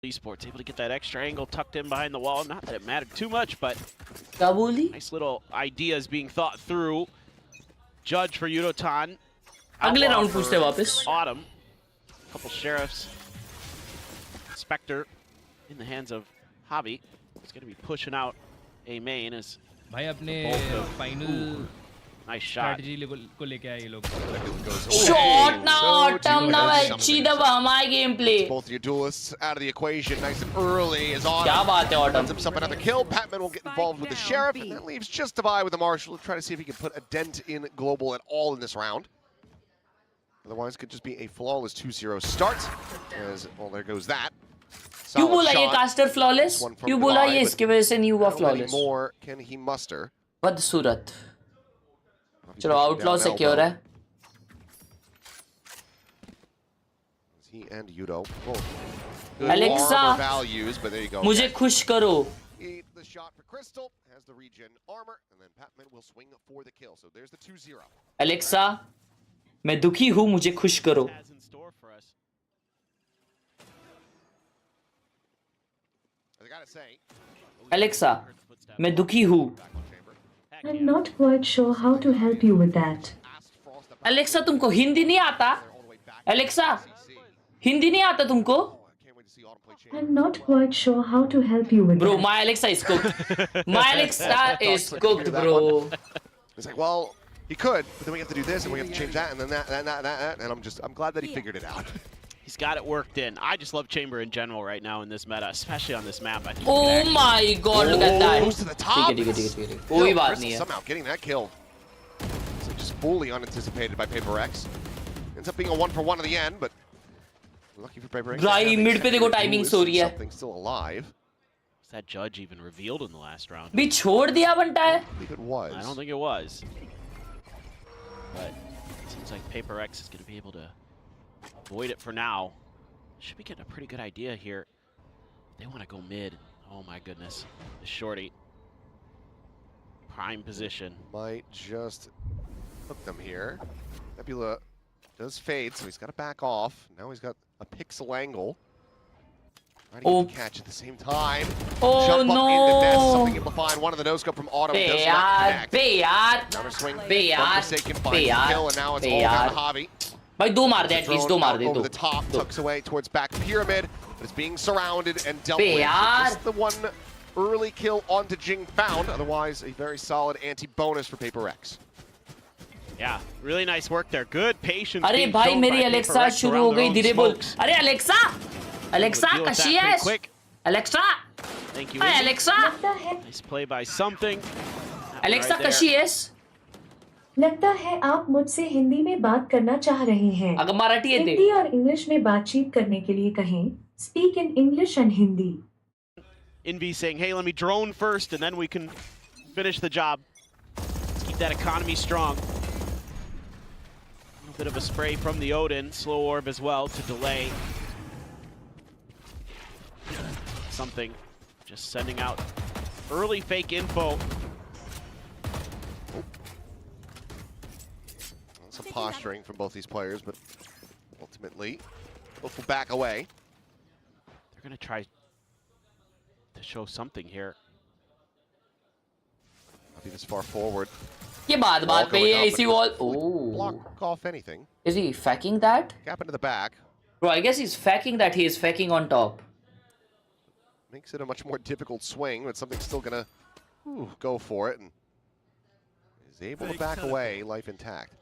Esports able to get that extra angle tucked in behind the wall. Not that it mattered too much, but Kabuli? Nice little ideas being thought through. Judge for Yunotan. अगले round पूछते हैं वापस. Autumn. Couple sheriffs. Spectre in the hands of Javi. He's going to be pushing out a main as भाई अपने final nice shot. strategy को लेके आए ये लोग. Shot now, Autumn now अच्छी दबा my gameplay. Both your duelists out of the equation nice and early as Autumn. क्या बात है Autumn. Runs himself another kill. Patman will get involved with the Sheriff, and that leaves just Divide with the Marshal to try to see if he can put a dent in Global at all in this round. Otherwise, it could just be a flawless 2-0 start. As, well, there goes that. क्यों बोला ये caster flawless? क्यों बोला ये इसकी वजह से नहीं हुआ flawless? How many more can he muster? बदसूरत. चलो outlaw secure है. He and Yudo. Alexa, values, but there you go. मुझे खुश करो. Eat the shot for Crystal, has the regen armor, and then Patman will swing for the kill. So there's the 2-0. Alexa, मैं दुखी हूँ, मुझे खुश करो. Alexa, मैं दुखी हूँ. I'm not quite sure how to help you with that. Alexa, तुमको हिंदी नहीं आता? Alexa, हिंदी नहीं आता तुमको? I'm not quite sure how to help you with Bro, that. my Alexa is cooked. My Alexa is cooked, bro. It's like, well, he could, but then we have to do this, and we have to change that, and then that, and I'm glad that he figured it out. He's got it worked in. I just love Chamber in general right now in this meta, especially on this map. I think oh my god, look at that. Goes to the top. कोई बात नहीं है. Somehow getting that kill. It's just fully unanticipated by PaperX. Ends up being a 1-for-1 at the end, but lucky for PaperX. Right, mid पे देखो timing हो रही है. Something still alive. that judge even revealed in the last round? भी छोड़ दिया बनता है? I think it was. I don't think it was. But it seems like PRX is going to be able to avoid it for now. Should be getting a pretty good idea here. They want to go mid. Oh my goodness. The shorty. Prime position. Might just hook them here. Nebula does fade, so he's got to back off. Now he's got a pixel angle. Trying to catch at the same time. Oh, Jump up no. into nest, something amplifying. One of the no-scope from Autumn does not connect. Another swing from Forsaken finds the kill, and now it's all down to Javi. भाई दो मार दे at least दो मार दे Over the top, tucks away towards back pyramid, but it's being surrounded and dealt with. Just the one early kill onto Jing found. Otherwise, a very solid anti-bonus for PRX. Yeah, really nice work there. Good patience. अरे भाई मेरी Alexa शुरू हो गई धीरे बोल. अरे Alexa, Alexa कशी आहेस? Alexa. Thank you. Hi Alexa. Nice play by something. Alexa कशी आहेस? लगता है आप मुझसे हिंदी में बात करना चाह रहे हैं। अगर मराठी येते. हिंदी और इंग्लिश में बातचीत करने के लिए कहें Speak in English and Hindi. Envy saying, hey, let me drone first and then we can finish the job. Let's keep that economy strong. A little bit of a spray from the Odin. Slow orb as well to delay. Something. Just sending out early fake info. Some posturing from both these players, but ultimately, both will back away. They're going to try to show something here. Not be this far forward. ये बात पे ये इसी wall. Oh. Block off anything. Is he faking that? Gap into the back. Bro, I guess he's faking that. He is faking on top. Makes it a much more difficult swing, but something's still gonna go for it, and is able to back away, life intact.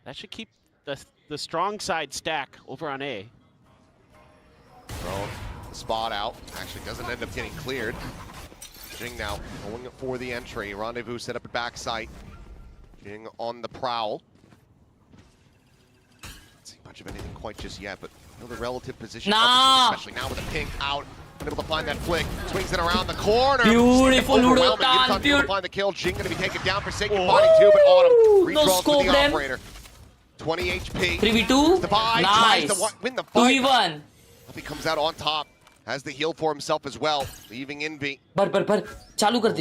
That should keep the strong side stack over on A. Thrown the spot out. Actually doesn't end up getting cleared. Jing now going for the entry. Rendezvous set up at backside. Jing on the prowl. Not seeing much of anything quite just yet, but the relative position, especially now with the ping out. Able to find that flick, swings it around the corner. Beautiful Udotan. Beautiful find the kill. Jing gonna be taken down for Forsaken body too, but Autumn redraws with the operator. 20 HP. 3v2. Nice. Tries to win the fight. 2v1. He comes out on top. Has the heal for himself as well, leaving Envy. पर चालू कर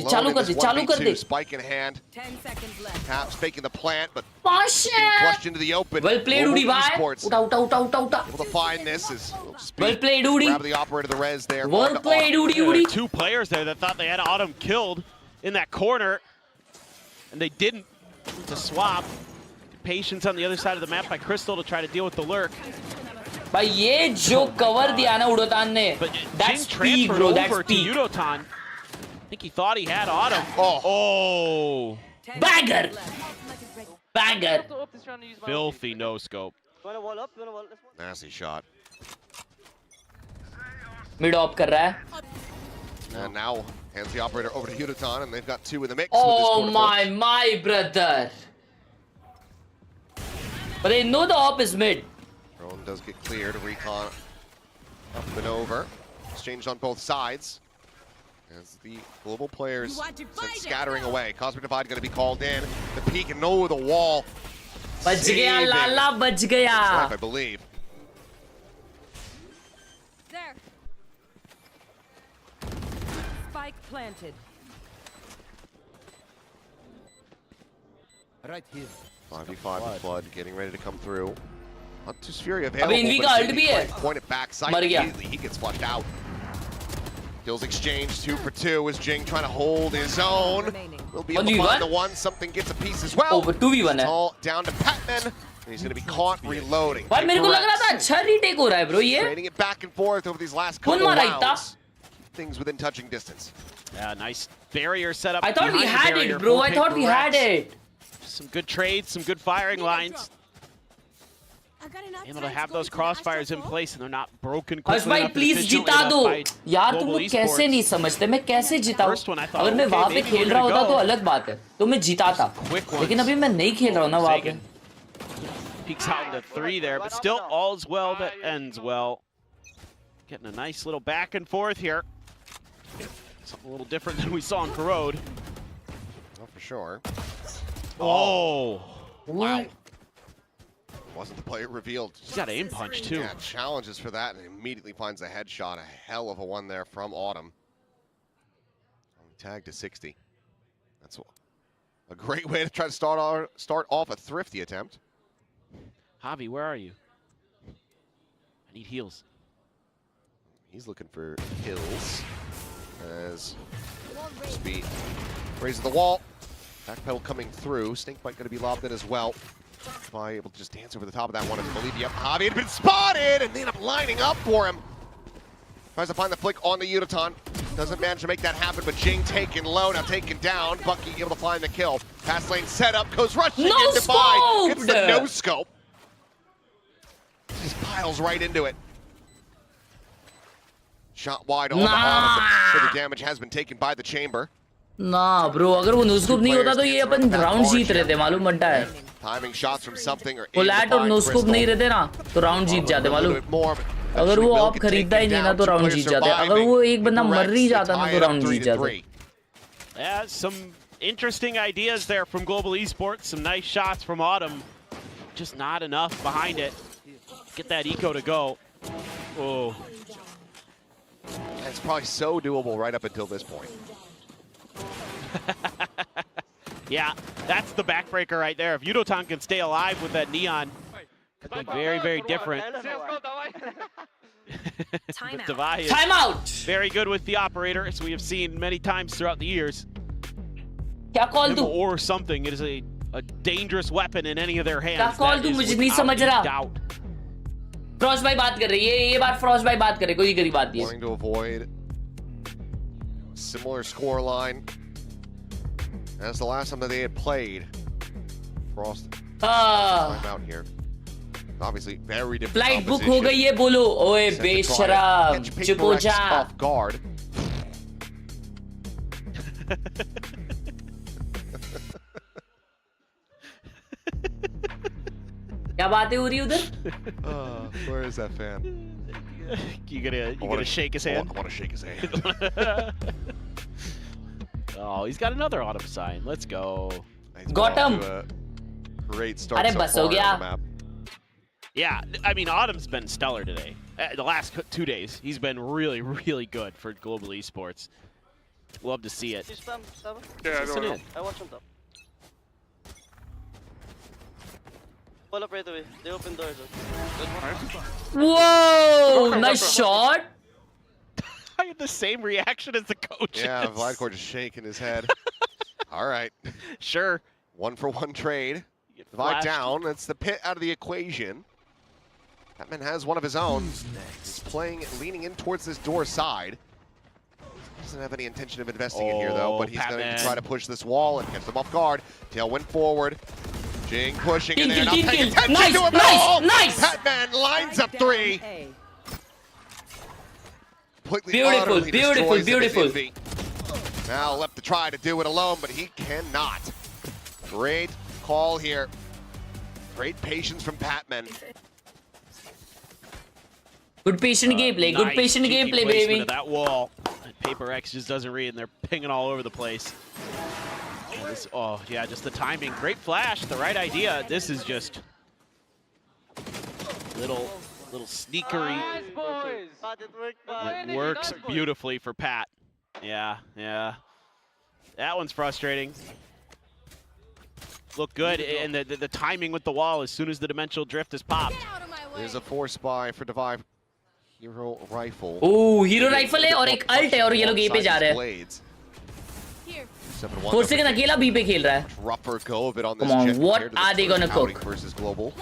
दे. Spike in hand. 10 seconds left. Caps faking the plant, but Pasha. flushed into the open. Well played, Udi bhai. Uta. Able to find this is well played, Udi. Grab the operator, the res there. Well played, Udi. Two players there that thought they had Autumn killed in that corner, and they didn't. To swap. Patience on the other side of the map by Crystal to try to deal with the lurk. भाई ये जो cover दिया ना उडोतान ने, that's peak bro, that's peak. Udotan. I think he thought he had Autumn. Oh. Banger. Banger. Filthy no scope. Nasty shot. Mid op कर रहा है. And now hands the operator over to Udotan, and they've got two in the mix. Oh my brother. But they know the op is mid. Drone does get cleared. Recon up and over. Exchanged on both sides. As the global players scattering away. Cosmic Divide going to be called in. The peak and no, the wall. बच गया लाला बच गया. I believe. There. Spike planted. Right here. 5v5 with Flood getting ready to come through. Not too Fury available. अबे env का ult भी है. Point it back side immediately. He gets flushed out. Kills exchanged 2 for 2 as Jing trying to hold his own. Will be able to find the one. Something gets a piece as well. Oh, but 2v1 है. All down to Patman. And he's going to be caught reloading. भाई मेरे को लग रहा था अच्छा retake हो रहा है bro ये. Trading it back and forth over these last couple of rounds. Things within touching distance. Yeah, nice barrier set up. I thought we had it, bro. I thought we had it. Some good trades, some good firing lines. Able to have those crossfires in place and they're not broken quickly. हर्ष भाई please जिता दो यार. तुम लोग कैसे नहीं समझते मैं कैसे जिताऊं? अगर मैं वहाँ पे खेल रहा होता तो अलग बात है, तो मैं जिताता. लेकिन अभी मैं नहीं खेल रहा हूँ ना वहाँ पे. Peeks out into 3 there, but still all's well that ends well. Getting a nice little back and forth here. Something a little different than we saw in Khelraay. Oh, for sure. Oh. Wow. Wasn't the player revealed. He's got aim punch, too. Yeah, challenges for that, and immediately finds a headshot. A hell of a one there from Autumn. Tag to 60. That's a great way to try to start off a thrifty attempt. Javi, where are you? I need heals. He's looking for kills. As Speed raises the wall. Backpedal coming through. Stinkbite going to be lobbed in as well. By able to just dance over the top of that one. I believe, yep, Javi had been spotted and they end up lining up for him. Tries to find the flick on the Unaton. Doesn't manage to make that happen, but Jing taken low, now taken down. Bucky able to find the kill. Pass lane set up, goes rushing into by. It's the no scope. Just piles right into it. Shot wide on the Autumn, so the damage has been taken by the chamber. ना bro, अगर वो no scope नहीं होता तो ये अपन round जीत रहे थे, मालूम बनता है. Timing shots from something or वो लैट और नो स्कोप नहीं रहते ना तो राउंड जीत जाते, मालूम. अगर वो आप खरीदता ही नहीं ना तो राउंड जीत जाते. अगर वो एक बंदा मर ही जाता ना तो राउंड जीत जाते. Yeah, some interesting ideas there from Global Esports. Some nice shots from Autumn. Just not enough behind it. Get that eco to go. Oh. It's probably so doable right up until this point. Yeah, that's the backbreaker right there. If Udotan can stay alive with that Neon, could be very, very different. Time out! Very good with the operator, as we have seen many times throughout the years. क्या call दूँ? Or something. It is a dangerous weapon in any of their hands. क्या call दूँ? मुझे नहीं समझ रहा. Frost भाई बात कर रही है. ये बार Frost भाई बात करे. कोई गरीब बात नहीं है. Going to avoid similar score line as the last time that they had played. Frost time out here. Obviously, very different. Flight book हो गई है बोलो. ओए बेशरम. चुप हो जा. Off guard. क्या बातें हो रही उधर? Where is that fan? You gonna shake his hand? I want to shake his hand. Oh, he's got another Autumn sign. Let's go. Got him. Great start so far on the map. Yeah, I mean, Autumn's been stellar today. The last 2 days, he's been really, really good for Global Esports. Love to see it. Yeah, I want some top. Pull up right away. They open doors. Whoa! Nice shot. I had the same reaction as the coaches. Yeah, Vladkor just shaking his head. All right. Sure. 1-for-1 trade. Divide down. That's the pit out of the equation. Batman has one of his own. He's playing, leaning in towards this door side. Doesn't have any intention of investing in here, though, but he's going to try to push this wall and catch them off guard. Tailwind forward. Jing pushing in there, not paying attention to him at all! Nice! Batman lines up 3. Completely Beautiful, beautiful, beautiful. Now left to try to do it alone, but he cannot. Great call here. Great patience from Batman. Good patient gameplay, good patient gameplay, baby. That wall. PRX just doesn't read, and they're pinging all over the place. Oh, yeah, just the timing. Great flash, the right idea. This is just little sneakery. It works beautifully for Pat. Yeah. That one's frustrating. Look good, and the timing with the wall as soon as the dimensional drift is popped. There's a force buy for Divide. Hero rifle. Oh, hero rifle है और एक ult है और ये लोग A पे जा रहे हैं. 4 second अकेला B पे खेल रहा है. Rougher go of it on this. Come on, what are they gonna cook? Versus Global.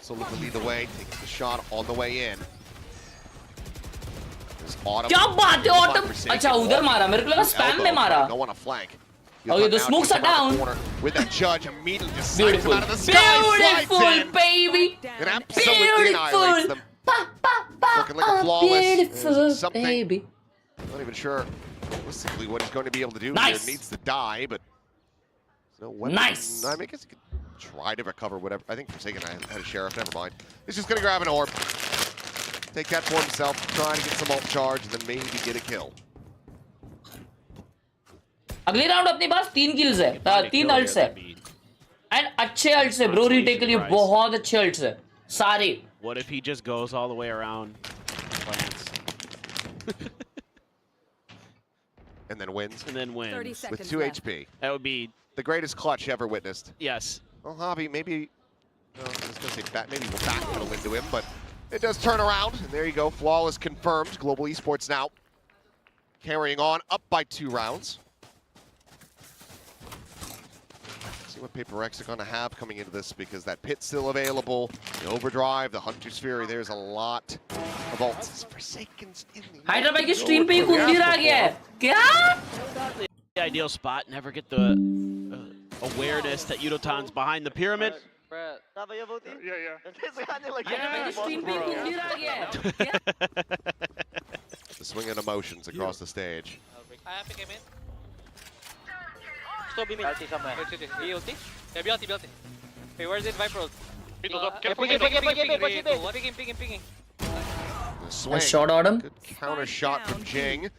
So look to lead the way, takes the shot on the way in. क्या बात है Autumn? अच्छा उधर मारा, मेरे को लगा spam में मारा. Go on a flank. Okay, the smokes are down. With that judge immediately just slides him out of the sky. Beautiful, baby. It absolutely annihilates them. Looking like a flawless. Baby. Not even sure realistically what he's going to be able to do here. Needs to die, but no weapon. Nice. I guess he could try to recover whatever. I think Forsaken had a sheriff. Never mind. He's just going to grab an orb. take that for himself, trying to get some ult charge, and then maybe get a kill. अगले round अपने पास 3 kills है, 3 ults है, and अच्छे ults है bro. retake के लिए बहुत अच्छे ults है, सारे. What if he just goes all the way around, plants, and then wins? And then wins with 2 HP. That would be the greatest clutch ever witnessed. Yes. Well, Javi, maybe. I was gonna say maybe we'll backpedal into him, but it does turn around, and there you go. Flawless confirmed. Global Esports now carrying on, up by 2 rounds. See what PRX are gonna have coming into this, because that pit's still available. The overdrive, the Hunter's Fury. There's a lot of ults. Forsaken's in the Hyderabad की stream पे ही कुंडी आ गया है. क्या? the ideal spot. Never get the awareness that Yudotan's behind the pyramid. The swing and emotions across the stage. Still be me. Ulti somewhere. He ulti? Yeah, be ulti. Hey, where's it? Viper ult. Ping. The swing. Shot on him. Good counter shot from Jing.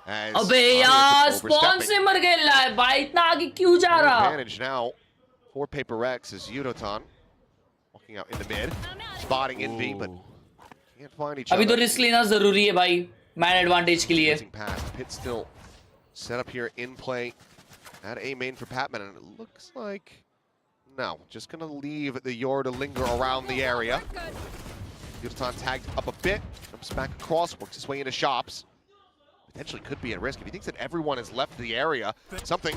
अबे यार spawn से मर गया है भाई, इतना आगे क्यों जा रहा? Advantage now for PRX is Yudotan walking out in the mid, spotting Envy, but can't find each other. अभी तो risk लेना जरूरी है भाई, man advantage के लिए. Pit still set up here in play at A main for Patman, and it looks like no, just gonna leave the Yor to linger around the area. Yudotan tagged up a bit, jumps back across, works his way into shops. Potentially could be at risk if he thinks that everyone has left the area. Something.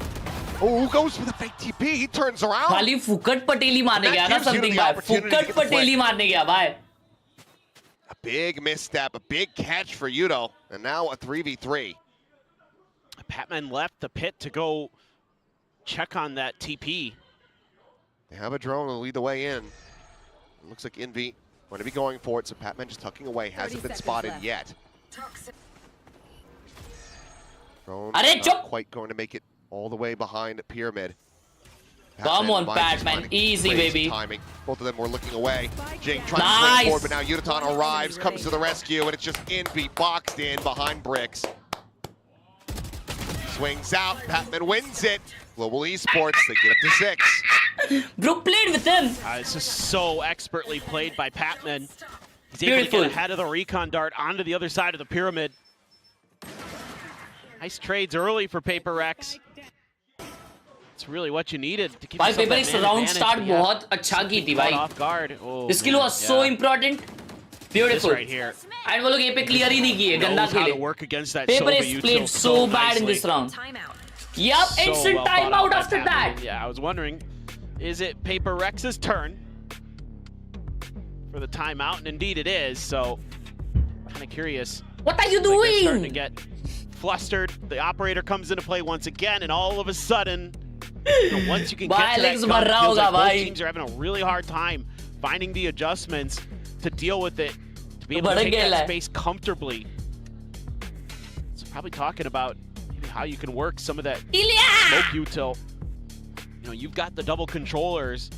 Oh, goes for the fake TP. He turns around. खाली फुकट पटेली मारने गया ना something भाई. फुकट पटेली मारने गया भाई. A big misstep, a big catch for Yudo, and now a 3v3. Patman left the pit to go check on that TP. They have a drone to lead the way in. It looks like Envy going to be going for it, so Patman just tucking away. Hasn't been spotted yet. Drone not quite going to make it all the way behind Pyramid. Come on, Patman. Easy, baby. Timing. Both of them were looking away. Jing trying to swing forward, but now Yudotan arrives, comes to the rescue, and it's just Envy boxed in behind bricks. Swings out. Patman wins it. Global Esports, they get up to 6. Bro played with him. This is so expertly played by Patman. He's able to get ahead of the recon dart onto the other side of the pyramid. Nice trades early for PRX. It's really what you needed to keep yourself PRX round start बहुत अच्छा की थी भाई. Off guard. Oh, this kill was so important. Beautiful. This right here. And वो लोग ये पे clear ही नहीं किए, गंदा खेले. PRX played so bad in this round. Yup, instant timeout after that. Yeah, I was wondering, is it PRX's turn for the timeout? And indeed it is, so kind of curious. What are you doing? Starting to get flustered. The operator comes into play once again, and all of a sudden, once you can get to that gun, it feels like both teams are having a really hard time finding the adjustments to deal with it, to be able to take that space comfortably. So probably talking about maybe how you can work some of that smoke util. You know, you've got the double controllers.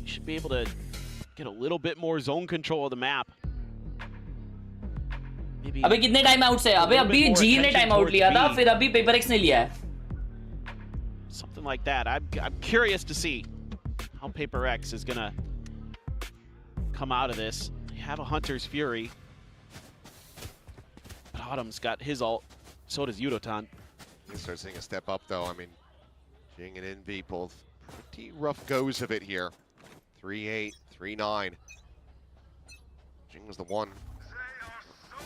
You should be able to get a little bit more zone control of the map. अबे कितने time out है? अबे अभी जी ने time out लिया था, फिर अभी PRX ने लिया है. Something like that. I'm curious to see how PRX is gonna come out of this. They have a Hunter's Fury. But Autumn's got his ult. So does Yudotan. You start seeing a step up though. I mean, Jing and Envy both pretty rough goes of it here. 3-8, 3-9. Jing was the one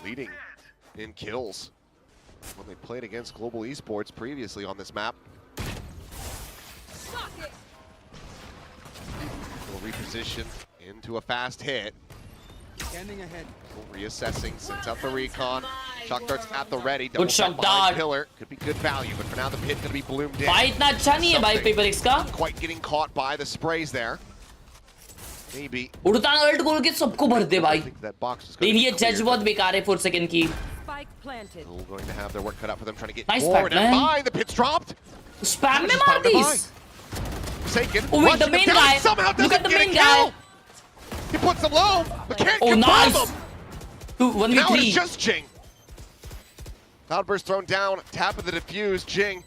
leading in kills when they played against Global Esports previously on this map. Will reposition into a fast hit. Scanning ahead. Reassessing, sends out the recon. Shock darts at the ready. Good shock dart. Pillar could be good value, but for now the pit gonna be bloomed in. भाई इतना अच्छा नहीं है भाई PRX का. Quite getting caught by the sprays there. Maybe. उड़तान ult खोल के सबको भर दे भाई. लेकिन ये जज बहुत बेकार है 4 सेकंड की. Going to have their work cut out for them, trying to get nice forward. Pac, and by the pit's dropped. Spam में मार these. Forsaken. Oh wait, the main guy. Somehow Look at the get main a kill. guy. He puts him low, but can't oh, confirm nice. him. 1v3. Now it's just Jing. Cloudburst thrown down, tap of the defuse. Jing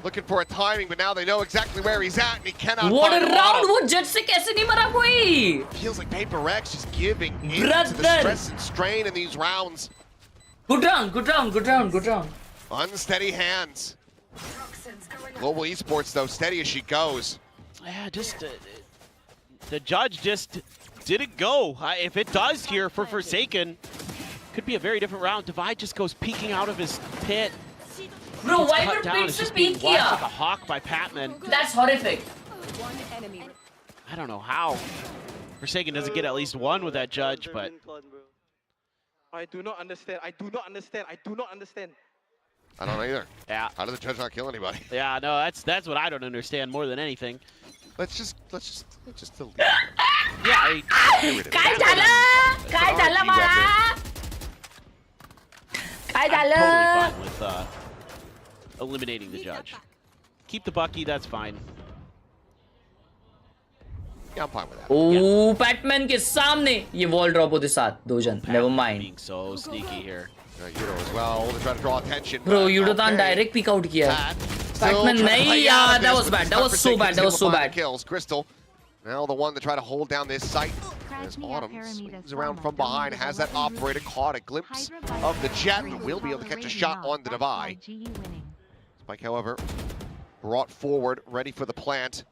looking for a timing, but now they know exactly where he's at, and he cannot What find a round! वो जज से कैसे नहीं मरा कोई? Feels like PRX just giving in to the stress and strain in these rounds. Good round, good round, good round, good round. Unsteady hands. Global Esports, though, steady as she goes. Yeah, just the judge just didn't go. If it does here for Forsaken, could be a very different round. Divide just goes peeking out of his pit. Bro, Gets why cut would down. Pit It's se just being peek watched kiya? like a hawk by Patman. That's horrific. One enemy. I don't know how Forsaken doesn't get at least one with that judge, but I do not understand. I do not understand. I do not understand. I don't either. Yeah. How did the judge not kill anybody? Yeah, no, that's what I don't understand more than anything. Let's just delete. Yeah. काय झालं? काय झालं मला? काय झालं? Totally fine with eliminating the judge. Keep the Bucky, that's fine. Yeah, I'm fine with that. Oh, Patman के सामने ये wall drop होते साथ दो जन. Never mind. Being so sneaky here. Yudo as well, to try to draw attention. Bro, Yudotan direct peek out किया. Patman नहीं यार, that was bad. That was so bad. That was so bad. Kills. Crystal, now the one to try to hold down this site. As Autumn swings around from behind, has that operator caught a glimpse of the jet, and will be able to catch a shot on the Divide. Spike, however, brought forward, ready for the plant.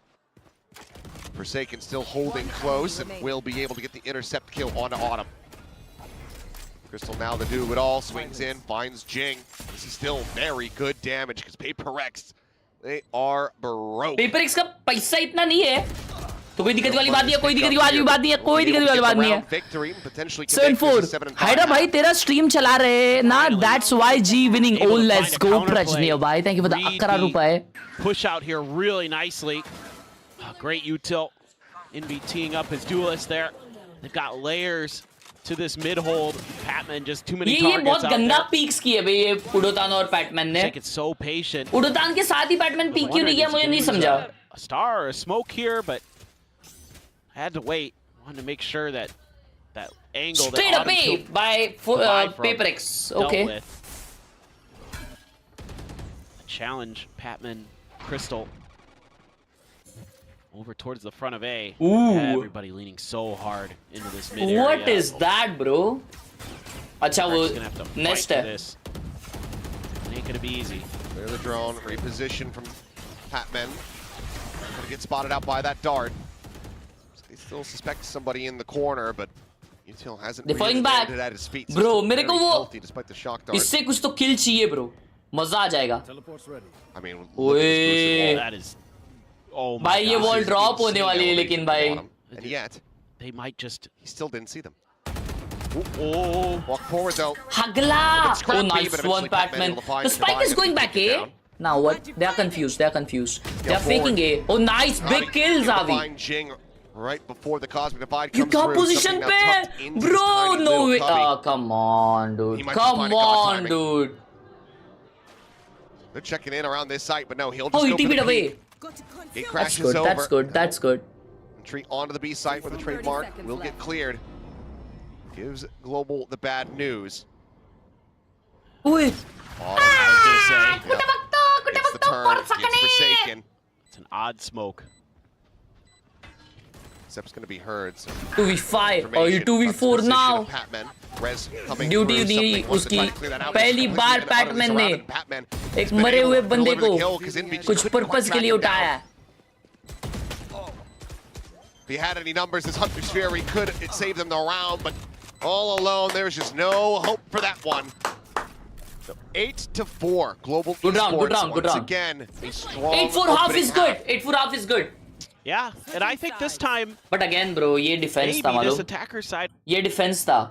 Forsaken still holding close and will be able to get the intercept kill onto Autumn. Crystal now the do it all, swings in, finds Jing. This is still very good damage because PRX, they are broke. PRX का पैसा इतना नहीं है, तो कोई दिक्कत वाली बात नहीं है, कोई दिक्कत वाली बात नहीं है, कोई दिक्कत वाली बात नहीं है. 7-4. हाइड्रा भाई तेरा स्ट्रीम चला रहे ना, that's why G winning. Oh, let's go Prajneya bhai. Thank you for the 11 रुपए. Push out here really nicely. Great util. Envy teeing up his duelist there. They've got layers to this mid hold. Patman just too many targets बहुत out गंदा there. Peaks किए भाई ये उडोतान और PadMan ने. It's so patient. उडोतान के साथ ही PadMan peak क्यों नहीं किया मुझे नहीं समझा. A star or a smoke here, but I had to wait. Wanted to make sure that that angle straight that away by PRX. Okay. Challenge Patman, Crystal. Over towards the front of A. Ooh. Everybody leaning so hard into this mid area. What is that, bro? अच्छा वो next है. It ain't gonna be easy. Clear the drone, reposition from Patman. Gonna get spotted out by that dart. They still suspect somebody in the corner, but Util hasn't They're falling really back. landed at his feet. So Bro, still मेरे को very वो healthy despite the shock dart. इससे कुछ तो kill चाहिए, bro. मजा आ जाएगा. I mean, look at this exclusive wall. That is. Oh my भाई ये God. wall drop होने वाली है लेकिन भाई. And yet, they might just. He still didn't see them. Oh. Walk forward though. Hagla. Scrappy, Oh, nice but one, eventually Patman Patman. able to find The spike Divide is going and back, take it eh? down. Now what? They are confused. They are confused. They are forward. faking A. Oh, nice big kills, Able to Avi. find Jing right before the Cosmic Divide You comes top through. position Something now tucked pe, into this bro. tiny No little way. cubby. Oh, come on, dude. He might Come find a god on, timing. dude. They're checking in around this site, but no, he'll just Oh, he go for TP'd the away. peek. He That's crashes good. over. That's good. That's good. Entry onto the B site where the trademark will get cleared. Gives Global the bad news. Ui. I was gonna say. It's the turn. It's Forsaken. It's an odd smoke. Except's gonna be heard. So 2v5 or you 2v4 now. Duty दी उसकी पहली बार PadMan ने एक मरे हुए बंदे को कुछ पर्पस के लिए उठाया. If he had any numbers, this Hunter's Sphere, he could save them the round, but all alone, there's just no hope for that one. So 8-4, Global Good round, good Esports round, good once round. again. A strong 8-4 half opening is good. 8-4 half is good. Yeah, and I think this time. But again, bro, ये defense था Maybe this मालूम. attacker side. ये defense था.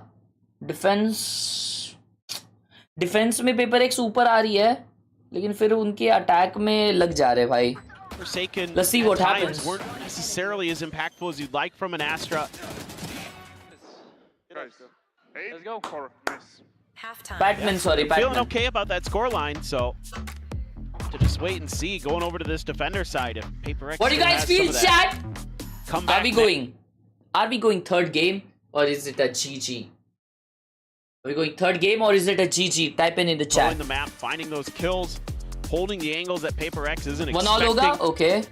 Defense में PRX ऊपर आ रही है, लेकिन फिर उनके attack में लग जा रहे भाई. Forsaken. Let's see what happens. Weren't necessarily as impactful as you'd like from an Astra. Let's go. Patman, sorry, Feeling Patman. okay about that scoreline, so to just wait and see going over to this defender side if PRX. What do you guys feel, chat? Come back. Are we going third game or is it a GG? Are we going third game or is it a GG? Type in the chat. Controlling the map, finding those kills, holding the angles that PRX isn't One all expecting. hoga? Okay.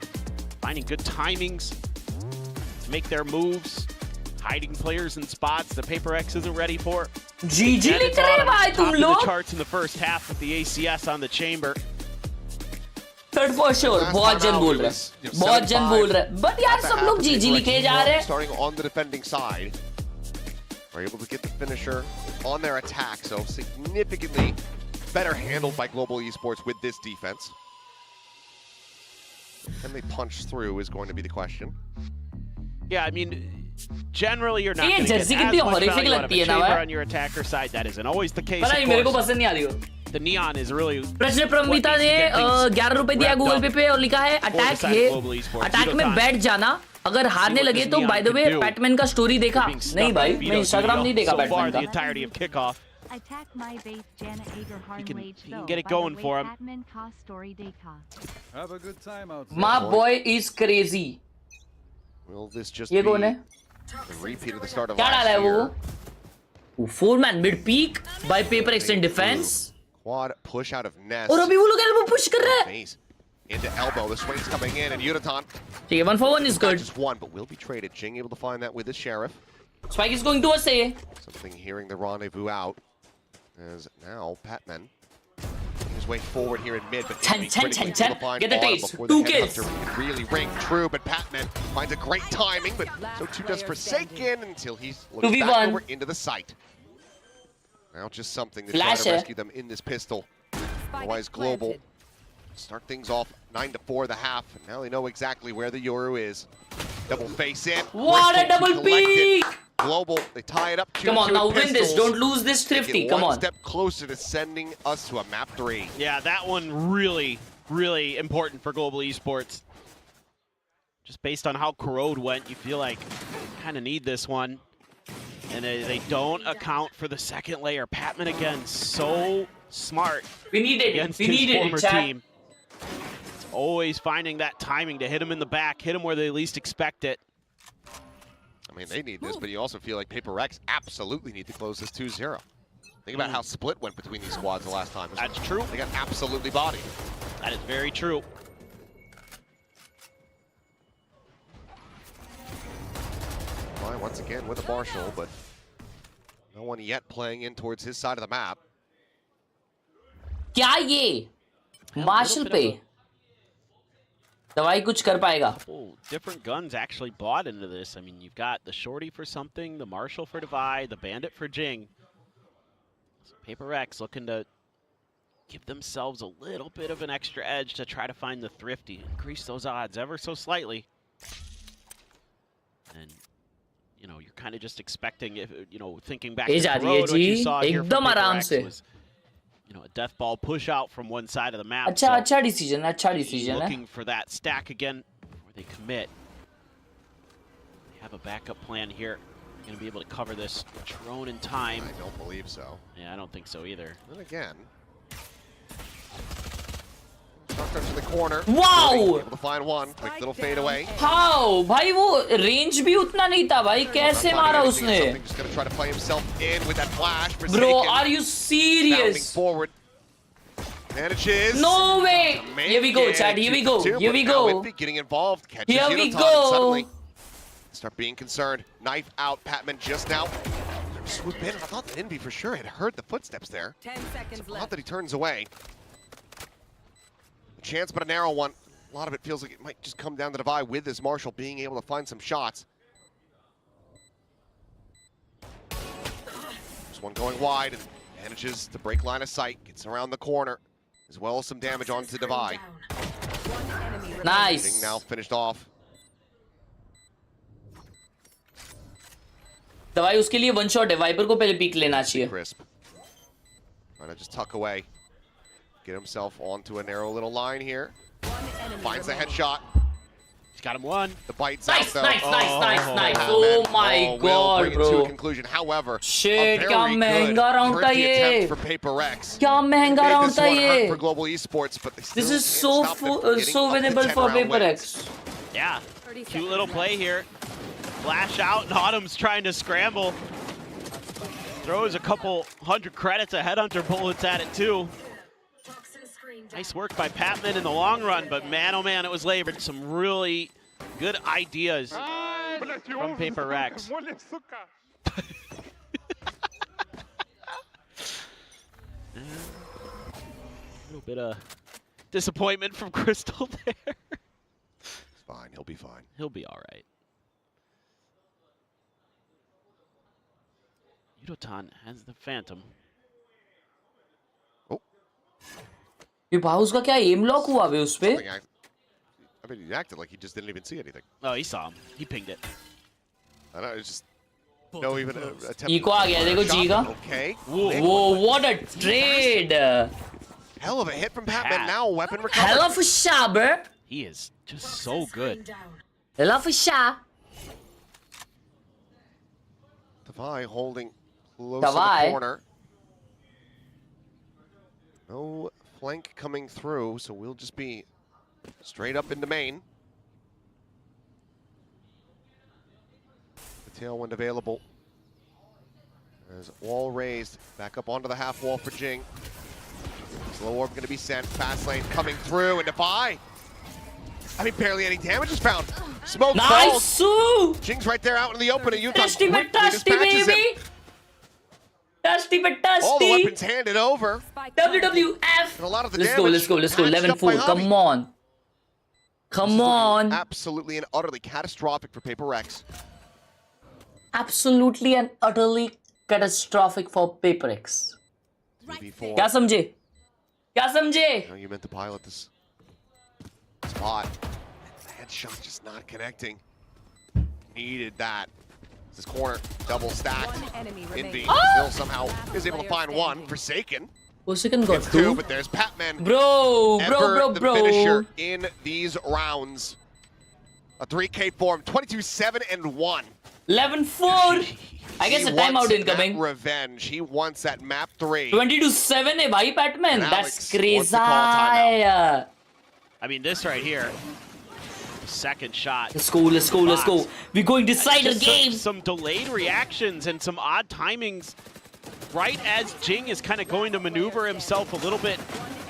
Finding good timings to make their moves, hiding players in spots that PRX isn't ready for. GG लिख रहे हैं भाई तुम लोग. The charts in the first half with the ACS on the chamber. Third for sure. बहुत जन बोल रहे हैं. बहुत जन बोल रहे हैं. But यार सब लोग GG लिखे जा रहे हैं. Starting on the defending side, are able to get the finisher on their attack, so significantly better handled by Global Esports with this defense. Can they punch through is going to be the question. Yeah, I mean, generally you're not ये going to get Jersey as कितनी much horrific value out of लगती a है ना chamber भाई. on your attacker side. That isn't always the case. पता नहीं मेरे को पसंद नहीं आ रही हो. The neon is really. प्रश्न प्रमिता ने 11 रुपए दिया गूगल पे और लिखा है अटैक है. अटैक में बैठ जाना. अगर हारने लगे तो बाय द वे बैटमैन का स्टोरी देखा. नहीं भाई मैं इंस्टाग्राम नहीं देखा बैटमैन का. entirety of kickoff. Attack my base, Jana He can get it going for him. Have a good time out. My boy is crazy. Will this just ये be कौन है? a repeat of the start of क्या डाला last है year? वो? 4-man mid peak by PRX in defense. Quad push out of Nest. और अभी वो लोग elbow push कर रहे हैं. Face into elbow. The swing's coming in, and Udaton. ठीक है 1-for-1 is good. Just one, but will be traded. Jing able to find that with the sheriff. Spike is going to a say. Something hearing the rendezvous out. As now Patman making his way forward here in mid, but Chen, get the taste. 2 kills. Really ring true, but Patman finds a great timing, but so too does Forsaken until he's looks back over into the site. Now just something to try to rescue them in this pistol. Otherwise Global start things off 9-4 the half, and now they know exactly where the Yoru is. Double face in. What a double peak! Global, they tie it up. Come on, now win this. Don't lose this thrifty. Come on. One step closer to sending us to a map 3. Yeah, that one really, really important for Global Esports. Just based on how Corrode went, you feel like kind of need this one. And they don't account for the second layer. Patman again, so smart. We need it. Against we his need it, former chat. team. It's always finding that timing to hit him in the back, hit him where they least expect it. I mean, they need this, but you also feel like PRX absolutely need to close this 2-0. Think about how split went between these squads the last time. That's true. They got absolutely bodied. That is very true. Well, once again with a Marshall, but no one yet playing in towards his side of the map. क्या ये? Marshall पे दवाई कुछ कर पाएगा. Different guns actually bought into this. I mean, you've got the Shorty for something, the Marshall for Divide, the Bandit for Jing. So PRX looking to give themselves a little bit of an extra edge to try to find the thrifty, increase those odds ever so slightly. And you know, you're kind of just expecting, if you know, thinking back to the road, what you saw here from PRX was, you know, a death ball push out from one side of the map. अच्छा decision है. Looking for that stack again before they commit. They have a backup plan here. Going to be able to cover this drone in time. I don't believe so. Yeah, I don't think so either. Then again, touch to the corner. Wow! Able to find one. Quick little fade away. How? भाई वो range भी उतना नहीं था भाई. कैसे मारा उसने? Just gonna try to play himself in with that flash. Bro, are you serious? Bounding forward. Manages. No way. Here we go, Chad. Here we go. Here we go. Getting involved. Catches Here we Udaton go. Suddenly start being concerned. Knife out. Patman just now. Swoop in. I thought that Envy for sure had heard the footsteps there. 10 seconds Not left. that he turns away. A chance, but a narrow one. A lot of it feels like it might just come down to Divide with this Marshall being able to find some shots. This one going wide and manages to break line of sight. Gets around the corner, as well as some damage onto Divide. Nice. Being now finished off. दवाई उसके लिए one shot है. Wiper को पहले peak लेना चाहिए. Crisp. Trying to just tuck away. Get himself onto a narrow little line here. Finds the headshot. He's got him one. The bites Nice, out though. nice. Oh my God, bring it bro. to a conclusion. However, Shit, a क्या very महंगा good round था turkey ये. attempt for PRX. क्या महंगा Made round this था one hurt ये. for Global Esports, but they still This is can't so stop them from getting so up to winnable 10 for round wins. PRX. Yeah, cute little play here. Flash out, and Autumn's trying to scramble. Throws a couple 100 credits of Headhunter bullets at it too. Nice work by Patman in the long run, but man, oh man, it was labored. Some really good ideas from PRX. A little bit of disappointment from Crystal there. It's fine, he'll be fine. He'll be all right. Yudotan has the Phantom. ये भाउस का क्या M lock हुआ बे उस पे? I mean, he acted like he just didn't even see anything. Oh, he saw him. He pinged it. I know, it's just no even attempt. Eco आ गया देखो जी का. Okay. Whoa, what a trade! Hell of a hit from Patman. Now weapon recovered. Hell of a shot, bro. He is just so good. Hell of a shot. Tavai holding close to the corner. No flank coming through, so we'll just be straight up into main. The tailwind available. As wall raised, back up onto the half wall for Jing. Slow orb going to be sent. Fast lane coming through, and Defy. I mean, barely any damage is found. Smoke falls. Jing's right there out in the open, and Utah quickly dispatches him. Dusty but dusty. All the weapons handed over. WWF. And a lot of the Let's damage. go. 11-4. Come on. Come on. Absolutely and utterly catastrophic for PRX. Absolutely and utterly catastrophic for PRX. क्या समझे? क्या समझे? You meant to pilot this spot. Headshot just not connecting. Needed that. This corner double stacked. Envy still somehow is able to find one. Forsaken. Forsaken got two, but there's Patman. Bro. The finisher in these rounds. A 3K form, 22-7 and 1. 11-4. I guess a timeout incoming. Revenge. He wants that map 3. 22-7 है भाई Patman. That's crazy. I mean, this right here. Second shot. Let's go. We're going to decide the game. Some delayed reactions and some odd timings. Right as Jing is kind of going to maneuver himself a little bit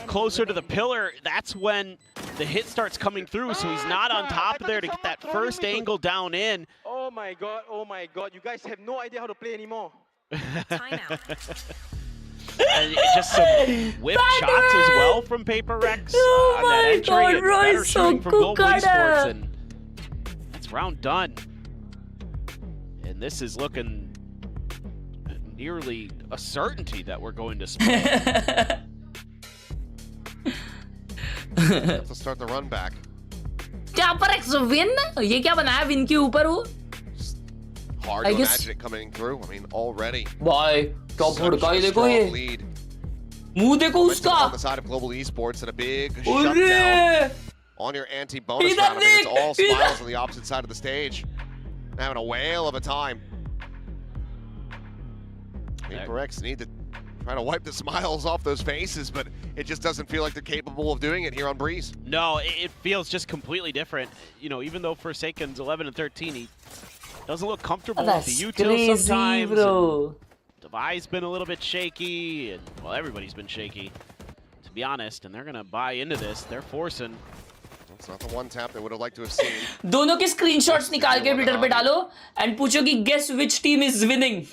closer to the pillar, that's when the hit starts coming through, so he's not on top of there to get that first angle down in. Oh my god, you guys have no idea how to play anymore. Timeout. And just some whip shots as well from PRX on that entry, and better shooting from Global Esports, and that's round done. And this is looking nearly a certainty that we're going to split. Have to start the run back. क्या PRX win? ये क्या बनाया win के ऊपर वो? Hard to imagine it coming through. I mean, already. Boy, top हुड़का ही देखो ये. मुंह देखो उसका. On the side of Global Esports and a big shutdown on your anti-bonus round. I mean, it's all smiles on the opposite side of the stage. Having a whale of a time. PRX need to try to wipe the smiles off those faces, but it just doesn't feel like they're capable of doing it here on Breeze. No, it feels just completely different. You know, even though Forsaken's 11-13, he doesn't look comfortable with the util sometimes. Bro. Devi's been a little bit shaky, and well, everybody's been shaky, to be honest, and they're gonna buy into this. They're forcing. It's not the one tap they would have liked to have seen. दोनों के screenshots निकाल के Twitter पे डालो and पूछो कि guess which team is winning.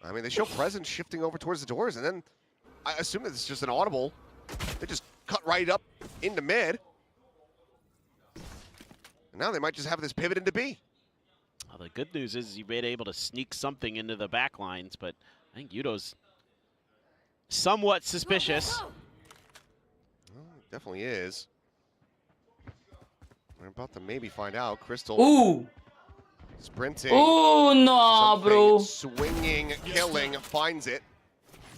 I mean, they show presence shifting over towards the doors, and then I assume that it's just an audible. They just cut right up into mid. And now they might just have this pivot into B. Well, the good news is you've been able to sneak something into the back lines, but I think Yudo's somewhat suspicious. Well, it definitely is. We're about to maybe find out. Crystal. Ooh. Sprinting. Oh no, bro. Swinging, killing, finds it.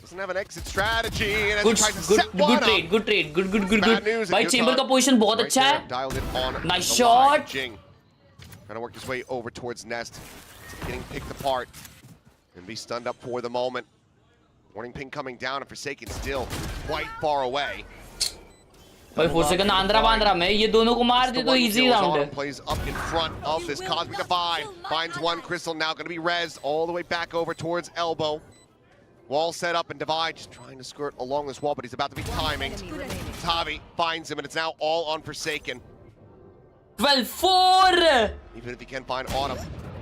Doesn't have an exit strategy, and as he tries to set one up. Good trade. Good. Bad news. भाई chamber का position बहुत अच्छा है. Dialed it on. Nice shot. Jing trying to work his way over towards Nest. Getting picked apart and be stunned up for the moment. Warning ping coming down, and Forsaken still quite far away. भाई 4 second Andhra Bandra में ये दोनों को मार दे तो easy round है. Plays up in front of this Cosmic Divide. Finds one. Crystal now going to be rezzed all the way back over towards elbow. Wall set up and Divide just trying to skirt along this wall, but he's about to be timing. Tavi finds him, and it's now all on Forsaken. 12-4. Even if he can find Autumn,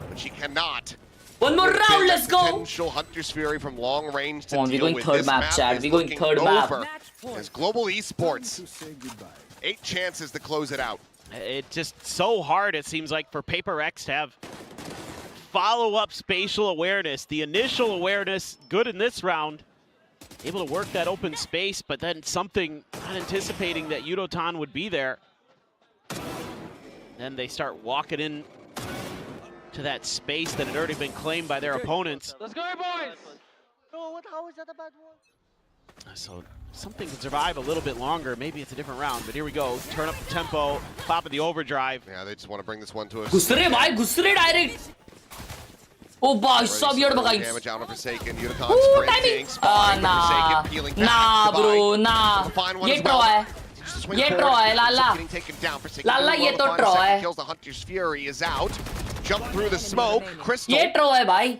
but she cannot. One more round, let's go. Potential Hunter's Fury from long range to we're deal going with. third This map, Chad. We're going third map. As Global Esports, 8 chances to close it out. It's just so hard, it seems like, for PRX to have follow-up spatial awareness. The initial awareness, good in this round. Able to work that open space, but then something not anticipating that Yudotan would be there. Then they start walking in to that space that had already been claimed by their opponents. Let's go, boys! No, how is that a bad one? So something can survive a little bit longer. Maybe it's a different round, but here we go. Turn up the tempo, pop of the overdrive. Yeah, they just want to bring this one to us. Gusre bhai, gusre direct. Oh, bhai, sab yard bagayi. Damage out on Forsaken. Yudotan sprinting, spawning Forsaken, peeling back. Nah, bro, nah. Ye draw hai. Ye draw hai, Lala. Lala, ye to draw hai. Kills the Hunter's Fury is out. Jump through the smoke. Crystal. Ye draw hai, bhai.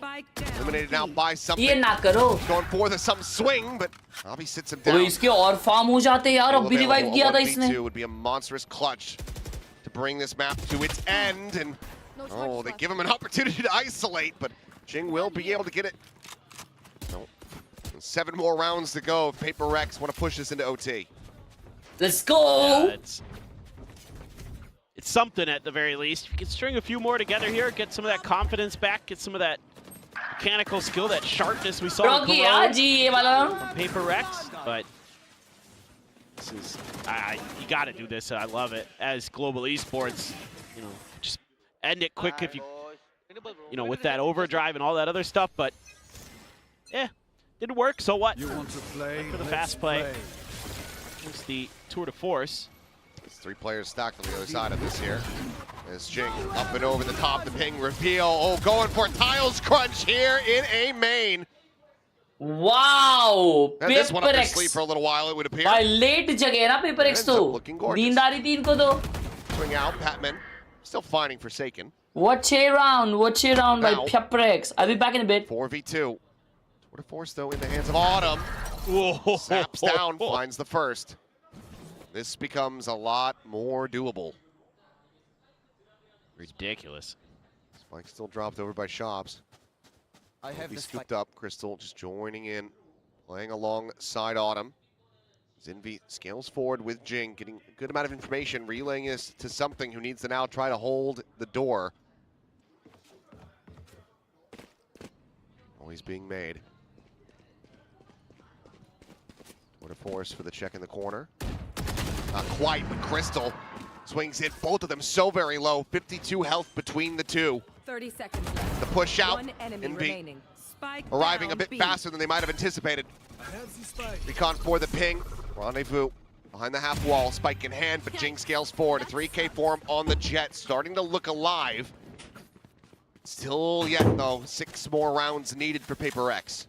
Eliminated now by something. ये ना करो. Going for the some swing, but Bobby sits him down. तो इसके और farm हो जाते यार. अब भी revive किया था इसने. 1v2 would be a monstrous clutch to bring this map to its end, and oh, they give him an opportunity to isolate, but Jing will be able to get it. No. 7 more rounds to go if PRX want to push this into OT. Let's go. Yeah, it's something at the very least. If you can string a few more together here, get some of that confidence back, get some of that mechanical skill, that sharpness we saw in PRX, but this is, you got to do this. I love it. As Global Esports, you know, just end it quick if you know, with that overdrive and all that other stuff, but yeah, didn't work, so what? You want to play? For the fast play. It's the tour de force. There's 3 players stacked on the other side of this here. As Jing up and over the top, the ping reveal. Oh, going for Tiles Crunch here in a main. Wow! And this one up to sleep for a little while, it would appear. By late जगह ना PRX तो. नींदारी थी इनको तो. Swing out, Patman. Still finding Forsaken. Watch a round by PRX. I'll be back in a bit. 4v2. Tour de force though in the hands of Autumn. Whoa. Snaps down, finds the first. This becomes a lot more doable. Ridiculous. Spike still dropped over by Shops. He scooped up. Crystal just joining in, playing alongside Autumn. Zinvi scales forward with Jing, getting a good amount of information, relaying this to something who needs to now try to hold the door. Always being made. Tour de force for the check in the corner. Not quite, but Crystal swings in. Both of them so very low. 52 health between the two. 30 seconds left. The push out. One enemy remaining. Spike arriving a down bit B. faster than they might have anticipated. Recon for the ping. Rendezvous behind the half wall. Spike in hand, but Jing scales forward. A 3K form on the Jet, starting to look alive. Still yet, though, 6 more rounds needed for PRX.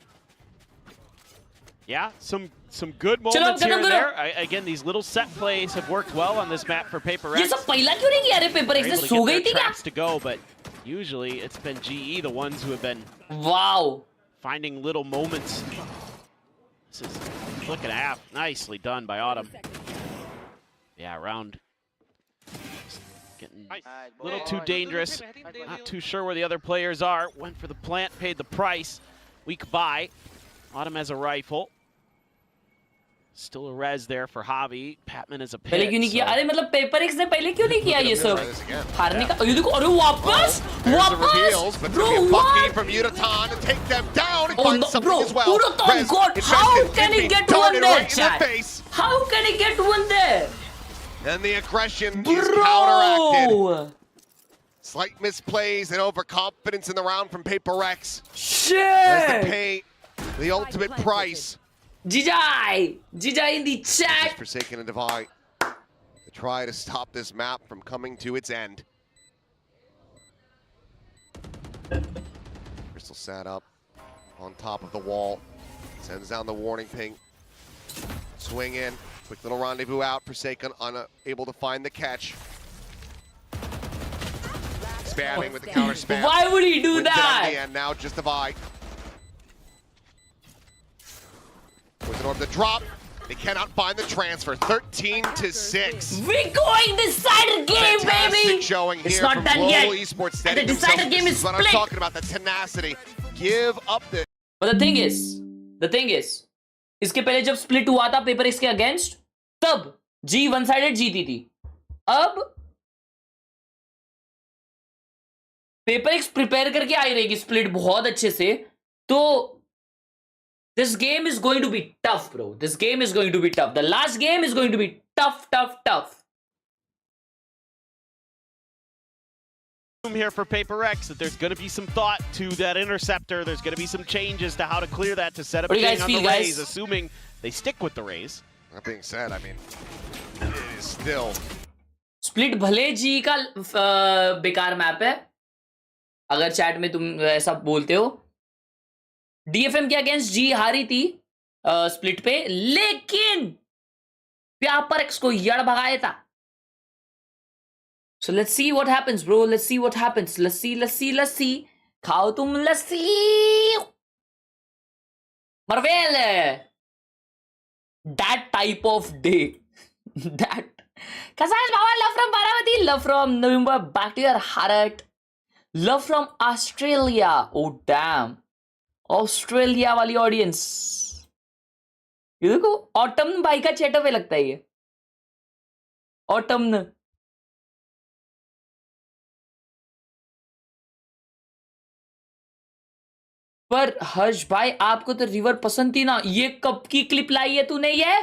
Yeah, some good moments here and there. Again, these little set plays have worked well on this map for PRX. ये सब पहला क्यों नहीं किया रे PRX ने सो गई थी क्या? Traps to go, but usually it's been GE the ones who have been finding little moments. This is flick and a half. Nicely done by Autumn. Yeah, round getting a little too dangerous. Not too sure where the other players are. Went for the plant, paid the price. Weak buy. Autumn has a rifle. Still a res there for Javi. Patman is a pit. पहले क्यों नहीं किया? अरे मतलब PRX ने पहले क्यों नहीं किया ये सब? हारने का ये देखो अरे वापस bro what? From Yudotan to take them down and find something bro, as well. Yudotan got how can he get one there, chat? How can he get one there? And the aggression is counteracted. Slight misplays and overconfidence in the round from PRX. Shit! Has to pay the ultimate price. Jijai in the chat. Forsaken and Divide to try to stop this map from coming to its end. Crystal sat up on top of the wall, sends down the warning ping. Swing in, Quick little rendezvous out. Forsaken unable to find the catch. Spamming with the counter spam. Why would he do Wins it that? on the end. Now just a buy. Puts it over the drop. They cannot find the transfer. 13-6. We're going decider game, Fantastic baby. showing It's here not from done Global yet. Esports. And the decider game This is what I'm split. talking about. The tenacity. Give up the. But the thing is, इसके पहले जब split हुआ था paper x के against, तब G one sided जीती थी. अब पेपर एक्स प्रिपेयर करके आई रहेगी स्प्लिट बहुत अच्छे से. तो this game is going to be tough, bro. This game is going to be tough. The last game is going to be tough. Here for PRX that there's going to be some thought to that interceptor. There's going to be some changes to how to clear that to set up What do you King guys on feel, the guys? raise, assuming they stick with the raise. That being said, I mean, it is still. Split भले जी का बेकार map है, अगर chat में तुम ऐसा बोलते हो. डीएफएम के अगेंस्ट जी हारी थी स्प्लिट पे, लेकिन PRX को यड़ भगाया था. So let's see what happens, bro. Let's see what happens. Let's see. खाओ तुम लस्सी. Marvel. That type of day. That. Kasai's Baba, love from Baravati. Love from November. Back to your heart. Love from Australia. Oh damn. Australia वाली audience. ये देखो autumn भाई का चैटअप है लगता है ये. ऑटम पर हर्ष भाई आपको तो रिवर पसंद थी ना. ये कब की क्लिप लाई है तूने ये?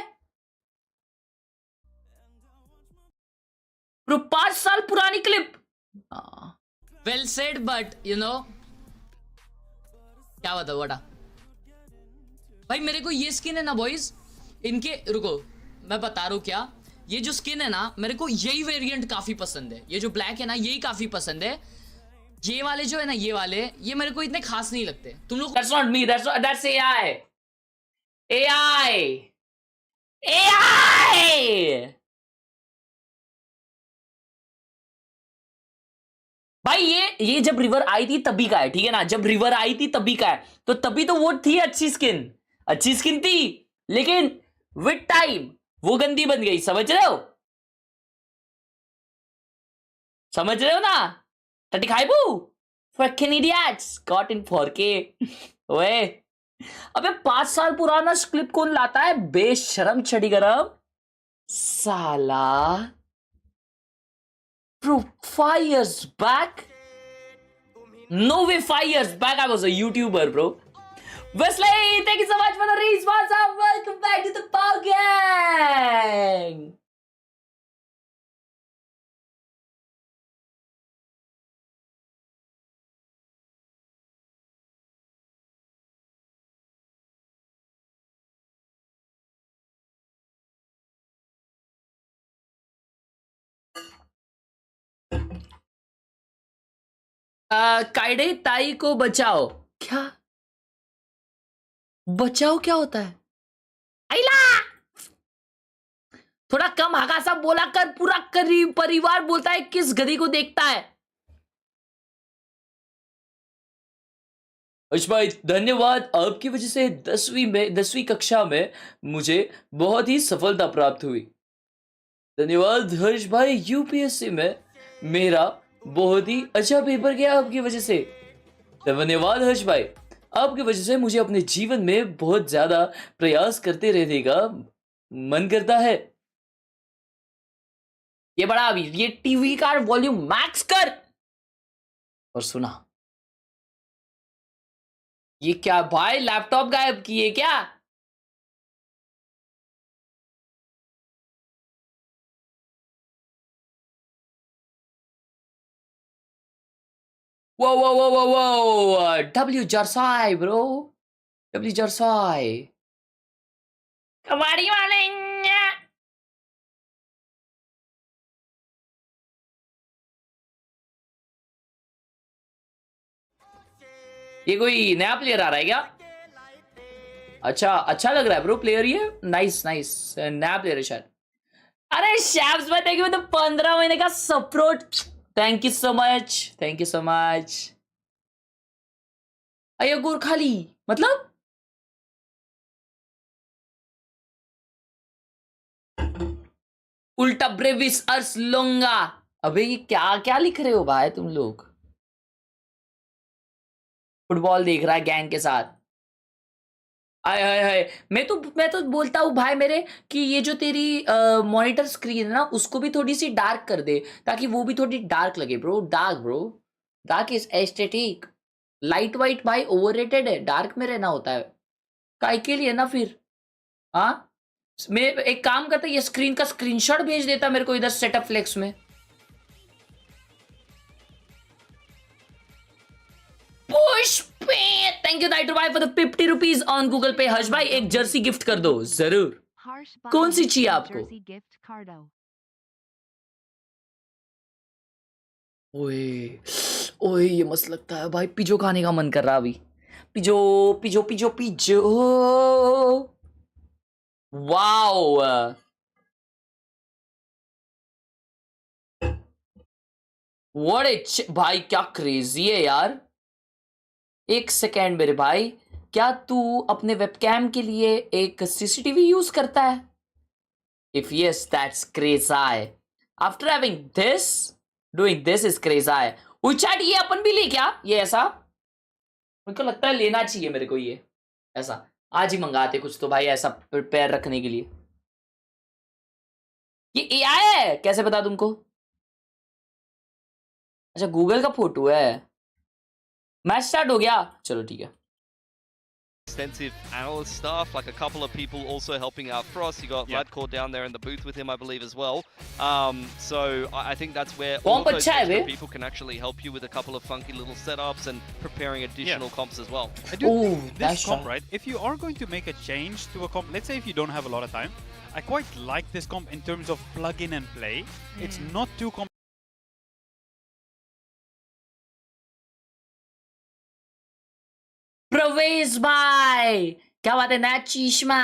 5 साल पुरानी clip. Well said but you know क्या बताओ बटा भाई. मेरे को ये स्किन है ना बॉयज, इनके रुको मैं बता रहा हूं क्या. ये जो स्किन है ना मेरे को यही वेरिएंट काफी पसंद है. ये जो ब्लैक है ना यही काफी पसंद है. ये वाले जो है ना ये वाले ये मेरे को इतने खास नहीं लगते. तुम लोग that's not me, that's AI. भाई ये जब रिवर आई थी तभी का है, ठीक है ना. जब रिवर आई थी तभी का है, तो तभी तो वो थी अच्छी स्किन थी, लेकिन विद टाइम वो गंदी बन गई. समझ रहे हो ना. 35 fucking idiots got in 4K. ओए अबे 5 साल पुराना क्लिप कौन लाता है बेशरम छड़ी गरम साला. Bro, 5 years back? No way, 5 years back I was a YouTuber, bro. Wesley, thank you so much for the response. Welcome back to the Power Gang. काइडे ताई को बचाओ. क्या बचाओ क्या होता है? आइला थोड़ा कम हगासा बोला कर. पूरा करीब परिवार बोलता है किस गधी को देखता है. हर्ष भाई धन्यवाद. आपकी वजह से 10वीं कक्षा में मुझे बहुत ही सफलता प्राप्त हुई. धन्यवाद हर्ष भाई. यूपीएससी में मेरा बहुत ही अच्छा पेपर गया आपकी वजह से. धन्यवाद हर्ष भाई. आपकी वजह से मुझे अपने जीवन में बहुत ज्यादा प्रयास करते रहने का मन करता है. ये बड़ा अभी ये टीवी का वॉल्यूम मैक्स कर और सुना. ये क्या भाई लैपटॉप गायब किए क्या? Whoa. W Jarsai, bro. W Jarsai. कबाड़ी वाले ये कोई नया प्लेयर आ रहा है क्या? अच्छा लग रहा है ब्रो प्लेयर ये. नाइस नया प्लेयर है शायद. अरे शैब्स भाई थैंक यू तो 15 महीने का support. Thank you so much. अयो गोरखाली मतलब उल्टा ब्रेविस अर्स लोंगा. अबे ये क्या लिख रहे हो भाई तुम लोग. फुटबॉल देख रहा है गैंग के साथ. हाय मैं तो बोलता हूँ भाई मेरे कि ये जो तेरी मॉनिटर स्क्रीन है ना उसको भी थोड़ी सी डार्क कर दे ताकि वो भी थोड़ी डार्क लगे bro. Dark is aesthetic. Light white भाई ओवररेटेड है. डार्क में रहना होता है. काय के लिए ना फिर. हाँ मैं एक काम करता ये स्क्रीन का स्क्रीनशॉट भेज देता मेरे को इधर सेटअप फ्लेक्स में. पुष्पे थैंक यू नाइट भाई for the 50 rupees on Google पे. हर्ष भाई एक जर्सी गिफ्ट कर दो जरूर. कौन सी चाहिए आपको. ओए ये मस्त लगता है भाई. पिजो खाने का मन कर रहा अभी. पिजो वाओ. व्हाट भाई क्या क्रेजी है यार. एक सेकेंड मेरे भाई क्या तू अपने वेबकैम के लिए एक सीसीटीवी यूज करता है. If yes that's crazy. After having this doing this is crazy. Chat ये अपन भी ले क्या ये ऐसा. मेरे को लगता है लेना चाहिए मेरे को ये ऐसा. आज ही मंगाते कुछ तो भाई ऐसा पैर रखने के लिए. ये एआई है कैसे बता तुमको. अच्छा गूगल का फोटो है. मैच स्टार्ट हो गया चलो ठीक है. Extensive analyst staff, like a couple of people also helping out Frost. You got Vladkor down there in the booth with him, I believe, as well. So I think that's where all of those extra people can actually help you with a couple of funky little setups and preparing additional comps as well. I do think this comp, right? If you are going to make a change to a comp, let's say if you don't have a lot of time, I quite like this comp in terms of plug in and play. It's not too complicated. प्रवेश भाई क्या बात है. नया चीशमा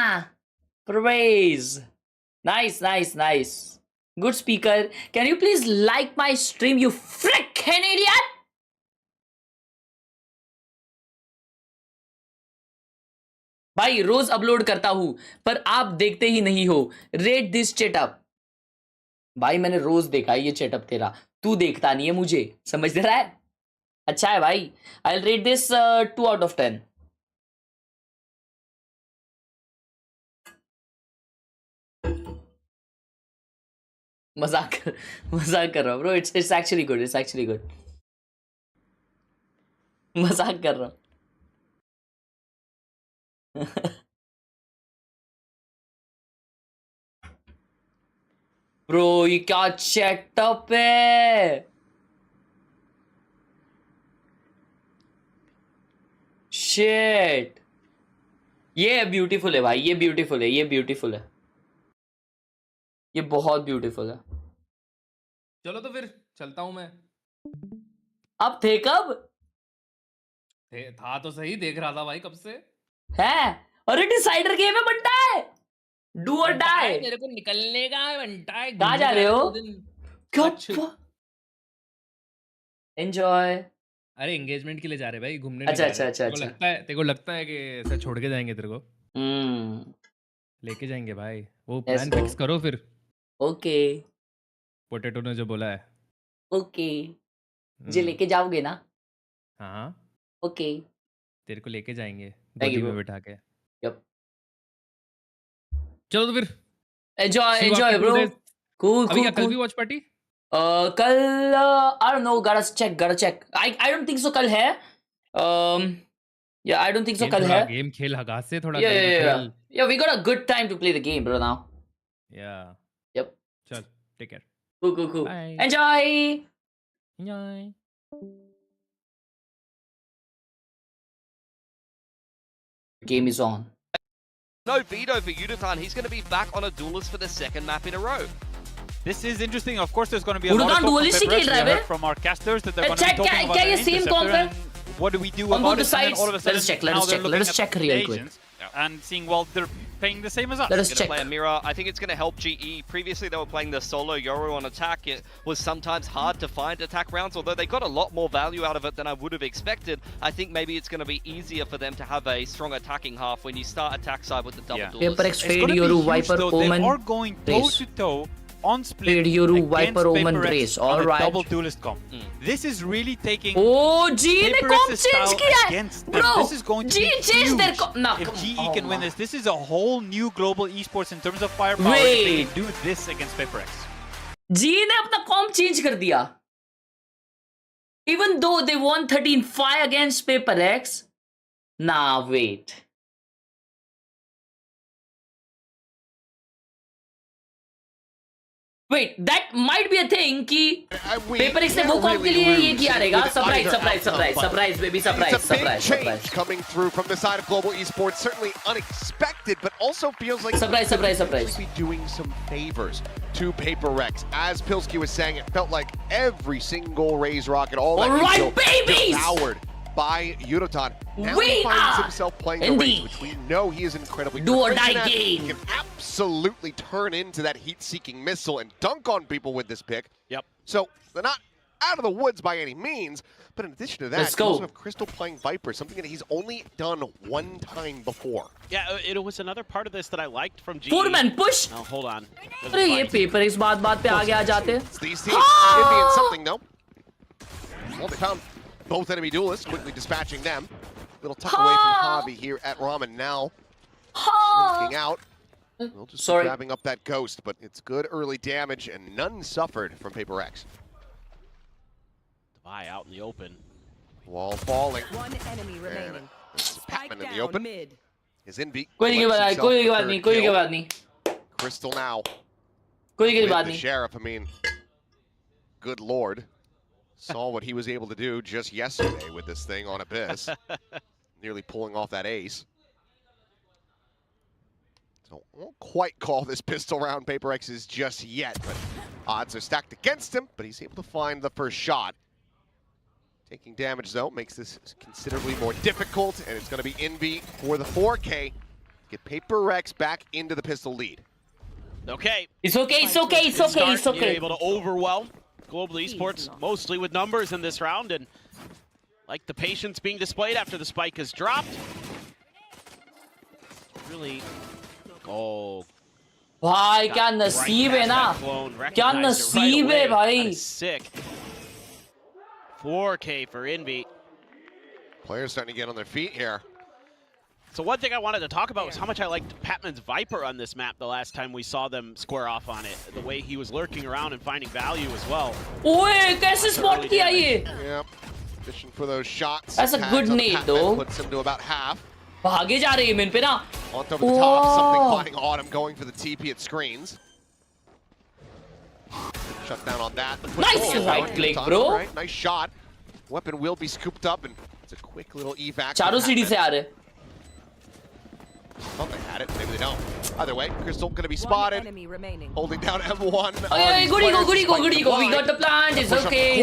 प्रवेश. Nice good speaker. Can you please like my stream you fricking idiot. भाई रोज upload करता हूं पर आप देखते ही नहीं हो. Rate this chat up. भाई मैंने रोज देखा ये चेटअप तेरा. तू देखता नहीं है मुझे समझ रहा है. अच्छा है भाई. I will rate this 2 out of 10. मजाक कर रहा हूँ ब्रो. It's actually good. मजाक कर रहा हूँ. ब्रो ये क्या चेटअप है. शिट ये ब्यूटीफुल है भाई. ये ब्यूटीफुल है. ये बहुत ब्यूटीफुल है. चलो तो फिर चलता हूं मैं. अब थे कब. था तो सही. देख रहा था भाई कब से है. अरे डिसाइडर गेम है बनता है. डू और डाई. मेरे को निकलने का बनता है. कहाँ जा रहे हो. क्या एंजॉय. अरे एंगेजमेंट के लिए जा रहे भाई घूमने. अच्छा. तेरे को लगता है कि ऐसा छोड़ के जाएंगे तेरे को. लेके जाएंगे भाई. वो प्लान फिक्स करो फिर. ओके पोटैटो ने जो बोला है. ओके मुझे लेके जाओगे ना. हाँ ओके तेरे को लेके जाएंगे गोदी में बैठा के. यप चलो तो फिर एंजॉय ब्रो. कूल. कल भी वॉच पार्टी. कल I don't know. Gotta check. I don't think so. कल है. Yeah, I don't think so. कल है. गेम खेल हगा से थोड़ा. Yeah, we got a good time to play the game, bro. Now. Yeah. Yep. चल, take care. Cool. Bye. Enjoy. Game is on. No Beto for Udathan. He's going to be back on a duelist for the second map in a row. This is interesting. Of course, there's going to be a lot of talk from our casters that they're going to be talking about the Interceptor and what do we do about it. Let us check real quick. and seeing, well, they're playing the same as us. Let us Gonna check. play a mirror. I think it's going to help GE. Previously, they were playing the solo Yoru on attack. It was sometimes hard to find attack rounds, although they got a lot more value out of it than I would have expected. I think maybe it's going to be easier for them to have a strong attacking half when you start attack side with the double duelist. PRX trade Yoru Viper Omen. They are going toe-to-toe on split Yoru against Viper Omen PACIFIC race. on a Alright. double duelist comp. This is really taking G ने comp PACIFIC's change style किया है. against them. Bro, This is going to G be changed their huge. comp. Nah, If come GE on. can win this is a whole new global esports in terms of firepower. If they can do this against PACIFIC. G ने अपना comp change कर दिया. Even though they won 13-5 against PACIFIC. Nah, wait. Wait, that might be a thing कि PACIFIC ने वो comp के लिए ये किया रहेगा. Surprise, baby, surprise. It's a big change coming through from the side of Global Esports. Certainly unexpected, but also feels like Surprise. Be doing some favors to PACIFIC. As Pilsky was saying, it felt like every single Raze rocket, all that Alright, babies! devoured by Yudotan. Now We he finds are himself playing the indeed. Raze, which we know he is incredibly Do or proficient die at. game. He can absolutely turn into that heat-seeking missile and dunk on people with this pick. Yep. So they're not out of the woods by any means, but in addition to that, Let's you go. also have Crystal playing Viper, something that he's only done one time before. Yeah, it was another part of this that I liked from GE. 4-man push. Oh, hold on. अरे ये PACIFIC बात पे आगे आ जाते हैं. It's these teams. Envy and something, though. Well, they found both enemy duelists, quickly dispatching them. Little tuck away from Javi here at Ramen now. Slinking out. We'll just be grabbing up that ghost, but it's good early damage, and none suffered from PACIFIC. Bye out in the open. Wall falling. One enemy remaining. Patman in the open. Mid. Is Envy. कोई बात नहीं. Crystal now. कोई With बात the नहीं. Sheriff, I mean, good lord. Saw what he was able to do just yesterday with this thing on Abyss. Nearly pulling off that ace. So I won't quite call this pistol round PACIFIC's just yet, but odds are stacked against him, but he's able to find the first shot. Taking damage, though, makes this considerably more difficult, and it's going to be Envy for the 4K. Get PACIFIC back into the pistol lead. Okay. It's okay. You're able to overwhelm Global Esports mostly with numbers in this round, and like the patience being displayed after the spike is dropped. Really, भाई क्या नसीब है ना, क्या नसीब है भाई. Sick. 4K for Envy. Players starting to get on their feet here. So one thing I wanted to talk about was how much I liked Patman's Viper on this map the last time we saw them square off on it. The way he was lurking around and finding value as well. ओए कैसे spot किया ये? Yep. Fishing for those shots. That's a good nade though. Puts him to about half. भागे जा रही है मिन पे ना. On over the top, something finding Autumn going for the TP at screens. Shut down on that. Nice right click, bro. Right, nice shot. Weapon will be scooped up, and it's a quick little evac. चारों सीढ़ी से आ रहे. Thought they had it, maybe they don't. Either way, Crystal gonna be spotted. Holding down M1. Okay, goody go. We got the plant. It's okay.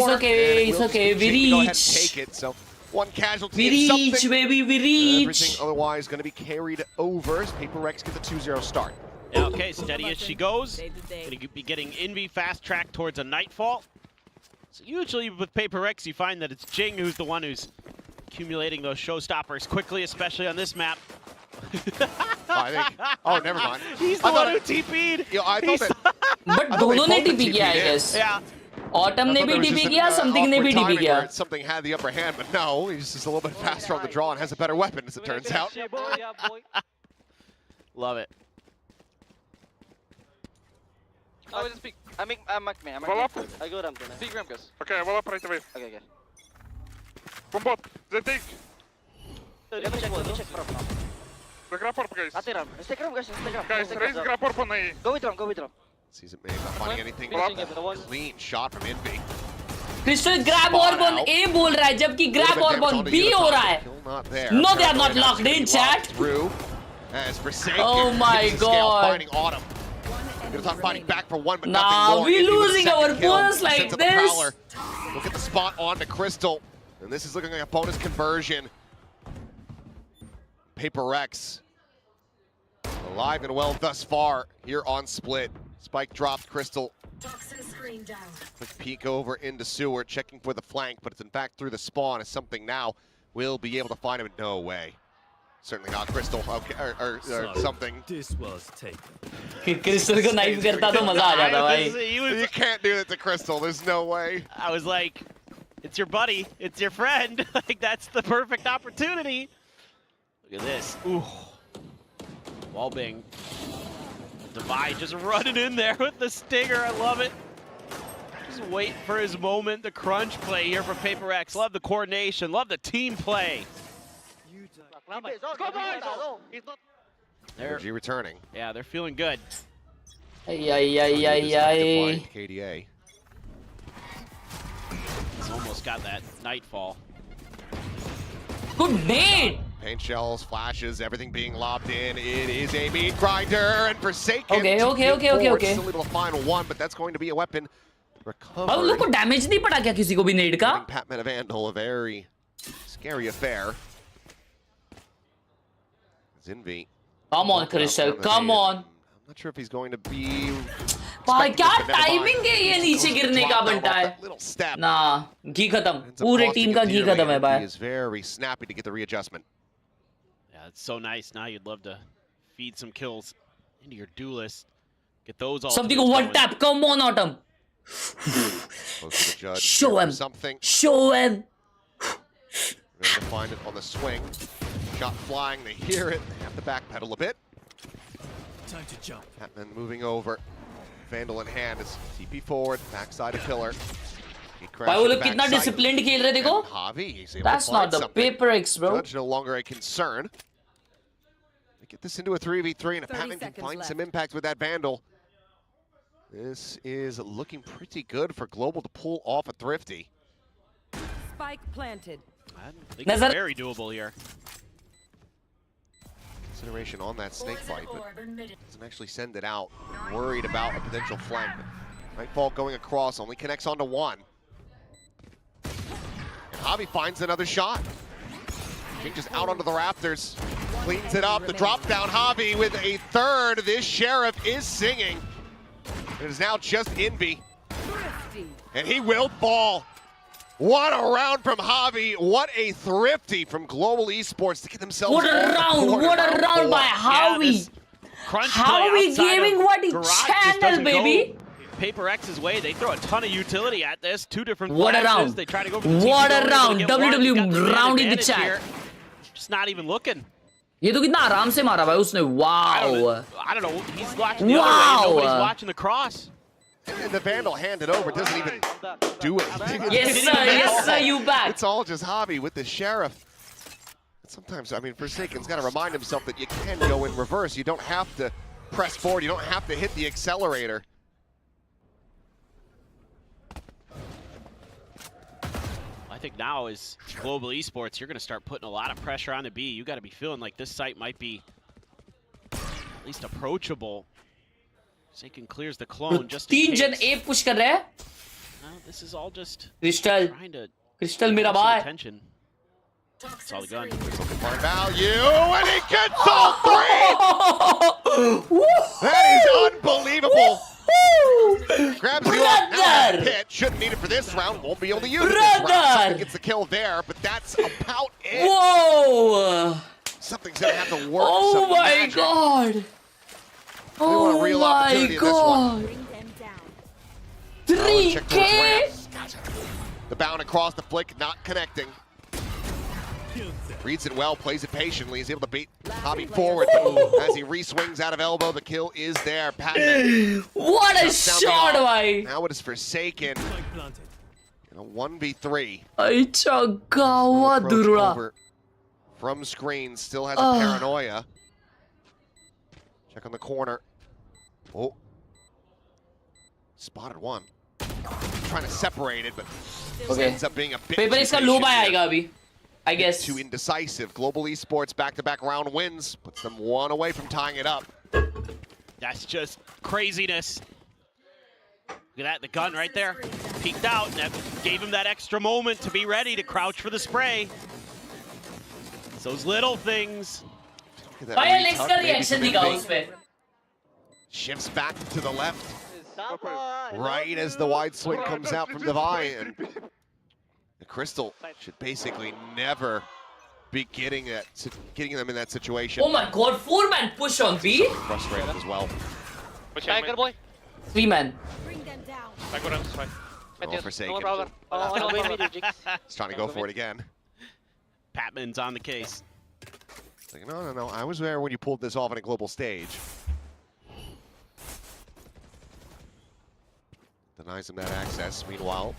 We reach. Go ahead and take it. So one casualty. We reach, baby. We reach. Everything otherwise gonna be carried over. PACIFIC get the 2-0 start. Yeah, okay, steady as she goes. Gonna be getting Envy fast track towards a Nightfall. So usually with PACIFIC, you find that it's Jing who's the one who's accumulating those showstoppers quickly, especially on this map. I think. Oh, never mind. He's the one who TP'd. Yeah, I thought that. But दोनों ने TP किया, I guess. Yeah. Autumn ने भी TP किया, something ने भी TP किया. Something had the upper hand, but no, he's just a little bit faster on the draw and has a better weapon, as it turns out. Love it. I will speak. I'm I go down. Speak Ramkas. Okay, I will up right away. Okay. From bot, they take. Let me check from now. The grab orb, guys. Stay gram, guys. Guys, raise grab orb on A. Go with Ram. Sees it, maybe not finding anything. Clean shot from Envy. Crystal grab orb on A बोल रहा है, जबकि grab orb on B हो रहा है. No, they are not locked in, chat. As Forsaken, oh my god. Finding Autumn. Yudotan fighting back for one, but nah, nothing more. We're losing our bonus like this. Look at the spot on to Crystal. And this is looking like a bonus conversion. PACIFIC Alive and well thus far here on Split. Spike dropped, Crystal. Quick peek over into Sewer, checking for the flank, but it's in fact through the spawn. Is something now will be able to find him. No way. Certainly not Crystal. Okay, or something. This was taken. Crystal को knife करता तो मजा आ जाता भाई. You can't do that to Crystal. There's no way. I was like, it's your buddy, it's your friend. Like that's the perfect opportunity. Look at this. Ooh. Wallbang. Divide just running in there with the stinger. I love it. Just wait for his moment. The crunch play here for PRX. Love the coordination. Love the team play. Energy returning. Yeah, they're feeling good. KDA. He's almost got that nightfall. Good nade. Paint shells, flashes, everything being lobbed in. It is a meat grinder and Forsaken. Okay. Still able to find one, but that's going to be a weapon recovered. अब लोग को damage नहीं पड़ा क्या किसी को भी nade का? Patman a Vandal, a very scary affair. Zinvi. Come on, Crystal. Come on. I'm not sure if he's going to be. भाई क्या टाइमिंग है ये नीचे गिरने का बनता है. ना, घी खत्म. पूरे टीम का घी खत्म है भाई. He is very snappy to get the readjustment. Yeah, it's so nice. Now you'd love to feed some kills into your duelist. Get those all. Something one tap. Come on, Autumn. Show him. Something. Show him. Ready to find it on the swing. Shot flying. They hear it. They have to backpedal a bit. Time to jump. Patman moving over. Vandal in hand is TP forward. Backside of Pillar. भाई वो लोग कितना disciplined खेल रहे देखो. That's not the PRX, bro. Judge no longer a concern. They get this into a 3v3, and if Patman can find some impact with that Vandal, this is looking pretty good for Global to pull off a Thrifty. Spike planted. I think it's very doable here. Consideration on that snake fight, but doesn't actually send it out. Worried about a potential flank. Nightfall going across, only connects onto one. And Javi finds another shot. Changes out onto the Raptors. Cleans it up. The drop down Javi with a third. This Sheriff is singing. It is now just Envy. And he will fall. What a round from Javi. What a Thrifty from Global Esports to get themselves. What a round. What a round by Javi. Javi gaming what he channel, baby. PRX's way, they throw a ton of utility at this. Two different what flashes. A round. They try to go for the what a round. WW round in the chat. Here. Just not even looking. ये तो कितना आराम से मारा भाई उसने. Wow. I don't know. He's watching the other way. Nobody's watching the cross. And the Vandal handed over, doesn't even do it. Yes sir, you back. It's all just Javi with the Sheriff. Sometimes, I mean, Forsaken's got to remind himself that you can go in reverse. You don't have to press forward. You don't have to hit the accelerator. I think now is Global Esports, you're going to start putting a lot of pressure on the B. You got to be feeling like this site might be at least approachable. Forsaken clears the clone just in case. 3 जन A push कर रहे हैं. This is all just Crystal. trying to Crystal मेरा भाई. Attention. That's all the gun. For value, and he gets all 3! That is unbelievable. Grabs the off now pit. Shouldn't need it for this round. Won't be able to use it this round. Something gets the kill there, but that's about it. Whoa! Something's gonna have to work. Oh my god! Oh my god! 3K! The bound across the flick, not connecting. Reads it well, plays it patiently. He's able to beat Javi forward. As he re-swings out of elbow, the kill is there. Patman. What a shot, bhai! Now it is Forsaken. In a 1v3. Ay, chagawa durra. From screen, still has a paranoia. Check on the corner. Oh. Spotted one. Trying to separate it, but ends up being a bit PRX का low buy आएगा अभी. I guess. Too indecisive. Global Esports back-to-back round wins. Puts them one away from tying it up. That's just craziness. Look at that, the gun right there. Peeked out, and that gave him that extra moment to be ready to crouch for the spray. It's those little things. भाई next का reaction दिखाओ उस पे. Shifts back to the left. Right as the wide swing comes out from Devi, and the Crystal should basically never be getting them in that situation. Oh my god, 4-man push on B. Frustrated as well. Tiger boy. 3-man. Bring them down. I got him, that's right. Oh, Forsaken. He's trying to go for it again. Patman's on the case. It's like, no. I was there when you pulled this off on a global stage. Denies him that access. Meanwhile,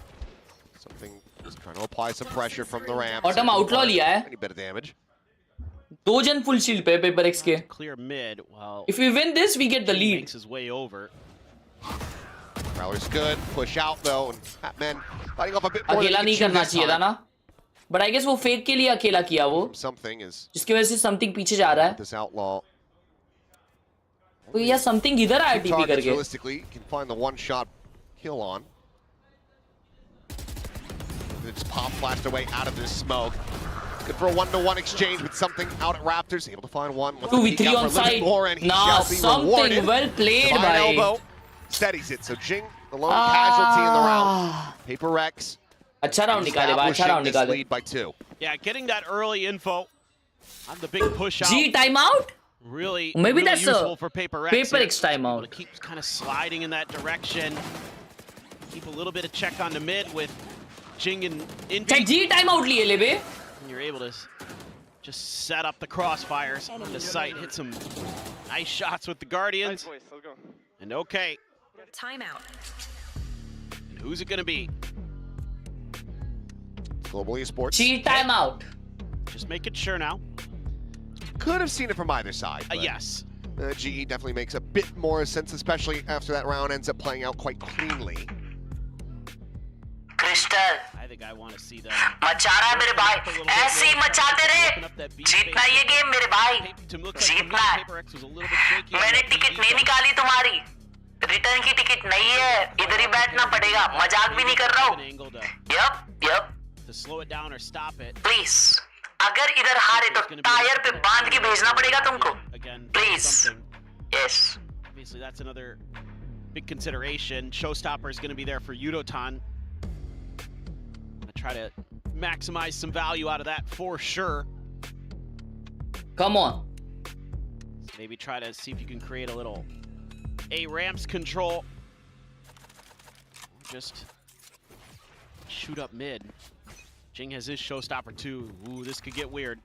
something is trying to apply some pressure from the ramp. Autumn outlaw liya hai. Any bit of damage. 2 जन full shield पे PaperX के. Clear mid. Well, if we win this, we get the lead. Makes his way over. Prowler's good. Push out though, and Patman fighting off a bit more. अकेला नहीं करना चाहिए था ना. But I guess वो fake के लिए अकेला किया वो. Something is. जिसकी वजह से something पीछे जा रहा है. This outlaw. तो या something इधर आया TP करके. Realistically, can find the one-shot kill on. Just pop flashed away out of this smoke. Good for a 1-to-1 exchange with something out at Raptors. Able to find one. 2v3 on side. Nah, something well played by. Elbow steadies it. So Jing, the lone casualty in the round. PRX. अच्छा round निकाले भाई, अच्छा round निकाले. Lead by 2. Yeah, getting that early info on the big push out. G timeout. Really, maybe really that's useful a for PRX timeout. It keeps kind of sliding in that direction. Keep a little bit of check on the mid with Jing and Indy. G timeout लिए ले बे. And you're able to just set up the crossfires on the site, hit some nice shots with the Guardians. Nice, boys. Let's go. And okay. Timeout. And who's it gonna be? Global Esports. G timeout. Just making sure now. Could have seen it from either side. Yes. GE definitely makes a bit more sense, especially after that round ends up playing out quite cleanly. Crystal. I think I want to see them. मचा रहा है मेरे भाई. ऐसे ही मचाते रहे. जीतना ये गेम मेरे भाई. जीतना है. मैंने टिकट नहीं निकाली तुम्हारी. रिटर्न की टिकट नहीं है. इधर ही बैठना पड़ेगा. मजाक भी नहीं कर रहा हूँ. Yep. To slow it down or stop it. Please. अगर इधर हारे तो टायर पे बांध के भेजना पड़ेगा तुमको. Please. Yes. Obviously, that's another big consideration. Showstopper is going to be there for Yudotan. Try to maximize some value out of that for sure. Come on. So maybe try to see if you can create a little ramps control. Or just shoot up mid. Jing has his showstopper too. Ooh, this could get weird.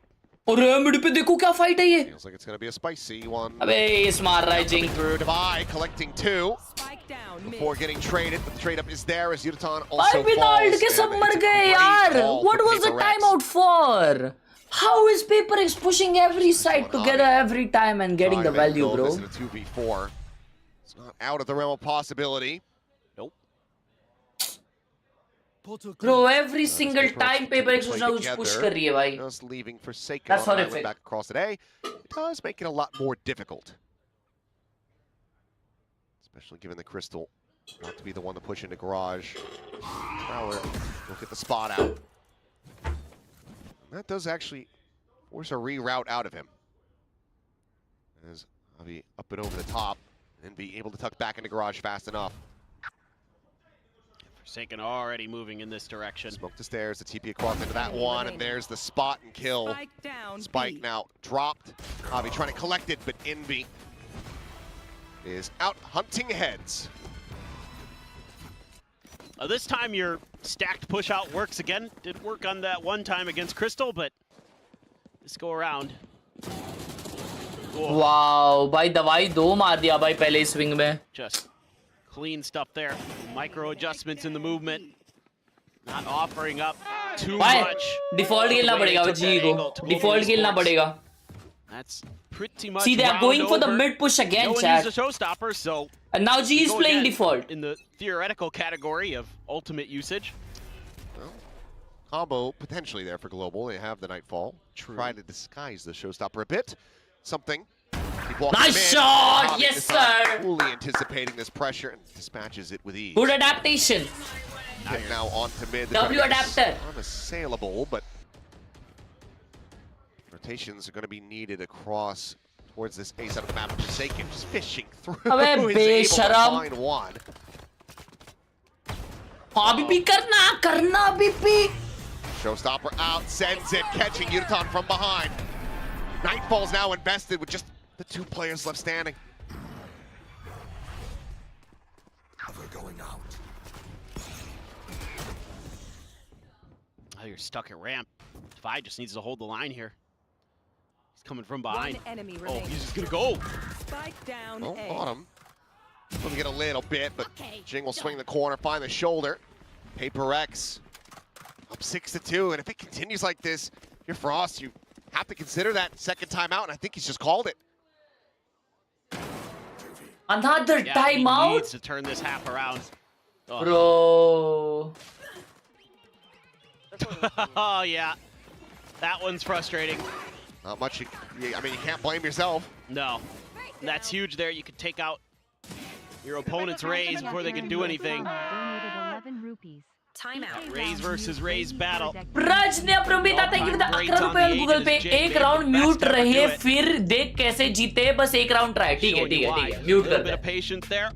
अरे mid पे देखो क्या fight है ये. Feels like it's going to be a spicy one. अबे इस मार रहा है Jing. Through Devi, collecting 2 before getting traded, but the trade up is there as Yudotan also falls. के सब मर गए यार. What was the timeout for? How is PRX pushing every side together every time and getting the value, bro? This is a 2v4. It's not out of the realm of possibility. Nope. Bro, every single time PRX कुछ ना कुछ push कर रही है भाई. Just leaving Forsaken That's on horrific. back across today. It does make it a lot more difficult. Especially given the Crystal not to be the one to push into Garage. Prowler will get the spot out. That does actually force a reroute out of him. As Avi up and over the top and be able to tuck back into Garage fast enough. Forsaken already moving in this direction. Smoke the stairs, the TP across into that one, and there's the spot and kill. Spike now dropped. Avi trying to collect it, but Envy is out hunting heads. This time your stacked push out works again. Did work on that one time against Crystal, but this go around. Wow, भाई दवाई 2 मार दिया भाई पहले swing में. Just clean stuff there. Micro adjustments in the movement. Not offering up too much. Default खेलना पड़ेगा जी को. Default खेलना पड़ेगा. That's pretty much. See, they are going for the mid push again, no chat. one used a showstopper, so. And now G is playing default. In the theoretical category of ultimate usage. Well, combo potentially there for Global. They have the Nightfall. Try to disguise the showstopper a bit. Something. Nice shot! Yes, sir! Fully anticipating this pressure and dispatches it with ease. Good adaptation. Now on to mid. W adapter. Unassailable, but rotations are going to be needed across towards this ace out of the map. Forsaken just fishing through. Abe Is able to besharam. find one. अभी करना अभी. Showstopper out, sends it, catching Udaton from behind. Nightfall's now invested with just the 2 players left standing. Cover going out. Oh, you're stuck at ramp. Vi just needs to hold the line here. He's coming from behind. Oh, he's just gonna go. Spike down. Oh, bottom. We'll get a little bit, but Jing will swing the corner, find the shoulder. PRX up 6-2, and if it continues like this, you're Frost. You have to consider that second timeout, and I think he's just called it. Another He timeout? needs to turn this half around. Oh. Bro. Oh yeah, that one's frustrating. Not much. I mean, you can't blame yourself. No, that's huge. There, you could take out your opponent's Raze before they can do anything. Donated 11 rupees. Timeout. Raze versus Raze battle. राज ने अपने उम्मीद था कि 11 रुपए Google पे एक round mute रहे फिर देख कैसे जीते बस एक राउंड ट्राई ठीक है म्यूट कर दे Patience there.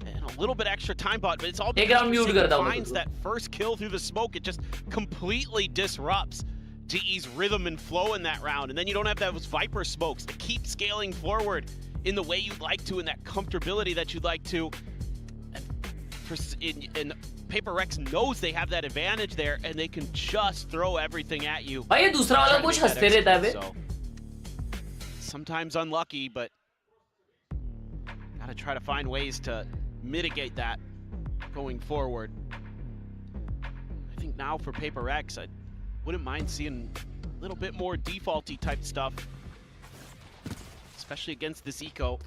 And a little bit extra time bot, but it's all एक राउंड म्यूट करता हूं finds that first kill through the smoke. It just completely disrupts GE's rhythm and flow in that round, and then you don't have those Viper smokes to keep scaling forward in the way you'd like to, in that comfortability that you'd like to. And PRX knows they have that advantage there, and they can just throw everything at you. भाई ये दूसरा वाला कुछ हंसते रहता है बे. Sometimes unlucky, but gotta try to find ways to mitigate that going forward. I think now for PRX, I wouldn't mind seeing a little bit more defaulty type stuff, especially against this eco.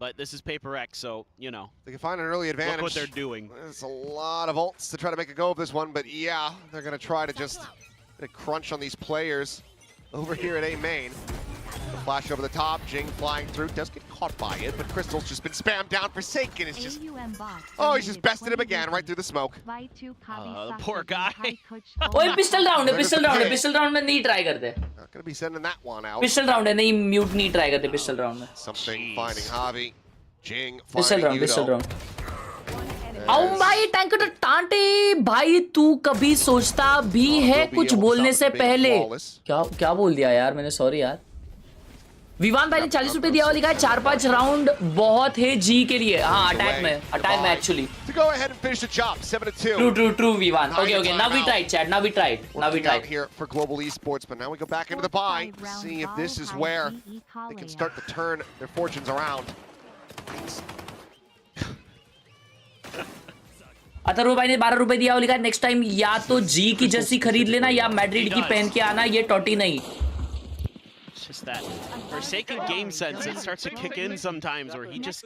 But this is PRX, so, you know. They can find an early advantage. Look what they're doing. There's a lot of ults to try to make a go of this one, but yeah, they're going to try to just get a crunch on these players over here at A main. The flash over the top, Jing flying through, does get caught by it, but Crystal's just been spammed down. Forsaken is just... Oh, he's just bested him again right through the smoke. The poor guy. ओए pistol round है pistol round में नहीं try करते. Not going to be sending that one out. Pistol round है नहीं mute नहीं try करते pistol round में. Something finding Javi. Jing pistol finding round. Udo. आओ भाई टैंक तो टांटे भाई तू कभी सोचता भी है कुछ बोलने से पहले. क्या बोल दिया यार मैंने सॉरी यार. विवान भाई ने 40 रुपए दिया हुआ लिखा है 4-5 राउंड बहुत है जी के लिए. हाँ अटैक में actually. To go ahead and finish the job, 7-2. True Vivaan. Okay. Now we tried chat. Now we tried. Here for global esports, but now we go back into the buy. See if this is where they can start to turn their fortunes around. Atharva भाई ने 12 रुपए दिया हुआ लिखा है next time या तो जी की जर्सी खरीद लेना या मैड्रिड की पहन के आना. ये टॉटी नहीं. Just that Forsaken game sense that starts to kick in sometimes, where he just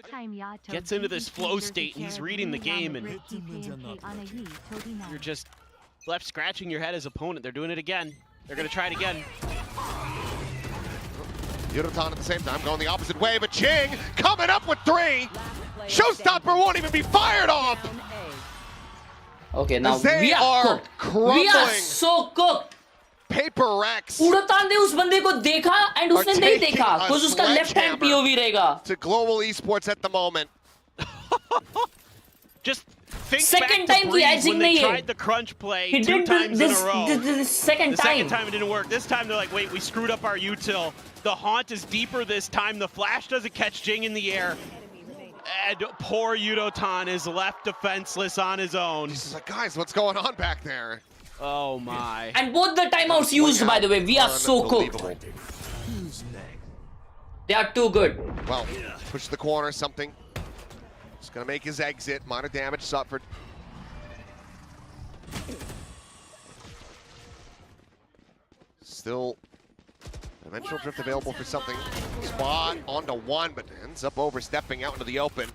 gets into this flow state and he's reading the game, and you're just left scratching your head as opponent. They're doing it again. They're gonna try it again. Udaton at the same time going the opposite way, but Jing coming up with 3. Showstopper won't even be fired off. Okay, now we are cooked. We are so cooked. PRX उड़ातान ने उस बंदे को देखा and उसने नहीं देखा because उसका left hand POV रहेगा. To global esports at the moment. Just think second back time to की Breeze edging when they नहीं है. tried the crunch play He 2 times in a row. The second time. The second time it didn't work. This time they're like, wait, we screwed up our util. The haunt is deeper this time. The flash doesn't catch Jing in the air. And poor Udotan is left defenseless on his own. He's like, guys, what's going on back there? Oh my. And both the timeouts used, by the way. We are so cooked. They are too good. Well, push the corner, something. Just gonna make his exit. Minor damage suffered. Still eventual drift available for something. Spot onto 1, but ends up overstepping out into the open.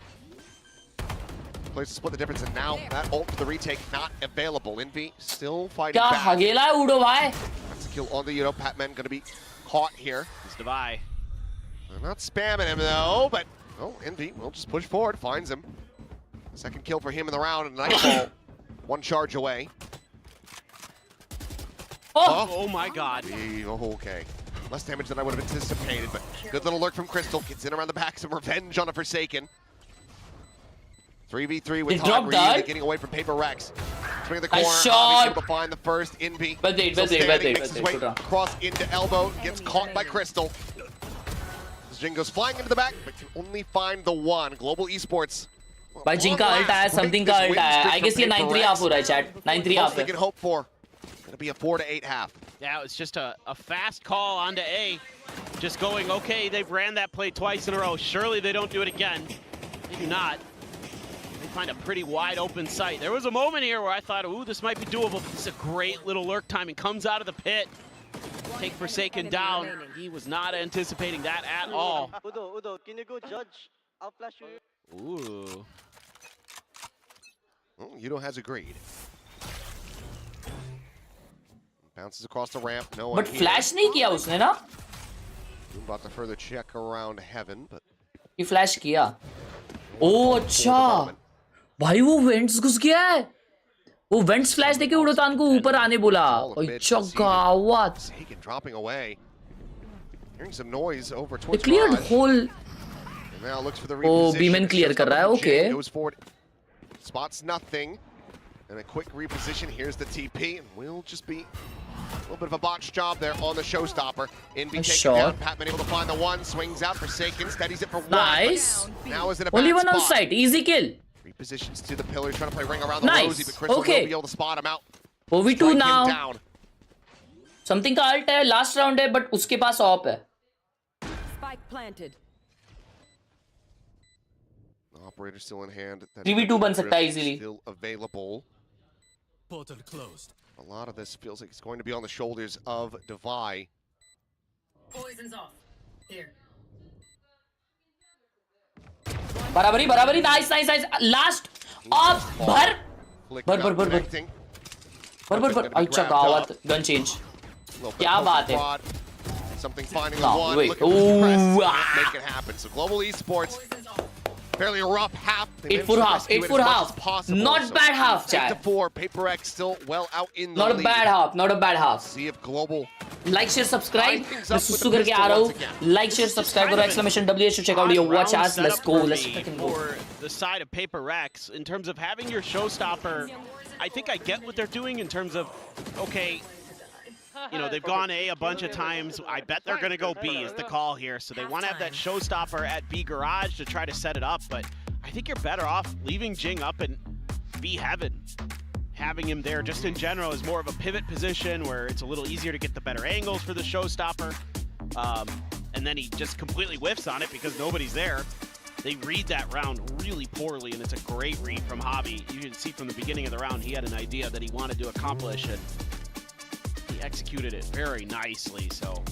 Plays to split the difference, and now that ult for the retake not available. Envy still fighting क्या back. हगेला है उड़ो भाई. That's a kill on the Udo. Patman gonna be caught here. It's Devi. They're not spamming him though, but Envy will just push forward, finds him. Second kill for him in the round, and Nightfall 1 charge away. Oh my god. Okay. Less damage than I would have anticipated, but good little lurk from Crystal. Gets in around the back, some revenge on a Forsaken. 3v3 with Todd really getting away from PRX. Swing the corner, Javi able to find the first Invi. Makes his way across into elbow, gets caught by Crystal. Jing goes flying into the back, but can only find the one. Global Esports. By Jing ka ult hai, something ka ult hai. I guess ये 9-3 half हो रहा है chat. 9-3 half. They can hope for. Gonna be a 4-8 half. Yeah, it's just a fast call onto A. Just going, okay, they've ran that play twice in a row. Surely they don't do it again. They do not. They find a pretty wide open site. There was a moment here where I thought, ooh, this might be doable. This is a great little lurk timing. Comes out of the pit. Take Forsaken down. He was not anticipating that at all. Udo, can you go judge? I'll flash you. Ooh. Well, Udo has agreed. Bounces across the ramp. No one. But flash नहीं किया उसने ना? About to further check around heaven, but. ये flash किया. Oh अच्छा. भाई वो vents घुस गया है. वो vents flash देके उड़ोतान को ऊपर आने बोला. अच्छा गावत. Dropping away. Hearing some noise over towards. They cleared whole. And now looks for the reposition. Oh, Beeman clear कर रहा है. Okay. Goes forward. Spots nothing. And a quick reposition. Here's the TP, and we'll just be a little bit of a botched job there on the showstopper. Invi taken down. Patman able to find the one. Swings out. Forsaken. Steadies it for one. Nice. Now is in a bad Only one spot. on site. Easy kill. Repositions to the pillars. Trying to play ring around the Rosie, but Crystal will be able to spot him out. 4v2 now. Something का ult है. Last round है, but उसके पास op है. Spike planted. Operator still in hand. 3v2 बन सकता है easily. Still available. Portal closed. A lot of this feels like it's going to be on the shoulders of Devi. Poison's off. Here. बराबरी. Nice. Last op. भर. अच्छा गावत. Gun change. क्या बात है? Something finding the one. Wait. Make it happen. So Global Esports. Fairly rough half. 8-4 half. Not bad half, chat. 8-4. PRX still well out in the lead. Not a bad half. See if Global. Like, share, subscribe. मैं सुसु करके आ रहा हूँ. Like, share, subscribe करो. Exclamation WH to check out your watch as. Let's go. Let's fucking go. For the side of PRX, in terms of having your showstopper, I think I get what they're doing in terms of, okay, you know, they've gone A a bunch of times. I bet they're going to go B is the call here. So they want to have that showstopper at B garage to try to set it up. But I think you're better off leaving Jing up in B heaven. Having him there just in general is more of a pivot position where it's a little easier to get the better angles for the showstopper. And then he just completely whiffs on it because nobody's there. They read that round really poorly, and it's a great read from Javi. You can see from the beginning of the round, he had an idea that he wanted to accomplish, and he executed it very nicely. So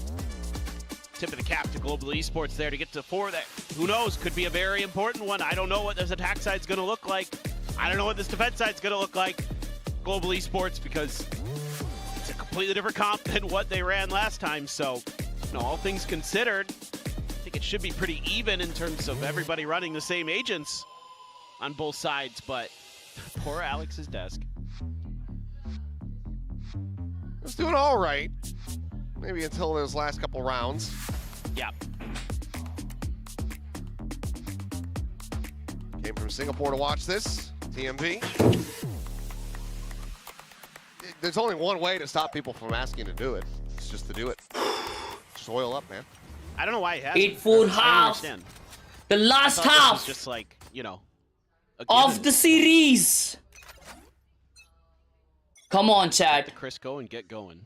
tip of the cap to Global Esports there to get to 4. That, who knows, could be a very important one. I don't know what this attack side's going to look like. I don't know what this defense side's going to look like. Global Esports, because it's a completely different comp than what they ran last time. So, you know, all things considered, I think it should be pretty even in terms of everybody running the same agents on both sides. But poor Alex's desk. It's doing all right. Maybe until those last couple rounds. Yeah. Came from Singapore to watch this. TMV. There's only one way to stop people from asking to do it. It's just to do it. Just oil up, man. I don't know why he has 8-4 half. The last half. This was just like, you know, of the series. Come on, chat. Let the Chris go and get going.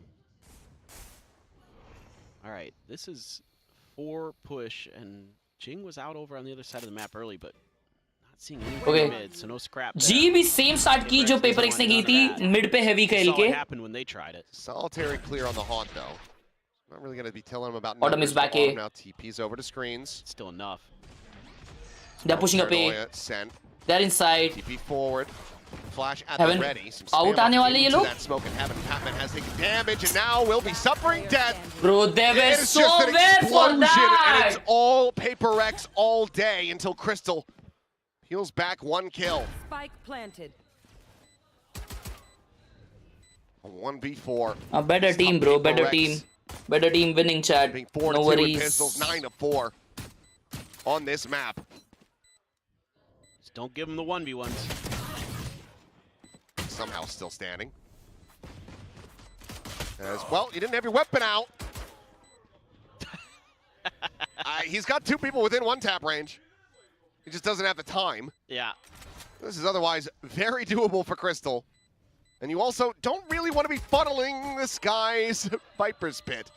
All right, this is 4 push, and Jing was out over on the other side of the map early, but not seeing anybody mid, so no scrap. G भी same start की जो PRX ने की थी mid पे heavy खेल के. Happened when they tried it. Solitary clear on the haunt though. Not really going to be telling him about. Autumn is back A. Now TP's over to screens. Still enough. They're pushing up A. They're inside. TP forward. Flash at Heaven. the ready. Out आने वाले ये लोग. That smoke and Heaven. Patman has taken damage and now will be suffering death. Bro, they were so well for that. And it's all PRX all day until Crystal heals back 1 kill. Spike planted. A 1v4. A better team, bro. Better team. Better team winning, chat. No worries. Pistols, 9-4 on this map. Just don't give them the 1v1s. Somehow still standing. As well, you didn't have your weapon out. He's got 2 people within 1-tap range. He just doesn't have the time. Yeah. This is otherwise very doable for Crystal. And you also don't really want to be funneling this guy's Viper's Pit.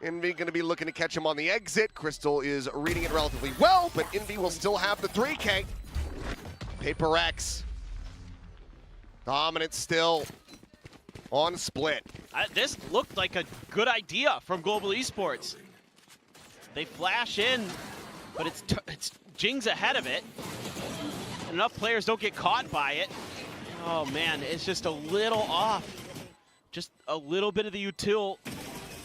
Envy going to be looking to catch him on the exit. Crystal is reading it relatively well, but Envy will still have the 3K. PRX. Dominant still on split. This looked like a good idea from Global Esports. They flash in, but it's Jing's ahead of it. Enough players don't get caught by it. Oh man, it's just a little off. Just a little bit of the util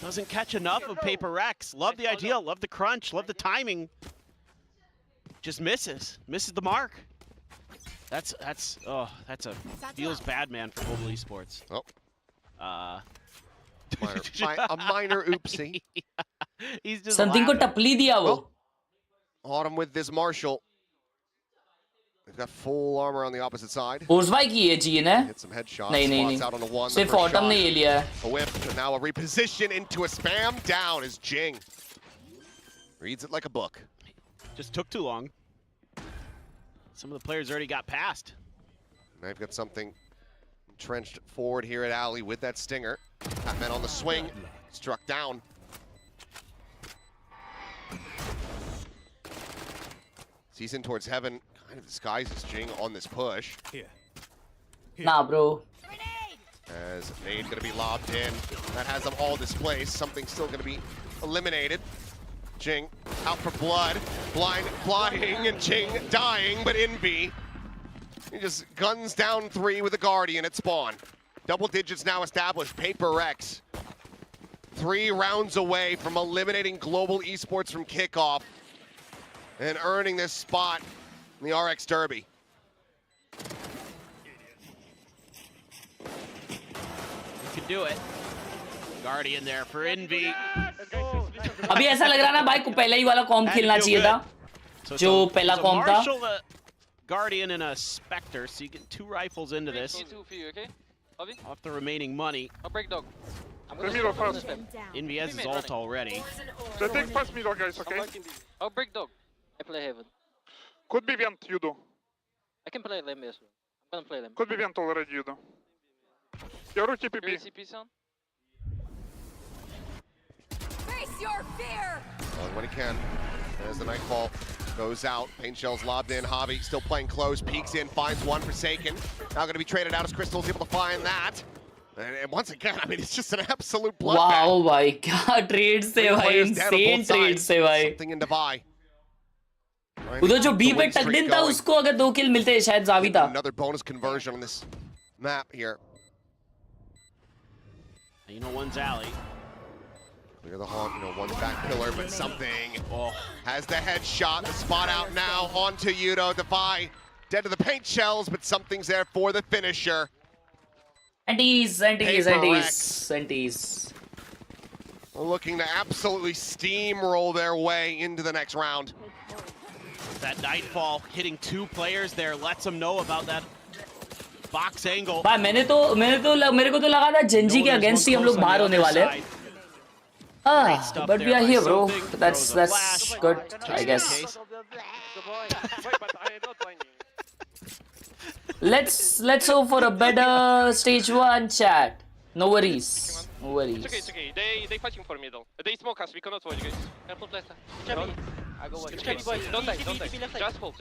doesn't catch enough of PRX. Love the idea, love the crunch, love the timing. Just misses the mark. That's feels bad, man, for Global Esports. Oh. A minor oopsie. He's just something ko tapli diya wo. Autumn with this Marshall. They've got full armor on the opposite side. Horsby की ये चाहिए ना? Hit some headshots. नहीं. Out on the one. सिर्फ Autumn ने ये लिया. A whip, and now a reposition into a spam. Down is Jing. Reads it like a book. Just took too long. Some of the players already got past. They've got something entrenched forward here at Alley with that stinger. Batman on the swing, struck down. Sees in towards heaven, kind of disguises Jing on this push. Here. Nah, bro. As nade gonna be lobbed in. That has them all displaced. Something still gonna be eliminated. Jing out for blood. Blind flying and Jing dying, but Envy. He just guns down 3 with a Guardian at spawn. Double digits now established. PRX 3 rounds away from eliminating Global Esports from kickoff and earning this spot in the RX Derby. You can do it. Guardian there for Envy. अभी ऐसा लग रहा ना भाई को पहले ही वाला com खेलना चाहिए था जो पहला कॉम था. Guardian and a Spectre, so you get 2 rifles into this. Off the remaining money. I'll break dog. Envy has his ult already. So take first middle, guys, okay? I'll break dog. I play heaven. Could be vent, you do. I can play them as well. I'm gonna play them. Could be vent already, you do. You're TPP. CP sound. Face your fear! Well, when he can. As the Nightfall goes out, Pain Shell's lobbed in. Javi still playing close, peeks in, finds one Forsaken. Now going to be traded out as Crystal's able to find that. And once again, I mean, it's just an absolute bloodbath. Wow, भाई क्या trade से भाई, insane trade से भाई. Something in Devi. उधर जो B पे टकडिन था उसको अगर 2 kill मिलते शायद जावी था. Another bonus conversion on this map here. You know, one's alley. Clear the haunt, you know, one's back pillar, but something has the headshot. The spot out now onto Yudo. Devi dead to the paint shells, but something's there for the finisher. Antis. Looking to absolutely steamroll their way into the next round. That Nightfall hitting 2 players there lets them know about that box angle. भाई मेरे को तो लगा था Gen Z के against ही हम लोग बाहर होने वाले हैं. But we are here, bro. That's good, I guess. Let's hope for a better stage 1, chat. No worries. It's okay. They fighting for middle. They smoke us. We cannot watch, guys. Careful, plaster. I go watch. Don't die. Just hold.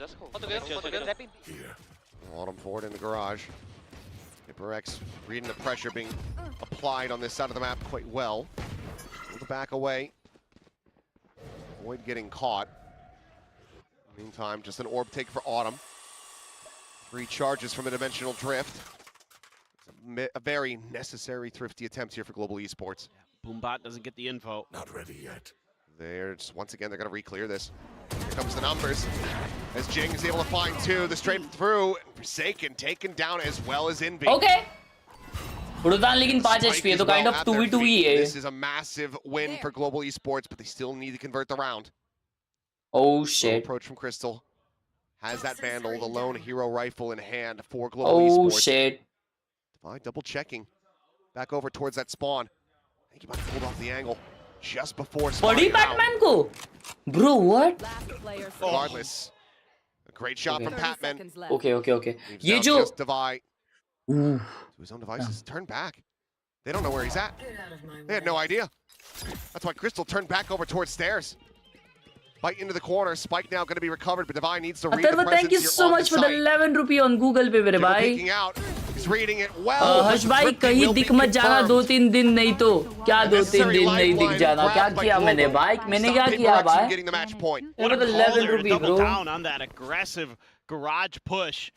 Autumn forward in the garage. PRX reading the pressure being applied on this side of the map quite well. To back away, avoid getting caught. Meantime, just an orb take for Autumn. 3 charges from a dimensional drift. A very necessary thrifty attempt here for Global Esports. Yeah, Boombot doesn't get the info. Not ready yet. They're just, once again, they're going to re-clear this. Here comes the numbers. As Jing is able to find 2, the straight through. Forsaken taken down as well as Envy. Okay. उड़ान लेकिन 5 HP है तो kind of 2v2 ही है. This is a massive win for Global Esports, but they still need to convert the round. Oh shit. Approach from Crystal. Has that Vandal, the lone hero rifle in hand for Global Esports. Oh shit. Divine double checking. Back over towards that spawn. I think he might have pulled off the angle just before spawning out. Batman ko? Bro, what? Regardless. A great shot from Patman. Okay. Ye jo Divine to his own devices. Turn back. They don't know where he's at. They had no idea. That's why Crystal turned back over towards stairs. Bite into the corner. Spike now going to be recovered, but Divine needs to read the presence. Thank you so much for the 11 rupee on Google Pay, मेरे भाई. Peeking out. He's reading it well. हर्ष भाई कहीं दिख मत जाना 2-3 दिन नहीं तो क्या 2-3 दिन नहीं दिख जाना क्या किया मैंने भाई मैंने क्या किया भाई. Getting the match point. What a 11 rupee, bro. Double down on that aggressive garage push.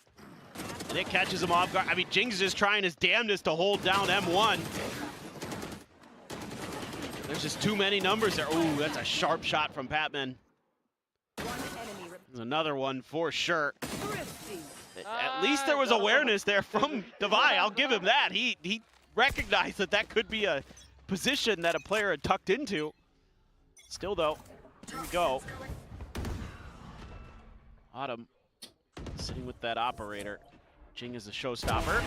And it catches him off guard. I mean, Jing's just trying his damnedest to hold down M1. There's just too many numbers there. Ooh, that's a sharp shot from Patman. There's another one for sure. At least there was awareness there from Divai. I'll give him that. He recognized that could be a position that a player had tucked into. Still though, here we go. Autumn sitting with that operator. Jing is a showstopper.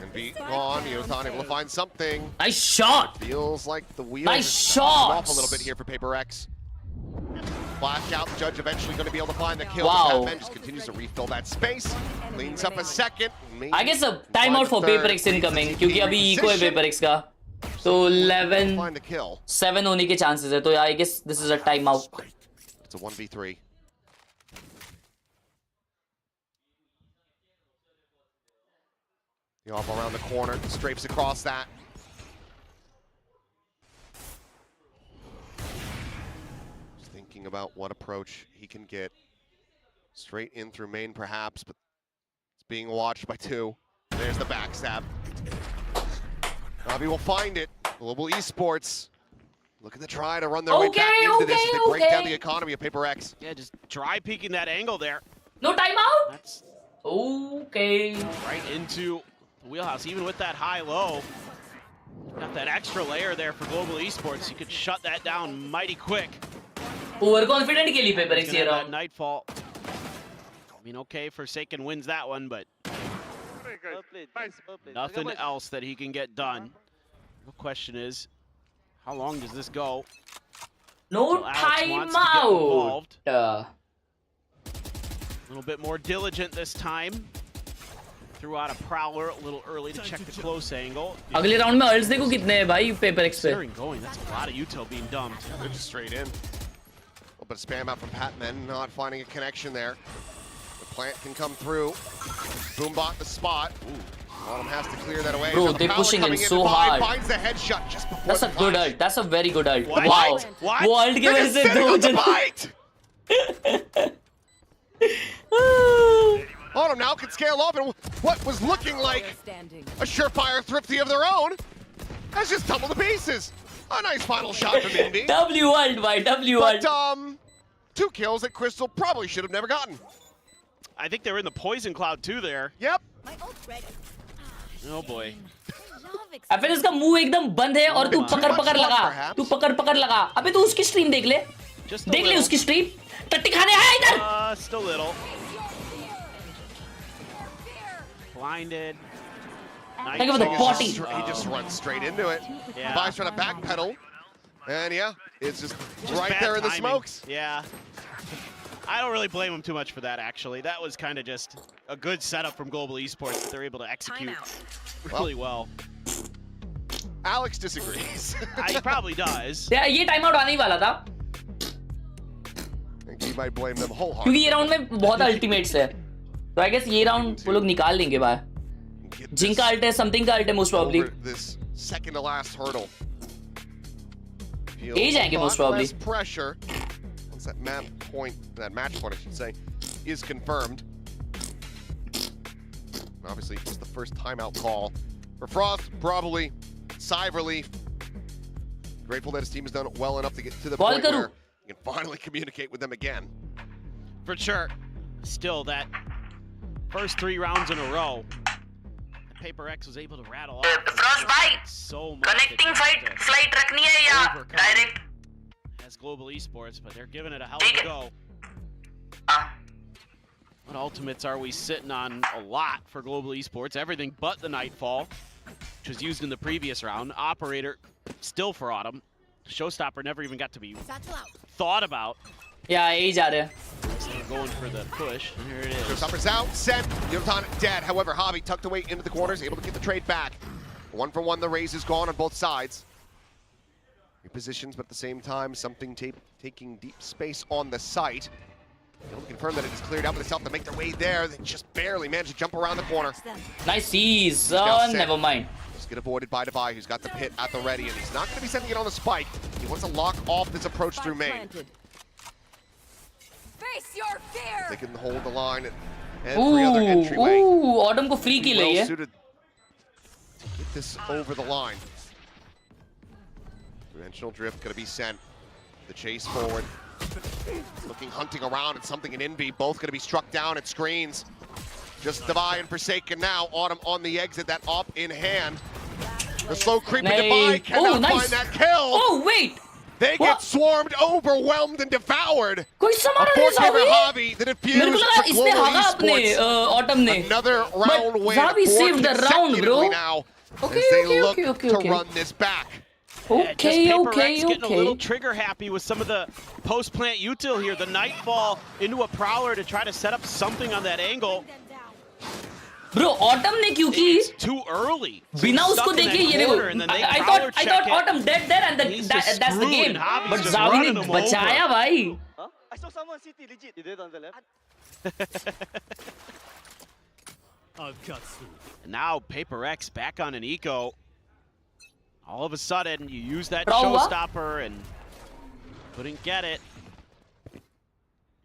And be gone. Viewsonic able to find something. Nice shot. Feels like the wheels nice shot. Off a little bit here for PRX. Flash out. The judge eventually going to be able to find the kill. Wow. Patman just continues to refill that space. Cleans up a second. I guess a timeout for PRX incoming. क्योंकि अभी eco है PRX का. So 11-7 होने के chances है. तो I guess this is a timeout. It's a 1v3. The off around the corner, strafes across that. Just thinking about what approach he can get. Straight in through main perhaps, but it's being watched by two. There's the backstab. Navi will find it. Global Esports looking to try to run their way back into this as they break down the economy of PRX. Yeah, just dry peeking that angle there. No timeout? That's okay. Right into the wheelhouse, even with that high-low. Got that extra layer there for Global Esports. You could shut that down mighty quick. Overconfident के लिए PRX ये round. Nightfall. I mean, okay, Forsaken wins that one, but nothing else that he can get done. The question is, how long does this go? No timeout. A little bit more diligent this time. Threw out a prowler a little early to check the close angle. अगले round में ults देखो कितने हैं भाई PRX पे. Going, that's a lot of util being dumped. They're just straight in. A little bit of spam out from Patman, not finding a connection there. The plant can come through. Boombot the spot. Autumn has to clear that away. Bro, they're pushing in so hard. Finds the headshot just before That's a good ult. That's a very good ult. What? Wow. What? वो ult की वजह से दो जन. Autumn now can scale up, and what was looking like a surefire thrifty of their own has just tumbled to pieces. A nice final shot from Indy. W ult, by W ult. But 2 kills that Crystal probably should have never gotten. I think they were in the poison cloud too there. Yep. Oh boy. फिर इसका मुंह एकदम बंद है और तू पकड़ लगा. तू पकड़ लगा. अबे तू उसकी स्ट्रीम देख ले. देख ले उसकी स्ट्रीम. टट्टी खाने आया इधर. Just a little. Blinded. Think of the potty. He just runs straight into it. Yeah. Vi's trying to backpedal. And yeah, it's just right bad there in the timing. smokes. Yeah. I don't really blame him too much for that, actually. That was kind of just a good setup from Global Esports that they're able to execute really well. Alex disagrees. He probably does. Yeah, ये timeout आने ही वाला था. I think he might blame them wholeheartedly. क्योंकि ये round में बहुत ultimates है. So I guess ये round वो लोग निकाल लेंगे भाई. Jing का ult है, something का ult है most probably. This second to last hurdle. Age जाएंगे most probably. Less pressure. Once that match point, I should say, is confirmed. Obviously, it's the first timeout call for Frost. Probably sigh of relief. Grateful that his team has done well enough to get to the point where he can finally communicate with them again. For sure. Still, that first 3 rounds in a row, PRX was able to rattle off. Frostbite. So much Connecting flight रखनी है या direct? As Global Esports, but they're giving it a hell of a go. What ultimates are we sitting on? A lot for Global Esports. Everything but the Nightfall, which was used in the previous round. Operator still for Autumn. Showstopper never even got to be thought about. Yeah, he's out there. They're going for the push. Here it is. Showstopper's out, sent. Yotan dead. However, Javi tucked away into the corners, able to get the trade back. 1-for-1, the raise is gone on both sides. Repositions, but at the same time, something taking deep space on the site. Able to confirm that it is cleared out, but it's helped to make their way there. They just barely managed to jump around the corner. Nice sees. Never mind. Just get avoided by Devi, who's got the pit at the ready, and he's not going to be sending it on the spike. He wants to lock off this approach through main. Face your fear. They can hold the line and every other entryway. Autumn को free kill है ये. Suited to get this over the line. Dimensional drift going to be sent. The chase forward. Looking, hunting around, and something in Envy. Both going to be struck down at screens. Just Devi and Forsaken now. Autumn on the exit, that op in hand. The slow creeping Devi cannot find that kill. Oh, wait. They get swarmed, overwhelmed, and devoured. Unfortunately, Javi, the defuse for Global Esports. Another round win. Javi saved the round, bro. Now, as they look to run this back. Okay. Getting a little trigger happy with some of the post-plant util here. The Nightfall into a Prowler to try to set up something on that angle. Bro, Autumn ने क्योंकि too early. बिना उसको देखे ये देखो. I thought Autumn dead there and that's the game. But Javi ने बचाया भाई. I saw someone CT legit. You did on the left. I've cut through. And now PRX back on an eco. All of a sudden, you use that showstopper and couldn't get it.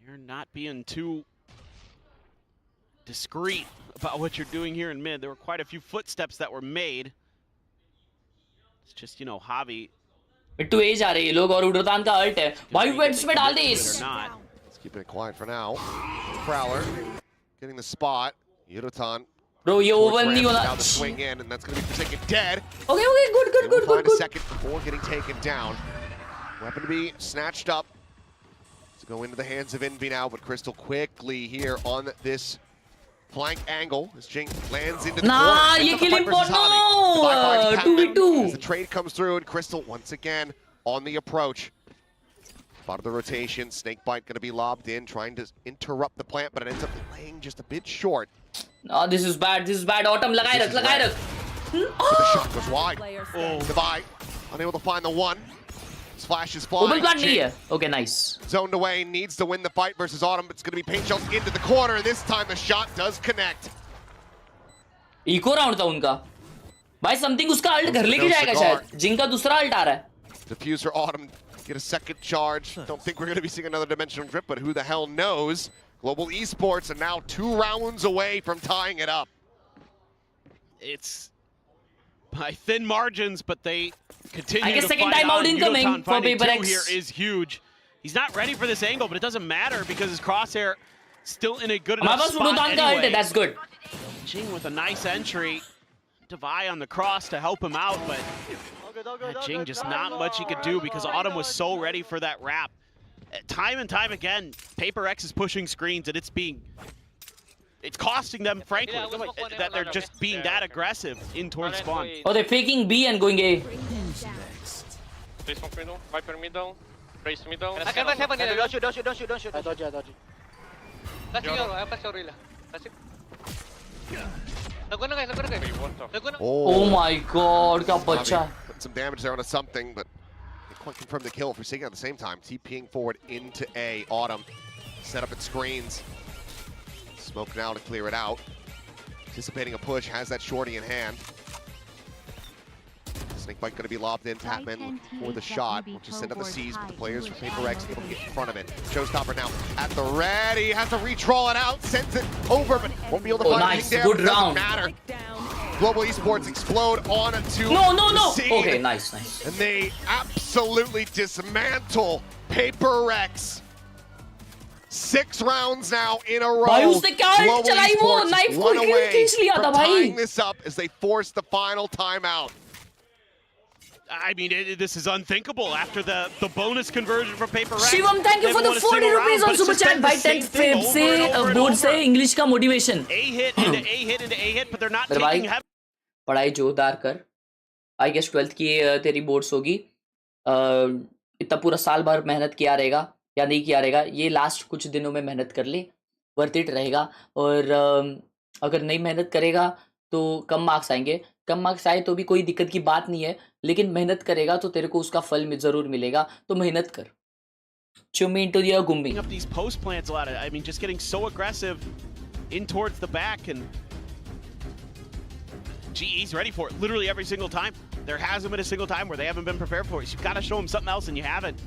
You're not being too discreet about what you're doing here in mid. There were quite a few footsteps that were made. It's just, you know, Javi. Two A जा रहे हैं लोग और उड़तान का ult है. भाई weights में डाल दे इस. Let's keep it quiet for now. Prowler getting the spot. Yudotan. Bro, ये over नहीं होना. Now the swing in, and that's going to be Forsaken dead. Okay, good. Find a second before getting taken down. Weapon to be snatched up. To go into the hands of Envy now, but Crystal quickly here on this flank angle. As Jing lands into the corner. ये kill important. No. 2v2. As the trade comes through, and Crystal once again on the approach. Part of the rotation, Snakebite going to be lobbed in, trying to interrupt the plant, but it ends up laying just a bit short. Oh, this is bad. Autumn, लगाए रख. The shot goes wide. Devi unable to find the one. Flash is flying. Okay, nice. Zoned away, needs to win the fight versus Autumn. It's going to be paint shells into the corner. This time the shot does connect. Eco round था उनका. भाई something उसका ult घर लेके जाएगा शायद. Jing का दूसरा ult आ रहा है. Diffuser Autumn get a second charge. Don't think we're going to be seeing another dimensional drip, but who the hell knows? Global Esports are now 2 rounds away from tying it up. It's by thin margins, but they continue I guess to second fight time out on. incoming for PRX. Here is huge. He's not ready for this angle, but it doesn't matter because his crosshair still in a good enough spot anyway. That's good. Jing with a nice entry. Devi on the cross to help him out, but Jing just not much he could do because Autumn was so ready for that wrap. Time and time again, PRX is pushing screens and it's costing them, frankly, that they're just being that aggressive in towards spawn. Oh, they're faking B and going A. They smoke middle, Viper middle, Race middle. I can heaven. Don't shoot. I dodge. Flashing your, I flash your reel. Oh my god, क्या बच्चा. Putting some damage there onto something, but they quite confirmed the kill for Forsaken at the same time. TPing forward into A. Autumn set up its screens. Smoke now to clear it out. Anticipating a push, has that shorty in hand. Snakebite going to be lobbed in. Patman for the shot. Will just send up the C's, but the players from PRX able to get in front of it. Showstopper now at the ready. Has to re-troll it out. Sends it over, but won't be able to find anything there. Good round. Doesn't matter. Global Esports explode on to No. C. Okay, nice. And they absolutely dismantle PRX. 6 rounds now in a row. भाई उसने क्या चलाई वो knife को खींच लिया था भाई. Tying this up as they force the final timeout. I mean, this is unthinkable after the bonus conversion from PaperX. Shivam, thank you for the 40 rupees on Super Chat by 10th Feb से board से English का motivation. A hit into A hit into A hit, but they're not taking heavy. पढ़ाई जोरदार कर. I guess 12th की तेरी boards होगी. इतना पूरा साल भर मेहनत किया रहेगा या नहीं किया रहेगा, ये लास्ट कुछ दिनों में मेहनत कर ले, वर्थ इट रहेगा. और अगर नहीं मेहनत करेगा तो कम मार्क्स आएंगे. कम मार्क्स आए तो भी कोई दिक्कत की बात नहीं है, लेकिन मेहनत करेगा तो तेरे को उसका फल जरूर मिलेगा. तो मेहनत कर. Chummy into the gummi. Up these post plants a lot. I mean, just getting so aggressive in towards the back, and GE's ready for it literally every single time. There hasn't been a single time where they haven't been prepared for it. So you've got to show them something else, and you haven't.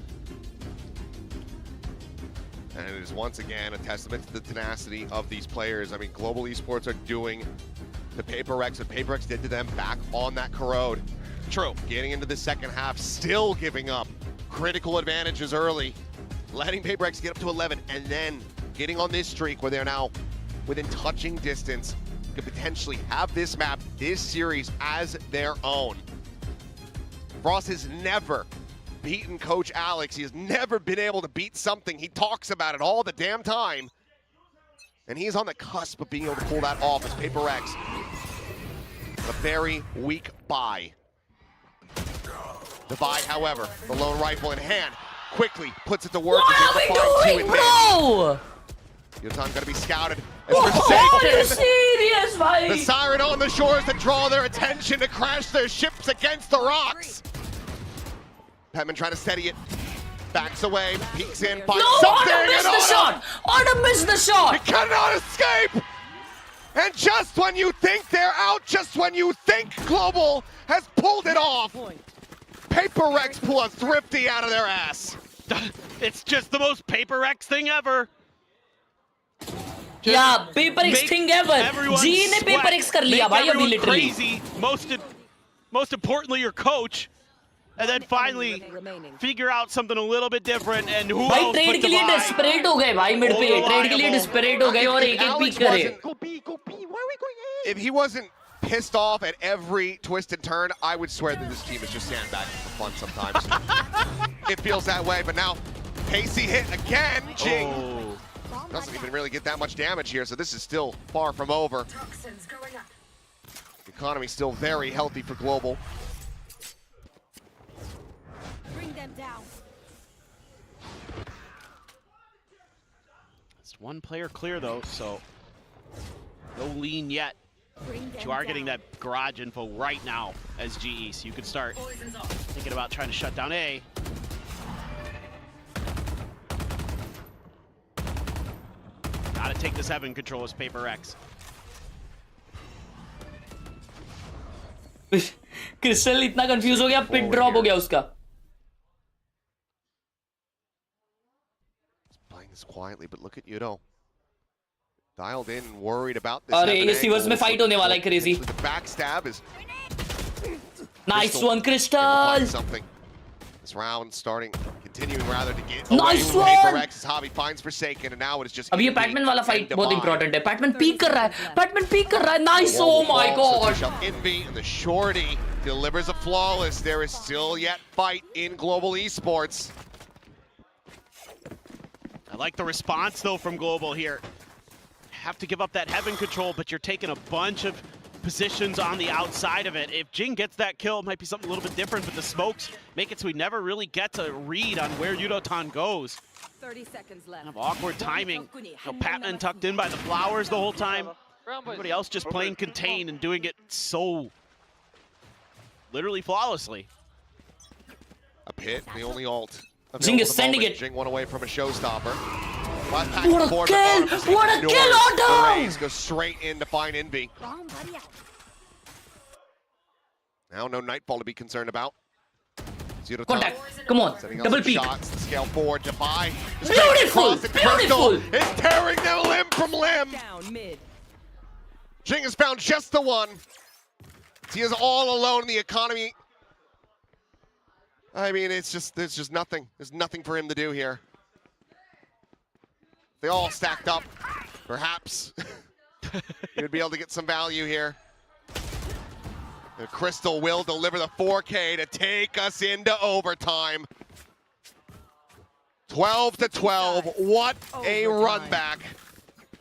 And it is once again a testament to the tenacity of these players. I mean, global esports are doing the PaperX, what PaperX did to them back on that corrode. True. Getting into the second half, still giving up critical advantages early, letting PaperX get up to 11, and then getting on this streak where they're now within touching distance, could potentially have this map, this series as their own. Frost has never beaten Coach Alex. He has never been able to beat something. He talks about it all the damn time. And he is on the cusp of being able to pull that off as PaperX. A very weak buy. The buy, however, the lone rifle in hand, quickly puts it to work. What are we doing, bro? Yutan gonna be scouted. Are you serious, bhai? The siren on the shores to draw their attention, to crash their ships against the rocks. Petman trying to steady it. Backs away, peeks in, finds something. Autumn missed the shot! Autumn missed the shot! He cannot escape! And just when you think they're out, just when you think Global has pulled it off, PaperX pull a thrifty out of their ass. It's just the most PaperX thing ever. Yeah, PaperX thing ever. G ने PaperX कर लिया भाई अभी literally. Crazy. Most importantly, your coach. And then finally figure out something a little bit different. And who भाई else trade के लिए desperate हो गए भाई मिड पे. ट्रेड के लिए desperate हो गए और एक-एक पीक करे. If he wasn't pissed off at every twist and turn, I would swear that this team is just sandbagging for fun sometimes. It feels that way, but now Pacey hit again. Jing doesn't even really get that much damage here, so this is still far from over. The economy's still very healthy for Global. Bring them down. It's one player clear though, so no lean yet. But you are getting that garage info right now as GE, so you can start thinking about trying to shut down A. Gotta take this heaven control as PaperX. Crystal इतना confuse हो गया, पिट drop हो गया उसका. Playing this quietly, but look at Yudo. Dialed in, worried about this. अरे ये sewers में fight होने वाला है crazy. The backstab is Nice one, Crystal. Something. This round starting, continuing rather to get nice away from one. PaperX. Hobby finds Forsaken, and now it is just. अब ये PadMan वाला fight बहुत important है. PadMan peak कर रहा है. PadMan peak कर रहा है. Nice, oh my god. Envy and the shorty delivers a flawless. There is still yet fight in global esports. I like the response though from Global here. Have to give up that heaven control, but you're taking a bunch of positions on the outside of it. If Jing gets that kill, it might be something a little bit different, but the smokes make it so we never really get to read on where Yudotan goes. 30 seconds left. Kind of awkward timing. So Patman tucked in by the flowers the whole time. Everybody else just playing contain and doing it so literally flawlessly. A pit, the only ult. Jing is sending it. Jing one away from a showstopper. What a kill! What a kill, Autumn! Goes straight in to find Envy. Now no Nightfall to be concerned about. Contact, come on, double peek. Shots, scale forward, Defy. Beautiful, beautiful! Is tearing them limb from limb. Down mid. Jing has found just the one. He is all alone in the economy. I mean, there's just nothing. There's nothing for him to do here. They all stacked up. Perhaps he would be able to get some value here. And Crystal will deliver the 4K to take us into overtime. 12-12. What a run back.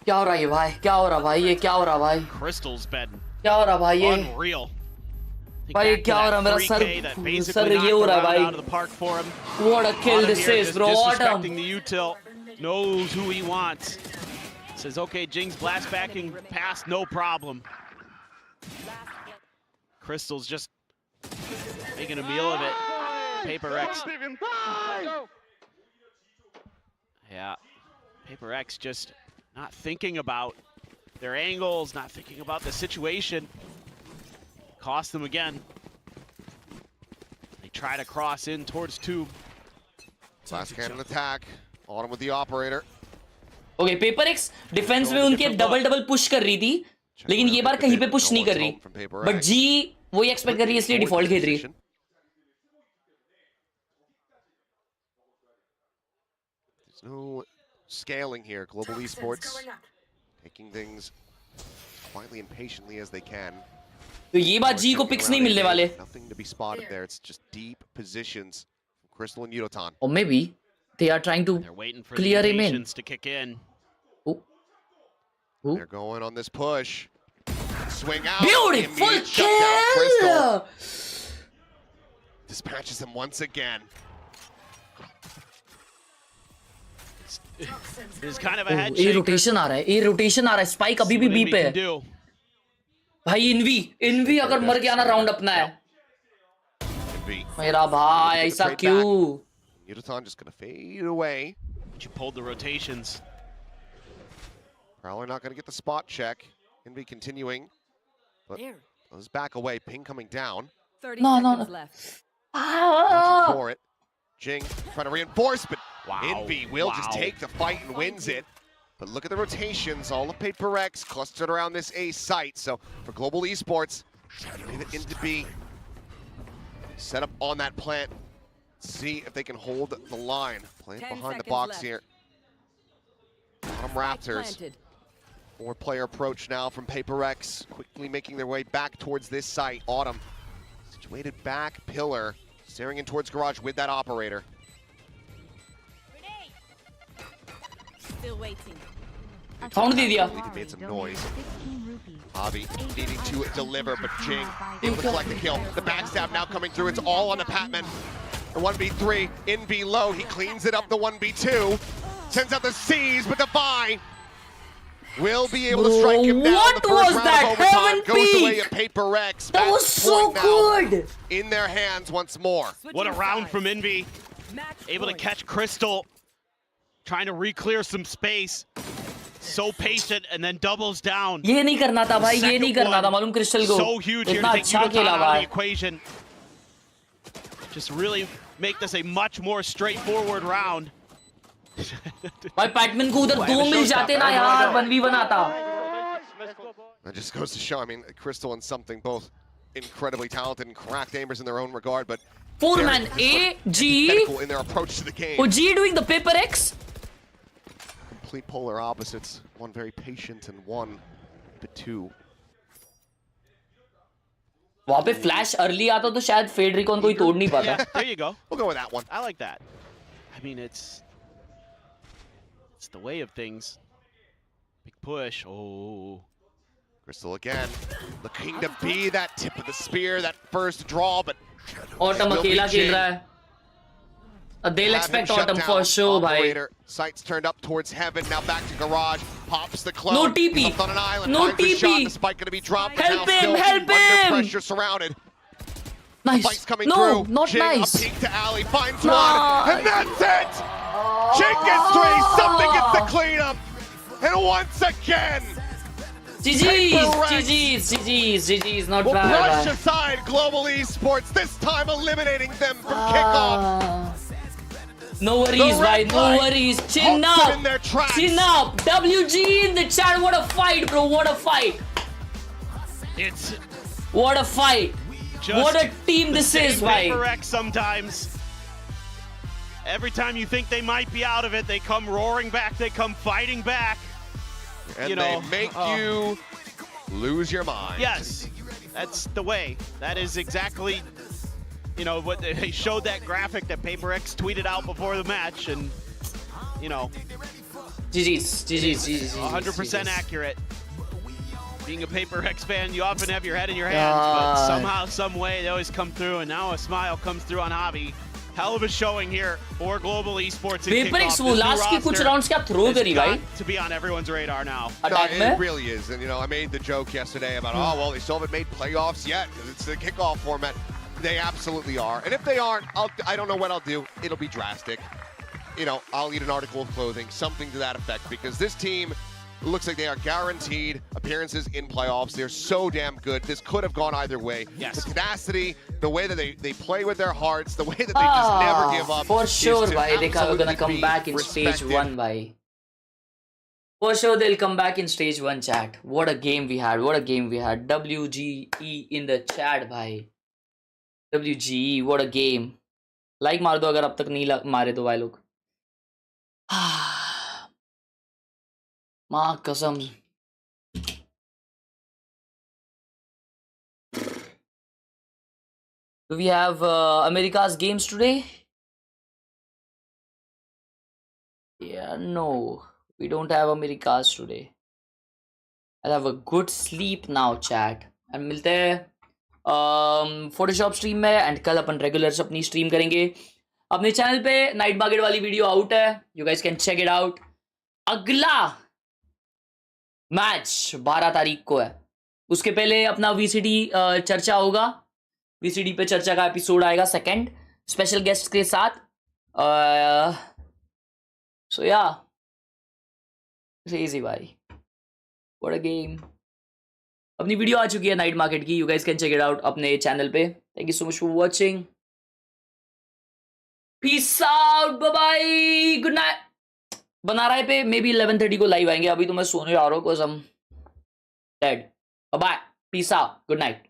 क्या हो रहा है भाई? क्या हो रहा भाई? ये क्या हो रहा भाई? Crystal's been क्या हो रहा भाई? ये unreal. भाई क्या हो रहा? मेरा सर ये हो रहा भाई. What a kill this is, bro. Autumn. The util knows who he wants. Says, okay, Jing's blast backing pass, no problem. Crystal's just making a meal of it. PRX. Yeah, PRX just not thinking about their angles, not thinking about the situation. Cost them again. They try to cross in towards tube. Last cannon attack. Autumn with the operator. Okay, PRX defence में उनके double push कर रही थी, लेकिन ये बार कहीं पे push नहीं कर रही. बट जी वही एक्सपेक्ट कर रही है, इसलिए डिफॉल्ट खेल रही है. There's no scaling here. Global Esports taking things quietly and patiently as they can. तो ये बात जी को पिक्स नहीं मिलने वाले. Nothing to be spotted there. It's just deep positions from Crystal and Yudotan. Or maybe they are trying to clear him in. To kick in. They're going on this push. Swing out. Beautiful kill! Dispatches him once again. There's kind of a head shaker. Rotation आ रहा है. ये rotation आ रहा है. Spike अभी भी B पे है. भाई इनवी अगर मर गया ना राउंड अपना है. मेरा भाई ऐसा क्यों? Yudotan just gonna fade away. She pulled the rotations. Prowler not gonna get the spot check. Envy continuing. But goes back away. Ping coming down. 30 seconds left. Watching for it. Jing trying to reinforce, but Envy will just take the fight and wins it. But look at the rotations. All of PRX clustered around this A site. So for Global Esports, leave it into B. Set up on that plant. See if they can hold the line. Plant behind the box here. Bottom Raptors. 4-player approach now from PRX. Quickly making their way back towards this site. Autumn. Situated back pillar. Staring in towards garage with that operator. Still waiting. Found दे दिया. He made some noise. Avi needing to deliver, but Jing able to collect the kill. The backstab now coming through. It's all on the Patman. The 1v3, Envy low. He cleans it up, the 1v2. Sends out the C's, but Defy will be able to strike him down. What the first was round that? of overtime Heaven goes away peak! at PRX. That was so good! In their hands once more. What a round from Envy. Able to catch Crystal. Trying to re-clear some space. So patient and then doubles down. ये नहीं करना था भाई, ये नहीं करना था मालूम क्रिस्टल को. So huge here to take Yudotan out of the equation. Just really make this a much more straightforward round. भाई पैटमैन को उधर 2 मिल जाते ना यार, 1v1 आता. That just goes to show, I mean, Crystal and Something both incredibly talented and cracked aimers in their own regard, but 4-man A, G. in their approach to the game. Oh, G doing the PRX. Complete polar opposites. One very patient and one bit too. वहाँ पे flash early आता तो शायद फेडरिकॉन कोई तोड़ नहीं पाता. Yeah, there you go. We'll go with that one. I like that. I mean, it's the way of things. Big push. Oh. Crystal again, looking to be that tip of the spear, that first draw, but Autumn अकेला खेल रहा है. They'll expect Autumn for sure, bhai. Sights turned up towards heaven, now back to garage. Pops the clone. No TP. On an island, No TP. Shot, the spike gonna be dropped. Help him! Help him! Under pressure, surrounded. Nice. Spike's coming no, through. not Jing, nice. A peek to Ali, finds one, and that's it! Jing gets 3, Something gets the cleanup, and once again, GG's, not we'll bad. brush aside Global Esports, this time eliminating them from kickoff. No worries, bhai, no worries. Chin up. Chin up. WG in the chat. What a fight, bro. What a fight. What a fight. What a team this is, bhai. PRX sometimes. every time you think they might be out of it, they come roaring back, they come fighting back. And they make you lose your mind. Yes, that's the way. That is exactly, you know, what they showed that graphic that PRX tweeted out before the match, and, you know, GG's. 100% accurate. Being a PRX fan, you often have your head in your hands, but somehow, some way, they always come through, and now a smile comes through on Javi. Hell of a showing here for global esports. PRX वो last की कुछ rounds क्या throw करी भाई? To be on everyone's radar now. No, it really is, and you know, I made the joke yesterday about, oh well, they still haven't made playoffs yet because it's the kickoff format. They absolutely are, and if they aren't, I don't know what I'll do. It'll be drastic. You know, I'll eat an article of clothing, something to that effect, because this team looks like they are guaranteed appearances in playoffs. They're so damn good. This could have gone either way. Yes. The tenacity, the way that they play with their hearts, the way that they just never give up. For sure, bhai. They're gonna come be back in stage 1, bhai. For sure, they'll come back in stage 1, chat. What a game we had. What a game we had. WGE in the chat, bhai. WGE, what a game. Like मार दो अगर अब तक नहीं मारे तो भाई लोग. माँ कसम. Do we have America's games today? Yeah, no. We don't have America's today. I'll have a good sleep now, chat. And मिलते हैं Photoshop stream में, and कल अपन regulars अपनी stream करेंगे. अपने channel पे Night Market वाली video out है. You guys can check it out. अगला मैच 12 तारीख को है. उसके पहले अपना VCT चर्चा होगा. VCT पे चर्चा का एपिसोड आएगा, सेकंड स्पेशल गेस्ट के साथ. सो या क्रेजी भाई. What a game. अपनी वीडियो आ चुकी है नाइट मार्केट की. You guys can check it out अपने चैनल पे. Thank you so much for watching. Peace out, bye bye, good night. बना रहा है पे मे बी 11:30 को लाइव आएंगे. अभी तो मैं सोने जा रहा हूँ because I am dead. Bye, peace out, good night.